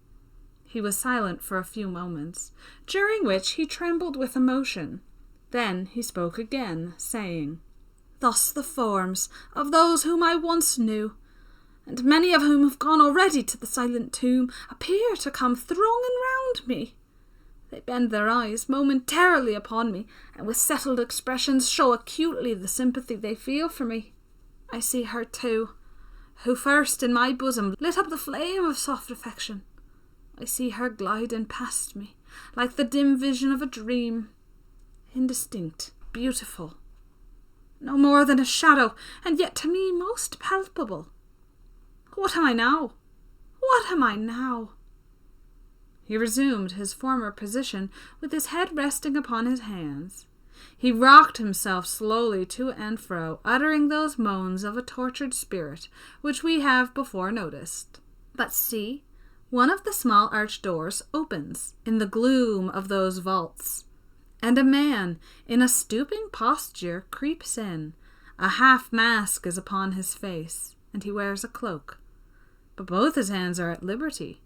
Speaker 3: He was silent for a few moments, during which he trembled with emotion. Then he spoke again, saying, "Thus the forms of those whom I once knew, and many of whom have gone already to the silent tomb, appear to come thronging round me. They bend their eyes momentarily upon me, and with settled expressions show acutely the sympathy they feel for me. I see her too, who first in my bosom lit up the flame of soft affection. I see her gliding past me, like the dim vision of a dream. Indistinct, beautiful. No more than a shadow, and yet to me most palpable. What am I now? What am I now? He resumed his former position, with his head resting upon his hands. He rocked himself slowly to and fro, uttering those moans of a tortured spirit, which we have before noticed. But see, one of the small arched doors opens in the gloom of those vaults, and a man in a stooping posture creeps in. A half mask is upon his face, and he wears a cloak. But both his hands are at liberty.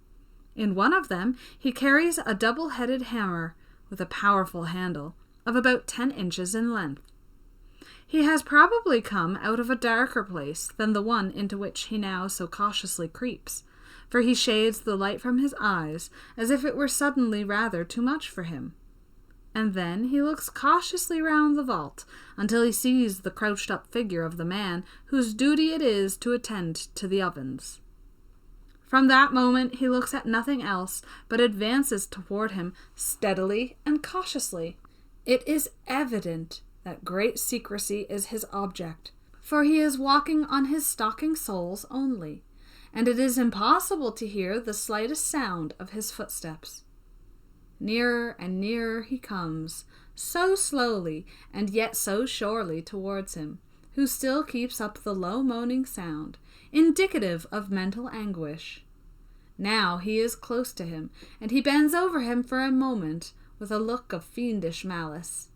Speaker 3: In one of them he carries a double-headed hammer with a powerful handle of about 10 inches in length. He has probably come out of a darker place than the one into which he now so cautiously creeps, for he shades the light from his eyes as if it were suddenly rather too much for him. And then he looks cautiously round the vault until he sees the crouched-up figure of the man whose duty it is to attend to the ovens. From that moment he looks at nothing else, but advances toward him steadily and cautiously. It is evident that great secrecy is his object, for he is walking on his stocking soles only, and it is impossible to hear the slightest sound of his footsteps. Nearer and nearer he comes, so slowly and yet so surely towards him, who still keeps up the low moaning sound, indicative of mental anguish. Now he is close to him, and he bends over him for a moment with a look of fiendish malice.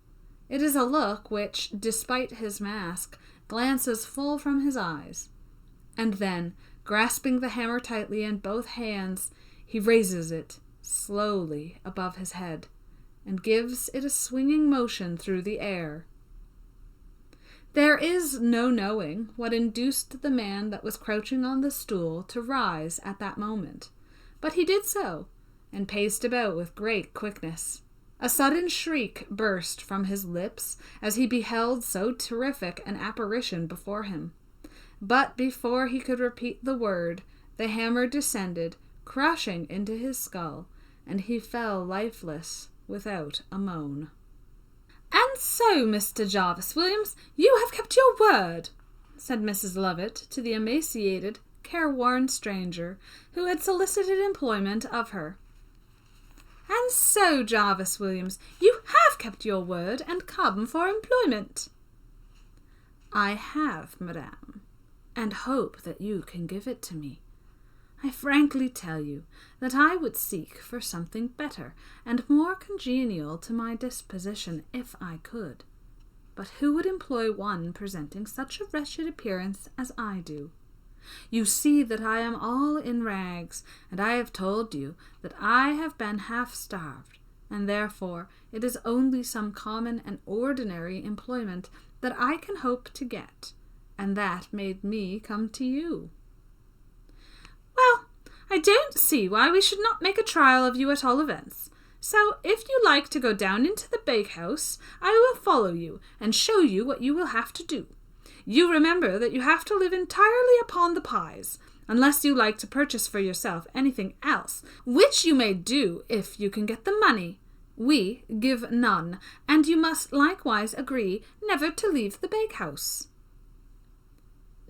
Speaker 3: It is a look which, despite his mask, glances full from his eyes. And then, grasping the hammer tightly in both hands, he raises it slowly above his head, and gives it a swinging motion through the air. There is no knowing what induced the man that was crouching on the stool to rise at that moment, but he did so, and paced about with great quickness. A sudden shriek burst from his lips as he beheld so terrific an apparition before him. But before he could repeat the word, the hammer descended, crushing into his skull, and he fell lifeless without a moan. "And so, Mr. Jarvis Williams, you have kept your word," said Mrs. Lovett to the emaciated, careworn stranger who had solicited employment of her. "And so, Jarvis Williams, you have kept your word and come for employment." "I have, madame, and hope that you can give it to me. I frankly tell you that I would seek for something better and more congenial to my disposition if I could. But who would employ one presenting such a wretched appearance as I do? You see that I am all in rags, and I have told you that I have been half-starved, and therefore it is only some common and ordinary employment that I can hope to get, and that made me come to you." "Well, I don't see why we should not make a trial of you at all events. So, if you like to go down into the bakehouse, I will follow you and show you what you will have to do. You remember that you have to live entirely upon the pies, unless you like to purchase for yourself anything else, which you may do if you can get the money. We give none, and you must likewise agree never to leave the bakehouse."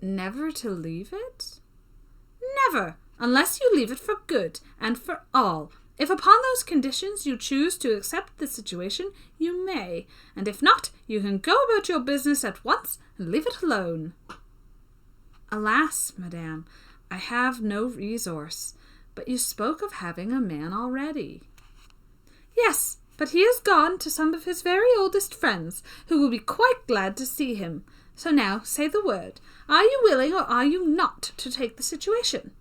Speaker 3: "Never to leave it?" "Never, unless you leave it for good and for all. If upon those conditions you choose to accept the situation, you may, and if not, you can go about your business at once and leave it alone." "Alas, madame, I have no resource, but you spoke of having a man already." "Yes, but he has gone to some of his very oldest friends, who will be quite glad to see him. So now say the word. Are you willing or are you not to take the situation?"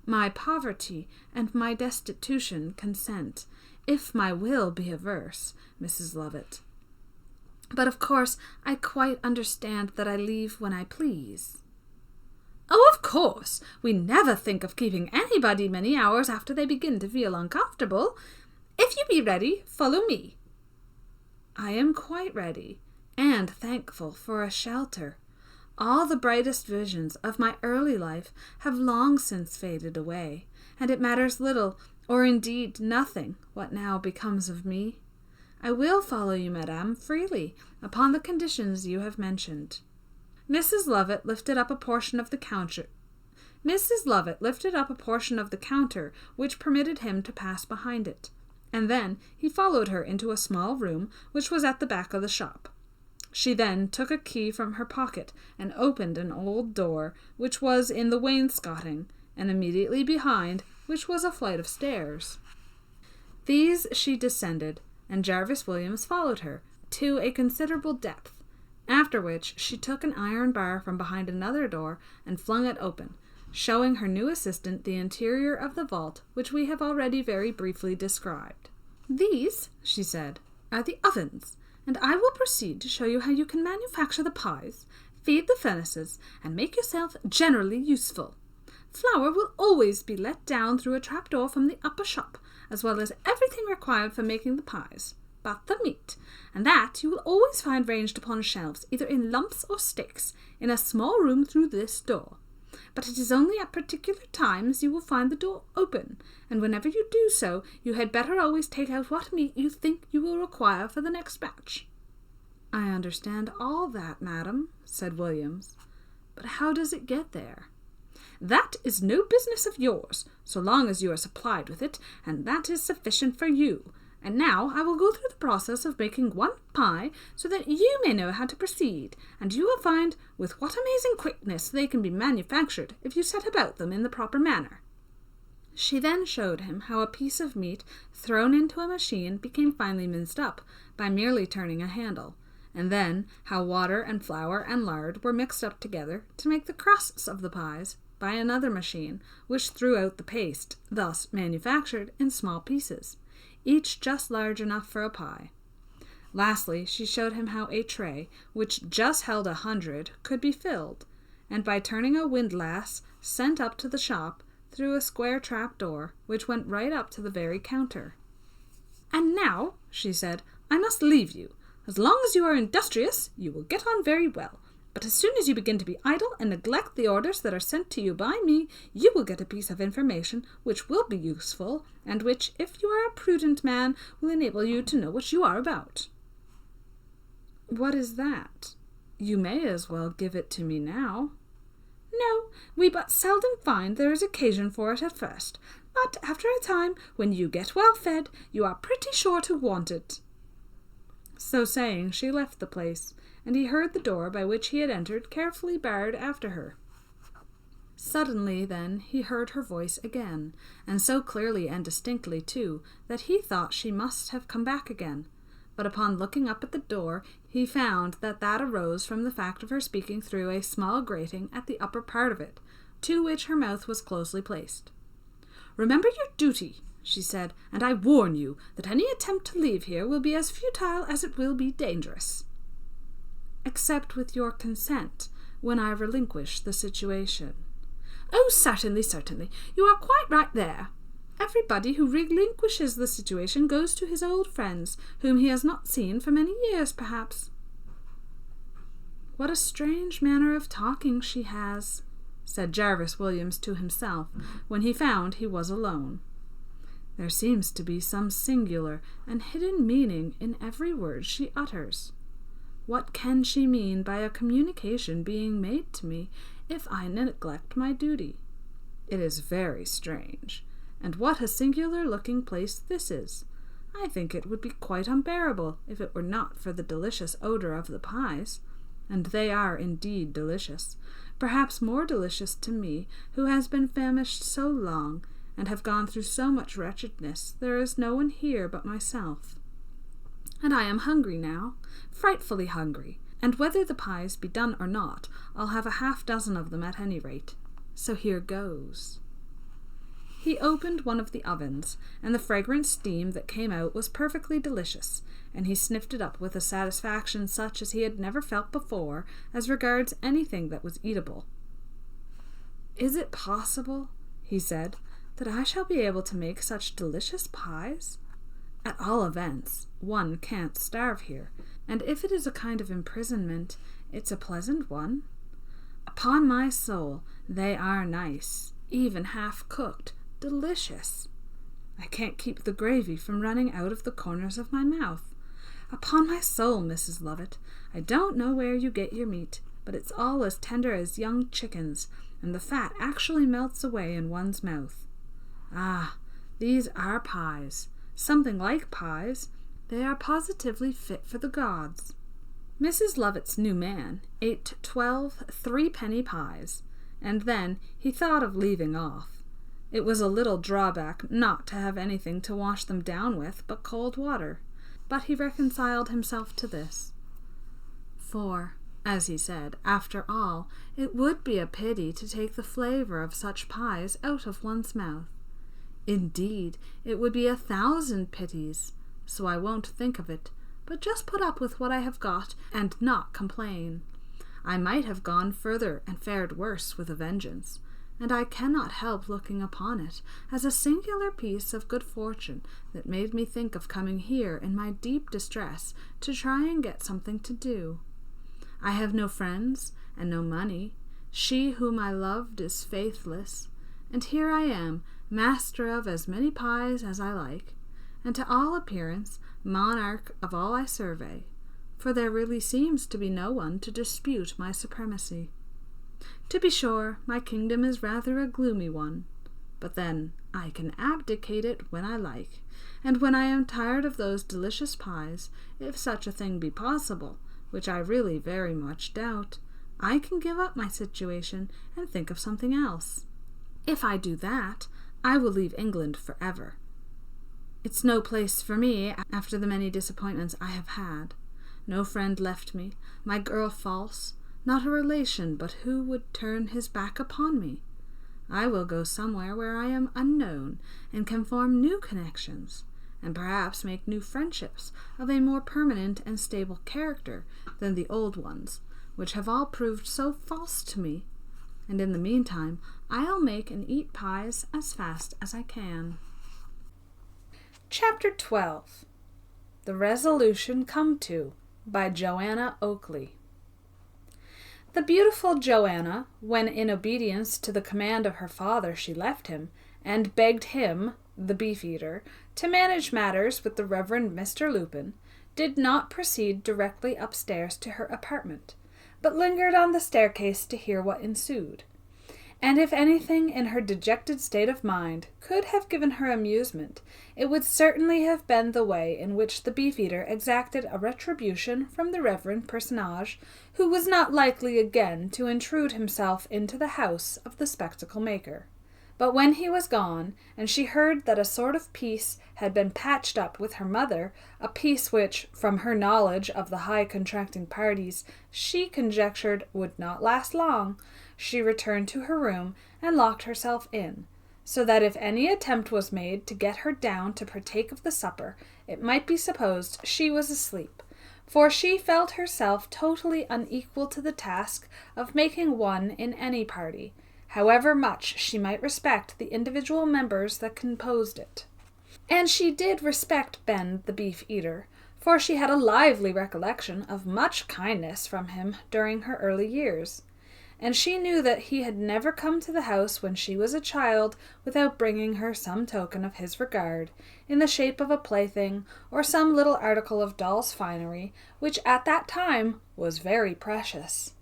Speaker 3: "My poverty and my destitution consent, if my will be averse, Mrs. Lovett. But of course I quite understand that I leave when I please." "Oh, of course. We never think of keeping anybody many hours after they begin to feel uncomfortable. If you be ready, follow me." "I am quite ready, and thankful for a shelter. All the brightest visions of my early life have long since faded away, and it matters little, or indeed nothing, what now becomes of me. I will follow you, madame, freely, upon the conditions you have mentioned." Mrs. Lovett lifted up a portion of the counter which permitted him to pass behind it, and then he followed her into a small room which was at the back of the shop. She then took a key from her pocket and opened an old door which was in the wainscoting, and immediately behind which was a flight of stairs. These she descended, and Jarvis Williams followed her to a considerable depth, after which she took an iron bar from behind another door and flung it open, showing her new assistant the interior of the vault which we have already very briefly described. "These," she said, "are the ovens, and I will proceed to show you how you can manufacture the pies, feed the furnaces, and make yourself generally useful. Flour will always be let down through a trapdoor from the upper shop, as well as everything required for making the pies, but the meat, and that you will always find ranged upon shelves, either in lumps or steaks, in a small room through this door. But it is only at particular times you will find the door open, and whenever you do so, you had better always take out what meat you think you will require for the next batch." "I understand all that, madam," said Williams, "but how does it get there?" "That is no business of yours, so long as you are supplied with it, and that is sufficient for you. And now I will go through the process of making one pie, so that you may know how to proceed, and you will find with what amazing quickness they can be manufactured if you set about them in the proper manner." She then showed him how a piece of meat thrown into a machine became finely minced up by merely turning a handle, and then how water and flour and lard were mixed up together to make the crusts of the pies by another machine, which threw out the paste, thus manufactured in small pieces, each just large enough for a pie. Lastly, she showed him how a tray, which just held 100, could be filled, and by turning a windlass sent up to the shop through a square trap door, which went right up to the very counter. "And now," she said, "I must leave you. As long as you are industrious, you will get on very well. But as soon as you begin to be idle and neglect the orders that are sent to you by me, you will get a piece of information which will be useful, and which, if you are a prudent man, will enable you to know what you are about." "What is that? You may as well give it to me now." "No, we but seldom find there is occasion for it at first, but after a time, when you get well fed, you are pretty sure to want it." So saying, she left the place, and he heard the door by which he had entered carefully barred after her. Suddenly, then, he heard her voice again, and so clearly and distinctly, too, that he thought she must have come back again. But upon looking up at the door, he found that arose from the fact of her speaking through a small grating at the upper part of it, to which her mouth was closely placed. "Remember your duty," she said, "and I warn you that any attempt to leave here will be as futile as it will be dangerous." "Except with your consent, when I relinquish the situation." "Oh, certainly, certainly. You are quite right there. Everybody who relinquishes the situation goes to his old friends, whom he has not seen for many years, perhaps." "What a strange manner of talking she has," said Jarvis Williams to himself, when he found he was alone. "There seems to be some singular and hidden meaning in every word she utters. What can she mean by a communication being made to me if I neglect my duty? It is very strange, and what a singular-looking place this is. I think it would be quite unbearable if it were not for the delicious odor of the pies, and they are indeed delicious, perhaps more delicious to me, who has been famished so long, and have gone through so much wretchedness. There is no one here but myself. And I am hungry now, frightfully hungry, and whether the pies be done or not, I'll have 6 of them at any rate. So here goes." He opened one of the ovens, and the fragrant steam that came out was perfectly delicious, and he sniffed it up with a satisfaction such as he had never felt before as regards anything that was eatable. "Is it possible," he said, "that I shall be able to make such delicious pies? At all events, one can't starve here, and if it is a kind of imprisonment, it's a pleasant one. Upon my soul, they are nice, even half-cooked, delicious. I can't keep the gravy from running out of the corners of my mouth. Upon my soul, Mrs. Lovett, I don't know where you get your meat, but it's all as tender as young chickens, and the fat actually melts away in one's mouth. Ah, these are pies, something like pies. They are positively fit for the gods. Mrs. Lovett's new man ate 12 three-penny pies, and then he thought of leaving off. It was a little drawback not to have anything to wash them down with but cold water, but he reconciled himself to this. For, as he said, after all, it would be a pity to take the flavour of such pies out of one's mouth. Indeed, it would be 1,000 pities, so I won't think of it, but just put up with what I have got, and not complain. I might have gone further and fared worse with a vengeance, and I cannot help looking upon it as a singular piece of good fortune that made me think of coming here in my deep distress to try and get something to do. I have no friends and no money. She whom I loved is faithless, and here I am, master of as many pies as I like, and to all appearance monarch of all I survey, for there really seems to be no one to dispute my supremacy. To be sure, my kingdom is rather a gloomy one, but then I can abdicate it when I like, and when I am tired of those delicious pies, if such a thing be possible, which I really very much doubt, I can give up my situation and think of something else. If I do that, I will leave England forever. It's no place for me after the many disappointments I have had. No friend left me, my girl false, not a relation but who would turn his back upon me. I will go somewhere where I am unknown and can form new connections, and perhaps make new friendships of a more permanent and stable character than the old ones, which have all proved so false to me. And in the meantime, I'll make and eat pies as fast as I can. Chapter 12. The Resolution Come To, by Johanna Oakley. The beautiful Johanna, when in obedience to the command of her father she left him, and begged him, the beef-eater, to manage matters with the Reverend Mr. Lupin, did not proceed directly upstairs to her apartment, but lingered on the staircase to hear what ensued. And if anything in her dejected state of mind could have given her amusement, it would certainly have been the way in which the beef-eater exacted a retribution from the reverend personage, who was not likely again to intrude himself into the house of the spectacle-maker. But when he was gone, and she heard that a sort of peace had been patched up with her mother, a peace which, from her knowledge of the high contracting parties, she conjectured would not last long, she returned to her room and locked herself in, so that if any attempt was made to get her down to partake of the supper, it might be supposed she was asleep, for she felt herself totally unequal to the task of making one in any party, however much she might respect the individual members that composed it. And she did respect Ben the beef-eater, for she had a lively recollection of much kindness from him during her early years, and she knew that he had never come to the house when she was a child without bringing her some token of his regard, in the shape of a plaything or some little article of doll's finery, which at that time was very precious.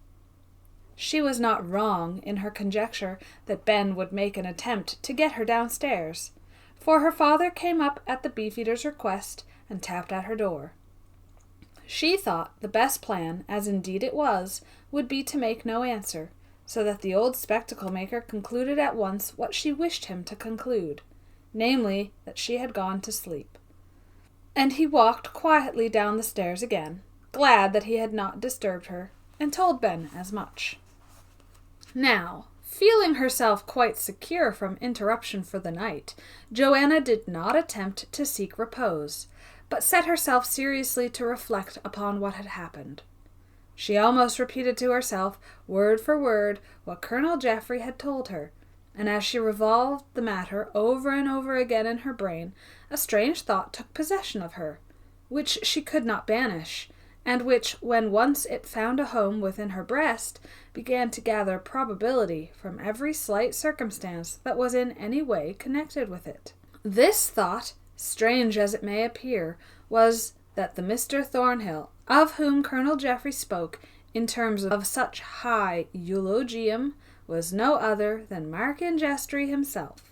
Speaker 3: She was not wrong in her conjecture that Ben would make an attempt to get her downstairs, for her father came up at the beef-eater's request and tapped at her door. She thought the best plan, as indeed it was, would be to make no answer, so that the old spectacle-maker concluded at once what she wished him to conclude, namely, that she had gone to sleep. And he walked quietly down the stairs again, glad that he had not disturbed her, and told Ben as much. Now, feeling herself quite secure from interruption for the night, Johanna did not attempt to seek repose, but set herself seriously to reflect upon what had happened. She almost repeated to herself, word for word, what Colonel Geoffrey had told her, and as she revolved the matter over and over again in her brain, a strange thought took possession of her, which she could not banish, and which, when once it found a home within her breast, began to gather probability from every slight circumstance that was in any way connected with it. This thought, strange as it may appear, was that the Mr. Thornhill, of whom Colonel Geoffrey spoke in terms of such high eulogium, was no other than Mark Ingestre himself.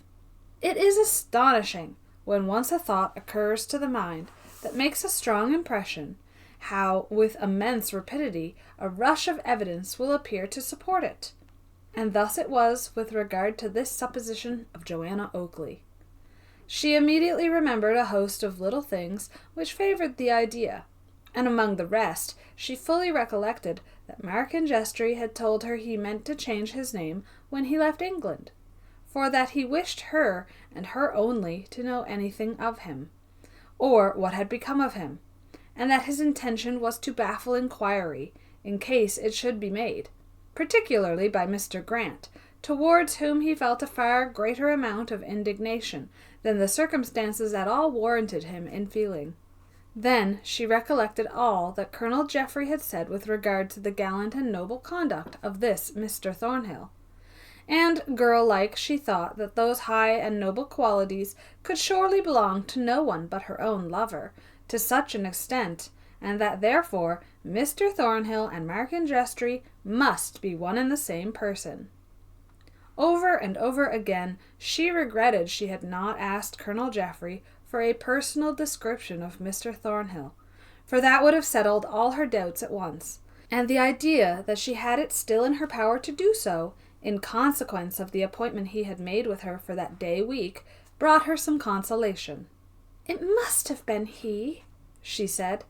Speaker 3: It is astonishing, when once a thought occurs to the mind that makes a strong impression, how, with immense rapidity, a rush of evidence will appear to support it. And thus it was with regard to this supposition of Johanna Oakley. She immediately remembered a host of little things which favoured the idea, and among the rest she fully recollected that Mark Ingestre had told her he meant to change his name when he left England, for that he wished her, and her only, to know anything of him, or what had become of him, and that his intention was to baffle inquiry, in case it should be made, particularly by Mr. Grant, towards whom he felt a far greater amount of indignation than the circumstances at all warranted him in feeling. Then she recollected all that Colonel Geoffrey had said with regard to the gallant and noble conduct of this Mr. Thornhill, and, girl-like, she thought that those high and noble qualities could surely belong to no one but her own lover, to such an extent, and that therefore Mr. Thornhill and Mark Ingestre must be one and the same person. Over and over again she regretted she had not asked Colonel Geoffrey for a personal description of Mr. Thornhill, for that would have settled all her doubts at once, and the idea that she had it still in her power to do so, in consequence of the appointment he had made with her for that day week, brought her some consolation.
Speaker 2: "It must have been he," she said.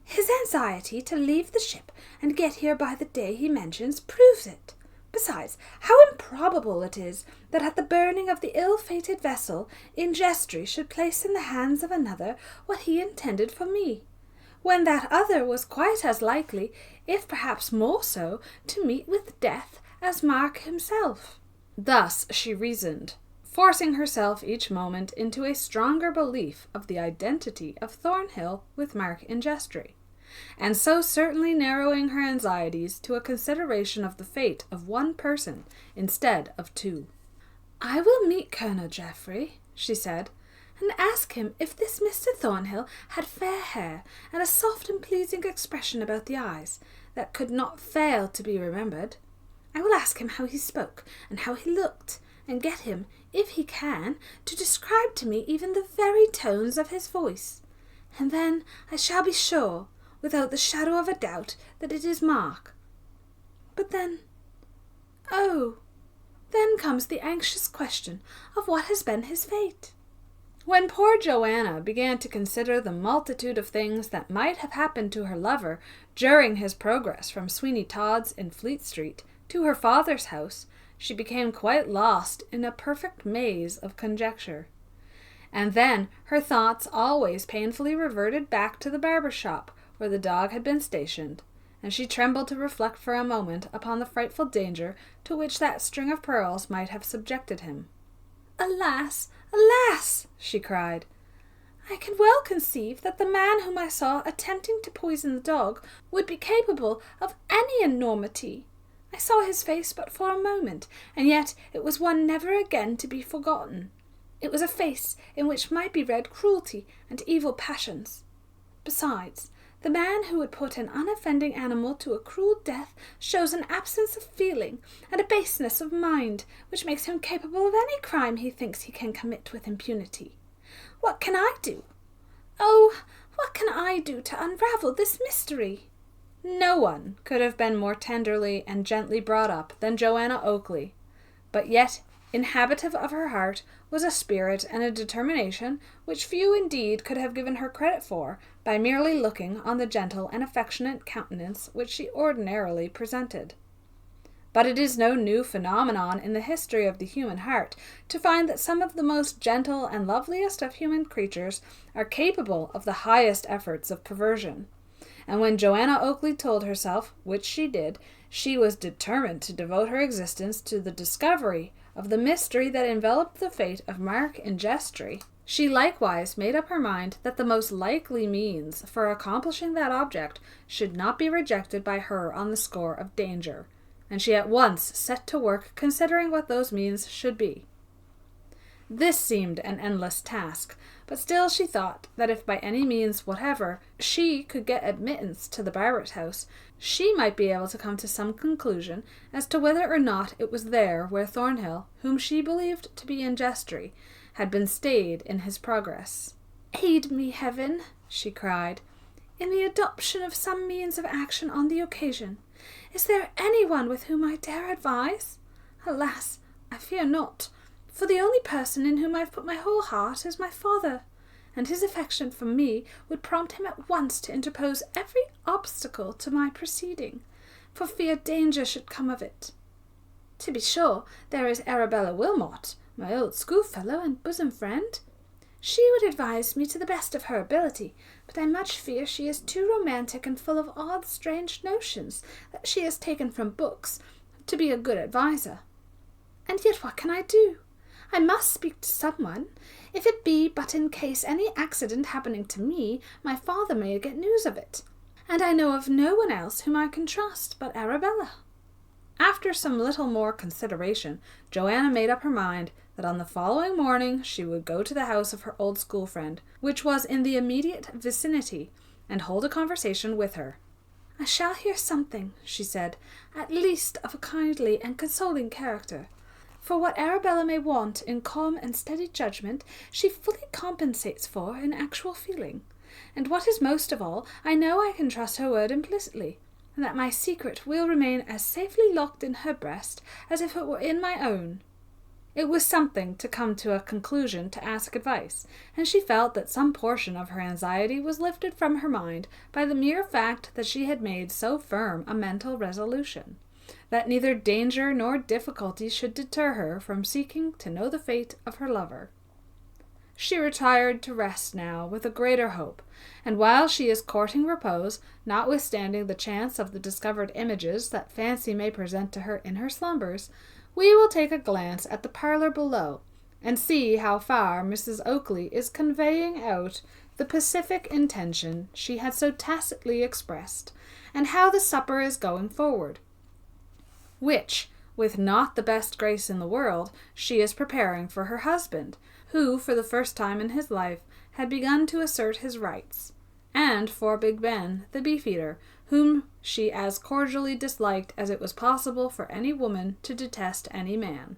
Speaker 2: "His anxiety to leave the ship and get here by the day he mentions proves it. Besides, how improbable it is that at the burning of the ill-fated vessel Ingestre should place in the hands of another what he intended for me, when that other was quite as likely, if perhaps more so, to meet with death as Mark himself."
Speaker 3: Thus she reasoned, forcing herself each moment into a stronger belief of the identity of Thornhill with Mark Ingestre, and so certainly narrowing her anxieties to a consideration of the fate of one person instead of two.
Speaker 2: "I will meet Colonel Geoffrey," she said, "and ask him if this Mr. Thornhill had fair hair and a soft and pleasing expression about the eyes that could not fail to be remembered. I will ask him how he spoke and how he looked, and get him, if he can, to describe to me even the very tones of his voice. And then I shall be sure, without the shadow of a doubt, that it is Mark. But then, then comes the anxious question of what has been his fate."
Speaker 3: When poor Johanna began to consider the multitude of things that might have happened to her lover during his progress from Sweeny Todd's in Fleet Street to her father's house, she became quite lost in a perfect maze of conjecture. And then her thoughts always painfully reverted back to the barber shop where the dog had been stationed, and she trembled to reflect for a moment upon the frightful danger to which that string of pearls might have subjected him.
Speaker 2: "Alas, alas!" she cried. "I can well conceive that the man whom I saw attempting to poison the dog would be capable of any enormity. I saw his face but for a moment, and yet it was one never again to be forgotten. It was a face in which might be read cruelty and evil passions. Besides, the man who would put an unoffending animal to a cruel death shows an absence of feeling and a baseness of mind which makes him capable of any crime he thinks he can commit with impunity. What can I do? Oh, what can I do to unravel this mystery?"
Speaker 3: No one could have been more tenderly and gently brought up than Johanna Oakley, but yet inhabitive of her heart was a spirit and a determination which few indeed could have given her credit for by merely looking on the gentle and affectionate countenance which she ordinarily presented. But it is no new phenomenon in the history of the human heart to find that some of the most gentle and loveliest of human creatures are capable of the highest efforts of perversion. And when Johanna Oakley told herself, which she did, she was determined to devote her existence to the discovery of the mystery that enveloped the fate of Mark Ingestre, She likewise made up her mind that the most likely means for accomplishing that object should not be rejected by her on the score of danger, and she at once set to work considering what those means should be. This seemed an endless task, but still she thought that if by any means whatever she could get admittance to the Barber's house, she might be able to come to some conclusion as to whether or not it was there where Thornhill, whom she believed to be in Jestry, had been stayed in his progress. "Aid me, Heaven," she cried, "in the adoption of some means of action on the occasion. Is there any one with whom I dare advise? Alas, I fear not, for the only person in whom I have put my whole heart is my father, and his affection for me would prompt him at once to interpose every obstacle to my proceeding, for fear danger should come of it. To be sure, there is Arabella Wilmot, my old schoolfellow and bosom friend. She would advise me to the best of her ability, but I much fear she is too romantic and full of odd, strange notions that she has taken from books to be a good adviser. And yet what can I do? I must speak to someone, if it be but in case any accident happening to me, my father may get news of it, and I know of no one else whom I can trust but Arabella." After some little more consideration, Johanna made up her mind that on the following morning she would go to the house of her old school friend, which was in the immediate vicinity, and hold a conversation with her. "I shall hear something," she said, "at least of a kindly and consoling character. For what Arabella may want in calm and steady judgment, she fully compensates for in actual feeling. And what is most of all, I know I can trust her word implicitly, and that my secret will remain as safely locked in her breast as if it were in my own." It was something to come to a conclusion to ask advice, and she felt that some portion of her anxiety was lifted from her mind by the mere fact that she had made so firm a mental resolution, that neither danger nor difficulty should deter her from seeking to know the fate of her lover. She retired to rest now with a greater hope, and while she is courting repose, notwithstanding the chance of the discovered images that fancy may present to her in her slumbers, we will take a glance at the parlour below, and see how far Mrs. Oakley is conveying out the pacific intention she had so tacitly expressed, and how the supper is going forward, which, with not the best grace in the world, she is preparing for her husband, who, for the first time in his life, had begun to assert his rights, and for Big Ben, the beefeater, whom she as cordially disliked as it was possible for any woman to detest any man.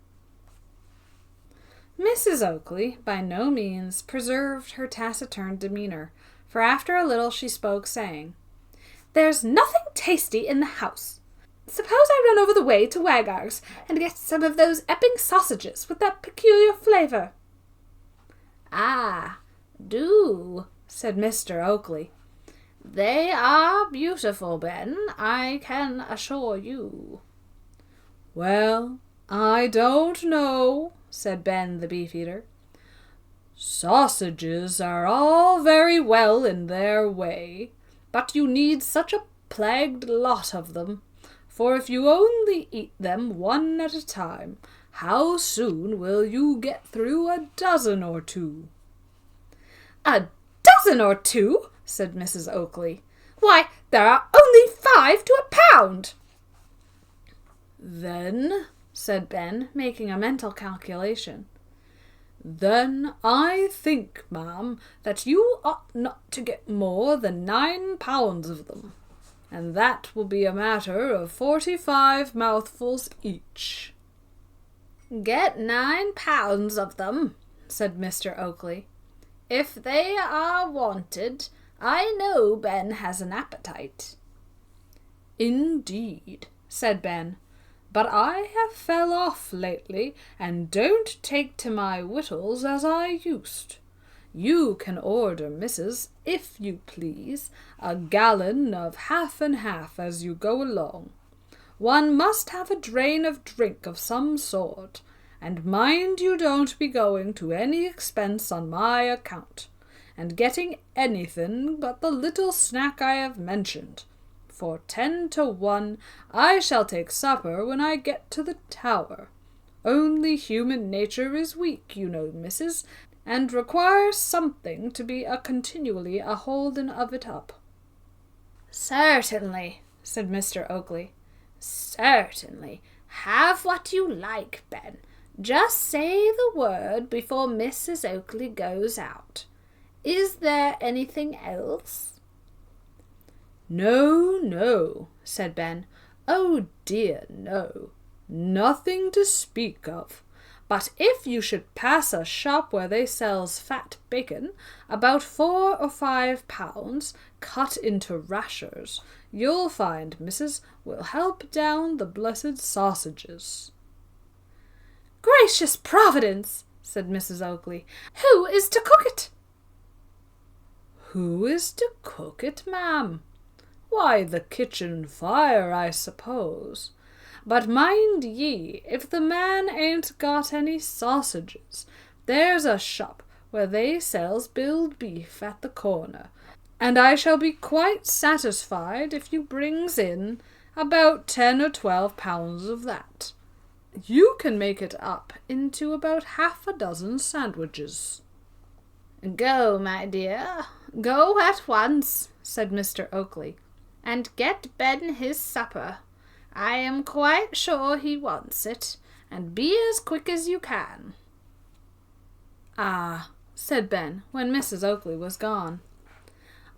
Speaker 3: Mrs. Oakley by no means preserved her taciturn demeanour, for after a little she spoke, saying, "There's nothing tasty in the house. Suppose I run over the way to Waggar's and get some of those Epping sausages with that peculiar flavour." "Ah, do," said Mr. Oakley. "They are beautiful, Ben, I can assure you." "Well, I don't know," said Ben the beefeater. "Sausages are all very well in their way, but you need such a plagued lot of them. For if you only eat them one at a time, how soon will you get through a dozen or two?" "A dozen or two?" said Mrs. Oakley. "Why, there are only 5 to a pound." "Then," said Ben, making a mental calculation, "then I think, ma'am, that you ought not to get more than 9 pounds of them, and that will be a matter of 45 mouthfuls each." "Get 9 pounds of them," said Mr. Oakley. "If they are wanted, I know Ben has an appetite." "Indeed," said Ben, "but I have fell off lately, and don't take to my wittles as I used. You can order, missus, if you please, a gallon of half and half as you go along. One must have a drain of drink of some sort, and mind you don't be going to any expense on my account, and getting anything but the little snack I have mentioned. For 10 to 1 I shall take supper when I get to the Tower. Only human nature is weak, you know, missus, and requires something to be continually a-holding of it up."
Speaker 1: "Certainly," said Mr. Oakley. "Certainly. Have what you like, Ben. Just say the word before Mrs. Oakley goes out. Is there anything else?"
Speaker 3: "No, no," said Ben. "Oh dear, no. Nothing to speak of. But if you should pass a shop where they sells fat bacon, about 4 or 5 pounds, cut into rashers, you'll find, missus, will help down the blessed sausages."
Speaker 1: "Gracious Providence!" said Mrs. Oakley. "Who is to cook it?"
Speaker 3: "Who is to cook it, ma'am? Why, the kitchen fire, I suppose. But mind ye, if the man ain't got any sausages, there's a shop where they sells billed beef at the corner, and I shall be quite satisfied if you brings in about 10 or 12 pounds of that. You can make it up into about half a dozen sandwiches."
Speaker 1: "Go, my dear, go at once," said Mr. Oakley, "and get Ben his supper. I am quite sure he wants it, and be as quick as you can."
Speaker 3: "Ah," said Ben, when Mrs. Oakley was gone,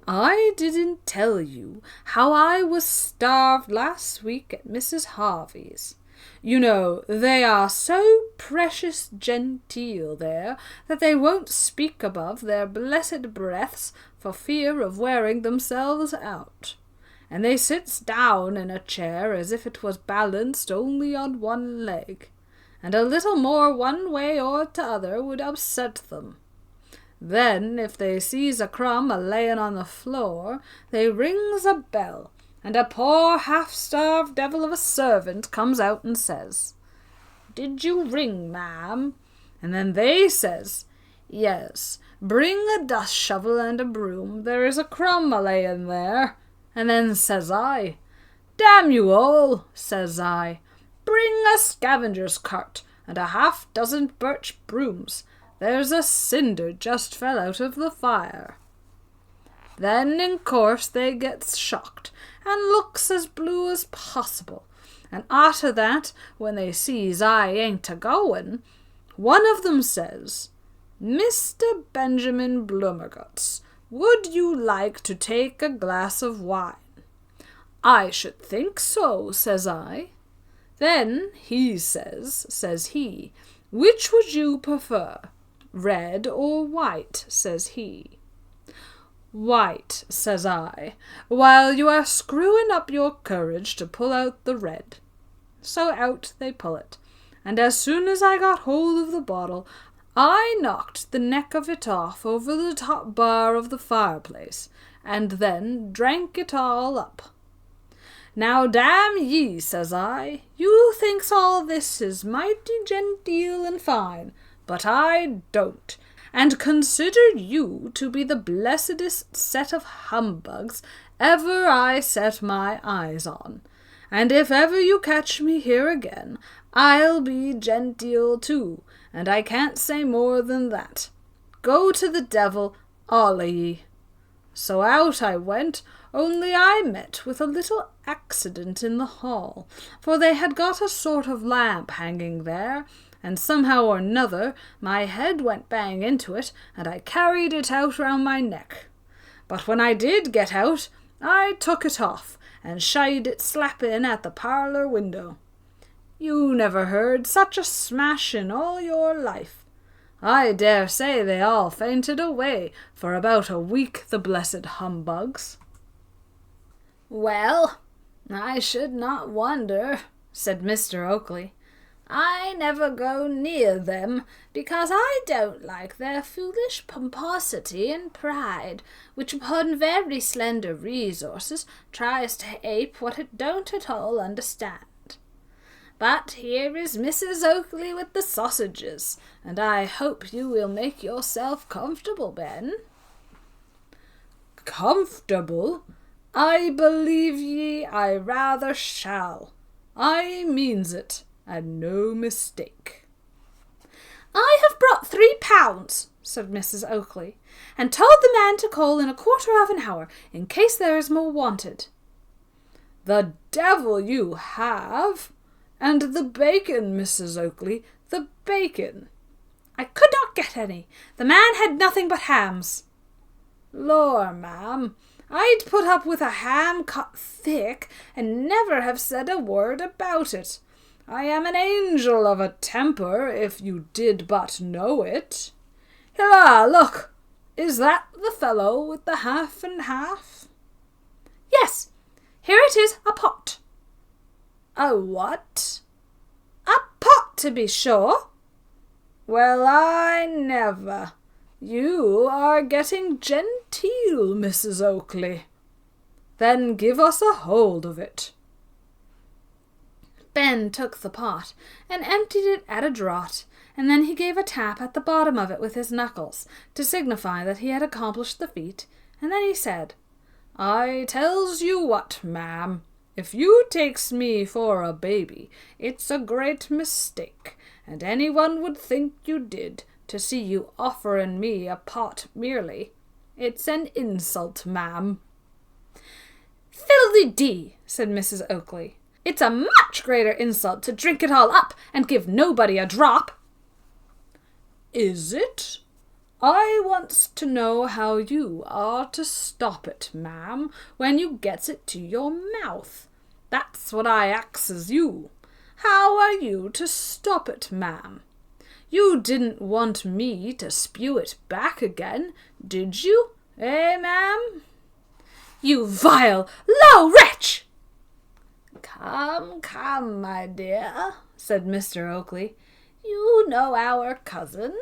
Speaker 3: "I didn't tell you how I was starved last week at Mrs. Harvey's. You know, they are so precious genteel there that they won't speak above their blessed breaths for fear of wearing themselves out. And they sits down in a chair as if it was balanced only on one leg, and a little more one way or t'other would upset them. Then, if they sees a crumb a-layin' on the floor, they rings a bell, and a poor half-starved devil of a servant comes out and says, 'Did you ring, ma'am?' And then they says, 'Yes, bring a dust shovel and a broom, there is a crumb a-layin' there.' And then says I, 'Damn you all,' says I, 'bring a scavenger's cart and a half-dozen birch brooms, there's a cinder just fell out of the fire.' Then in course they gets shocked, and looks as blue as possible, and arter that, when they sees I ain't a-goin', one of them says, 'Mr. Benjamin Blummerguts, would you like to take a glass of wine?' 'I should think so,' says I. Then he says he, 'Which would you prefer, red or white?' says he. 'White,' says I, 'while you are screwing up your courage to pull out the red.' So out they pull it, and as soon as I got hold of the bottle, I knocked the neck of it off over the top bar of the fireplace, and then drank it all up. 'Now, damn ye,' says I, 'you thinks all this is mighty genteel and fine, but I don't, and consider you to be the blessedest set of humbugs ever I set my eyes on, and if ever you catch me here again, I'll be genteel too, and I can't say more than that. Go to the devil, all o' ye.' So out I went, only I met with a little accident in the hall, for they had got a sort of lamp hanging there, and somehow or another my head went bang into it, and I carried it out round my neck. But when I did get out, I took it off, and shied it slap in at the parlour window. You never heard such a smash in all your life. I dare say they all fainted away for about a week, the blessed humbugs."
Speaker 1: "Well, I should not wonder," said Mr. Oakley. "I never go near them, because I don't like their foolish pomposity and pride, which upon very slender resources tries to ape what it don't at all understand. But here is Mrs. Oakley with the sausages, and I hope you will make yourself comfortable, Ben."
Speaker 3: "Comfortable? I believe ye I rather shall. I means it," and no mistake." "I have brought £3, said Mrs. Oakley, "and told the man to call in a quarter of an hour, in case there is more wanted." "The devil you have! And the bacon, Mrs. Oakley, the bacon." "I could not get any. The man had nothing but hams." "Lor, ma'am, I'd put up with a ham cut thick, and never have said a word about it. I am an angel of a temper, if you did but know it. Hurrah, look! Is that the fellow with the half and half?" "Yes, here it is, a pot." "A what?" "A pot, to be sure." "Well, I never. You are getting genteel, Mrs. Oakley. Then give us a hold of it." Ben took the pot and emptied it at a draught, and then he gave a tap at the bottom of it with his knuckles to signify that he had accomplished the feat, and then he said, "I tells you what, ma'am, if you takes me for a baby, it's a great mistake, and anyone would think you did, to see you offering me a pot merely. It's an insult, ma'am." "Fiddle-dee-dee," said Mrs. Oakley. "It's a much greater insult to drink it all up and give nobody a drop." "Is it? I wants to know how you are to stop it, ma'am, when you gets it to your mouth. That's what I axes you. How are you to stop it, ma'am? You didn't want me to spew it back again, did you, ma'am?" "You vile, low wretch!" Come, my dear," said Mr. Oakley. "You know our cousin.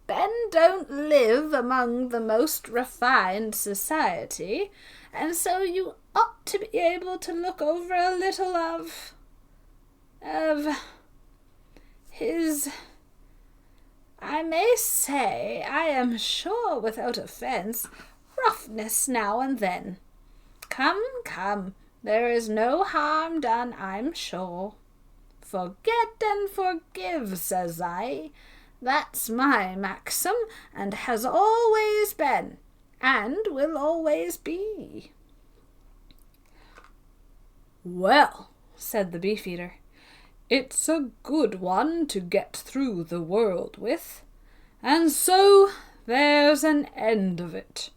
Speaker 3: Ben don't live among the most refined society, and so you ought to be able to look over a little of his, I may say, I am sure without offence, roughness now and then. Come, there is no harm done, I'm sure. Forget and forgive, says I. That's my maxim, and has always been, and will always be." "Well," said the beefeater, "it's a good one to get through the world with, and so there's an end of it.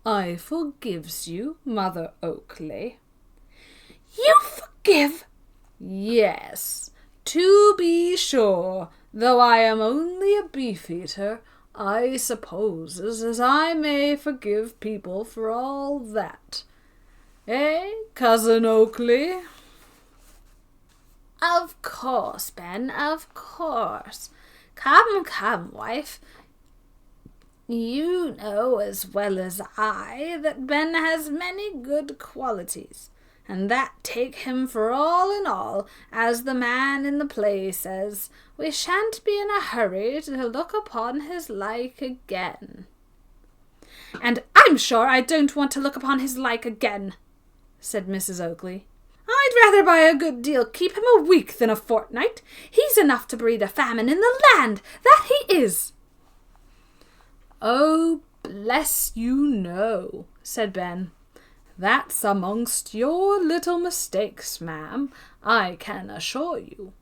Speaker 3: I forgives you, Mother Oakley." "You forgive?" "Yes, to be sure, though I am only a beefeater, I supposes as I may forgive people for all that. Cousin Oakley?" "Of course, Ben, of course. Come, wife. You know as well as I that Ben has many good qualities, and that take him for all in all, as the man in the play says, we shan't be in a hurry to look upon his like again." "And I'm sure I don't want to look upon his like again," said Mrs. Oakley. "I'd rather by a good deal keep him a week than a fortnight. He's enough to breed a famine in the land, that he is." "Oh, bless you, no," said Ben. "That's amongst your little mistakes, ma'am, I can assure you.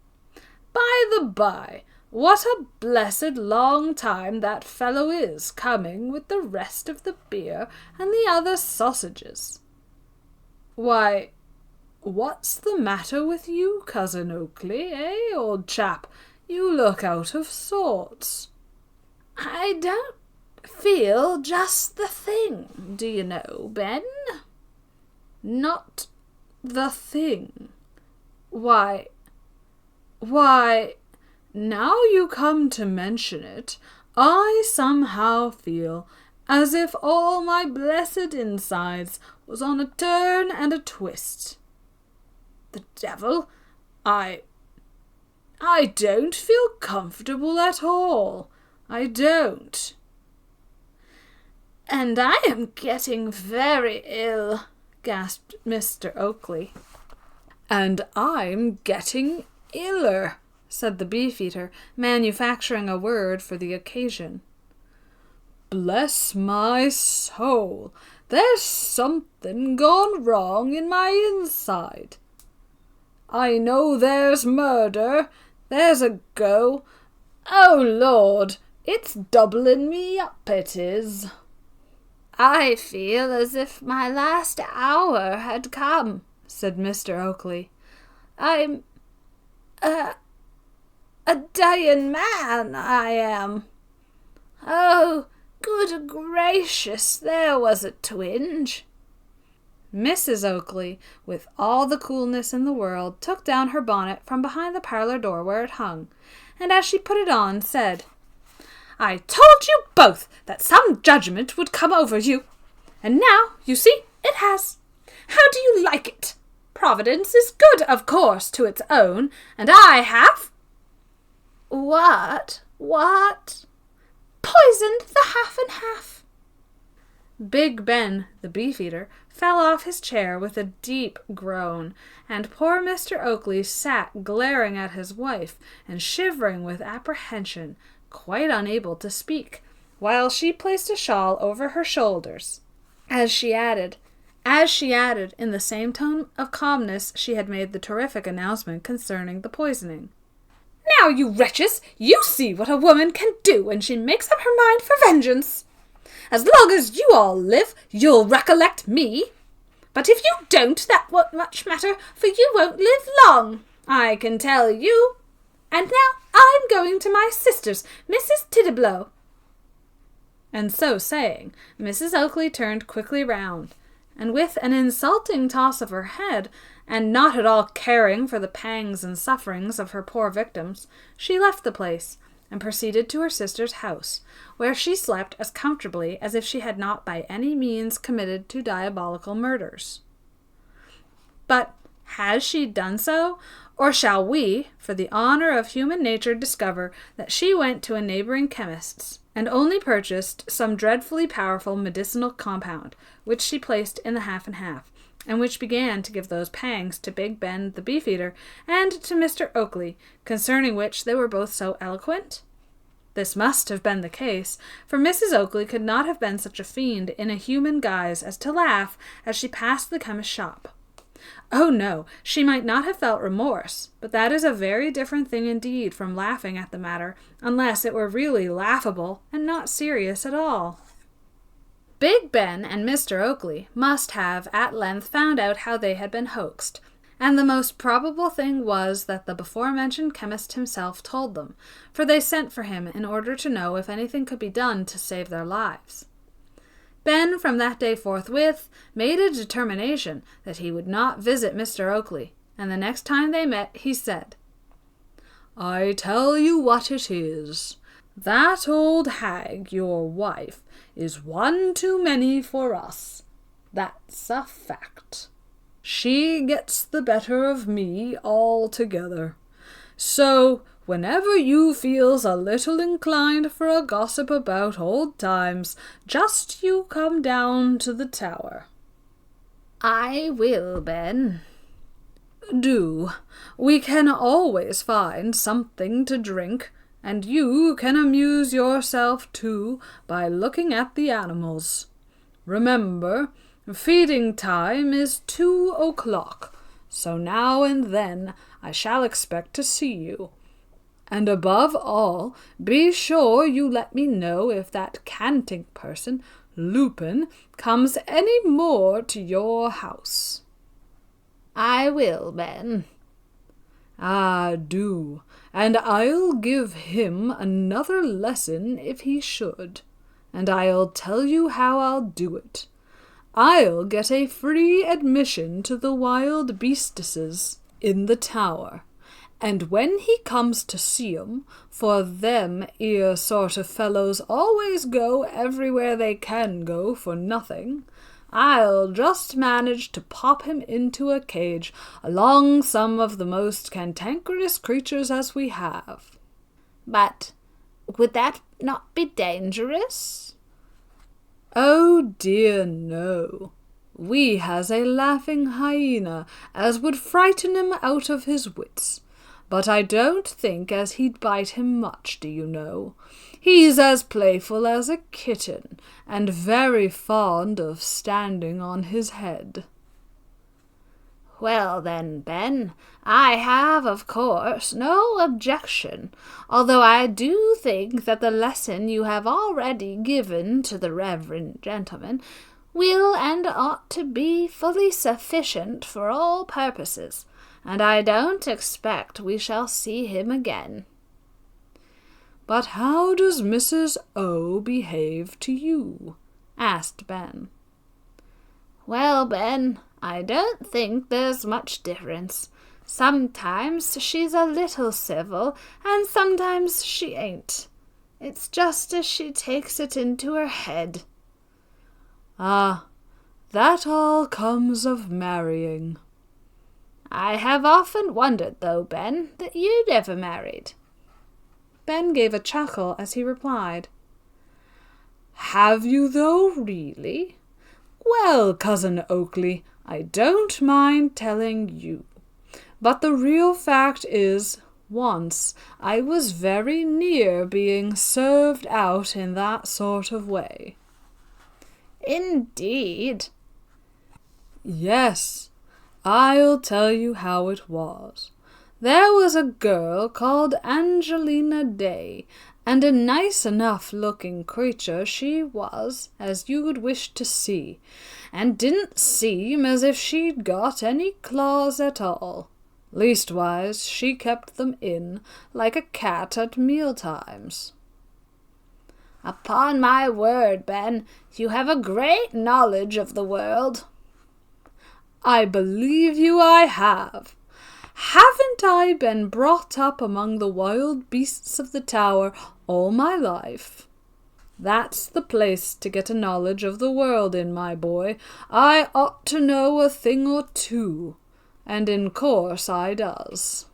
Speaker 3: By the by, what a blessed long time that fellow is coming with the rest of the beer and the other sausages. Why, what's the matter with you, Cousin Oakley, old chap? You look out of sorts." "I don't feel just the thing, do you know, Ben?" "Not the thing? Why, now you come to mention it, I somehow feel as if all my blessed insides was on a turn and a twist. The devil, I don't feel comfortable at all. I don't." "And I am getting very ill," gasped Mr. Oakley. "And I'm getting iller," said the Beefeater, manufacturing a word for the occasion. "Bless my soul, there's something gone wrong in my inside. I know there's murder, there's a go. Oh, Lord, it's doubling me up, it is."
Speaker 2: "I feel as if my last hour had come," said Mr. Oakley. "I'm a dying man, I am. Oh, good gracious, there was a twinge."
Speaker 3: Mrs. Oakley, with all the coolness in the world, took down her bonnet from behind the parlour door where it hung, and as she put it on, said, "I told you both that some judgment would come over you, and now, you see, it has. How do you like it? Providence is good, of course, to its own, and I have—"
Speaker 2: What?
Speaker 3: "Poisoned the half and half." Big Ben, the Beefeater, fell off his chair with a deep groan, and poor Mr. Oakley sat glaring at his wife and shivering with apprehension, quite unable to speak, while she placed a shawl over her shoulders, as she added in the same tone of calmness she had made the terrific announcement concerning the poisoning, "Now, you wretches, you see what a woman can do when she makes up her mind for vengeance. As long as you all live, you'll recollect me. But if you don't, that won't much matter, for you won't live long, I can tell you. And now I'm going to my sister's, Mrs. Tiddiblow." And so saying, Mrs. Oakley turned quickly round, and with an insulting toss of her head, and not at all caring for the pangs and sufferings of her poor victims, she left the place, and proceeded to her sister's house, where she slept as comfortably as if she had not by any means committed two diabolical murders. But has she done so, or shall we, for the honour of human nature, discover that she went to a neighbouring chemist's, and only purchased some dreadfully powerful medicinal compound, which she placed in the half and half, and which began to give those pangs to Big Ben the Beefeater and to Mr. Oakley, concerning which they were both so eloquent? This must have been the case, for Mrs. Oakley could not have been such a fiend in a human guise as to laugh as she passed the chemist's shop. Oh no, she might not have felt remorse, but that is a very different thing indeed from laughing at the matter, unless it were really laughable and not serious at all. Big Ben and Mr. Oakley must have at length found out how they had been hoaxed, and the most probable thing was that the before-mentioned chemist himself told them, for they sent for him in order to know if anything could be done to save their lives. Ben from that day forthwith made a determination that he would not visit Mr. Oakley, and the next time they met he said, "I tell you what it is. That old hag, your wife, is one too many for us. That's a fact. She gets the better of me altogether. So, whenever you feels a little inclined for a gossip about old times, just you come down to the tower."
Speaker 2: "I will, Ben."
Speaker 3: "Do. We can always find something to drink, and you can amuse yourself too by looking at the animals. Remember, feeding time is 2:00, so now and then I shall expect to see you. And above all, be sure you let me know if that canting person, Lupin, comes any more to your house."
Speaker 2: "I will, Ben."
Speaker 3: "Ah, do, and I'll give him another lesson if he should, and I'll tell you how I'll do it. I'll get a free admission to the wild beastesses in the tower, and when he comes to see 'em, for them 'ere sort of fellows always go everywhere they can go for nothing, I'll just manage to pop him into a cage along some of the most cantankerous creatures as we have."
Speaker 2: "But would that not be dangerous?"
Speaker 3: "Oh dear, no. We has a laughing hyena as would frighten him out of his wits. but I don't think as he'd bite him much, do you know. He's as playful as a kitten, and very fond of standing on his head."
Speaker 2: "Well then, Ben, I have, of course, no objection, although I do think that the lesson you have already given to the reverend gentleman will and ought to be fully sufficient for all purposes, and I don't expect we shall see him again."
Speaker 3: "But how does Mrs. O. behave to you?" asked Ben.
Speaker 2: "Well, Ben, I don't think there's much difference. Sometimes she's a little civil, and sometimes she ain't. It's just as she takes it into her head."
Speaker 3: "Ah, that all comes of marrying."
Speaker 2: "I have often wondered, though, Ben, that you never married."
Speaker 3: Ben gave a chuckle as he replied,
Speaker 4: "Have you, though, really? Well, Cousin Oakley, I don't mind telling you. But the real fact is, once I was very near being served out in that sort of way."
Speaker 2: "Indeed?"
Speaker 4: "Yes, I'll tell you how it was. There was a girl called Angelina Day, and a nice enough-looking creature she was, as you'd wish to see, and didn't seem as if she'd got any claws at all. Leastwise, she kept them in, like a cat at meal-times."
Speaker 2: "Upon my word, Ben, you have a great knowledge of the world."
Speaker 4: "I believe you I have. Haven't I been brought up among the wild beasts of the Tower all my life? That's the place to get a knowledge of the world in, my boy. I ought to know a thing or two, and in course I does."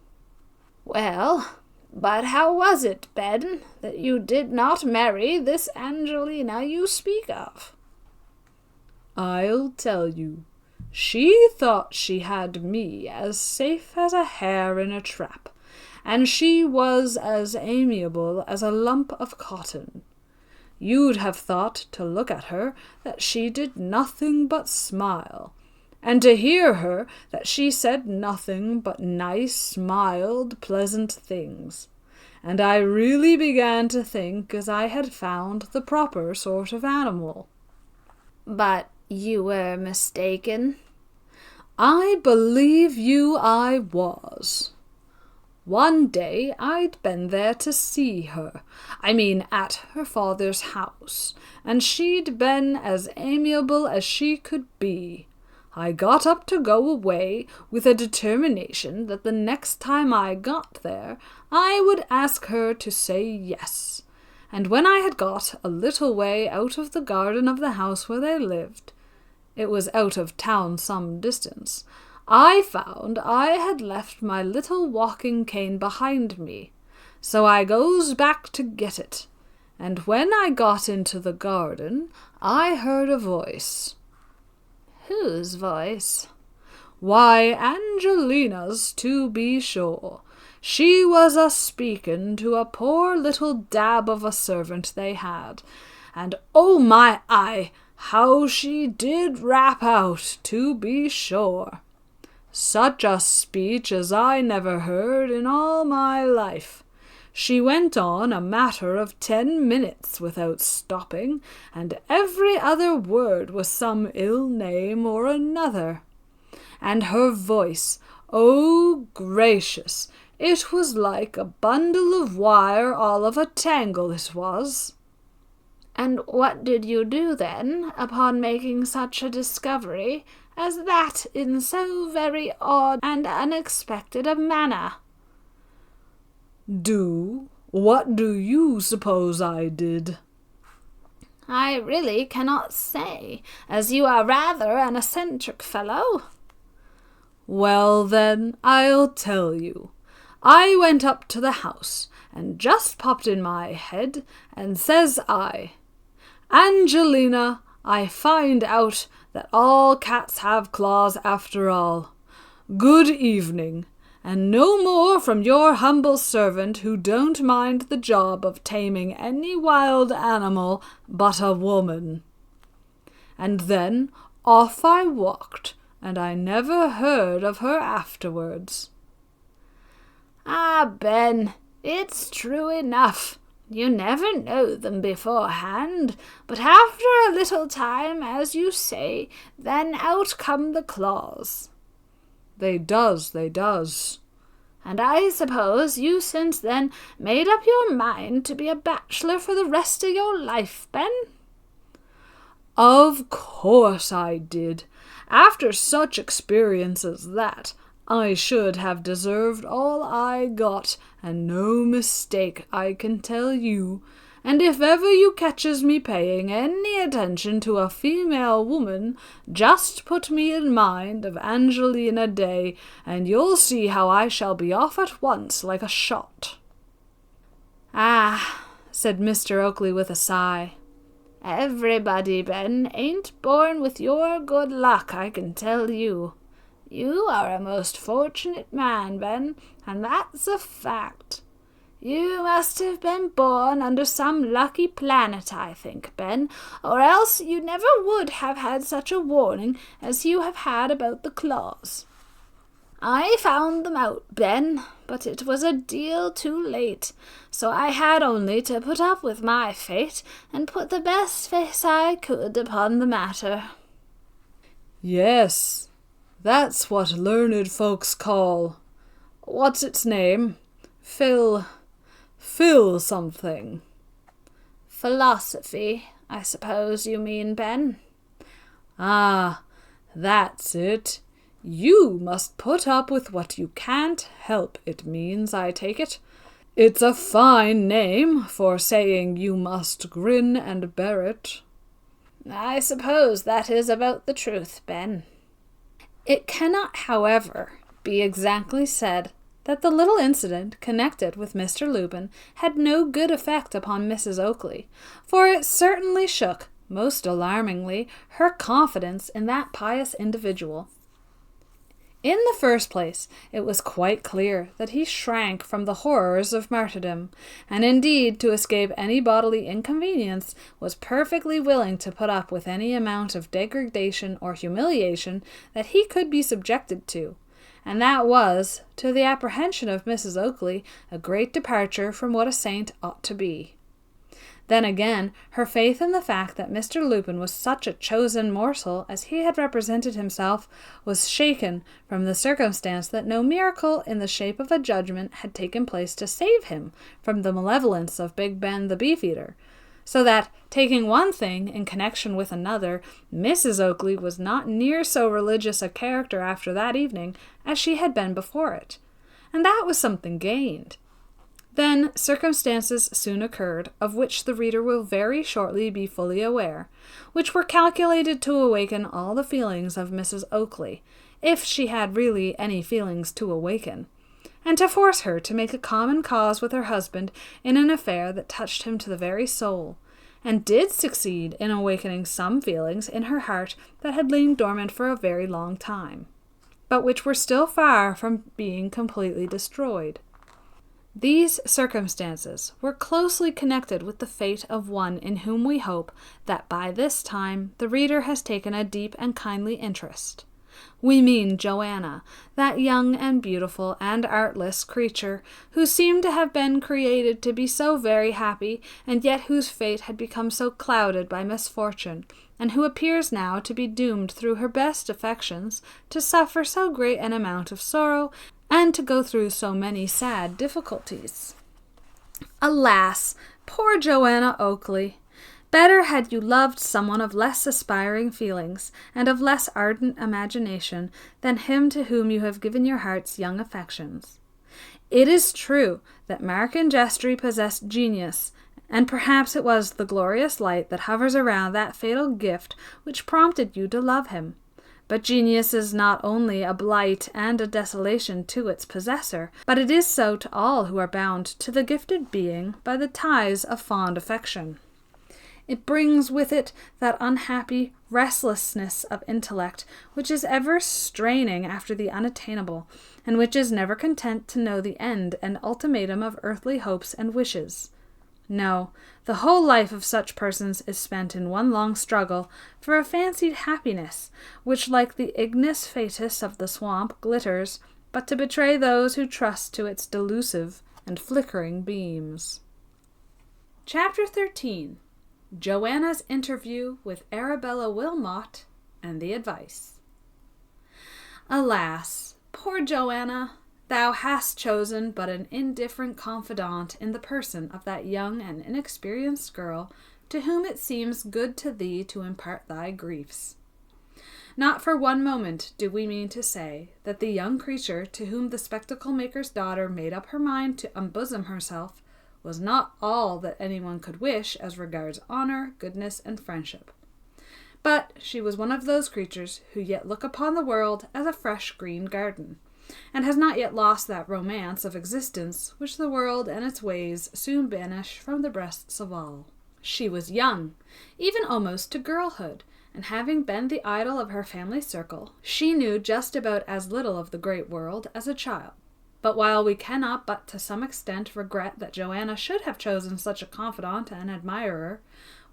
Speaker 2: "Well, but how was it, Ben, that you did not marry this Angelina you speak of?"
Speaker 4: "I'll tell you. She thought she had me as safe as a hare in a trap, and she was as amiable as a lump of cotton. You'd have thought, to look at her, that she did nothing but smile, and to hear her, that she said nothing but nice, mild, pleasant things. And I really began to think as I had found the proper sort of animal."
Speaker 2: "But you were mistaken?"
Speaker 4: "I believe you I was. One day I'd been there to see her, at her father's house, and she'd been as amiable as she could be. I got up to go away with a determination that the next time I got there I would ask her to say yes, and when I had got a little way out of the garden of the house where they lived, it was out of town some distance, I found I had left my little walking cane behind me, so I goes back to get it, and when I got into the garden I heard a voice."
Speaker 2: "Whose voice?"
Speaker 4: "Why, Angelina's, to be sure. She was a-speaking to a poor little dab of a servant they had, and oh my eye, how she did rap out, to be sure. Such a speech as I never heard in all my life. She went on a matter of 10 minutes without stopping, and every other word was some ill name or another. And her voice, oh gracious, it was like a bundle of wire all of a tangle, it was."
Speaker 2: "And what did you do then, upon making such a discovery as that in so very odd and unexpected a manner?"
Speaker 4: "Do? What do you suppose I did?"
Speaker 2: "I really cannot say, as you are rather an eccentric fellow."
Speaker 4: "Well, then, I'll tell you. I went up to the house, and just popped in my head, and says I, 'Angelina, I find out that all cats have claws after all. Good evening, and no more from your humble servant who don't mind the job of taming any wild animal but a woman. And then off I walked, and I never heard of her afterwards.
Speaker 2: Ah, Ben, it's true enough. You never know them beforehand, but after a little time, as you say, then out come the claws.
Speaker 4: They does.
Speaker 2: And I suppose you since then made up your mind to be a bachelor for the rest of your life, Ben?
Speaker 4: Of course I did. After such experience as that, I should have deserved all I got, and no mistake, I can tell you. And if ever you catches me paying any attention to a female woman, just put me in mind of Angelina Day, and you'll see how I shall be off at once like a shot.
Speaker 3: Ah, said Mr. Oakley with a sigh.
Speaker 2: Everybody, Ben, ain't born with your good luck, I can tell you. You are a most fortunate man, Ben, and that's a fact. You must have been born under some lucky planet, I think, Ben, or else you never would have had such a warning as you have had about the claws. I found them out, Ben, but it was a deal too late, so I had only to put up with my fate and put the best face I could upon the matter.
Speaker 4: Yes, that's what learned folks call, what's its name? Phil something.
Speaker 2: Philosophy, I suppose you mean, Ben.
Speaker 4: Ah, that's it. You must put up with what you can't help, it means, I take it. It's a fine name for saying you must grin and bear it.
Speaker 2: I suppose that is about the truth, Ben.
Speaker 3: It cannot, however, be exactly said that the little incident connected with Mr. Lupin had no good effect upon Mrs. Oakley, for it certainly shook, most alarmingly, her confidence in that pious individual. In the first place, it was quite clear that he shrank from the horrors of martyrdom, and indeed, to escape any bodily inconvenience, was perfectly willing to put up with any amount of degradation or humiliation that he could be subjected to, and that was, to the apprehension of Mrs. Oakley, a great departure from what a saint ought to be. Then again, her faith in the fact that Mr. Lupin was such a chosen morsel as he had represented himself was shaken from the circumstance that no miracle in the shape of a judgment had taken place to save him from the malevolence of Big Ben the Beefeater, so that, taking one thing in connection with another, Mrs. Oakley was not near so religious a character after that evening as she had been before it, and that was something gained. Then circumstances soon occurred, of which the reader will very shortly be fully aware, which were calculated to awaken all the feelings of Mrs. Oakley, if she had really any feelings to awaken, and to force her to make a common cause with her husband in an affair that touched him to the very soul, and did succeed in awakening some feelings in her heart that had lain dormant for a very long time, but which were still far from being completely destroyed. These circumstances were closely connected with the fate of one in whom we hope that by this time the reader has taken a deep and kindly interest. We mean Johanna, that young and beautiful and artless creature who seemed to have been created to be so very happy, and yet whose fate had become so clouded by misfortune, and who appears now to be doomed through her best affections to suffer so great an amount of sorrow and to go through so many sad difficulties. Alas, poor Johanna Oakley! Better had you loved someone of less aspiring feelings and of less ardent imagination than him to whom you have given your heart's young affections. It is true that Mark and Jestry possessed genius, and perhaps it was the glorious light that hovers around that fatal gift which prompted you to love him. But genius is not only a blight and a desolation to its possessor, but it is so to all who are bound to the gifted being by the ties of fond affection. It brings with it that unhappy restlessness of intellect which is ever straining after the unattainable, and which is never content to know the end and ultimatum of earthly hopes and wishes. No, the whole life of such persons is spent in one long struggle for a fancied happiness, which, like the ignis fatuus of the swamp, glitters but to betray those who trust to its delusive and flickering beams. Chapter 13. Johanna's Interview with Arabella Wilmot and the Advice. Alas, poor Johanna, thou hast chosen but an indifferent confidant in the person of that young and inexperienced girl to whom it seems good to thee to impart thy griefs. Not for one moment do we mean to say that the young creature to whom the spectacle-maker's daughter made up her mind to unbosom herself was not all that anyone could wish as regards honor, goodness, and friendship. But she was one of those creatures who yet look upon the world as a fresh green garden, and has not yet lost that romance of existence which the world and its ways soon banish from the breasts of all. She was young, even almost to girlhood, and having been the idol of her family circle, she knew just about as little of the great world as a child. But while we cannot but to some extent regret that Johanna should have chosen such a confidant and admirer,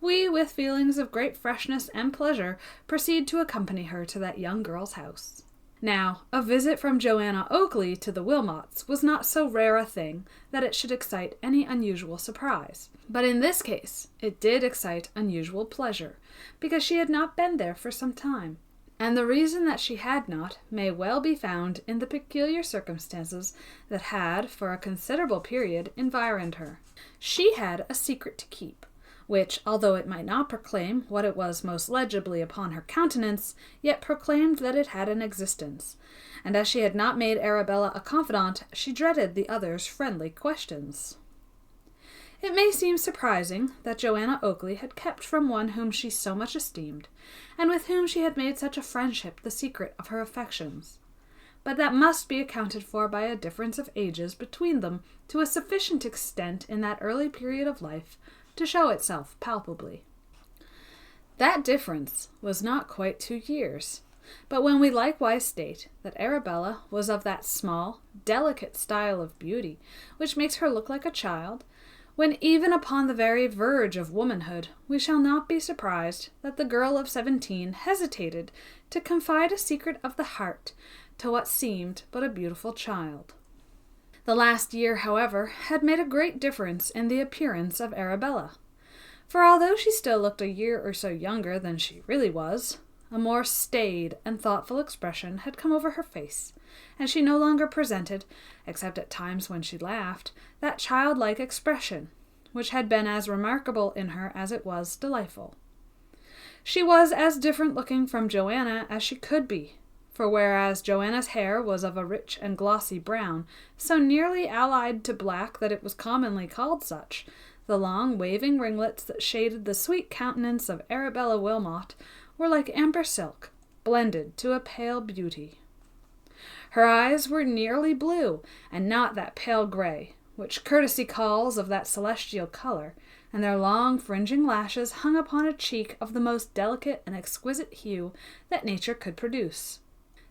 Speaker 3: we, with feelings of great freshness and pleasure, proceed to accompany her to that young girl's house. Now, a visit from Johanna Oakley to the Wilmots was not so rare a thing that it should excite any unusual surprise. But in this case, it did excite unusual pleasure, because she had not been there for some time. And the reason that she had not may well be found in the peculiar circumstances that had, for a considerable period, environed her. She had a secret to keep, which, although it might not proclaim what it was most legibly upon her countenance, yet proclaimed that it had an existence, and as she had not made Arabella a confidant, she dreaded the other's friendly questions. It may seem surprising that Johanna Oakley had kept from one whom she so much esteemed, and with whom she had made such a friendship the secret of her affections. But that must be accounted for by a difference of ages between them to a sufficient extent in that early period of life to show itself palpably. That difference was not quite 2 years, but when we likewise state that Arabella was of that small, delicate style of beauty which makes her look like a child, when even upon the very verge of womanhood, we shall not be surprised that the girl of 17 hesitated to confide a secret of the heart to what seemed but a beautiful child. The last year, however, had made a great difference in the appearance of Arabella, for although she still looked a year or so younger than she really was, a more staid and thoughtful expression had come over her face, and she no longer presented, except at times when she laughed, that childlike expression, which had been as remarkable in her as it was delightful. She was as different looking from Johanna as she could be, for whereas Johanna's hair was of a rich and glossy brown, so nearly allied to black that it was commonly called such, the long waving ringlets that shaded the sweet countenance of Arabella Wilmot were like amber silk, blended to a pale beauty. Her eyes were nearly blue, and not that pale grey, which courtesy calls of that celestial colour, and their long fringing lashes hung upon a cheek of the most delicate and exquisite hue that nature could produce.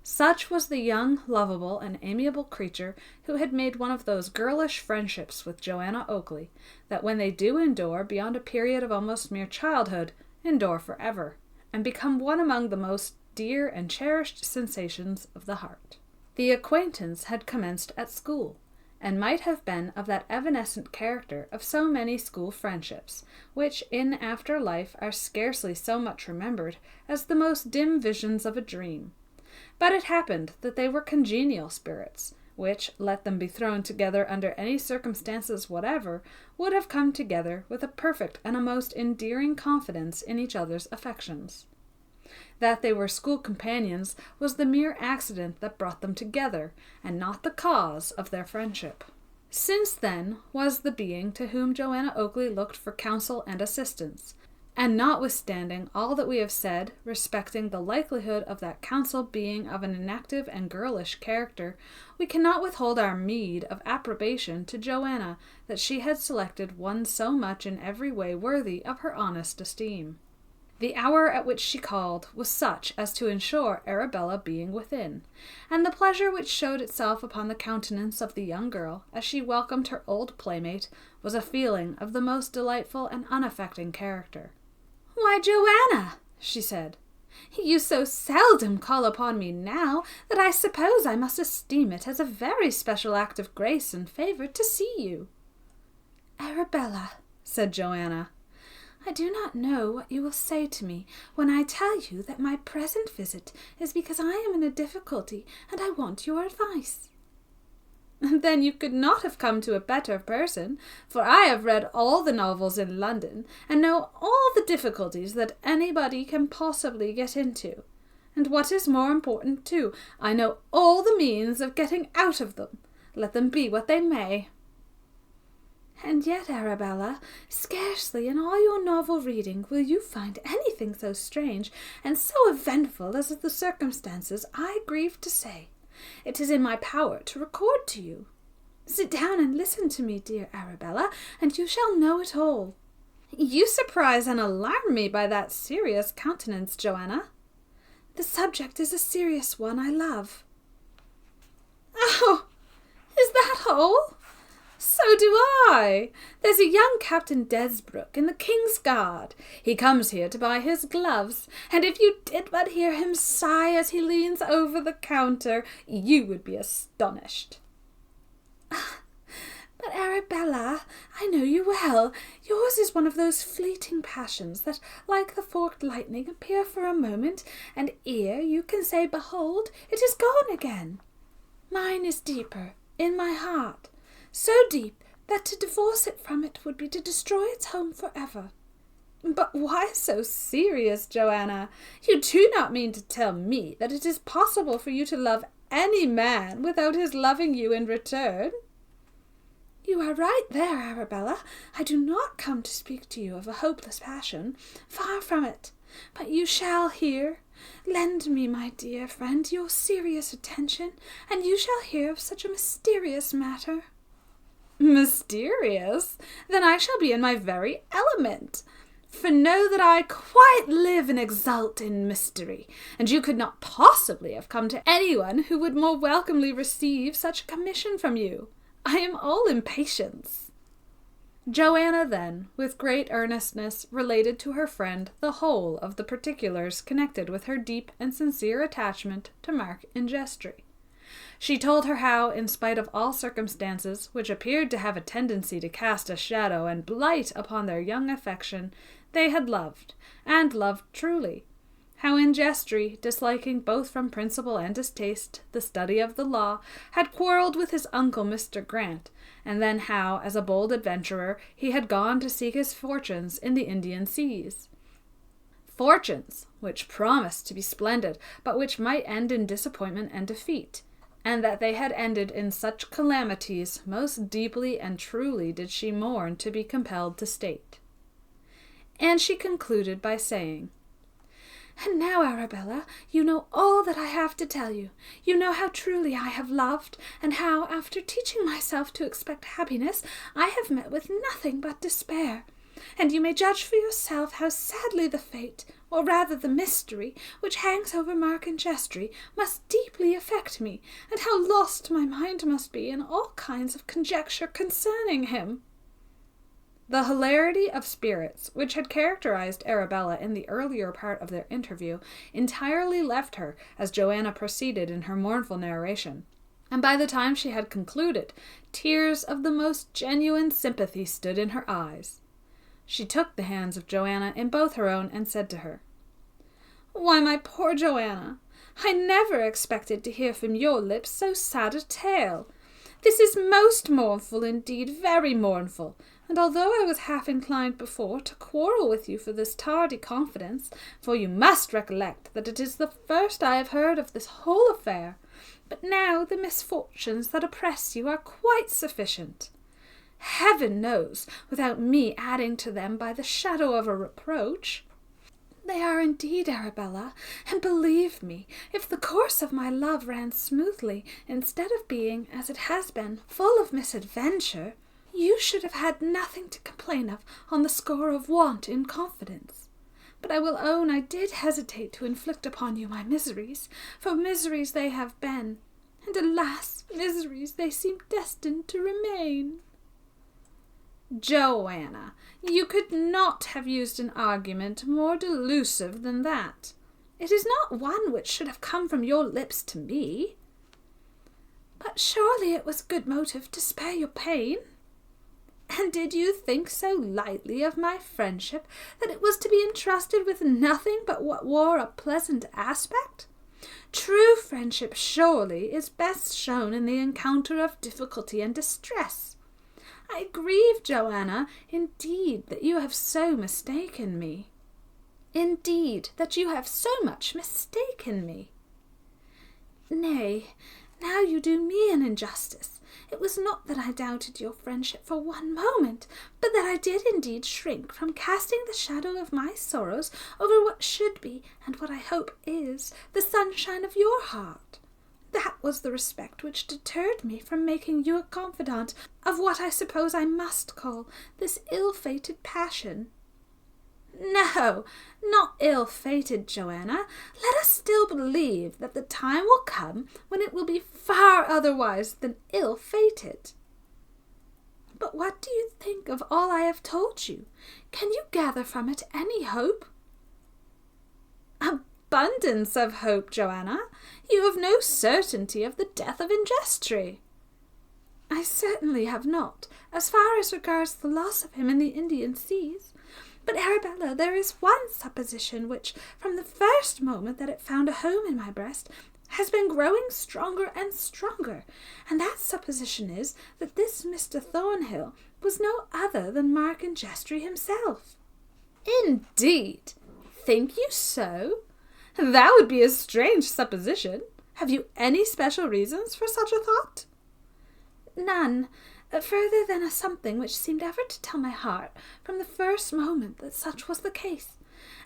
Speaker 3: Such was the young, lovable, and amiable creature who had made one of those girlish friendships with Johanna Oakley, that when they do endure beyond a period of almost mere childhood, endure forever, and become one among the most dear and cherished sensations of the heart. The acquaintance had commenced at school, and might have been of that evanescent character of so many school friendships, which in after life are scarcely so much remembered as the most dim visions of a dream. But it happened that they were congenial spirits, which, let them be thrown together under any circumstances whatever, would have come together with a perfect and a most endearing confidence in each other's affections. That they were school companions was the mere accident that brought them together, and not the cause of their friendship. Since then was the being to whom Johanna Oakley looked for counsel and assistance,
Speaker 4: And notwithstanding all that we have said respecting the likelihood of that counsel being of an inactive and girlish character, we cannot withhold our meed of approbation to Johanna that she had selected one so much in every way worthy of her honest esteem. The hour at which she called was such as to ensure Arabella being within, and the pleasure which showed itself upon the countenance of the young girl as she welcomed her old playmate was a feeling of the most delightful and unaffecting character. "Why, Johanna," she said, "you so seldom call upon me now that I suppose I must esteem it as a very special act of grace and favour to see you." "Arabella," said Johanna, "I do not know what you will say to me when I tell you that my present visit is because I am in a difficulty and I want your advice." "Then you could not have come to a better person, for I have read all the novels in London and know all the difficulties that anybody can possibly get into. And what is more important too, I know all the means of getting out of them, let them be what they may." "And yet, Arabella, scarcely in all your novel reading will you find anything so strange and so eventful as the circumstances I grieve to say it is in my power to record to you. Sit down and listen to me, dear Arabella, and you shall know it all." "You surprise and alarm me by that serious countenance, Johanna." "The subject is a serious one I love." "Oh, is that all? So do I. There's a young Captain Desbrook in the King's Guard. He comes here to buy his gloves, and if you did but hear him sigh as he leans over the counter, you would be astonished." "But Arabella, I know you well. Yours is one of those fleeting passions that, like the forked lightning, appear for a moment, and ere you can say, 'Behold,' it is gone again. Mine is deeper, in my heart, so deep that to divorce it from it would be to destroy its home forever." "But why so serious, Johanna? You do not mean to tell me that it is possible for you to love any man without his loving you in return?" "You are right there, Arabella. I do not come to speak to you of a hopeless passion. Far from it. But you shall hear. Lend me, my dear friend, your serious attention, and you shall hear of such a mysterious matter." "Mysterious? Then I shall be in my very element. For know that I quite live and exult in mystery, and you could not possibly have come to anyone who would more welcomely receive such a commission from you. I am all impatience." Johanna then, with great earnestness, related to her friend the whole of the particulars connected with her deep and sincere attachment to Mark Ingestry. She told her how, in spite of all circumstances which appeared to have a tendency to cast a shadow and blight upon their young affection, they had loved, and loved truly. How Ingestry, disliking both from principle and distaste the study of the law, had quarrelled with his uncle Mr. Grant, and then how, as a bold adventurer, he had gone to seek his fortunes in the Indian seas. Fortunes which promised to be splendid, but which might end in disappointment and defeat, and that they had ended in such calamities most deeply and truly did she mourn to be compelled to state. And she concluded by saying, "And now, Arabella, you know all that I have to tell you. You know how truly I have loved, and how, after teaching myself to expect happiness, I have met with nothing but despair. And you may judge for yourself how sadly the fate, or rather the mystery, which hangs over Mark Ingestry must deeply affect me, and how lost my mind must be in all kinds of conjecture concerning him." The hilarity of spirits which had characterized Arabella in the earlier part of their interview entirely left her as Johanna proceeded in her mournful narration, and by the time she had concluded, tears of the most genuine sympathy stood in her eyes. She took the hands of Johanna in both her own and said to her, "Why, my poor Johanna, I never expected to hear from your lips so sad a tale. This is most mournful indeed, very mournful, and although I was half inclined before to quarrel with you for this tardy confidence, for you must recollect that it is the first I have heard of this whole affair, but now the misfortunes that oppress you are quite sufficient. heaven knows, without me adding to them by the shadow of a reproach. They are indeed, Arabella, and believe me, if the course of my love ran smoothly, instead of being, as it has been, full of misadventure, you should have had nothing to complain of on the score of want in confidence. But I will own I did hesitate to inflict upon you my miseries, for miseries they have been, and alas, miseries they seem destined to remain. Johanna, you could not have used an argument more delusive than that. It is not one which should have come from your lips to me. But surely it was good motive to spare your pain. And did you think so lightly of my friendship that it was to be entrusted with nothing but what wore a pleasant aspect? True friendship surely is best shown in the encounter of difficulty and distress. I grieve, Johanna, indeed, that you have so mistaken me. Indeed, that you have so much mistaken me. Nay, now you do me an injustice. It was not that I doubted your friendship for one moment, but that I did indeed shrink from casting the shadow of my sorrows over what should be, and what I hope is, the sunshine of your heart. That was the respect which deterred me from making you a confidant of what I suppose I must call this ill-fated passion. No, not ill-fated, Johanna. Let us still believe that the time will come when it will be far otherwise than ill-fated. But what do you think of all I have told you? Can you gather from it any hope? Abundance of hope, Johanna. You have no certainty of the death of Ingestry. I certainly have not, as far as regards the loss of him in the Indian seas. But, Arabella, there is one supposition which, from the first moment that it found a home in my breast, has been growing stronger and stronger, and that supposition is that this Mr. Thornhill was no other than Mark Ingestry himself. Indeed? Think you so? That would be a strange supposition. Have you any special reasons for such a thought? None, further than a something which seemed ever to tell my heart from the first moment that such was the case,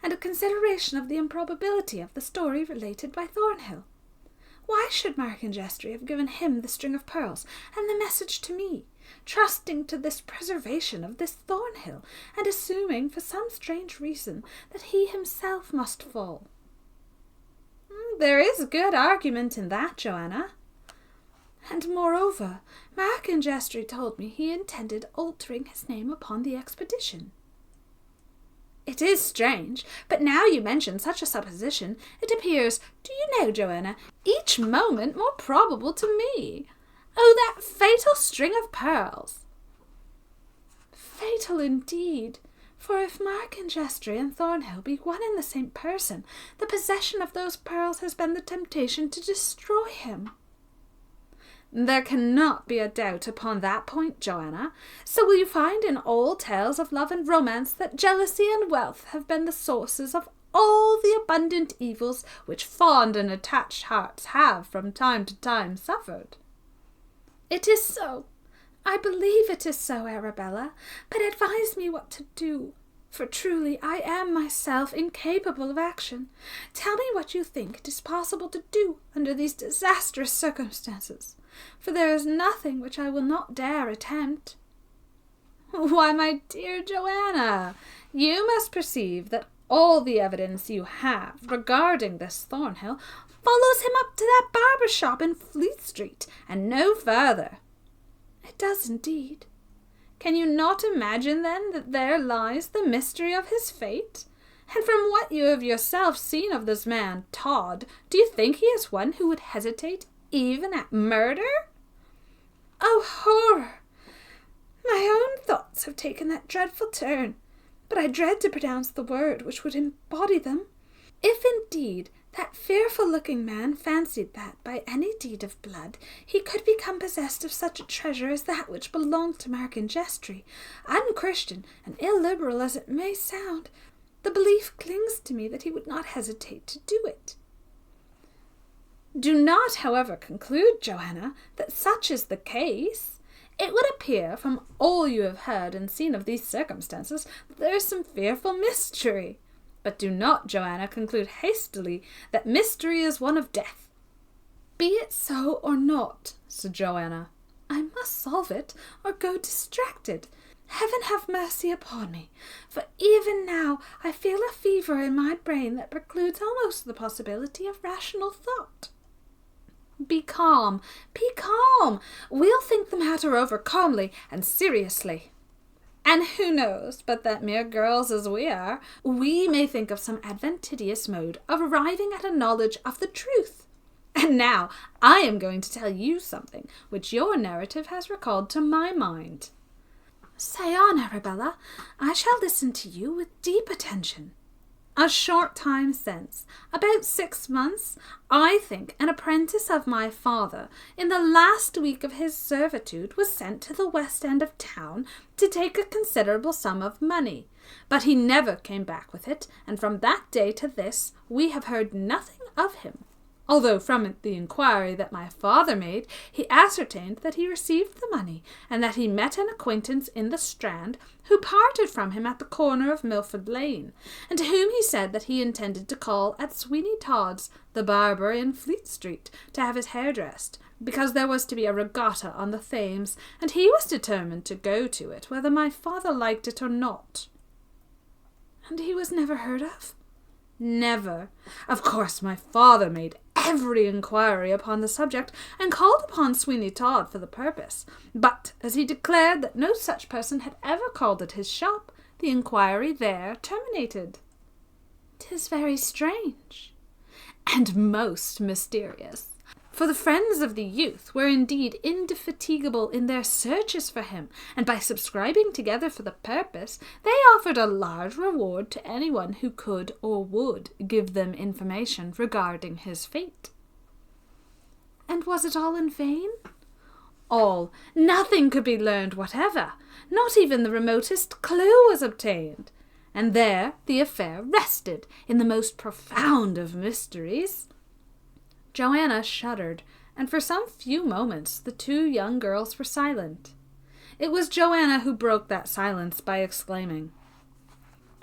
Speaker 4: and a consideration of the improbability of the story related by Thornhill. Why should Mark Ingestry have given him the string of pearls and the message to me, trusting to this preservation of this Thornhill, and assuming for some strange reason that he himself must fall? There is good argument in that, Johanna. And moreover, Mark Ingestry told me he intended altering his name upon the expedition. It is strange, but now you mention such a supposition, it appears, do you know, Johanna, each moment more probable to me. Oh, that fatal string of pearls! Fatal indeed, for if Mark Ingestry and Thornhill be one and the same person, the possession of those pearls has been the temptation to destroy him. There cannot be a doubt upon that point, Johanna. So will you find in all tales of love and romance that jealousy and wealth have been the sources of all the abundant evils which fond and attached hearts have from time to time suffered? It is so. I believe it is so, Arabella, but advise me what to do, for truly I am myself incapable of action. Tell me what you think it is possible to do under these disastrous circumstances, for there is nothing which I will not dare attempt. Why, my dear Johanna, you must perceive that all the evidence you have regarding this Thornhill follows him up to that barber shop in Fleet Street, and no further. It does indeed. Can you not imagine, then, that there lies the mystery of his fate? And from what you have yourself seen of this man, Todd, do you think he is one who would hesitate even at murder? Oh, horror! My own thoughts have taken that dreadful turn, but I dread to pronounce the word which would embody them. If indeed that fearful-looking man fancied that, by any deed of blood, he could become possessed of such a treasure as that which belonged to Mark Ingestry, unchristian and illiberal as it may sound, the belief clings to me that he would not hesitate to do it. Do not, however, conclude, Johanna, that such is the case. It would appear, from all you have heard and seen of these circumstances, that there is some fearful mystery. But do not, Johanna, conclude hastily that mystery is one of death. Be it so or not, said Johanna, I must solve it or go distracted. Heaven have mercy upon me, for even now I feel a fever in my brain that precludes almost the possibility of rational thought. Be calm, be calm. We'll think the matter over calmly and seriously. And who knows but that mere girls as we are, we may think of some advantageous mode of arriving at a knowledge of the truth. And now I am going to tell you something which your narrative has recalled to my mind. Say on, Arabella. I shall listen to you with deep attention. A short time since, about 6 months, I think an apprentice of my father, in the last week of his servitude, was sent to the west end of town to take a considerable sum of money. But he never came back with it, and from that day to this we have heard nothing of him. Although from the inquiry that my father made, he ascertained that he received the money, and that he met an acquaintance in the Strand, who parted from him at the corner of Milford Lane, and to whom he said that he intended to call at Sweeny Todd's, the barber in Fleet Street, to have his hair dressed, because there was to be a regatta on the Thames, and he was determined to go to it, whether my father liked it or not. And he was never heard of? Never. Of course my father made every inquiry upon the subject, and called upon Sweeny Todd for the purpose, but as he declared that no such person had ever called at his shop, the inquiry there terminated. 'Tis very strange, and most mysterious, for the friends of the youth were indeed indefatigable in their searches for him, and by subscribing together for the purpose, they offered a large reward to anyone who could or would give them information regarding his fate. And was it all in vain? All. Nothing could be learned whatever. Not even the remotest clue was obtained. And there the affair rested in the most profound of mysteries. Johanna shuddered, and for some few moments the two young girls were silent. It was Johanna who broke that silence by exclaiming,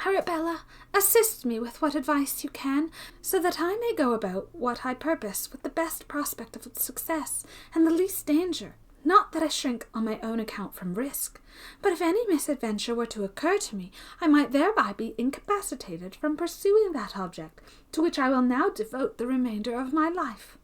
Speaker 4: Arabella, assist me with what advice you can, so that I may go about what I purpose with the best prospect of success and the least danger. Not that I shrink on my own account from risk, but if any misadventure were to occur to me, I might thereby be incapacitated from pursuing that object, to which I will now devote the remainder of my life.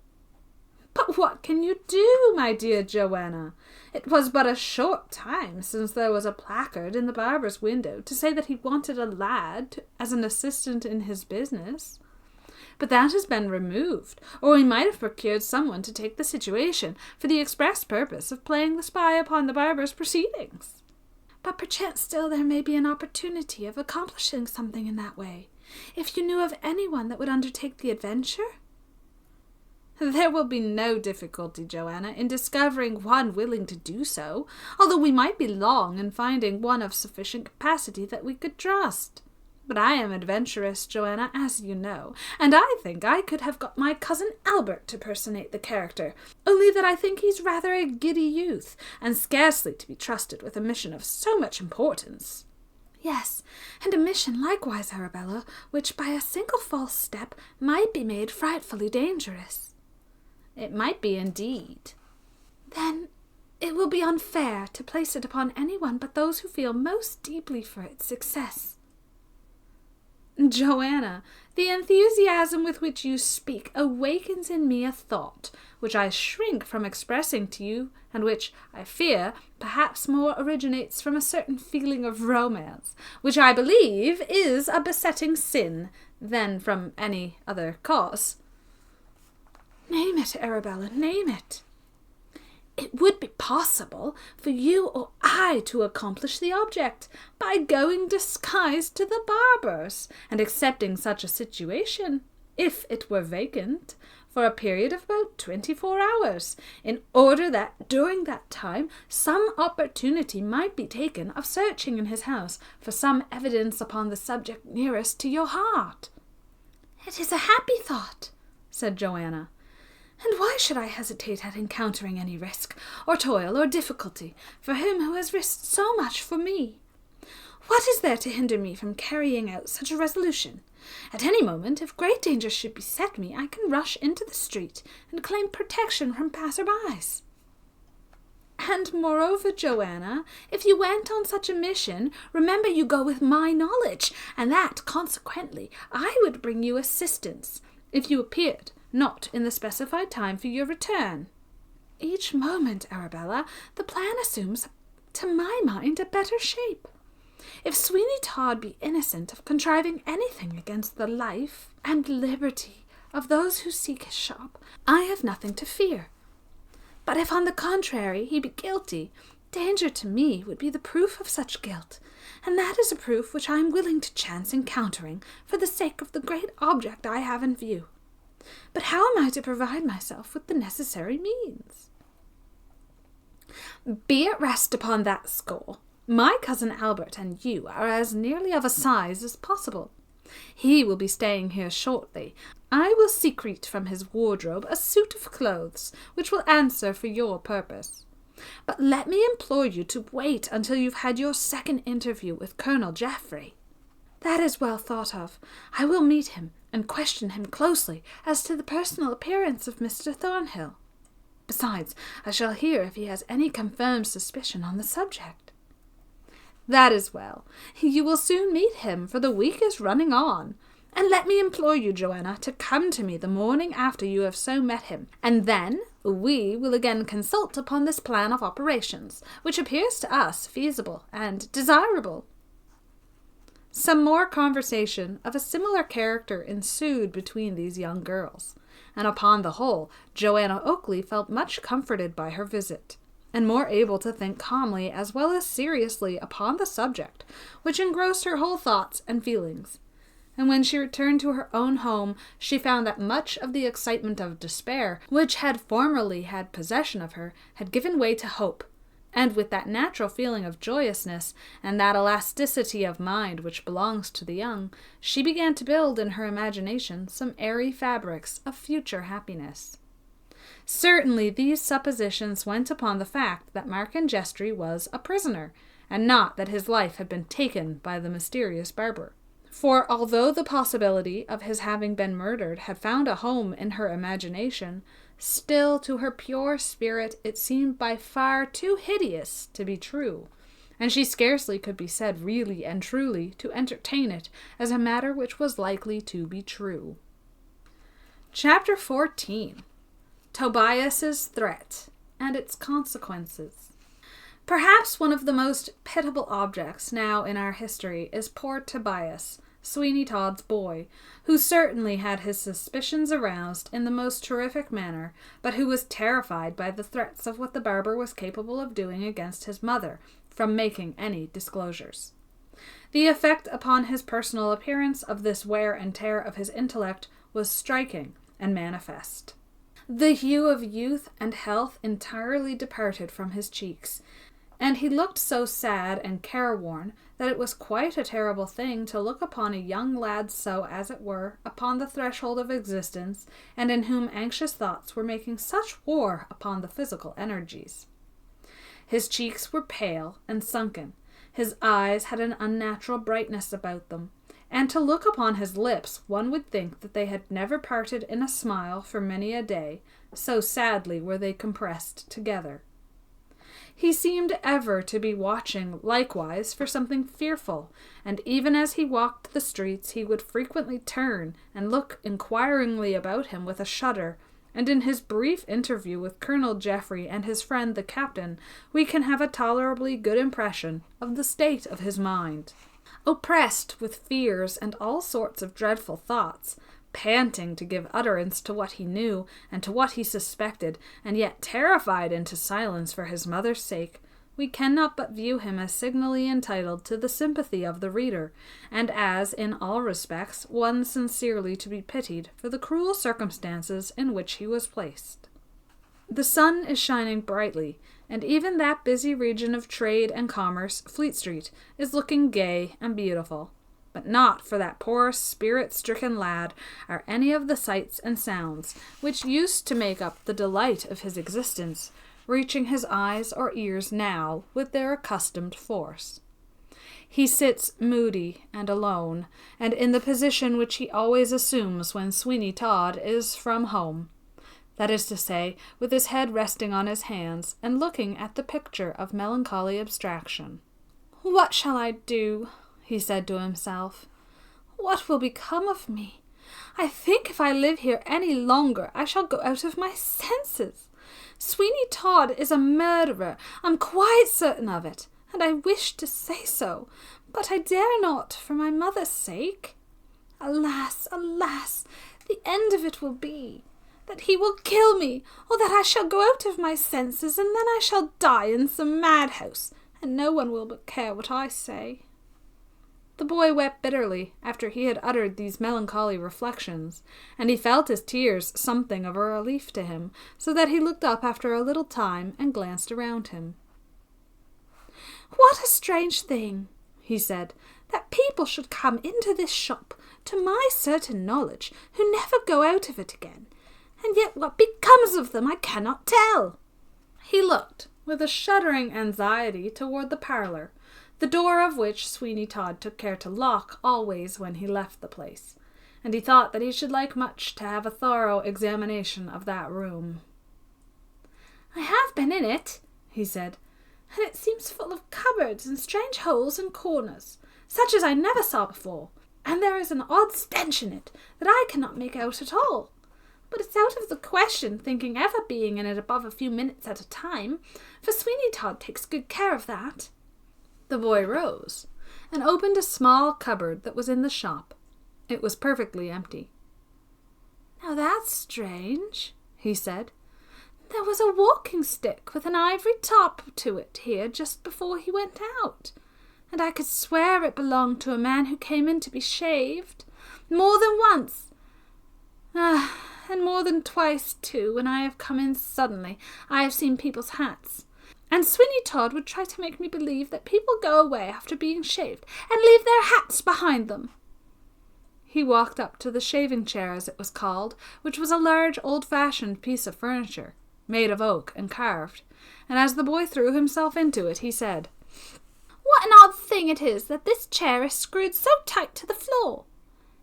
Speaker 4: But what can you do, my dear Johanna? It was but a short time since there was a placard in the barber's window to say that he wanted a lad as an assistant in his business. But that has been removed, or we might have procured someone to take the situation for the express purpose of playing the spy upon the barber's proceedings. But perchance still there may be an opportunity of accomplishing something in that way, if you knew of anyone that would undertake the adventure. There will be no difficulty, Johanna, in discovering one willing to do so, although we might be long in finding one of sufficient capacity that we could trust. But I am adventurous, Johanna, as you know, and I think I could have got my cousin Albert to personate the character, only that I think he's rather a giddy youth, and scarcely to be trusted with a mission of so much importance. Yes, and a mission likewise, Arabella, which by a single false step might be made frightfully dangerous. It might be indeed. Then it will be unfair to place it upon anyone but those who feel most deeply for its success. Johanna, the enthusiasm with which you speak awakens in me a thought, which I shrink from expressing to you, and which, I fear, perhaps more originates from a certain feeling of romance, which I believe is a besetting sin, than from any other cause. Name it, Arabella, name it. It would be possible for you or I to accomplish the object by going disguised to the barber's and accepting such a situation, if it were vacant, for a period of about 24 hours, in order that during that time some opportunity might be taken of searching in his house for some evidence upon the subject nearest to your heart. It is a happy thought, said Johanna. And why should I hesitate at encountering any risk, or toil, or difficulty, for him who has risked so much for me? What is there to hinder me from carrying out such a resolution? At any moment, if great danger should beset me, I can rush into the street and claim protection from passer-bys. And moreover, Johanna, if you went on such a mission, remember you go with my knowledge, and that, consequently, I would bring you assistance, if you appeared not in the specified time for your return. Each moment, Arabella, the plan assumes, to my mind, a better shape. If Sweeny Todd be innocent of contriving anything against the life and liberty of those who seek his shop, I have nothing to fear. But if, on the contrary, he be guilty, danger to me would be the proof of such guilt, and that is a proof which I am willing to chance encountering for the sake of the great object I have in view. But how am I to provide myself with the necessary means? Be at rest upon that score. My cousin Albert and you are as nearly of a size as possible. He will be staying here shortly. I will secrete from his wardrobe a suit of clothes which will answer for your purpose. But let me implore you to wait until you've had your second interview with Colonel Geoffrey. That is well thought of. I will meet him and question him closely as to the personal appearance of Mr. Thornhill. Besides, I shall hear if he has any confirmed suspicion on the subject. That is well. You will soon meet him, for the week is running on. And let me implore you, Johanna, to come to me the morning after you have so met him, and then we will again consult upon this plan of operations, which appears to us feasible and desirable. Some more conversation of a similar character ensued between these young girls, and upon the whole, Johanna Oakley felt much comforted by her visit, and more able to think calmly as well as seriously upon the subject, which engrossed her whole thoughts and feelings. And when she returned to her own home, she found that much of the excitement of despair, which had formerly had possession of her, had given way to hope, and with that natural feeling of joyousness and that elasticity of mind which belongs to the young, she began to build in her imagination some airy fabrics of future happiness. Certainly these suppositions went upon the fact that Markin Jestry was a prisoner, and not that his life had been taken by the mysterious Barber. For although the possibility of his having been murdered had found a home in her imagination, still to her pure spirit it seemed by far too hideous to be true, and she scarcely could be said really and truly to entertain it as a matter which was likely to be true. Chapter 14. Tobias's Threat and its Consequences. Perhaps one of the most pitiable objects now in our history is poor Tobias, Sweeny Todd's boy, who certainly had his suspicions aroused in the most terrific manner, but who was terrified by the threats of what the Barber was capable of doing against his mother, from making any disclosures. The effect upon his personal appearance of this wear and tear of his intellect was striking and manifest. The hue of youth and health entirely departed from his cheeks, and he looked so sad and careworn that it was quite a terrible thing to look upon a young lad so, as it were, upon the threshold of existence, and in whom anxious thoughts were making such war upon the physical energies. His cheeks were pale and sunken, his eyes had an unnatural brightness about them, and to look upon his lips one would think that they had never parted in a smile for many a day, so sadly were they compressed together. He seemed ever to be watching, likewise, for something fearful, and even as he walked the streets he would frequently turn and look inquiringly about him with a shudder, and in his brief interview with Colonel Geoffrey and his friend the captain, we can have a tolerably good impression of the state of his mind. Oppressed with fears and all sorts of dreadful thoughts, panting to give utterance to what he knew and to what he suspected, and yet terrified into silence for his mother's sake, we cannot but view him as signally entitled to the sympathy of the reader, and as, in all respects, one sincerely to be pitied for the cruel circumstances in which he was placed. The sun is shining brightly, and even that busy region of trade and commerce, Fleet Street, is looking gay and beautiful. but not for that poor spirit-stricken lad are any of the sights and sounds which used to make up the delight of his existence reaching his eyes or ears now with their accustomed force. He sits moody and alone, and in the position which he always assumes when Sweeny Todd is from home. That is to say, with his head resting on his hands and looking at the picture of melancholy abstraction. "What shall I do?" he said to himself. "What will become of me? I think if I live here any longer I shall go out of my senses. Sweeny Todd is a murderer. I'm quite certain of it, and I wish to say so, but I dare not for my mother's sake. Alas, alas, the end of it will be that he will kill me, or that I shall go out of my senses, and then I shall die in some madhouse, and no one will but care what I say." The boy wept bitterly after he had uttered these melancholy reflections, and he felt his tears something of a relief to him, so that he looked up after a little time and glanced around him. "What a strange thing," he said, "that people should come into this shop, to my certain knowledge, who never go out of it again, and yet what becomes of them I cannot tell." He looked with a shuddering anxiety toward the parlour, the door of which Sweeny Todd took care to lock always when he left the place, and he thought that he should like much to have a thorough examination of that room. "I have been in it," he said, "and it seems full of cupboards and strange holes and corners, such as I never saw before, and there is an odd stench in it that I cannot make out at all. But it's out of the question thinking ever being in it above a few minutes at a time, for Sweeny Todd takes good care of that." The boy rose and opened a small cupboard that was in the shop. It was perfectly empty. "Now that's strange," he said. "There was a walking stick with an ivory top to it here just before he went out, and I could swear it belonged to a man who came in to be shaved. More than once. And more than twice, too, when I have come in suddenly, I have seen people's hats. And Sweeny Todd would try to make me believe that people go away after being shaved and leave their hats behind them." He walked up to the shaving chair, as it was called, which was a large old-fashioned piece of furniture, made of oak and carved, and as the boy threw himself into it, he said, "What an odd thing it is that this chair is screwed so tight to the floor.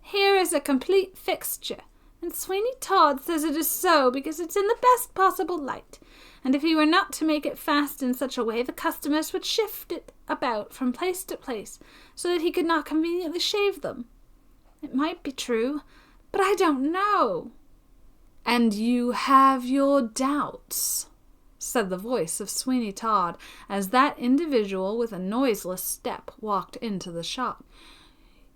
Speaker 4: Here is a complete fixture, and Sweeny Todd says it is so because it's in the best possible light, and if he were not to make it fast in such a way, the customers would shift it about from place to place, so that he could not conveniently shave them. It might be true, but I don't know." "And you have your doubts," said the voice of Sweeny Todd, as that individual with a noiseless step walked into the shop.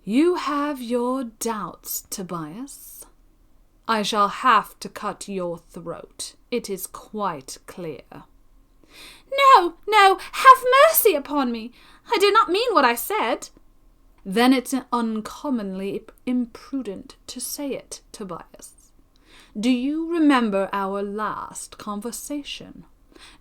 Speaker 4: "You have your doubts, Tobias. I shall have to cut your throat. It is quite clear." "No, no, have mercy upon me. I did not mean what I said." "Then it's uncommonly imprudent to say it, Tobias. Do you remember our last conversation?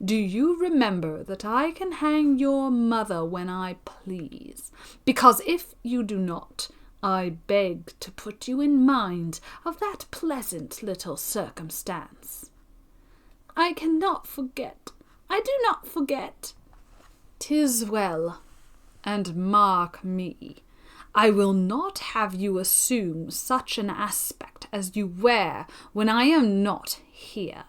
Speaker 4: Do you remember that I can hang your mother when I please? Because if you do not, I beg to put you in mind of that pleasant little circumstance." "I cannot forget. I do not forget." "'Tis well, and mark me, I will not have you assume such an aspect as you wear when I am not here.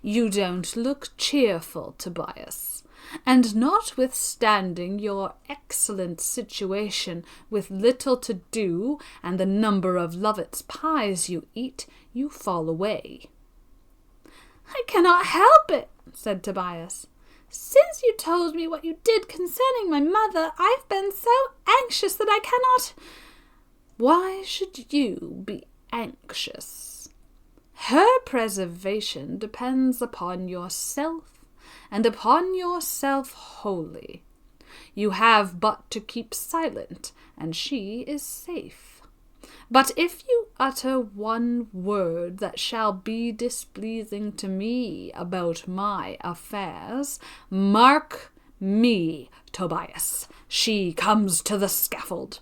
Speaker 4: You don't look cheerful, Tobias, and notwithstanding your excellent situation with little to do and the number of Lovetts pies you eat, you fall away." "I cannot help it," said Tobias. "Since you told me what you did concerning my mother, I've been so anxious that I cannot—" "Why should you be anxious? Her preservation depends upon yourself, and upon yourself wholly. You have but to keep silent, and she is safe. But if you utter one word that shall be displeasing to me about my affairs, mark me, Tobias, she comes to the scaffold.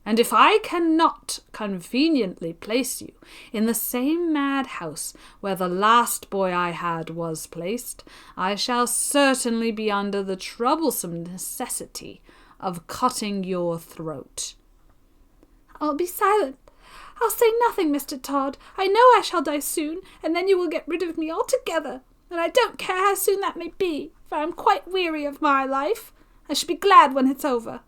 Speaker 4: And if I cannot conveniently place you in the same madhouse where the last boy I had was placed, I shall certainly be under the troublesome necessity of cutting your throat."
Speaker 2: "I'll be silent. I'll say nothing, Mr. Todd. I know I shall die soon, and then you will get rid of me altogether. And I don't care how soon that may be, for I am quite weary of my life. I shall be glad when it's over."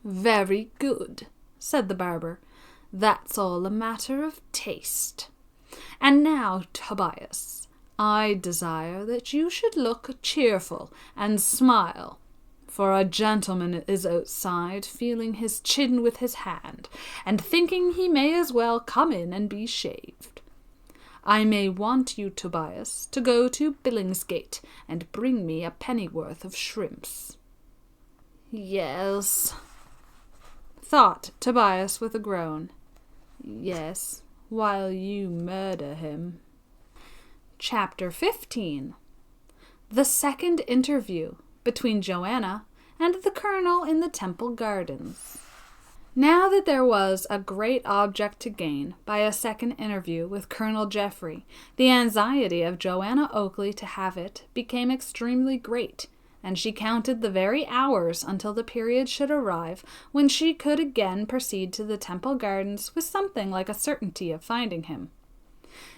Speaker 4: "Very good," said the barber. "That's all a matter of taste. And now, Tobias, I desire that you should look cheerful and smile, for a gentleman is outside feeling his chin with his hand, and thinking he may as well come in and be shaved. I may want you, Tobias, to go to Billingsgate and bring me a pennyworth of shrimps." "Yes," thought Tobias with a groan. "Yes, while you murder him." Chapter 15. The second interview between Johanna and the Colonel in the Temple Gardens. Now that there was a great object to gain by a second interview with Colonel Geoffrey, the anxiety of Johanna Oakley to have it became extremely great, and she counted the very hours until the period should arrive when she could again proceed to the Temple Gardens with something like a certainty of finding him.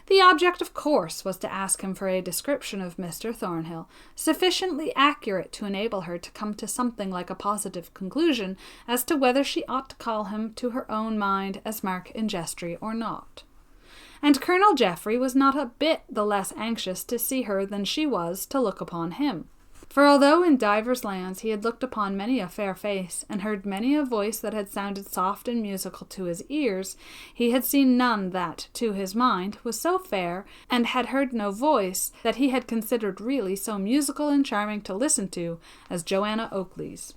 Speaker 4: The object, of course, was to ask him for a description of Mr. Thornhill, sufficiently accurate to enable her to come to something like a positive conclusion as to whether she ought to call him to her own mind as Mark Ingestry or not. And Colonel Geoffrey was not a bit the less anxious to see her than she was to look upon him. For although in divers lands he had looked upon many a fair face, and heard many a voice that had sounded soft and musical to his ears, he had seen none that, to his mind, was so fair, and had heard no voice that he had considered really so musical and charming to listen to as Johanna Oakley's.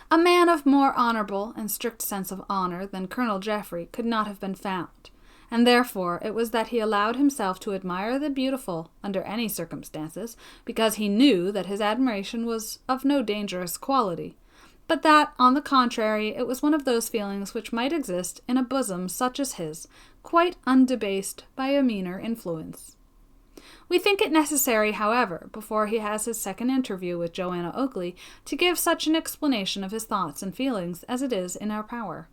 Speaker 4: A man of more honourable and strict sense of honour than Colonel Geoffrey could not have been found, and therefore it was that he allowed himself to admire the beautiful under any circumstances, because he knew that his admiration was of no dangerous quality, but that, on the contrary, it was one of those feelings which might exist in a bosom such as his, quite undebased by a meaner influence. We think it necessary, however, before he has his second interview with Johanna Oakley, to give such an explanation of his thoughts and feelings as it is in our power.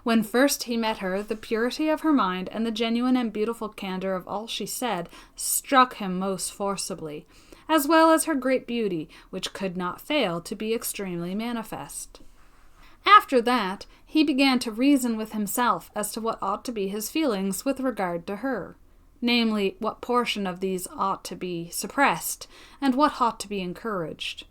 Speaker 4: When first he met her, the purity of her mind and the genuine and beautiful candor of all she said struck him most forcibly, as well as her great beauty, which could not fail to be extremely manifest. After that, he began to reason with himself as to what ought to be his feelings with regard to her, namely, what portion of these ought to be suppressed, and what ought to be encouraged.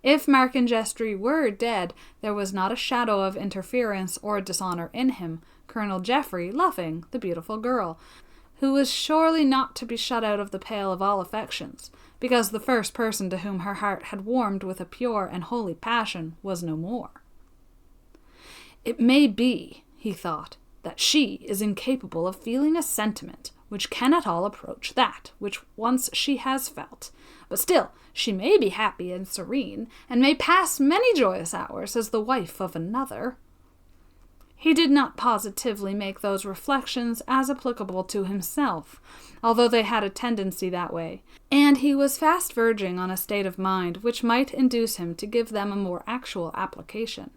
Speaker 4: If Mark Ingestry were dead, there was not a shadow of interference or dishonour in him, Colonel Geoffrey loving the beautiful girl, who was surely not to be shut out of the pale of all affections, because the first person to whom her heart had warmed with a pure and holy passion was no more. It may be, he thought, that she is incapable of feeling a sentiment which can at all approach that which once she has felt, but still she may be happy and serene, and may pass many joyous hours as the wife of another. He did not positively make those reflections as applicable to himself, although they had a tendency that way, and he was fast verging on a state of mind which might induce him to give them a more actual application.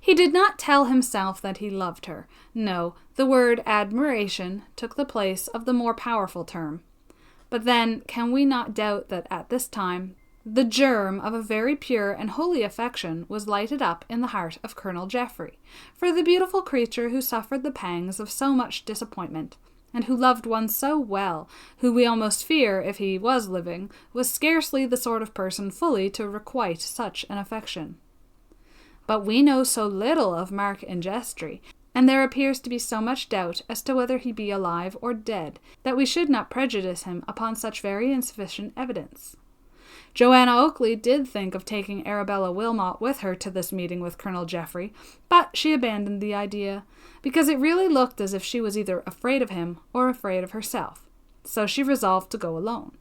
Speaker 4: He did not tell himself that he loved her. No, the word admiration took the place of the more powerful term. But then, can we not doubt that at this time the germ of a very pure and holy affection was lighted up in the heart of Colonel Geoffrey, for the beautiful creature who suffered the pangs of so much disappointment, and who loved one so well, who we almost fear, if he was living, was scarcely the sort of person fully to requite such an affection. But we know so little of Mark Ingestry, and there appears to be so much doubt as to whether he be alive or dead, that we should not prejudice him upon such very insufficient evidence. Johanna Oakley did think of taking Arabella Wilmot with her to this meeting with Colonel Geoffrey, but she abandoned the idea, because it really looked as if she was either afraid of him or afraid of herself, so she resolved to go alone.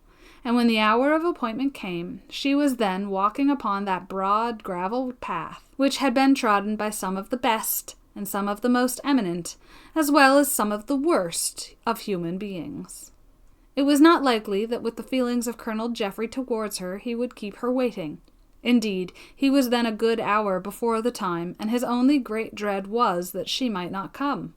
Speaker 4: and when the hour of appointment came, she was then walking upon that broad gravel path, which had been trodden by some of the best and some of the most eminent, as well as some of the worst of human beings. It was not likely that with the feelings of Colonel Geoffrey towards her he would keep her waiting. Indeed, he was then a good hour before the time, and his only great dread was that she might not come.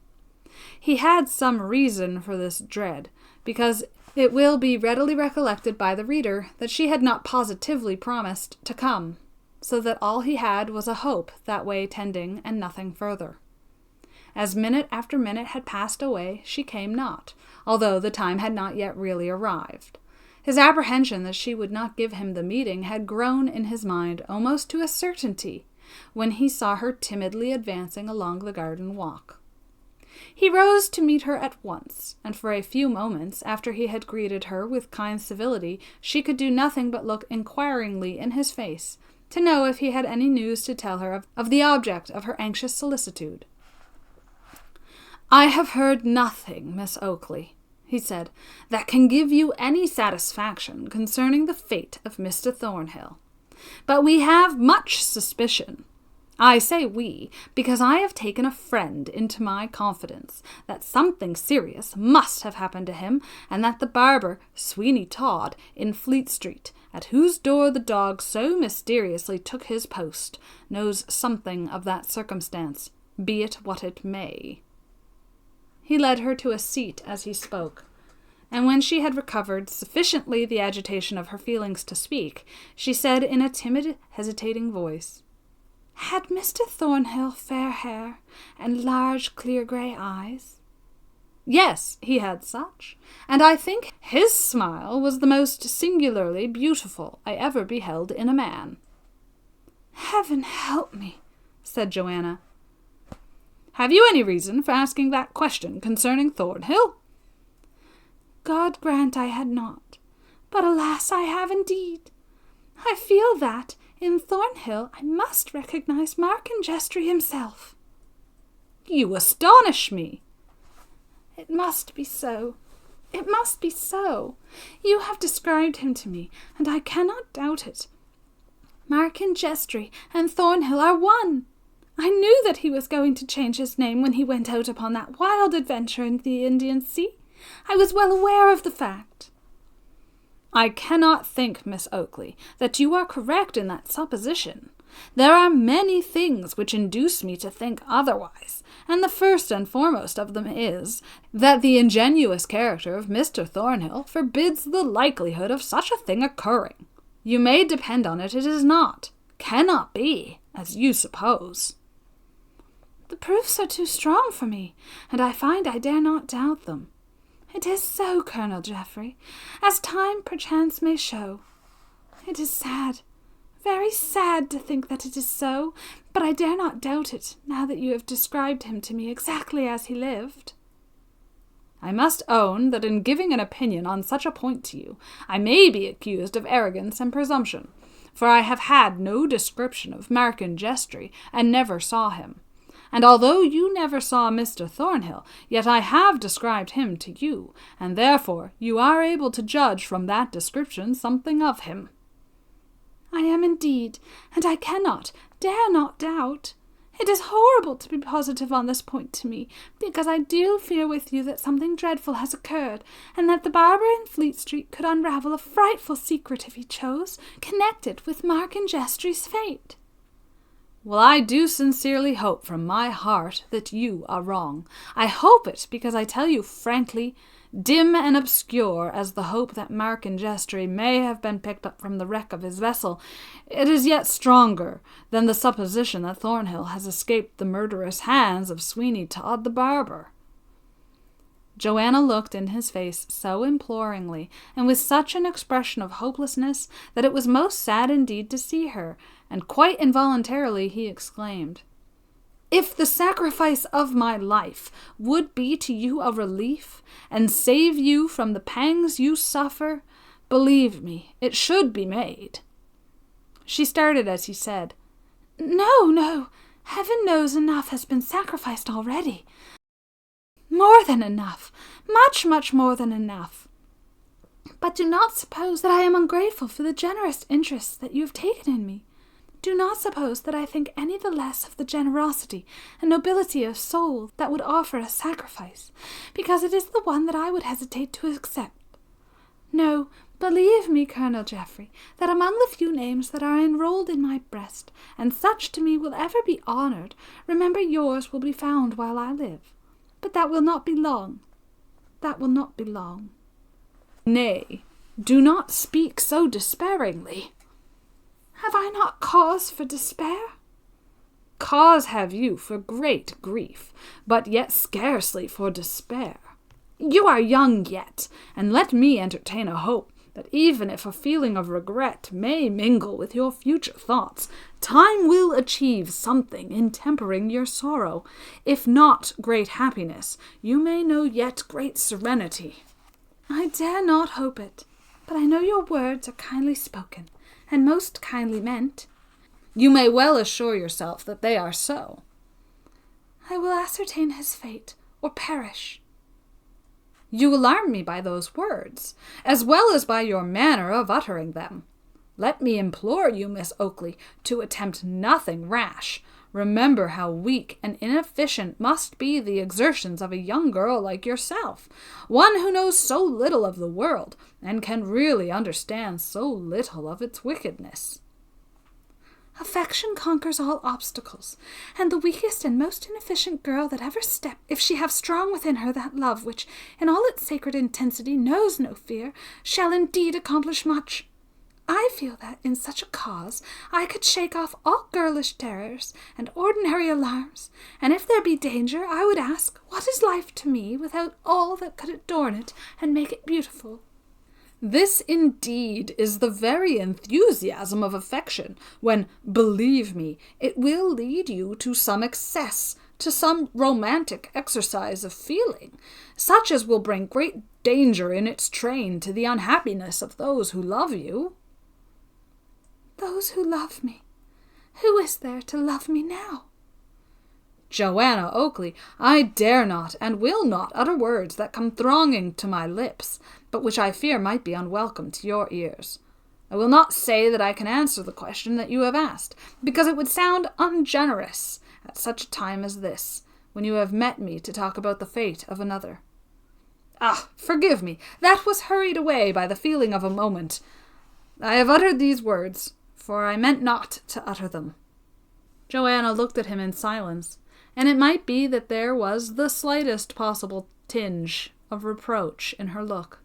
Speaker 4: He had some reason for this dread, because it will be readily recollected by the reader that she had not positively promised to come, so that all he had was a hope that way tending, and nothing further. As minute after minute had passed away, she came not, although the time had not yet really arrived. His apprehension that she would not give him the meeting had grown in his mind almost to a certainty when he saw her timidly advancing along the garden walk. He rose to meet her at once, and for a few moments, after he had greeted her with kind civility, she could do nothing but look inquiringly in his face, to know if he had any news to tell her of the object of her anxious solicitude. "I have heard nothing, Miss Oakley," he said, "that can give you any satisfaction concerning the fate of Mr. Thornhill. But we have much suspicion. I say we, because I have taken a friend into my confidence, that something serious must have happened to him, and that the barber, Sweeny Todd, in Fleet Street, at whose door the dog so mysteriously took his post, knows something of that circumstance, be it what it may." He led her to a seat as he spoke, and when she had recovered sufficiently the agitation of her feelings to speak, she said in a timid, hesitating voice, "Had Mr. Thornhill fair hair and large, clear grey eyes?" "Yes, he had such, and I think his smile was the most singularly beautiful I ever beheld in a man."
Speaker 2: "Heaven help me," said Johanna.
Speaker 4: "Have you any reason for asking that question concerning Thornhill?"
Speaker 2: "God grant I had not, but alas, I have indeed. I feel that, in Thornhill, I must recognize Markin Jestry himself."
Speaker 4: "You astonish me."
Speaker 2: "It must be so. It must be so. You have described him to me, and I cannot doubt it. Markin Jestry and Thornhill are one. I knew that he was going to change his name when he went out upon that wild adventure in the Indian Sea. I was well aware of the fact."
Speaker 4: "I cannot think, Miss Oakley, that you are correct in that supposition. There are many things which induce me to think otherwise, and the first and foremost of them is, that the ingenuous character of Mr. Thornhill forbids the likelihood of such a thing occurring. You may depend on it is not, cannot be, as you suppose."
Speaker 2: "The proofs are too strong for me, and I find I dare not doubt them. It is so, Colonel Geoffrey, as time perchance may show. It is sad, very sad to think that it is so, but I dare not doubt it, now that you have described him to me exactly as he lived."
Speaker 4: "I must own that in giving an opinion on such a point to you, I may be accused of arrogance and presumption, for I have had no description of Markin Jestry, and never saw him. And although you never saw Mr. Thornhill, yet I have described him to you, and therefore you are able to judge from that description something of him."
Speaker 2: "I am indeed, and I cannot, dare not doubt. It is horrible to be positive on this point to me, because I do fear with you that something dreadful has occurred, and that the barber in Fleet Street could unravel a frightful secret if he chose, connected with Markin Jestry's fate."
Speaker 4: "Well, I do sincerely hope from my heart that you are wrong. I hope it because I tell you frankly, dim and obscure as the hope that Markin Jestry may have been picked up from the wreck of his vessel, it is yet stronger than the supposition that Thornhill has escaped the murderous hands of Sweeny Todd the barber." Johanna looked in his face so imploringly, and with such an expression of hopelessness, that it was most sad indeed to see her, and quite involuntarily he exclaimed, "If the sacrifice of my life would be to you a relief, and save you from the pangs you suffer, believe me, it should be made." She started as he said,
Speaker 2: "No, no, heaven knows enough has been sacrificed already. More than enough, much, much more than enough.
Speaker 1: But do not suppose that I am ungrateful for the generous interest that you have taken in me. Do not suppose that I think any the less of the generosity and nobility of soul that would offer a sacrifice, because it is the one that I would hesitate to accept. No, believe me, Colonel Geoffrey, that among the few names that are enrolled in my breast, and such to me will ever be honoured, remember yours will be found while I live. But that will not be long. That will not be long.
Speaker 4: Nay, do not speak so despairingly.
Speaker 1: Have I not cause for despair?
Speaker 4: Cause have you for great grief, but yet scarcely for despair. You are young yet, and let me entertain a hope that even if a feeling of regret may mingle with your future thoughts, time will achieve something in tempering your sorrow. If not great happiness, you may know yet great serenity.
Speaker 1: I dare not hope it, but I know your words are kindly spoken, and most kindly meant.
Speaker 4: You may well assure yourself that they are so.
Speaker 1: I will ascertain his fate, or perish.
Speaker 4: You alarm me by those words, as well as by your manner of uttering them. Let me implore you, Miss Oakley, to attempt nothing rash. Remember how weak and inefficient must be the exertions of a young girl like yourself, one who knows so little of the world, and can really understand so little of its wickedness.
Speaker 1: Affection conquers all obstacles, and the weakest and most inefficient girl that ever stepped, if she have strong within her that love which, in all its sacred intensity, knows no fear, shall indeed accomplish much. I feel that, in such a cause, I could shake off all girlish terrors and ordinary alarms, and if there be danger, I would ask, what is life to me without all that could adorn it and make it beautiful?
Speaker 4: This indeed is the very enthusiasm of affection, when, believe me, it will lead you to some excess, to some romantic exercise of feeling, such as will bring great danger in its train to the unhappiness of those who love you.
Speaker 1: Those who love me? Who is there to love me now?
Speaker 4: Johanna Oakley, I dare not and will not utter words that come thronging to my lips, but which I fear might be unwelcome to your ears. I will not say that I can answer the question that you have asked, because it would sound ungenerous at such a time as this, when you have met me to talk about the fate of another. Ah, forgive me, that was hurried away by the feeling of a moment. I have uttered these words, for I meant not to utter them. Johanna looked at him in silence, and it might be that there was the slightest possible tinge of reproach in her look.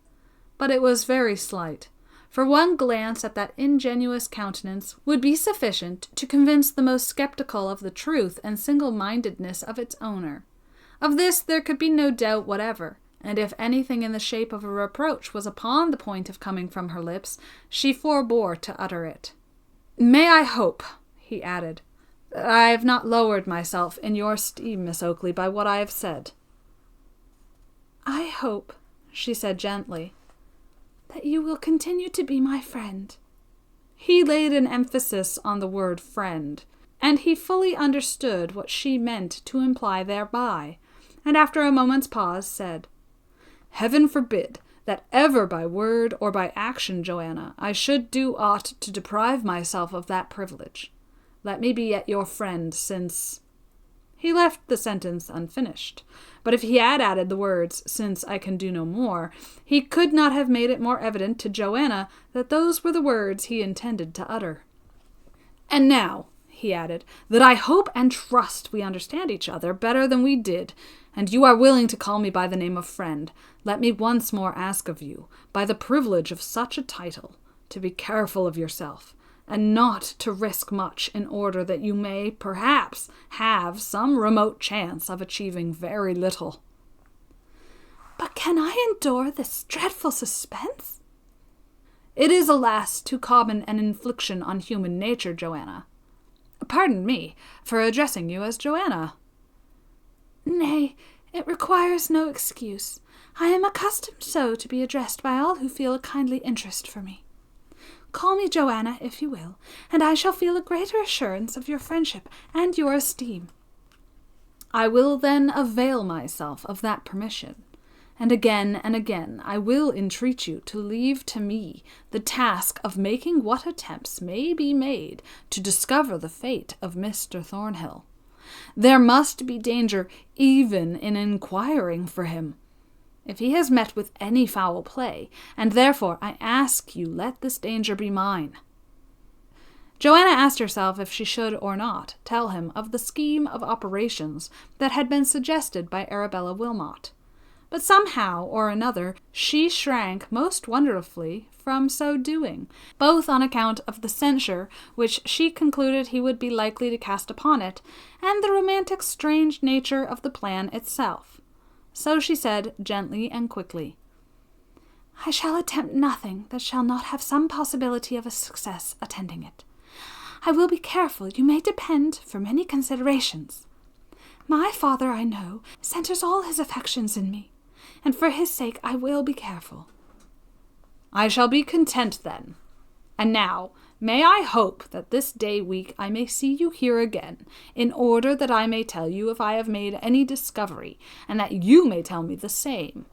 Speaker 4: But it was very slight, for one glance at that ingenuous countenance would be sufficient to convince the most sceptical of the truth and single-mindedness of its owner. Of this there could be no doubt whatever, and if anything in the shape of a reproach was upon the point of coming from her lips, she forbore to utter it. "May I hope," he added, "that I have not lowered myself in your esteem, Miss Oakley, by what I have said?"
Speaker 1: "I hope," she said gently, "that you will continue to be my friend."
Speaker 4: He laid an emphasis on the word friend, and he fully understood what she meant to imply thereby, and after a moment's pause said, "Heaven forbid that ever by word or by action, Johanna, I should do aught to deprive myself of that privilege. Let me be yet your friend, since—" He left the sentence unfinished, but if he had added the words, "since I can do no more," he could not have made it more evident to Johanna that those were the words he intended to utter. "And now," he added, "that I hope and trust we understand each other better than we did, and you are willing to call me by the name of friend, let me once more ask of you, by the privilege of such a title, to be careful of yourself, and not to risk much in order that you may, perhaps, have some remote chance of achieving very little."
Speaker 1: "But can I endure this dreadful suspense?"
Speaker 4: "It is, alas, too common an infliction on human nature, Johanna. Pardon me for addressing you as Johanna."
Speaker 1: "Nay, it requires no excuse. I am accustomed so to be addressed by all who feel a kindly interest for me. Call me Johanna, if you will, and I shall feel a greater assurance of your friendship and your esteem."
Speaker 4: "I will then avail myself of that permission, and again I will entreat you to leave to me the task of making what attempts may be made to discover the fate of Mr. Thornhill. There must be danger even in inquiring for him. If he has met with any foul play, and therefore I ask you let this danger be mine." Johanna asked herself if she should or not tell him of the scheme of operations that had been suggested by Arabella Wilmot. But somehow or another she shrank most wonderfully from so doing, both on account of the censure which she concluded he would be likely to cast upon it, and the romantic strange nature of the plan itself. So she said gently and quickly, "I shall attempt nothing that shall not have some possibility of a success attending it. I will be careful, you may depend, for many considerations. My father, I know, centers all his affections in me, and for his sake I will be careful." "I shall be content then. And now, may I hope that this day week I may see you here again, in order that I may tell you if I have made any discovery, and that you may tell me the same.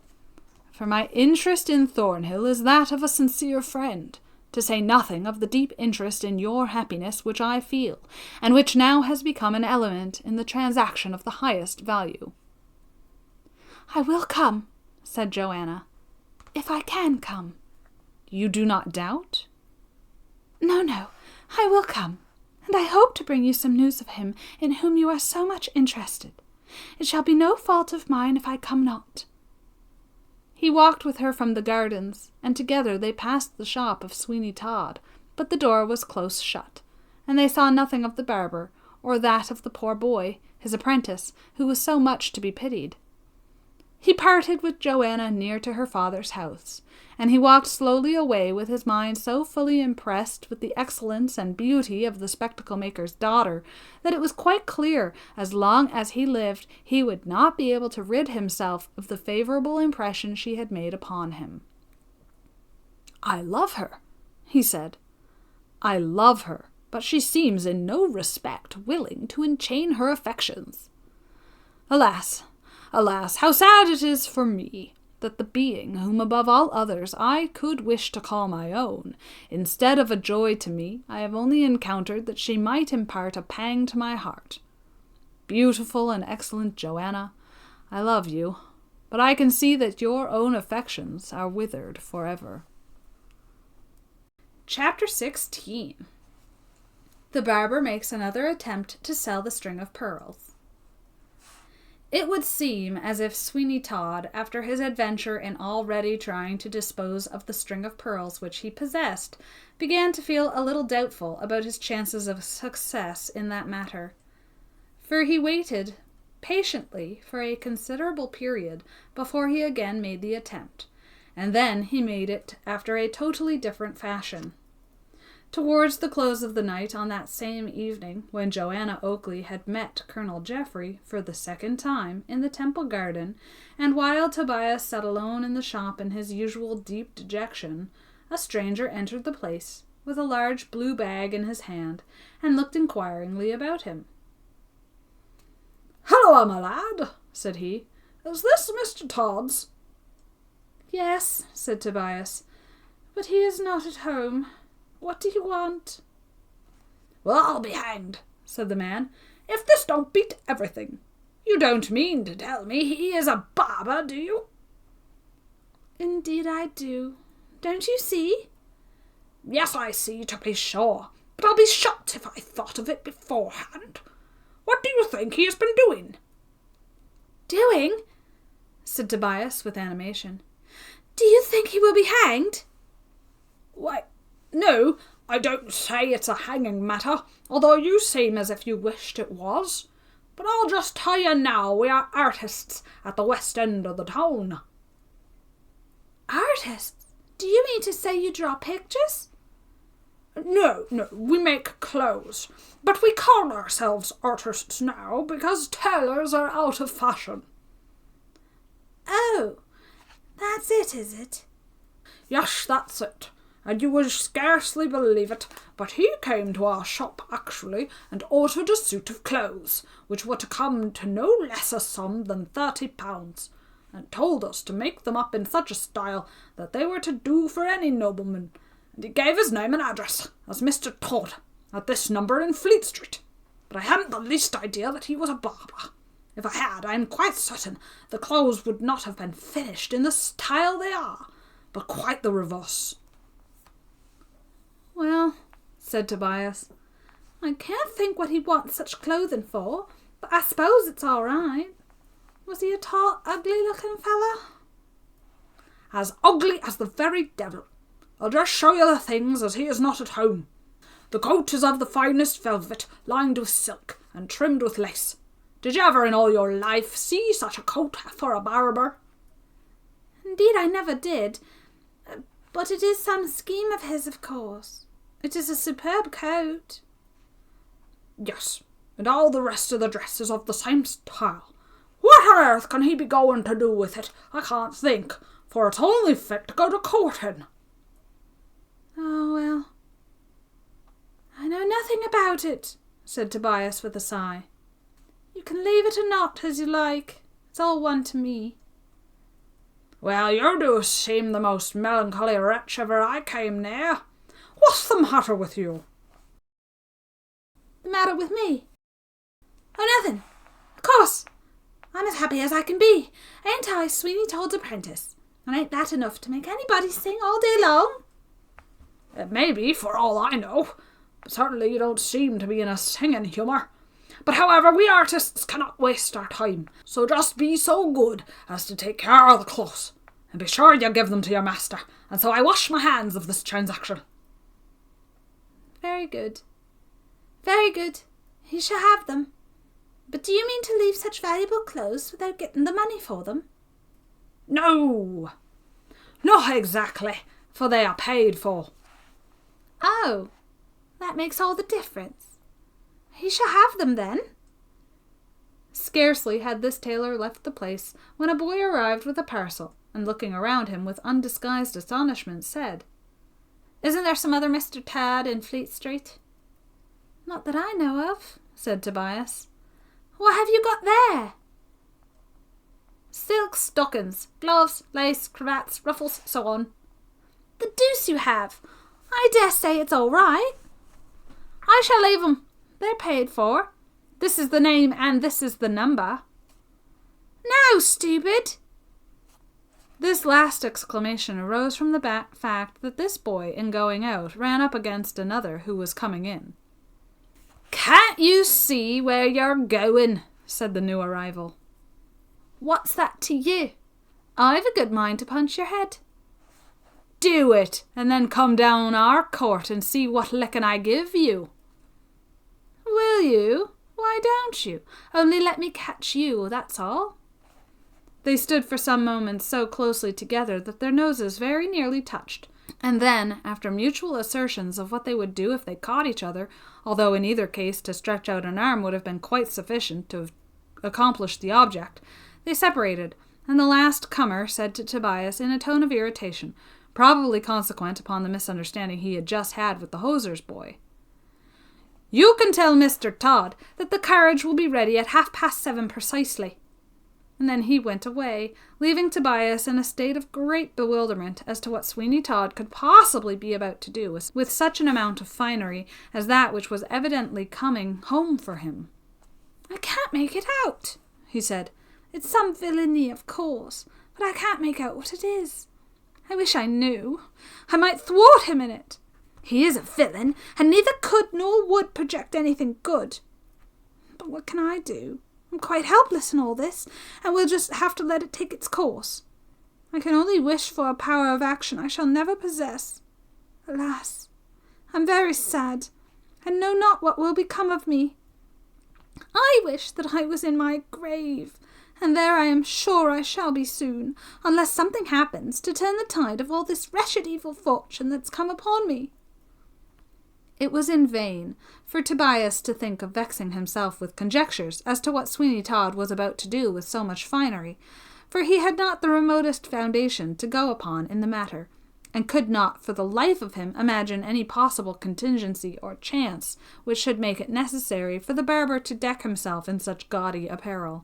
Speaker 4: For my interest in Thornhill is that of a sincere friend, to say nothing of the deep interest in your happiness which I feel, and which now has become an element in the transaction of the highest value."
Speaker 3: "I will come," said Johanna, "if I can come."
Speaker 4: "You do not doubt?"
Speaker 3: No, I will come, and I hope to bring you some news of him in whom you are so much interested. It shall be no fault of mine if I come not."
Speaker 4: He walked with her from the gardens, and together they passed the shop of Sweeny Todd, but the door was close shut, and they saw nothing of the barber, or that of the poor boy, his apprentice, who was so much to be pitied. He parted with Johanna near to her father's house, and he walked slowly away with his mind so fully impressed with the excellence and beauty of the spectacle-maker's daughter that it was quite clear, as long as he lived, he would not be able to rid himself of the favorable impression she had made upon him. "I love her," he said. "I love her, but she seems in no respect willing to enchain her affections. Alas, how sad it is for me that the being whom above all others I could wish to call my own, instead of a joy to me, I have only encountered that she might impart a pang to my heart. Beautiful and excellent Johanna, I love you, but I can see that your own affections are withered forever." Chapter 16. The barber makes another attempt to sell the string of pearls. It would seem as if Sweeny Todd, after his adventure in already trying to dispose of the string of pearls which he possessed, began to feel a little doubtful about his chances of success in that matter. For he waited patiently for a considerable period before he again made the attempt, and then he made it after a totally different fashion. Towards the close of the night on that same evening, when Johanna Oakley had met Colonel Geoffrey for the second time in the Temple Garden, and while Tobias sat alone in the shop in his usual deep dejection, a stranger entered the place, with a large blue bag in his hand, and looked inquiringly about him. "Halloa, my lad," said he. "Is this Mr. Todds?"
Speaker 3: "Yes," said Tobias, "but he is not at home. What do you want?"
Speaker 2: "Well, I'll be hanged," said the man, "if this don't beat everything. You don't mean to tell me he is a barber, do you?"
Speaker 3: "Indeed I do. Don't you see?"
Speaker 2: "Yes, I see, to be sure, but I'll be shot if I thought of it beforehand. What do you think he has been doing?"
Speaker 3: "Doing?" said Tobias with animation. "Do you think he will be hanged?"
Speaker 2: "Why, no, I don't say it's a hanging matter, although you seem as if you wished it was. But I'll just tell you now we are artists at the west end of the town."
Speaker 3: "Artists? Do you mean to say you draw pictures?"
Speaker 2: No, we make clothes, but we call ourselves artists now because tailors are out of fashion."
Speaker 3: "Oh, that's it, is it?"
Speaker 2: "Yes, that's it. And you would scarcely believe it, but he came to our shop actually and ordered a suit of clothes, which were to come to no less a sum than £30.
Speaker 4: and told us to make them up in such a style that they were to do for any nobleman, and he gave his name and address as Mr. Todd at this number in Fleet Street. But I hadn't the least idea that he was a barber. If I had, I am quite certain the clothes would not have been finished in the style they are, but quite the reverse."
Speaker 3: "Well," said Tobias, "I can't think what he wants such clothing for, but I suppose it's all right. Was he a tall, ugly-looking fella?"
Speaker 4: "As ugly as the very devil. I'll just show you the things, as he is not at home. The coat is of the finest velvet, lined with silk, and trimmed with lace. Did you ever in all your life see such a coat for a barber?"
Speaker 3: "Indeed I never did, but it is some scheme of his, of course. It is a superb coat."
Speaker 4: "Yes, and all the rest of the dress is of the same style. What on earth can he be going to do with it? I can't think, for it's only fit to go to court in."
Speaker 3: "Oh, well, I know nothing about it," said Tobias with a sigh. "You can leave it or not, as you like. It's all one to me."
Speaker 4: "Well, you do seem the most melancholy wretch ever I came near. What's the matter with you?"
Speaker 3: "The matter with me? Oh, nothing. Of course, I'm as happy as I can be. Ain't I Sweeny Todd's apprentice? And ain't that enough to make anybody sing all day long?"
Speaker 4: "It may be, for all I know, but certainly you don't seem to be in a singing humour. But however, we artists cannot waste our time, so just be so good as to take care of the clothes, and be sure you give them to your master, and so I wash my hands of this transaction."
Speaker 3: "Very good. Very good. He shall have them. But do you mean to leave such valuable clothes without getting the money for them?"
Speaker 4: "No, not exactly, for they are paid for."
Speaker 3: "Oh, that makes all the difference. He shall have them, then."
Speaker 1: Scarcely had this tailor left the place when a boy arrived with a parcel, and looking around him with undisguised astonishment, said, "Isn't there some other Mr. Todd in Fleet Street?"
Speaker 3: "Not that I know of," said Tobias. "What have you got there?"
Speaker 1: "Silk stockings, gloves, lace, cravats, ruffles, so on."
Speaker 3: "The deuce you have! I dare say it's all right."
Speaker 1: "I shall leave 'em. They're paid for. This is the name and this is the number."
Speaker 3: "Now, stupid!"
Speaker 1: This last exclamation arose from the fact that this boy, in going out, ran up against another who was coming in.
Speaker 4: "Can't you see where you're going?" said the new arrival.
Speaker 3: "What's that to you? I've a good mind to punch your head."
Speaker 4: "Do it, and then come down our court and see what licking I give you."
Speaker 3: "Will you? Why don't you? Only let me catch you, that's all."
Speaker 1: They stood for some moments so closely together that their noses very nearly touched, and then, after mutual assertions of what they would do if they caught each other, although in either case to stretch out an arm would have been quite sufficient to have accomplished the object, they separated, and the last comer said to Tobias in a tone of irritation, probably consequent upon the misunderstanding he had just had with the hosier's boy, "You can tell Mr. Todd that the carriage will be ready at 7:30 precisely." And then he went away, leaving Tobias in a state of great bewilderment as to what Sweeny Todd could possibly be about to do with such an amount of finery as that which was evidently coming home for him.
Speaker 3: "I can't make it out," he said. "It's some villainy, of course, but I can't make out what it is. I wish I knew. I might thwart him in it. He is a villain, and neither could nor would project anything good. But what can I do? I'm quite helpless in all this, and we'll just have to let it take its course. I can only wish for a power of action I shall never possess. Alas, I'm very sad, and know not what will become of me. I wish that I was in my grave, and there I am sure I shall be soon, unless something happens to turn the tide of all this wretched evil fortune that's come upon me."
Speaker 1: It was in vain for Tobias to think of vexing himself with conjectures as to what Sweeny Todd was about to do with so much finery, for he had not the remotest foundation to go upon in the matter, and could not for the life of him imagine any possible contingency or chance which should make it necessary for the barber to deck himself in such gaudy apparel.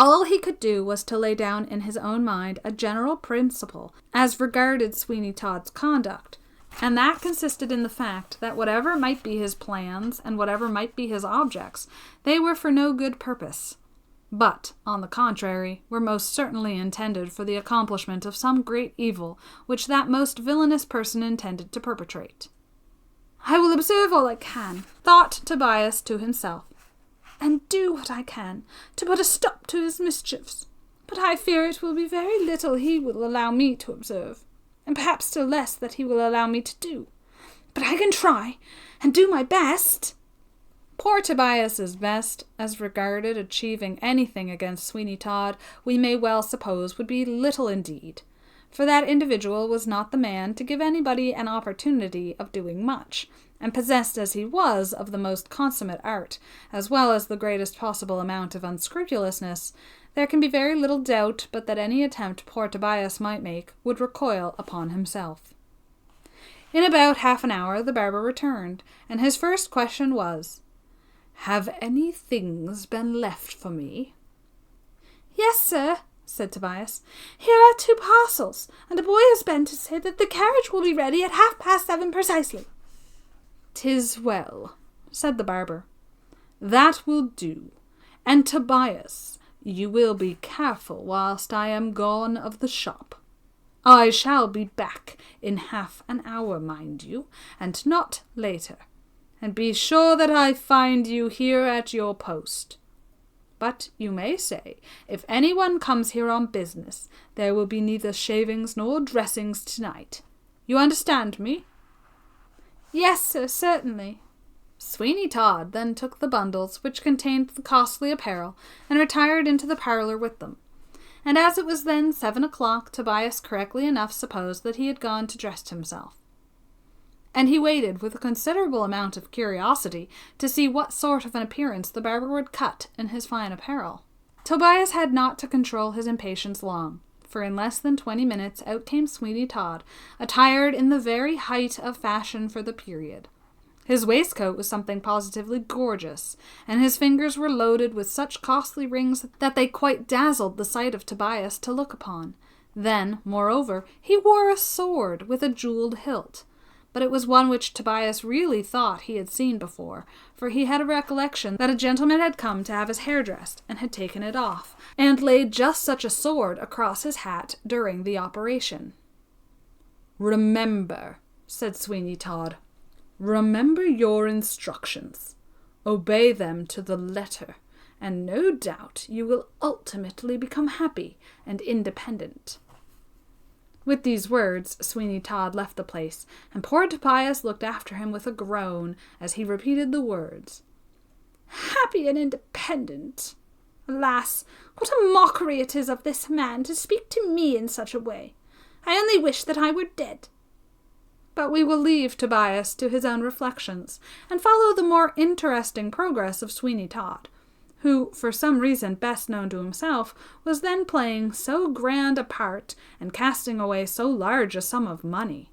Speaker 3: All he could do was to lay down in his own mind a general principle as regarded Sweeny Todd's conduct, and that consisted in the fact that whatever might be his plans and whatever might be his objects, they were for no good purpose, but, on the contrary, were most certainly intended for the accomplishment of some great evil which that most villainous person intended to perpetrate. "I will observe all I can," thought Tobias to himself, "and do what I can to put a stop to his mischiefs. But I fear it will be very little he will allow me to observe, and perhaps still less that he will allow me to do. But I can try, and do my best." Poor Tobias's best, as regarded achieving anything against Sweeny Todd, we may well suppose would be little indeed, for that individual was not the man to give anybody an opportunity of doing much, and possessed as he was of the most consummate art, as well as the greatest possible amount of unscrupulousness, there can be very little doubt but that any attempt poor Tobias might make would recoil upon himself. In about half an hour the barber returned, and his first question was, "Have any things been left for me?"
Speaker 2: "Yes, sir," said Tobias. "Here are 2 parcels, and a boy has been to say that the carriage will be ready at 7:30 precisely."
Speaker 3: "'Tis well," said the barber. "That will do. And Tobias, you will be careful whilst I am gone of the shop. I shall be back in half an hour, mind you, and not later. And be sure that I find you here at your post. But you may say, if anyone comes here on business, there will be neither shavings nor dressings tonight. You understand me?"
Speaker 2: "Yes, sir, certainly."
Speaker 3: Sweeny Todd then took the bundles which contained the costly apparel and retired into the parlour with them. And as it was then 7 o'clock, Tobias correctly enough supposed that he had gone to dress himself. And he waited with a considerable amount of curiosity to see what sort of an appearance the barber would cut in his fine apparel. Tobias had not to control his impatience long, for in less than 20 minutes out came Sweeny Todd, attired in the very height of fashion for the period. His waistcoat was something positively gorgeous, and his fingers were loaded with such costly rings that they quite dazzled the sight of Tobias to look upon. Then, moreover, he wore a sword with a jewelled hilt, but it was one which Tobias really thought he had seen before, for he had a recollection that a gentleman had come to have his hair dressed and had taken it off, and laid just such a sword across his hat during the operation. "Remember," said Sweeny Todd, "remember your instructions. Obey them to the letter, and no doubt you will ultimately become happy and independent." With these words, Sweeny Todd left the place, and poor Tobias looked after him with a groan as he repeated the words.
Speaker 2: "Happy and independent! Alas, what a mockery it is of this man to speak to me in such a way! I only wish that I were dead."
Speaker 3: But we will leave Tobias to his own reflections, and follow the more interesting progress of Sweeny Todd, who, for some reason best known to himself, was then playing so grand a part and casting away so large a sum of money.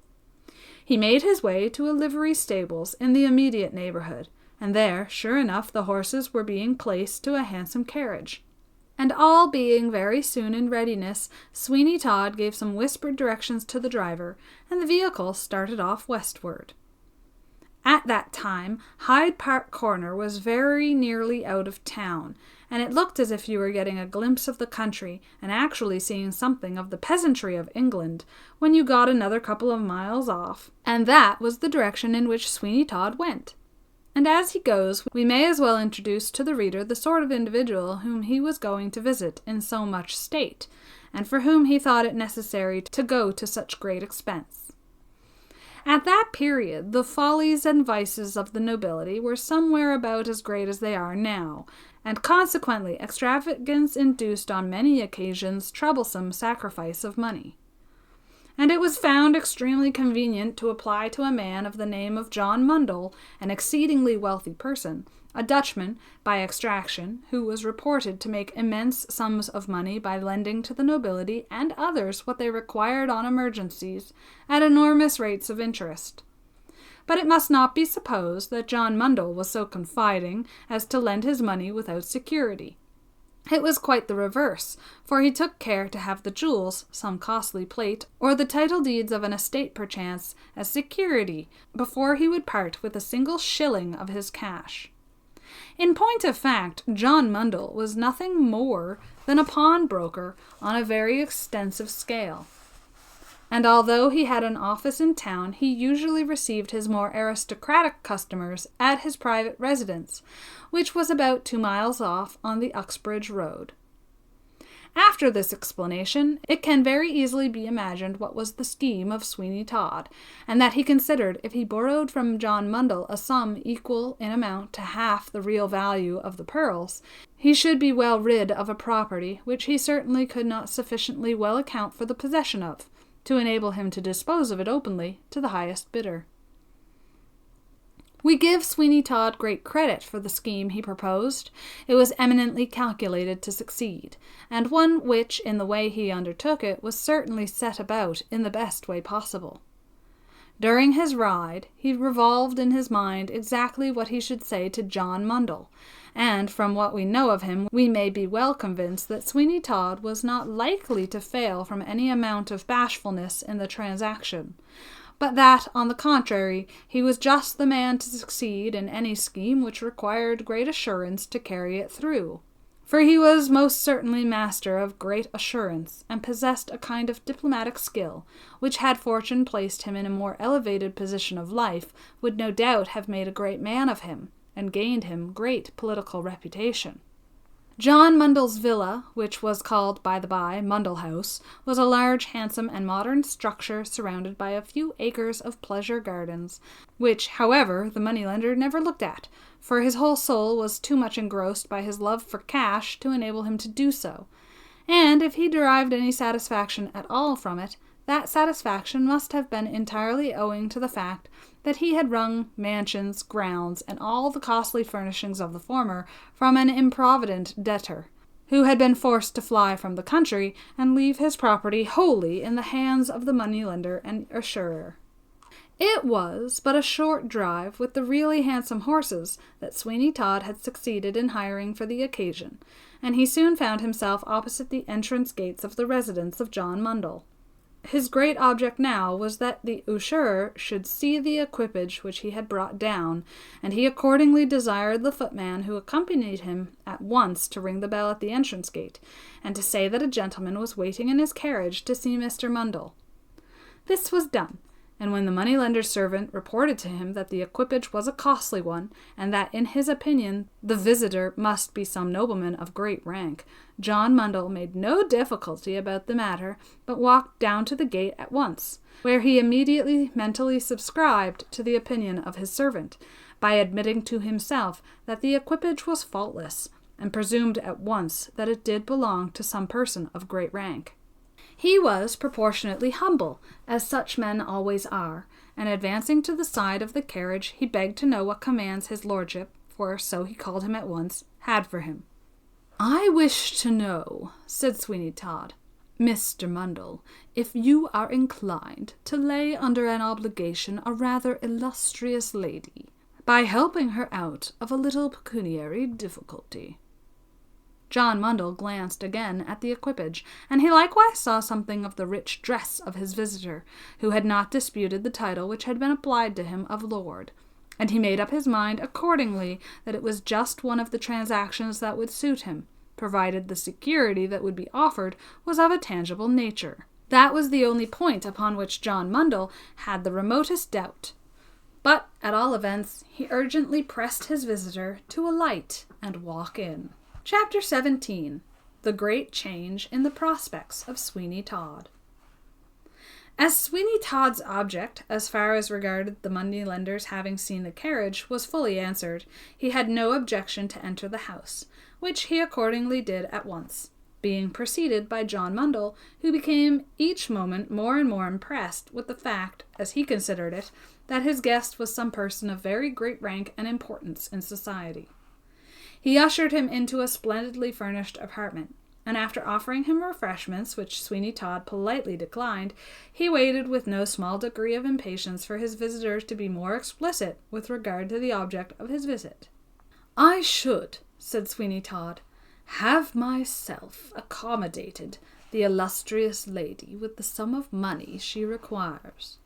Speaker 3: He made his way to a livery stables in the immediate neighbourhood, and there, sure enough, the horses were being placed to a handsome carriage. And all being very soon in readiness, Sweeny Todd gave some whispered directions to the driver, and the vehicle started off westward. At that time, Hyde Park Corner was very nearly out of town, and it looked as if you were getting a glimpse of the country and actually seeing something of the peasantry of England when you got another couple of miles off, and that was the direction in which Sweeny Todd went. And as he goes, we may as well introduce to the reader the sort of individual whom he was going to visit in so much state, and for whom he thought it necessary to go to such great expense. At that period, the follies and vices of the nobility were somewhere about as great as they are now, and consequently extravagance induced on many occasions troublesome sacrifice of money. And it was found extremely convenient to apply to a man of the name of John Mundell, an exceedingly wealthy person, a Dutchman by extraction, who was reported to make immense sums of money by lending to the nobility and others what they required on emergencies at enormous rates of interest. But it must not be supposed that John Mundell was so confiding as to lend his money without security.
Speaker 4: It was quite the reverse, for he took care to have the jewels, some costly plate, or the title deeds of an estate perchance, as security, before he would part with a single shilling of his cash. In point of fact, John Mundell was nothing more than a pawnbroker on a very extensive scale. And although he had an office in town, he usually received his more aristocratic customers at his private residence, which was about 2 miles off on the Uxbridge Road. After this explanation, it can very easily be imagined what was the scheme of Sweeny Todd, and that he considered if he borrowed from John Mundell a sum equal in amount to half the real value of the pearls, he should be well rid of a property which he certainly could not sufficiently well account for the possession of, to enable him to dispose of it openly to the highest bidder. We give Sweeny Todd great credit for the scheme he proposed. It was eminently calculated to succeed, and one which, in the way he undertook it, was certainly set about in the best way possible. During his ride, he revolved in his mind exactly what he should say to John Mundell, and from what we know of him, we may be well convinced that Sweeny Todd was not likely to fail from any amount of bashfulness in the transaction, but that, on the contrary, he was just the man to succeed in any scheme which required great assurance to carry it through. For he was most certainly master of great assurance, and possessed a kind of diplomatic skill, which, had fortune placed him in a more elevated position of life, would no doubt have made a great man of him, and gained him great political reputation. John Mundell's villa, which was called, by the by, Mundell House, was a large, handsome, and modern structure surrounded by a few acres of pleasure gardens, which, however, the moneylender never looked at, for his whole soul was too much engrossed by his love for cash to enable him to do so, and if he derived any satisfaction at all from it, that satisfaction must have been entirely owing to the fact that he had wrung mansions, grounds, and all the costly furnishings of the former from an improvident debtor, who had been forced to fly from the country and leave his property wholly in the hands of the moneylender and assurer. It was but a short drive with the really handsome horses that Sweeny Todd had succeeded in hiring for the occasion, and he soon found himself opposite the entrance gates of the residence of John Mundell. His great object now was that the usurer should see the equipage which he had brought down, and he accordingly desired the footman who accompanied him at once to ring the bell at the entrance gate, and to say that a gentleman was waiting in his carriage to see Mr. Mundell. This was done, and when the moneylender's servant reported to him that the equipage was a costly one, and that in his opinion the visitor must be some nobleman of great rank, John Mundell made no difficulty about the matter, but walked down to the gate at once, where he immediately mentally subscribed to the opinion of his servant, by admitting to himself that the equipage was faultless, and presumed at once that it did belong to some person of great rank. He was proportionately humble, as such men always are, and advancing to the side of the carriage, he begged to know what commands his lordship, for so he called him at once, had for him. "I wish to know," said Sweeny Todd, "Mr. Mundell, if you are inclined to lay under an obligation a rather illustrious lady, by helping her out of a little pecuniary difficulty." John Mundell glanced again at the equipage, and he likewise saw something of the rich dress of his visitor, who had not disputed the title which had been applied to him of lord, and he made up his mind accordingly that it was just one of the transactions that would suit him, provided the security that would be offered was of a tangible nature. That was the only point upon which John Mundell had the remotest doubt. But, at all events, he urgently pressed his visitor to alight and walk in. Chapter 17. The Great Change in the Prospects of Sweeny Todd. As Sweeny Todd's object, as far as regarded the moneylender's having seen the carriage, was fully answered, he had no objection to enter the house, which he accordingly did at once, being preceded by John Mundell, who became each moment more and more impressed with the fact, as he considered it, that his guest was some person of very great rank and importance in society. He ushered him into a splendidly furnished apartment, and after offering him refreshments, which Sweeny Todd politely declined, he waited with no small degree of impatience for his visitor to be more explicit with regard to the object of his visit. "I should," said Sweeny Todd, have myself accommodated the illustrious lady with the sum of money she requires.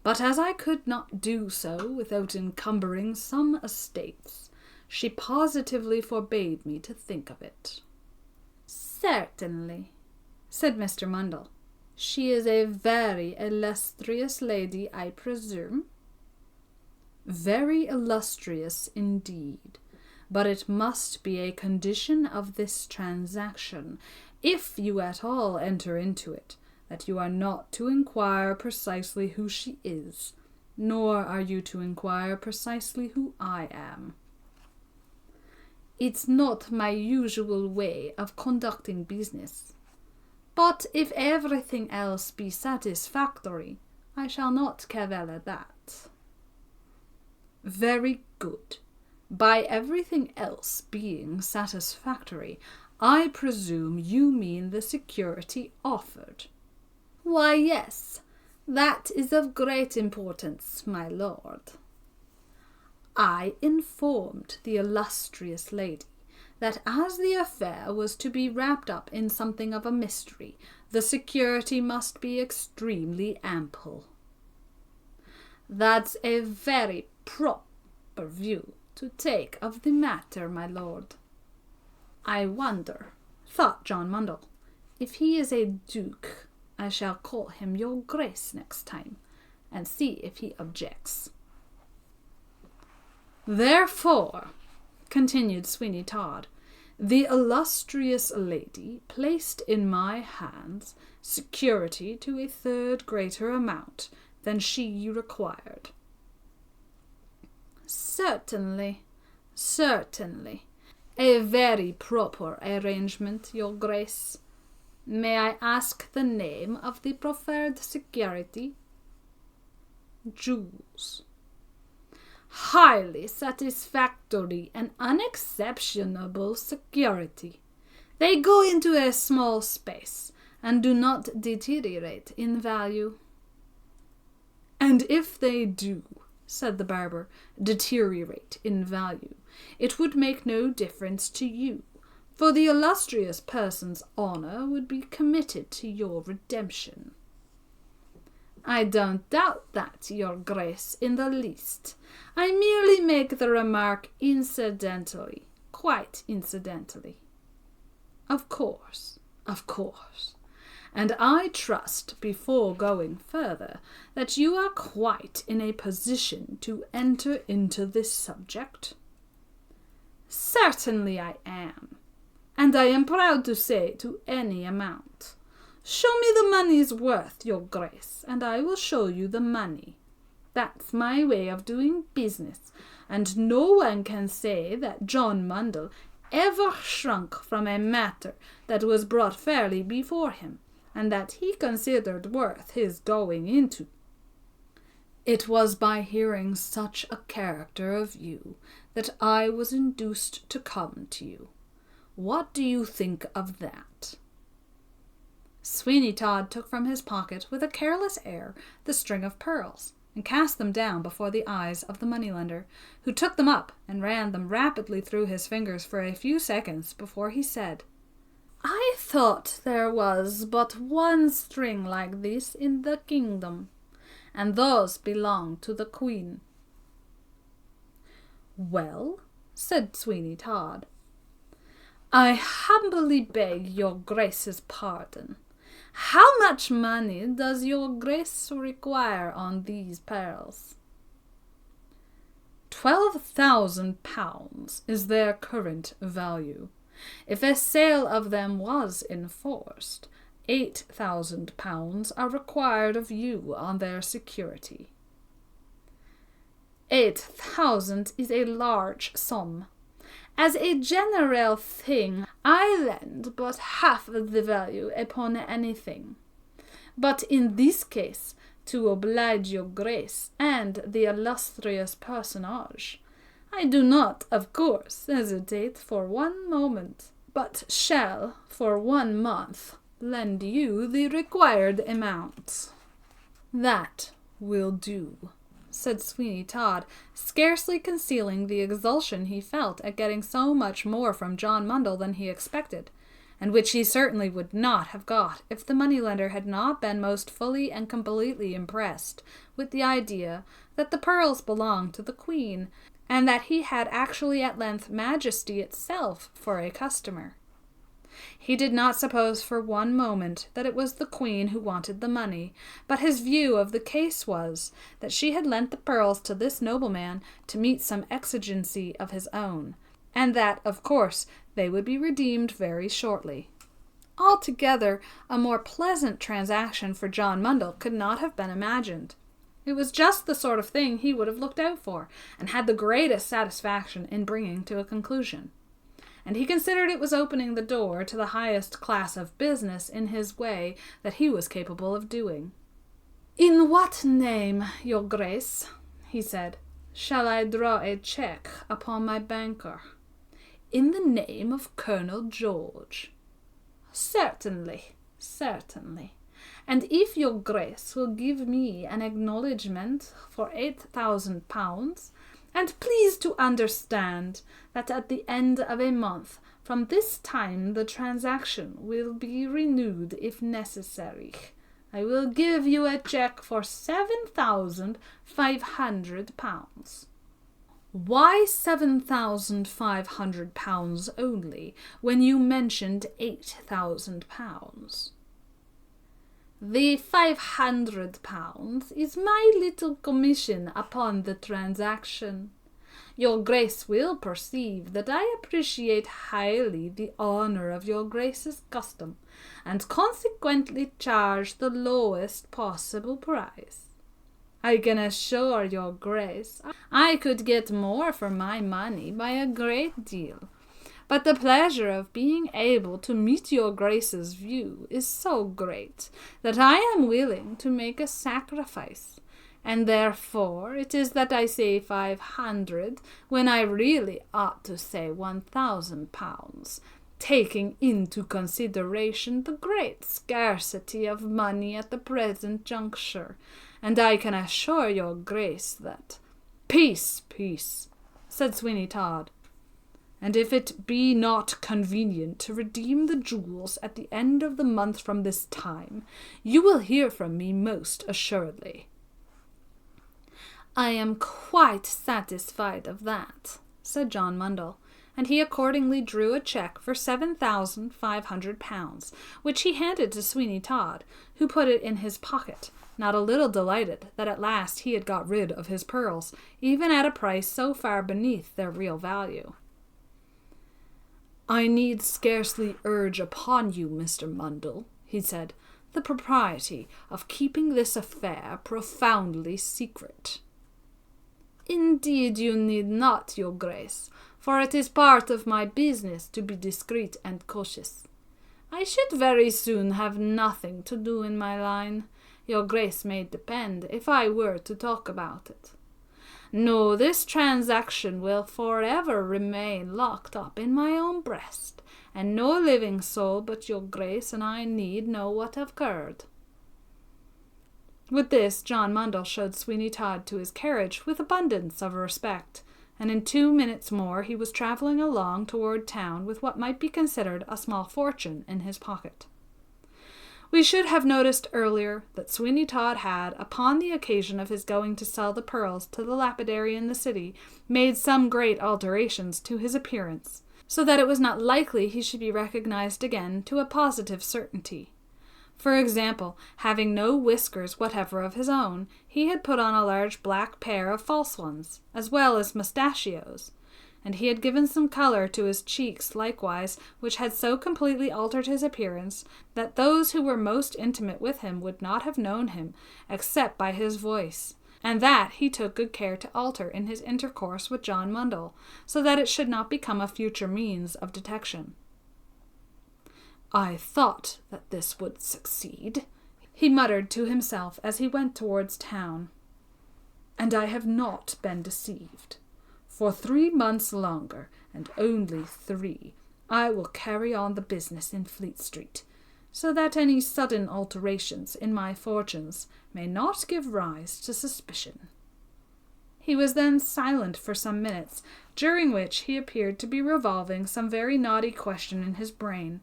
Speaker 4: But as I could not do so without encumbering some estates, she positively forbade me to think of it."
Speaker 3: "Certainly," said Mr. Mundle. "She is a very illustrious lady, I presume?"
Speaker 4: "Very illustrious indeed. But it must be a condition of this transaction, if you at all enter into it, that you are not to inquire precisely who she is, nor are you to inquire precisely who I am."
Speaker 3: "It's not my usual way of conducting business. But if everything else be satisfactory, I shall not cavil at that."
Speaker 4: "Very good. By everything else being satisfactory, I presume you mean the security offered."
Speaker 3: "Why, yes, that is of great importance, my lord."
Speaker 4: I informed the illustrious lady that as the affair was to be wrapped up in something of a mystery, the security must be extremely ample."
Speaker 3: "That's a very proper view to take of the matter, my lord." "I wonder," thought John Mundle, "if he is a duke. I shall call him your grace next time, and see if he objects."
Speaker 4: "Therefore," continued Sweeny Todd, "the illustrious lady placed in my hands security to a third greater amount than she required."
Speaker 3: "Certainly, certainly. A very proper arrangement, your grace. May I ask the name of the proffered security?"
Speaker 4: "Jewels."
Speaker 3: "Highly satisfactory and unexceptionable security. They go into a small space and do not deteriorate in value."
Speaker 4: "And if they do," said the barber, "deteriorate in value, it would make no difference to you, for the illustrious person's honour would be committed to your redemption."
Speaker 3: "I don't doubt that, your grace, in the least. I merely make the remark incidentally, quite incidentally."
Speaker 4: Of course. And I trust, before going further, that you are quite in a position to enter into this subject."
Speaker 3: "Certainly I am, and I am proud to say to any amount. Show me the money's worth, your grace, and I will show you the money. That's my way of doing business, and no one can say that John Mundle ever shrunk from a matter that was brought fairly before him, and that he considered worth his going into."
Speaker 4: "It was by hearing such a character of you that I was induced to come to you. What do you think of that?"
Speaker 1: Sweeny Todd took from his pocket with a careless air the string of pearls, and cast them down before the eyes of the moneylender, who took them up and ran them rapidly through his fingers for a few seconds before he said,
Speaker 3: "I thought there was but one string like this in the kingdom, and those belong to the Queen."
Speaker 1: "Well," said Sweeny Todd,
Speaker 3: "I humbly beg your grace's pardon. How much money does your grace require on these pearls?"
Speaker 4: £12,000 is their current value. If a sale of them was enforced, £8,000 are required of you on their security."
Speaker 3: "8,000 is a large sum. As a general thing, I lend but half the value upon anything. But in this case, to oblige your grace and the illustrious personage, I do not, of course, hesitate for one moment, but shall, for 1 month, lend you the required amount."
Speaker 4: "That will do," said Sweeny Todd, scarcely concealing the exultation he felt at getting so much more from John Mundle than he expected, and which he certainly would not have got if the moneylender had not been most fully and completely impressed with the idea that the pearls belonged to the Queen, and that he had actually at length Majesty itself for a customer. He did not suppose for one moment that it was the Queen who wanted the money, but his view of the case was that she had lent the pearls to this nobleman to meet some exigency of his own, and that, of course, they would be redeemed very shortly. Altogether, a more pleasant transaction for John Mundle could not have been imagined. It was just the sort of thing he would have looked out for, and had the greatest satisfaction in bringing to a conclusion. And he considered it was opening the door to the highest class of business in his way that he was capable of doing. "In what name, your Grace," he said, "shall I draw a cheque upon my banker?" "In the name of Colonel George." "Certainly, certainly. And if your Grace will give me an acknowledgment for £8,000, and please to understand that at the end of a month from this time the transaction will be renewed if necessary, I will give you a cheque for £7,500. Why £7,500 only, when you mentioned £8,000? The £500 is my little commission upon the transaction. Your Grace will perceive that I appreciate highly the honour of your Grace's custom, and consequently charge the lowest possible price. I can assure your Grace I could get more for my money by a great deal, but the pleasure of being able to meet your Grace's view is so great that I am willing to make a sacrifice, and therefore it is that I say 500 when I really ought to say £1,000, taking into consideration the great scarcity of money at the present juncture, and I can assure your Grace that—" "Peace, peace," said Sweeny Todd. "And if it be not convenient to redeem the jewels at the end of the month from this time, you will hear from me most assuredly." "I am quite satisfied of that," said John Mundle, and he accordingly drew a cheque for £7,500, which he handed to Sweeny Todd, who put it in his pocket, not a little delighted that at last he had got rid of his pearls, even at a price so far beneath their real value. "I need scarcely urge upon you, Mr. Mundle," he said, "the propriety of keeping this affair profoundly secret." "Indeed you need not, your Grace, for it is part of my business to be discreet and cautious. I should very soon have nothing to do in my line, your Grace may depend, if I were to talk about it. No, this transaction will forever remain locked up in my own breast, and no living soul but your Grace and I need know what occurred." With this, John Mundle showed Sweeny Todd to his carriage with abundance of respect, and in 2 minutes more he was travelling along toward town with what might be considered a small fortune in his pocket. We should have noticed earlier that Sweeny Todd had, upon the occasion of his going to sell the pearls to the lapidary in the city, made some great alterations to his appearance, so that it was not likely he should be recognized again to a positive certainty. For example, having no whiskers whatever of his own, he had put on a large black pair of false ones, as well as mustachios, and he had given some colour to his cheeks likewise, which had so completely altered his appearance that those who were most intimate with him would not have known him except by his voice, and that he took good care to alter in his intercourse with John Mundle, so that it should not become a future means of detection. "I thought that this would succeed," he muttered to himself as he went towards town, "and I have not been deceived. For 3 months longer, and only 3, I will carry on the business in Fleet Street, so that any sudden alterations in my fortunes may not give rise to suspicion." He was then silent for some minutes, during which he appeared to be revolving some very naughty question in his brain,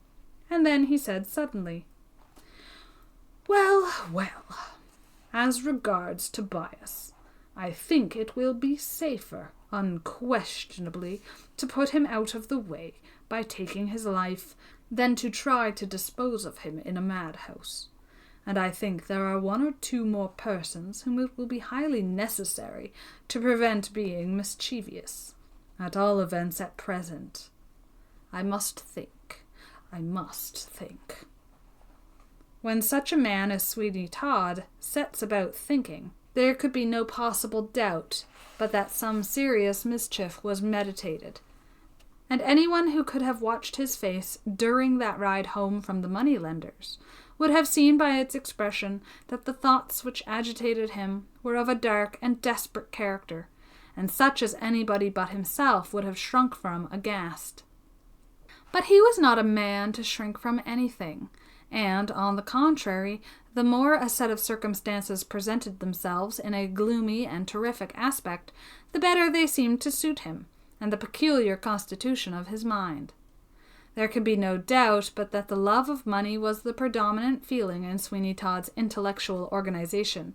Speaker 4: and then he said suddenly, "Well, well, as regards Tobias, I think it will be safer, unquestionably, to put him out of the way by taking his life than to try to dispose of him in a madhouse. And I think there are one or two more persons whom it will be highly necessary to prevent being mischievous, at all events at present. I must think. When such a man as Sweeny Todd sets about thinking, there could be no possible doubt but that some serious mischief was meditated, and anyone who could have watched his face during that ride home from the money-lenders would have seen by its expression that the thoughts which agitated him were of a dark and desperate character, and such as anybody but himself would have shrunk from aghast. But he was not a man to shrink from anything, and, on the contrary, the more a set of circumstances presented themselves in a gloomy and terrific aspect, the better they seemed to suit him, and the peculiar constitution of his mind. There could be no doubt but that the love of money was the predominant feeling in Sweeny Todd's intellectual organization,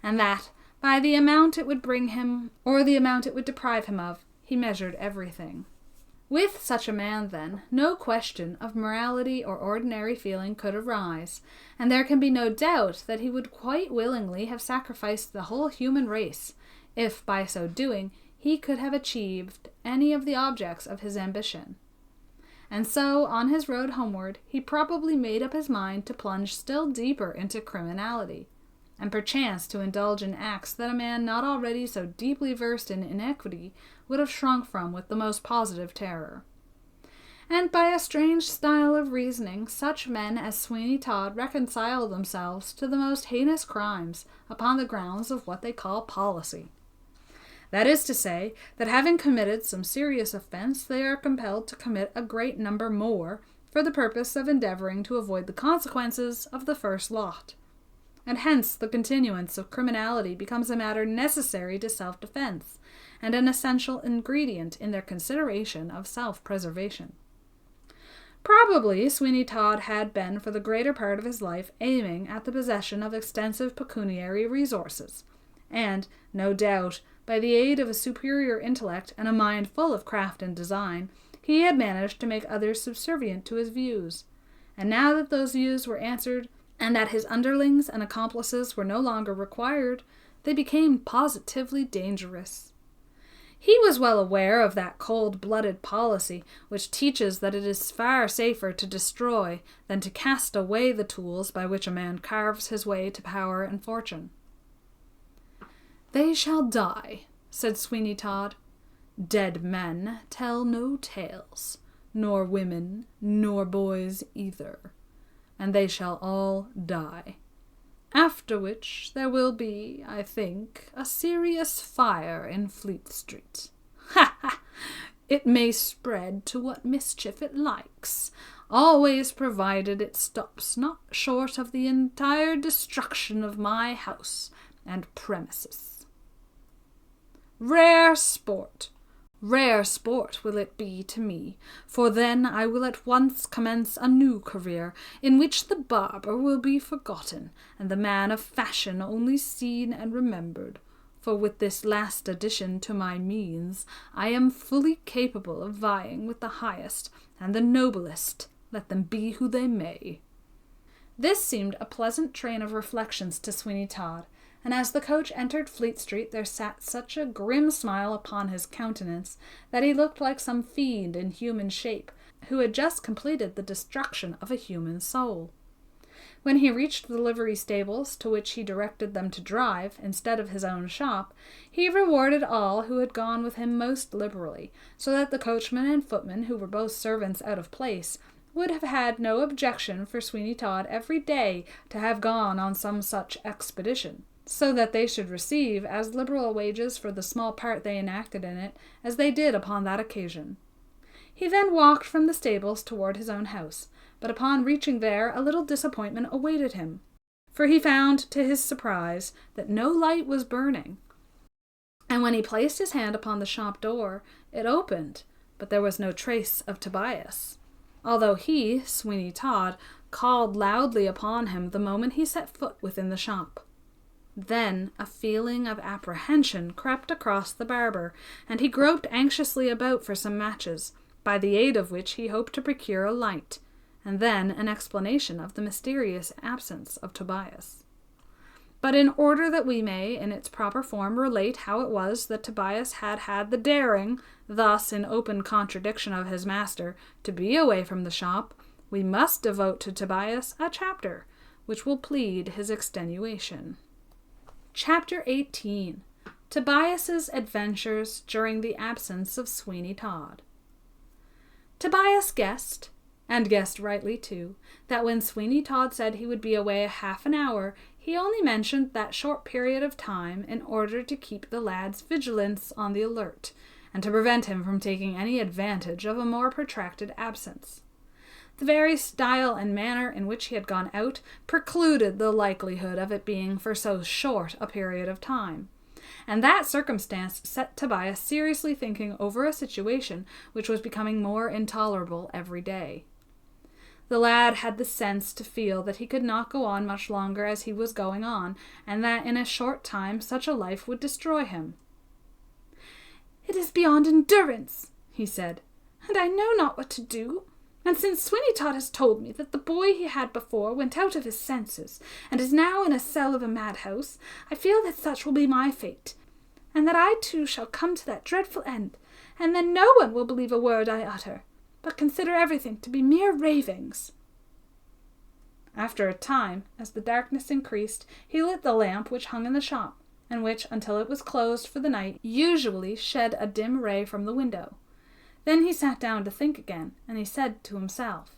Speaker 4: and that, by the amount it would bring him, or the amount it would deprive him of, he measured everything. With such a man, then, no question of morality or ordinary feeling could arise, and there can be no doubt that he would quite willingly have sacrificed the whole human race, if, by so doing, he could have achieved any of the objects of his ambition. And so, on his road homeward, he probably made up his mind to plunge still deeper into criminality, and perchance to indulge in acts that a man not already so deeply versed in iniquity would have shrunk from with the most positive terror. And by a strange style of reasoning, such men as Sweeny Todd reconcile themselves to the most heinous crimes upon the grounds of what they call policy. That is to say, that having committed some serious offense, they are compelled to commit a great number more, for the purpose of endeavoring to avoid the consequences of the first lot. And hence the continuance of criminality becomes a matter necessary to self-defense, and an essential ingredient in their consideration of self-preservation. Probably Sweeny Todd had been for the greater part of his life aiming at the possession of extensive pecuniary resources, and, no doubt, by the aid of a superior intellect and a mind full of craft and design, he had managed to make others subservient to his views. And now that those views were answered, and that his underlings and accomplices were no longer required, they became positively dangerous. He was well aware of that cold-blooded policy which teaches that it is far safer to destroy than to cast away the tools by which a man carves his way to power and fortune. "They shall die," said Sweeny Todd. "Dead men tell no tales, nor women, nor boys either, and they shall all die. After which there will be, I think, a serious fire in Fleet Street. Ha, ha! It may spread to what mischief it likes, always provided it stops not short of the entire destruction of my house and premises. Rare sport will it be to me, for then I will at once commence a new career, in which the barber will be forgotten, and the man of fashion only seen and remembered, for with this last addition to my means, I am fully capable of vying with the highest and the noblest, let them be who they may." This seemed a pleasant train of reflections to Sweeny Todd, and as the coach entered Fleet Street there sat such a grim smile upon his countenance that he looked like some fiend in human shape, who had just completed the destruction of a human soul. When he reached the livery stables, to which he directed them to drive, instead of his own shop, he rewarded all who had gone with him most liberally, so that the coachman and footman, who were both servants out of place, would have had no objection for Sweeny Todd every day to have gone on some such expedition, so that they should receive as liberal wages for the small part they enacted in it as they did upon that occasion. He then walked from the stables toward his own house, but upon reaching there a little disappointment awaited him, for he found, to his surprise, that no light was burning. and when he placed his hand upon the shop door, it opened, but there was no trace of Tobias, although he, Sweeny Todd, called loudly upon him the moment he set foot within the shop. Then a feeling of apprehension crept across the barber, and he groped anxiously about for some matches, by the aid of which he hoped to procure a light, and then an explanation of the mysterious absence of Tobias. But in order that we may, in its proper form, relate how it was that Tobias had had the daring, thus in open contradiction of his master, to be away from the shop, we must devote to Tobias a chapter, which will plead his extenuation. Chapter 18. Tobias's Adventures during the absence of Sweeny Todd. Tobias guessed, and guessed rightly too, that when Sweeny Todd said he would be away a half an hour, he only mentioned that short period of time in order to keep the lad's vigilance on the alert, and to prevent him from taking any advantage of a more protracted absence. The very style and manner in which he had gone out precluded the likelihood of it being for so short a period of time, and that circumstance set Tobias seriously thinking over a situation which was becoming more intolerable every day. The lad had the sense to feel that he could not go on much longer as he was going on, and that in a short time such a life would destroy him. "It is beyond endurance," he said, "and I know not what to do. And since Sweeny Todd has told me that the boy he had before went out of his senses, and is now in a cell of a madhouse, I feel that such will be my fate, and that I too shall come to that dreadful end, and then no one will believe a word I utter, but consider everything to be mere ravings." After a time, as the darkness increased, he lit the lamp which hung in the shop, and which, until it was closed for the night, usually shed a dim ray from the window. Then he sat down to think again, and he said to himself,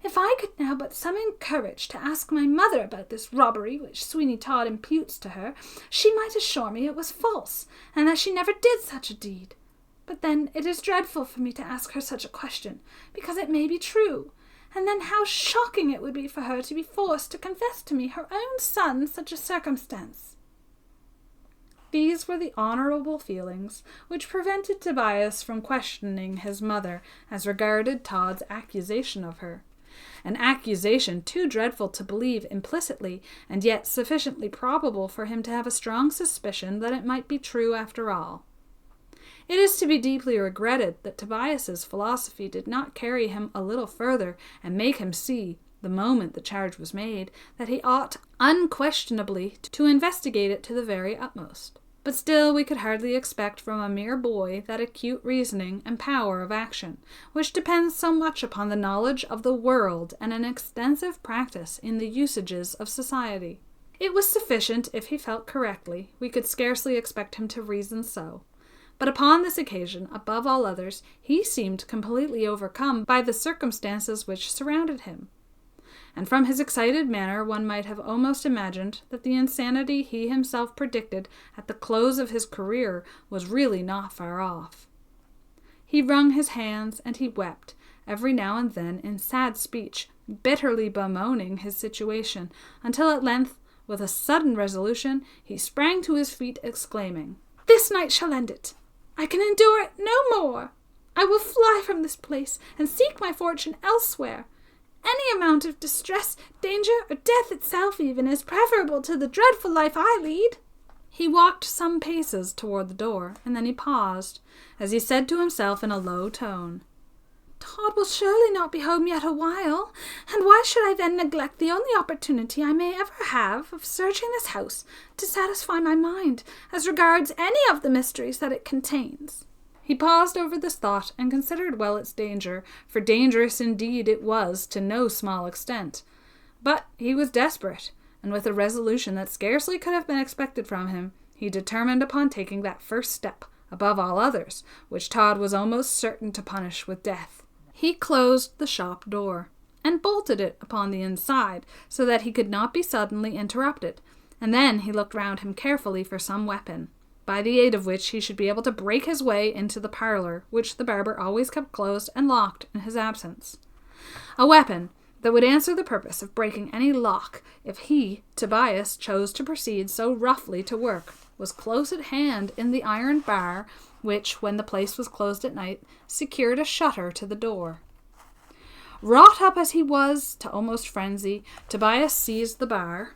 Speaker 4: "If I could now but summon courage to ask my mother about this robbery which Sweeny Todd imputes to her, she might assure me it was false, and that she never did such a deed. But then it is dreadful for me to ask her such a question, because it may be true, and then how shocking it would be for her to be forced to confess to me her own son such a circumstance." These were the honourable feelings which prevented Tobias from questioning his mother as regarded Todd's accusation of her, an accusation too dreadful to believe implicitly, and yet sufficiently probable for him to have a strong suspicion that it might be true after all. It is to be deeply regretted that Tobias's philosophy did not carry him a little further and make him see, the moment the charge was made, that he ought unquestionably to investigate it to the very utmost. But still we could hardly expect from a mere boy that acute reasoning and power of action, which depends so much upon the knowledge of the world and an extensive practice in the usages of society. It was sufficient if he felt correctly. We could scarcely expect him to reason so. But upon this occasion, above all others, he seemed completely overcome by the circumstances which surrounded him. And from his excited manner one might have almost imagined that the insanity he himself predicted at the close of his career was really not far off. He wrung his hands and he wept, every now and then in sad speech, bitterly bemoaning his situation, until at length, with a sudden resolution, he sprang to his feet, exclaiming, "This night shall end it! I can endure it no more! I will fly from this place and seek my fortune elsewhere. Any amount of distress, danger, or death itself even, is preferable to the dreadful life I lead." He walked some paces toward the door, and then he paused, as he said to himself in a low tone, "Todd will surely not be home yet a while, and why should I then neglect the only opportunity I may ever have of searching this house to satisfy my mind as regards any of the mysteries that it contains?" He paused over this thought and considered well its danger, for dangerous indeed it was to no small extent. But he was desperate, and with a resolution that scarcely could have been expected from him, he determined upon taking that first step, above all others, which Todd was almost certain to punish with death. He closed the shop door, and bolted it upon the inside, so that he could not be suddenly interrupted, and then he looked round him carefully for some weapon, by the aid of which he should be able to break his way into the parlour, which the barber always kept closed and locked in his absence. A weapon that would answer the purpose of breaking any lock if he, Tobias, chose to proceed so roughly to work was close at hand in the iron bar which, when the place was closed at night, secured a shutter to the door. Wrought up as he was to almost frenzy, Tobias seized the bar,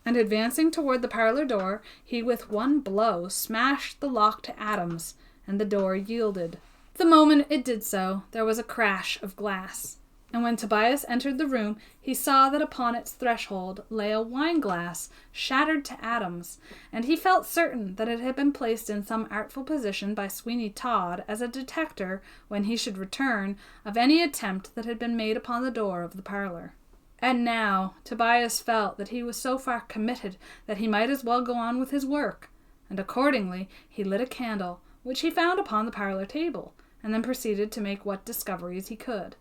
Speaker 4: and advancing toward the parlor door, he with one blow smashed the lock to atoms, and the door yielded. The moment it did so, there was a crash of glass, and when Tobias entered the room, he saw that upon its threshold lay a wine-glass shattered to atoms, and he felt certain that it had been placed in some artful position by Sweeny Todd as a detector, when he should return, of any attempt that had been made upon the door of the parlor. And now Tobias felt that he was so far committed that he might as well go on with his work, and accordingly he lit a candle, which he found upon the parlor table, and then proceeded to make what discoveries he could.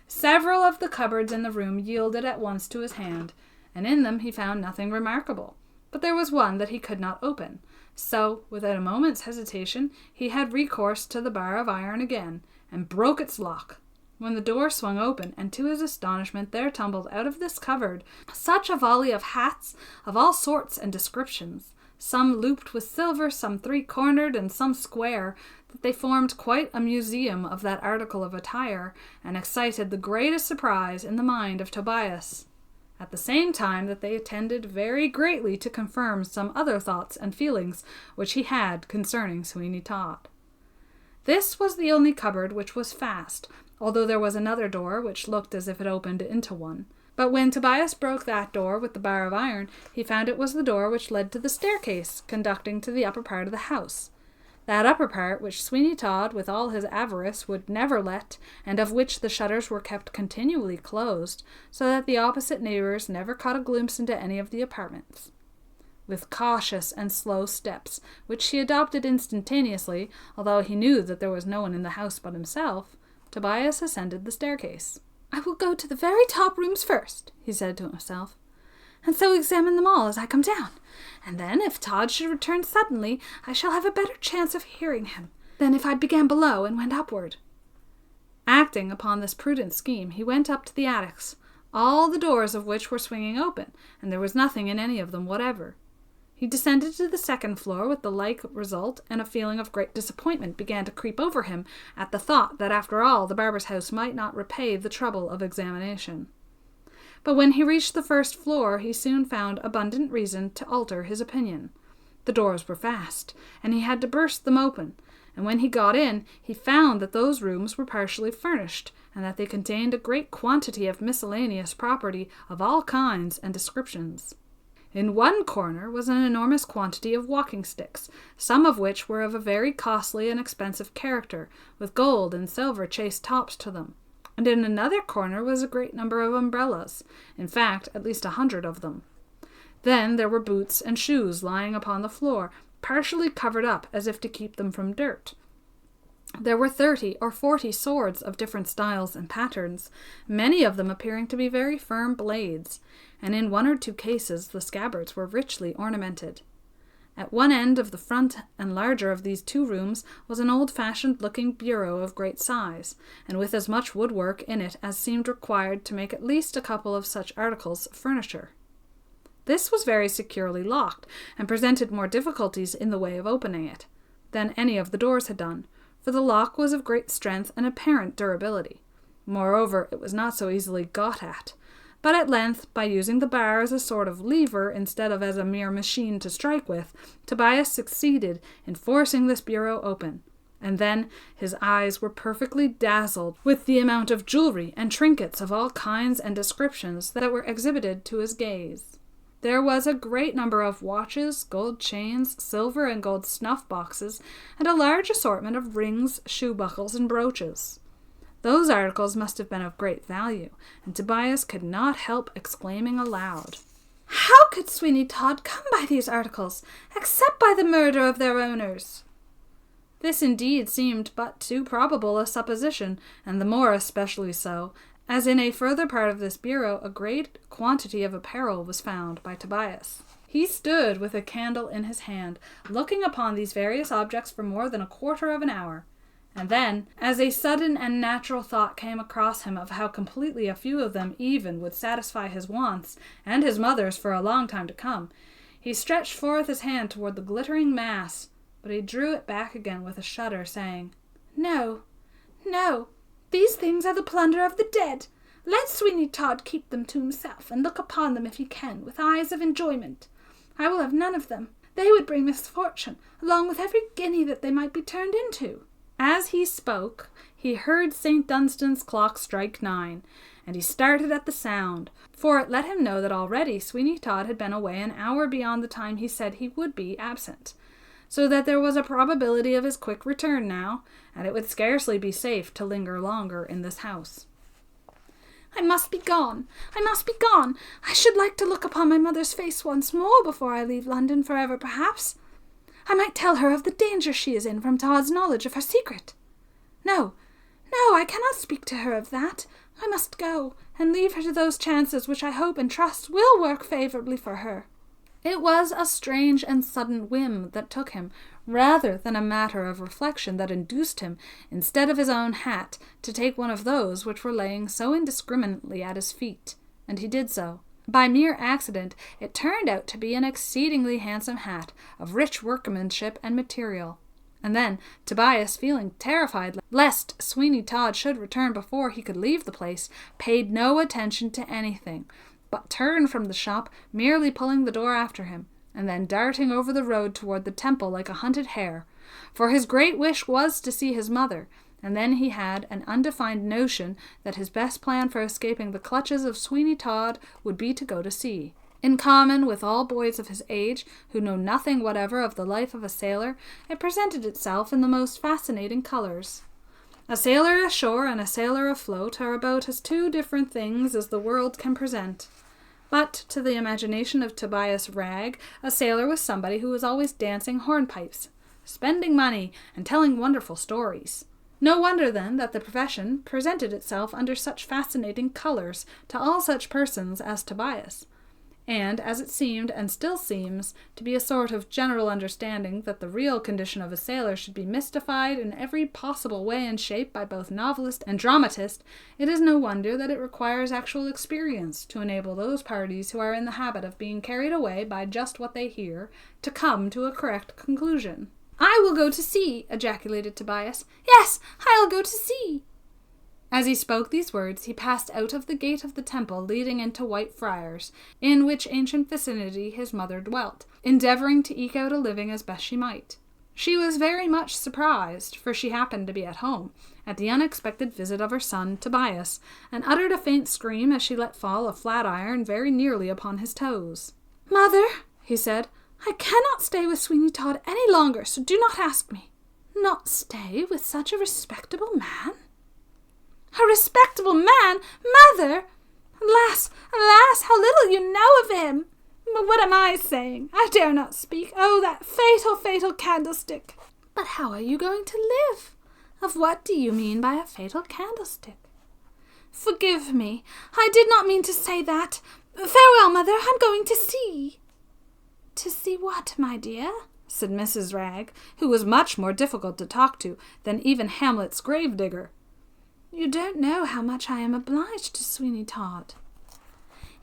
Speaker 4: Several of the cupboards in the room yielded at once to his hand, and in them he found nothing remarkable, but there was one that he could not open, so, without a moment's hesitation, he had recourse to the bar of iron again, and broke its lock, when the door swung open, and to his astonishment there tumbled out of this cupboard such a volley of hats of all sorts and descriptions, some looped with silver, some three-cornered, and some square, that they formed quite a museum of that article of attire, and excited the greatest surprise in the mind of Tobias, at the same time that they tended very greatly to confirm some other thoughts and feelings which he had concerning Sweeny Todd. This was the only cupboard which was fast, although there was another door which looked as if it opened into one. But when Tobias broke that door with the bar of iron, he found it was the door which led to the staircase conducting to the upper part of the house. That upper part which Sweeny Todd, with all his avarice, would never let, and of which the shutters were kept continually closed, so that the opposite neighbours never caught a glimpse into any of the apartments. With cautious and slow steps, which he adopted instantaneously, although he knew that there was no one in the house but himself, Tobias ascended the staircase. "I will go to the very top rooms first," he said to himself, "and so examine them all as I come down. And then, if Todd should return suddenly, I shall have a better chance of hearing him than if I began below and went upward." Acting upon this prudent scheme, he went up to the attics, all the doors of which were swinging open, and there was nothing in any of them whatever. He descended to the second floor with the like result, and a feeling of great disappointment began to creep over him at the thought that after all the barber's house might not repay the trouble of examination. But when he reached the first floor, he soon found abundant reason to alter his opinion. The doors were fast, and he had to burst them open, and when he got in, he found that those rooms were partially furnished, and that they contained a great quantity of miscellaneous property of all kinds and descriptions. In one corner was an enormous quantity of walking sticks, some of which were of a very costly and expensive character, with gold and silver chased tops to them. And in another corner was a great number of umbrellas, in fact, at least 100 of them. Then there were boots and shoes lying upon the floor, partially covered up as if to keep them from dirt. There were 30 or 40 swords of different styles and patterns, many of them appearing to be very firm blades, and in 1 or 2 cases the scabbards were richly ornamented. At one end of the front and larger of these 2 rooms was an old-fashioned-looking bureau of great size, and with as much woodwork in it as seemed required to make at least a couple of such articles of furniture. This was very securely locked, and presented more difficulties in the way of opening it than any of the doors had done, for the lock was of great strength and apparent durability. Moreover, it was not so easily got at. But at length, by using the bar as a sort of lever instead of as a mere machine to strike with, Tobias succeeded in forcing this bureau open, and then his eyes were perfectly dazzled with the amount of jewelry and trinkets of all kinds and descriptions that were exhibited to his gaze. There was a great number of watches, gold chains, silver and gold snuff-boxes, and a large assortment of rings, shoe-buckles, and brooches. Those articles must have been of great value, and Tobias could not help exclaiming aloud, "How could Sweeny Todd come by these articles, except by the murder of their owners?" This indeed seemed but too probable a supposition, and the more especially so, as in a further part of this bureau a great quantity of apparel was found by Tobias. He stood with a candle in his hand, looking upon these various objects for more than a quarter of an hour, and then, as a sudden and natural thought came across him of how completely a few of them even would satisfy his wants and his mother's for a long time to come, He stretched forth his hand toward the glittering mass, but he drew it back again with a shudder, saying, "No, no, these things are the plunder of the dead. Let Sweeny Todd keep them to himself, and look upon them, if he can, with eyes of enjoyment. I will have none of them. They would bring misfortune, along with every guinea that they might be turned into." As he spoke, he heard St. Dunstan's clock strike 9, and he started at the sound, for it let him know that already Sweeny Todd had been away an hour beyond the time he said he would be absent, so that there was a probability of his quick return now, and it would scarcely be safe to linger longer in this house. "I must be gone. I must be gone. I should like to look upon my mother's face once more before I leave London forever, perhaps. I might tell her of the danger she is in from Todd's knowledge of her secret. No, no, I cannot speak to her of that. I must go, and leave her to those chances which I hope and trust will work favourably for her." It was a strange and sudden whim that took him, rather than a matter of reflection that induced him, instead of his own hat, to take one of those which were laying so indiscriminately at his feet, and he did so. By mere accident, it turned out to be an exceedingly handsome hat, of rich workmanship and material. And then Tobias, feeling terrified lest Sweeny Todd should return before he could leave the place, paid no attention to anything, but turned from the shop, merely pulling the door after him, and then darting over the road toward the temple like a hunted hare. For his great wish was to see his mother, and then he had an undefined notion that his best plan for escaping the clutches of Sweeny Todd would be to go to sea. In common with all boys of his age, who know nothing whatever of the life of a sailor, it presented itself in the most fascinating colours. A sailor ashore and a sailor afloat are about as two different things as the world can present. But to the imagination of Tobias Ragg, a sailor was somebody who was always dancing hornpipes, spending money, and telling wonderful stories. No wonder, then, that the profession presented itself under such fascinating colours to all such persons as Tobias, and as it seemed, and still seems, to be a sort of general understanding that the real condition of a sailor should be mystified in every possible way and shape by both novelist and dramatist, it is no wonder that it requires actual experience to enable those parties who are in the habit of being carried away by just what they hear to come to a correct conclusion. "I will go to sea," ejaculated Tobias. "Yes, I'll go to sea." As he spoke these words, he passed out of the gate of the temple leading into Whitefriars, in which ancient vicinity his mother dwelt, endeavouring to eke out a living as best she might. She was very much surprised, for she happened to be at home, at the unexpected visit of her son Tobias, and uttered a faint scream as she let fall a flat iron very nearly upon his toes. "Mother," he said, "I cannot stay with Sweeny Todd any longer, so do not ask me." "Not stay with such a respectable man?" "A respectable man? Mother! Alas, alas, how little you know of him! But what am I saying? I dare not speak. Oh, that fatal, fatal candlestick!" "But how are you going to live? Of what do you mean by a fatal candlestick?" "Forgive me. I did not mean to say that. Farewell, mother. I'm going to sea." "To see what, my dear?" said Mrs. Ragg, who was much more difficult to talk to than even Hamlet's gravedigger. "You don't know how much I am obliged to Sweeny Todd."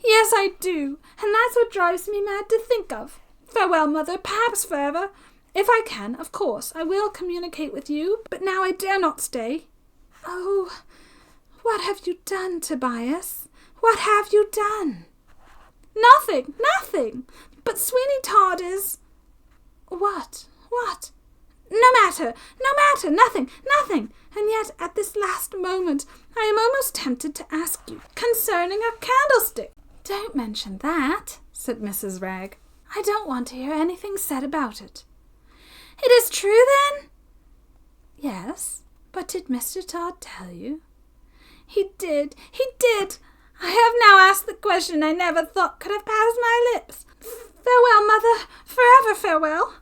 Speaker 4: "Yes, I do, and that's what drives me mad to think of. Farewell, mother, perhaps forever. If I can, of course, I will communicate with you, but now I dare not stay." "Oh, what have you done, Tobias? What have you done?" "Nothing, nothing. But Sweeny Todd is—" "What? What?" No matter, nothing. And yet, at this last moment, I am almost tempted to ask you concerning a candlestick." "Don't mention that," said Mrs. Ragg. "I don't want to hear anything said about it." "It is true, then?" "Yes, but did Mr. Todd tell you?" He did. I have now asked the question I never thought could have passed my lips. Farewell, mother, forever farewell."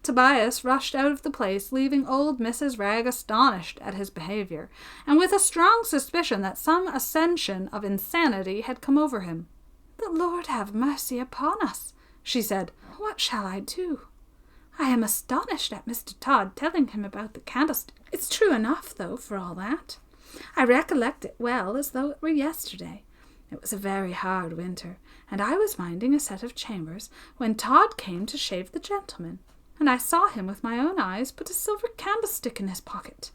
Speaker 4: Tobias rushed out of the place, leaving old Mrs. Ragg astonished at his behaviour, and with a strong suspicion that some accession of insanity had come over him. "The Lord have mercy upon us," she said. "What shall I do? I am astonished at Mr. Todd telling him about the candlestick. It's true enough, though, for all that. I recollect it well, as though it were yesterday. It was a very hard winter, and I was minding a set of chambers when Todd came to shave the gentleman, and I saw him with my own eyes put a silver candlestick in his pocket.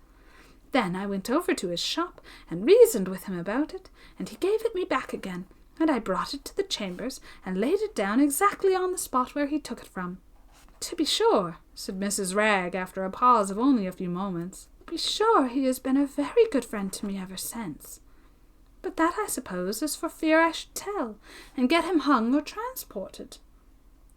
Speaker 4: Then I went over to his shop and reasoned with him about it, and he gave it me back again, and I brought it to the chambers and laid it down exactly on the spot where he took it from. To be sure, said Mrs. Ragg after a pause of only a few moments, to be sure he has been a very good friend to me ever since. But that, I suppose, is for fear I should tell, and get him hung or transported.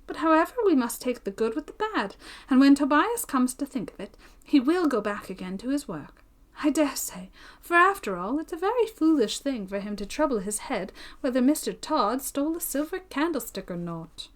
Speaker 4: But however, we must take the good with the bad, and when Tobias comes to think of it, he will go back again to his work. I dare say, for after all, it's a very foolish thing for him to trouble his head whether Mr. Todd stole a silver candlestick or not.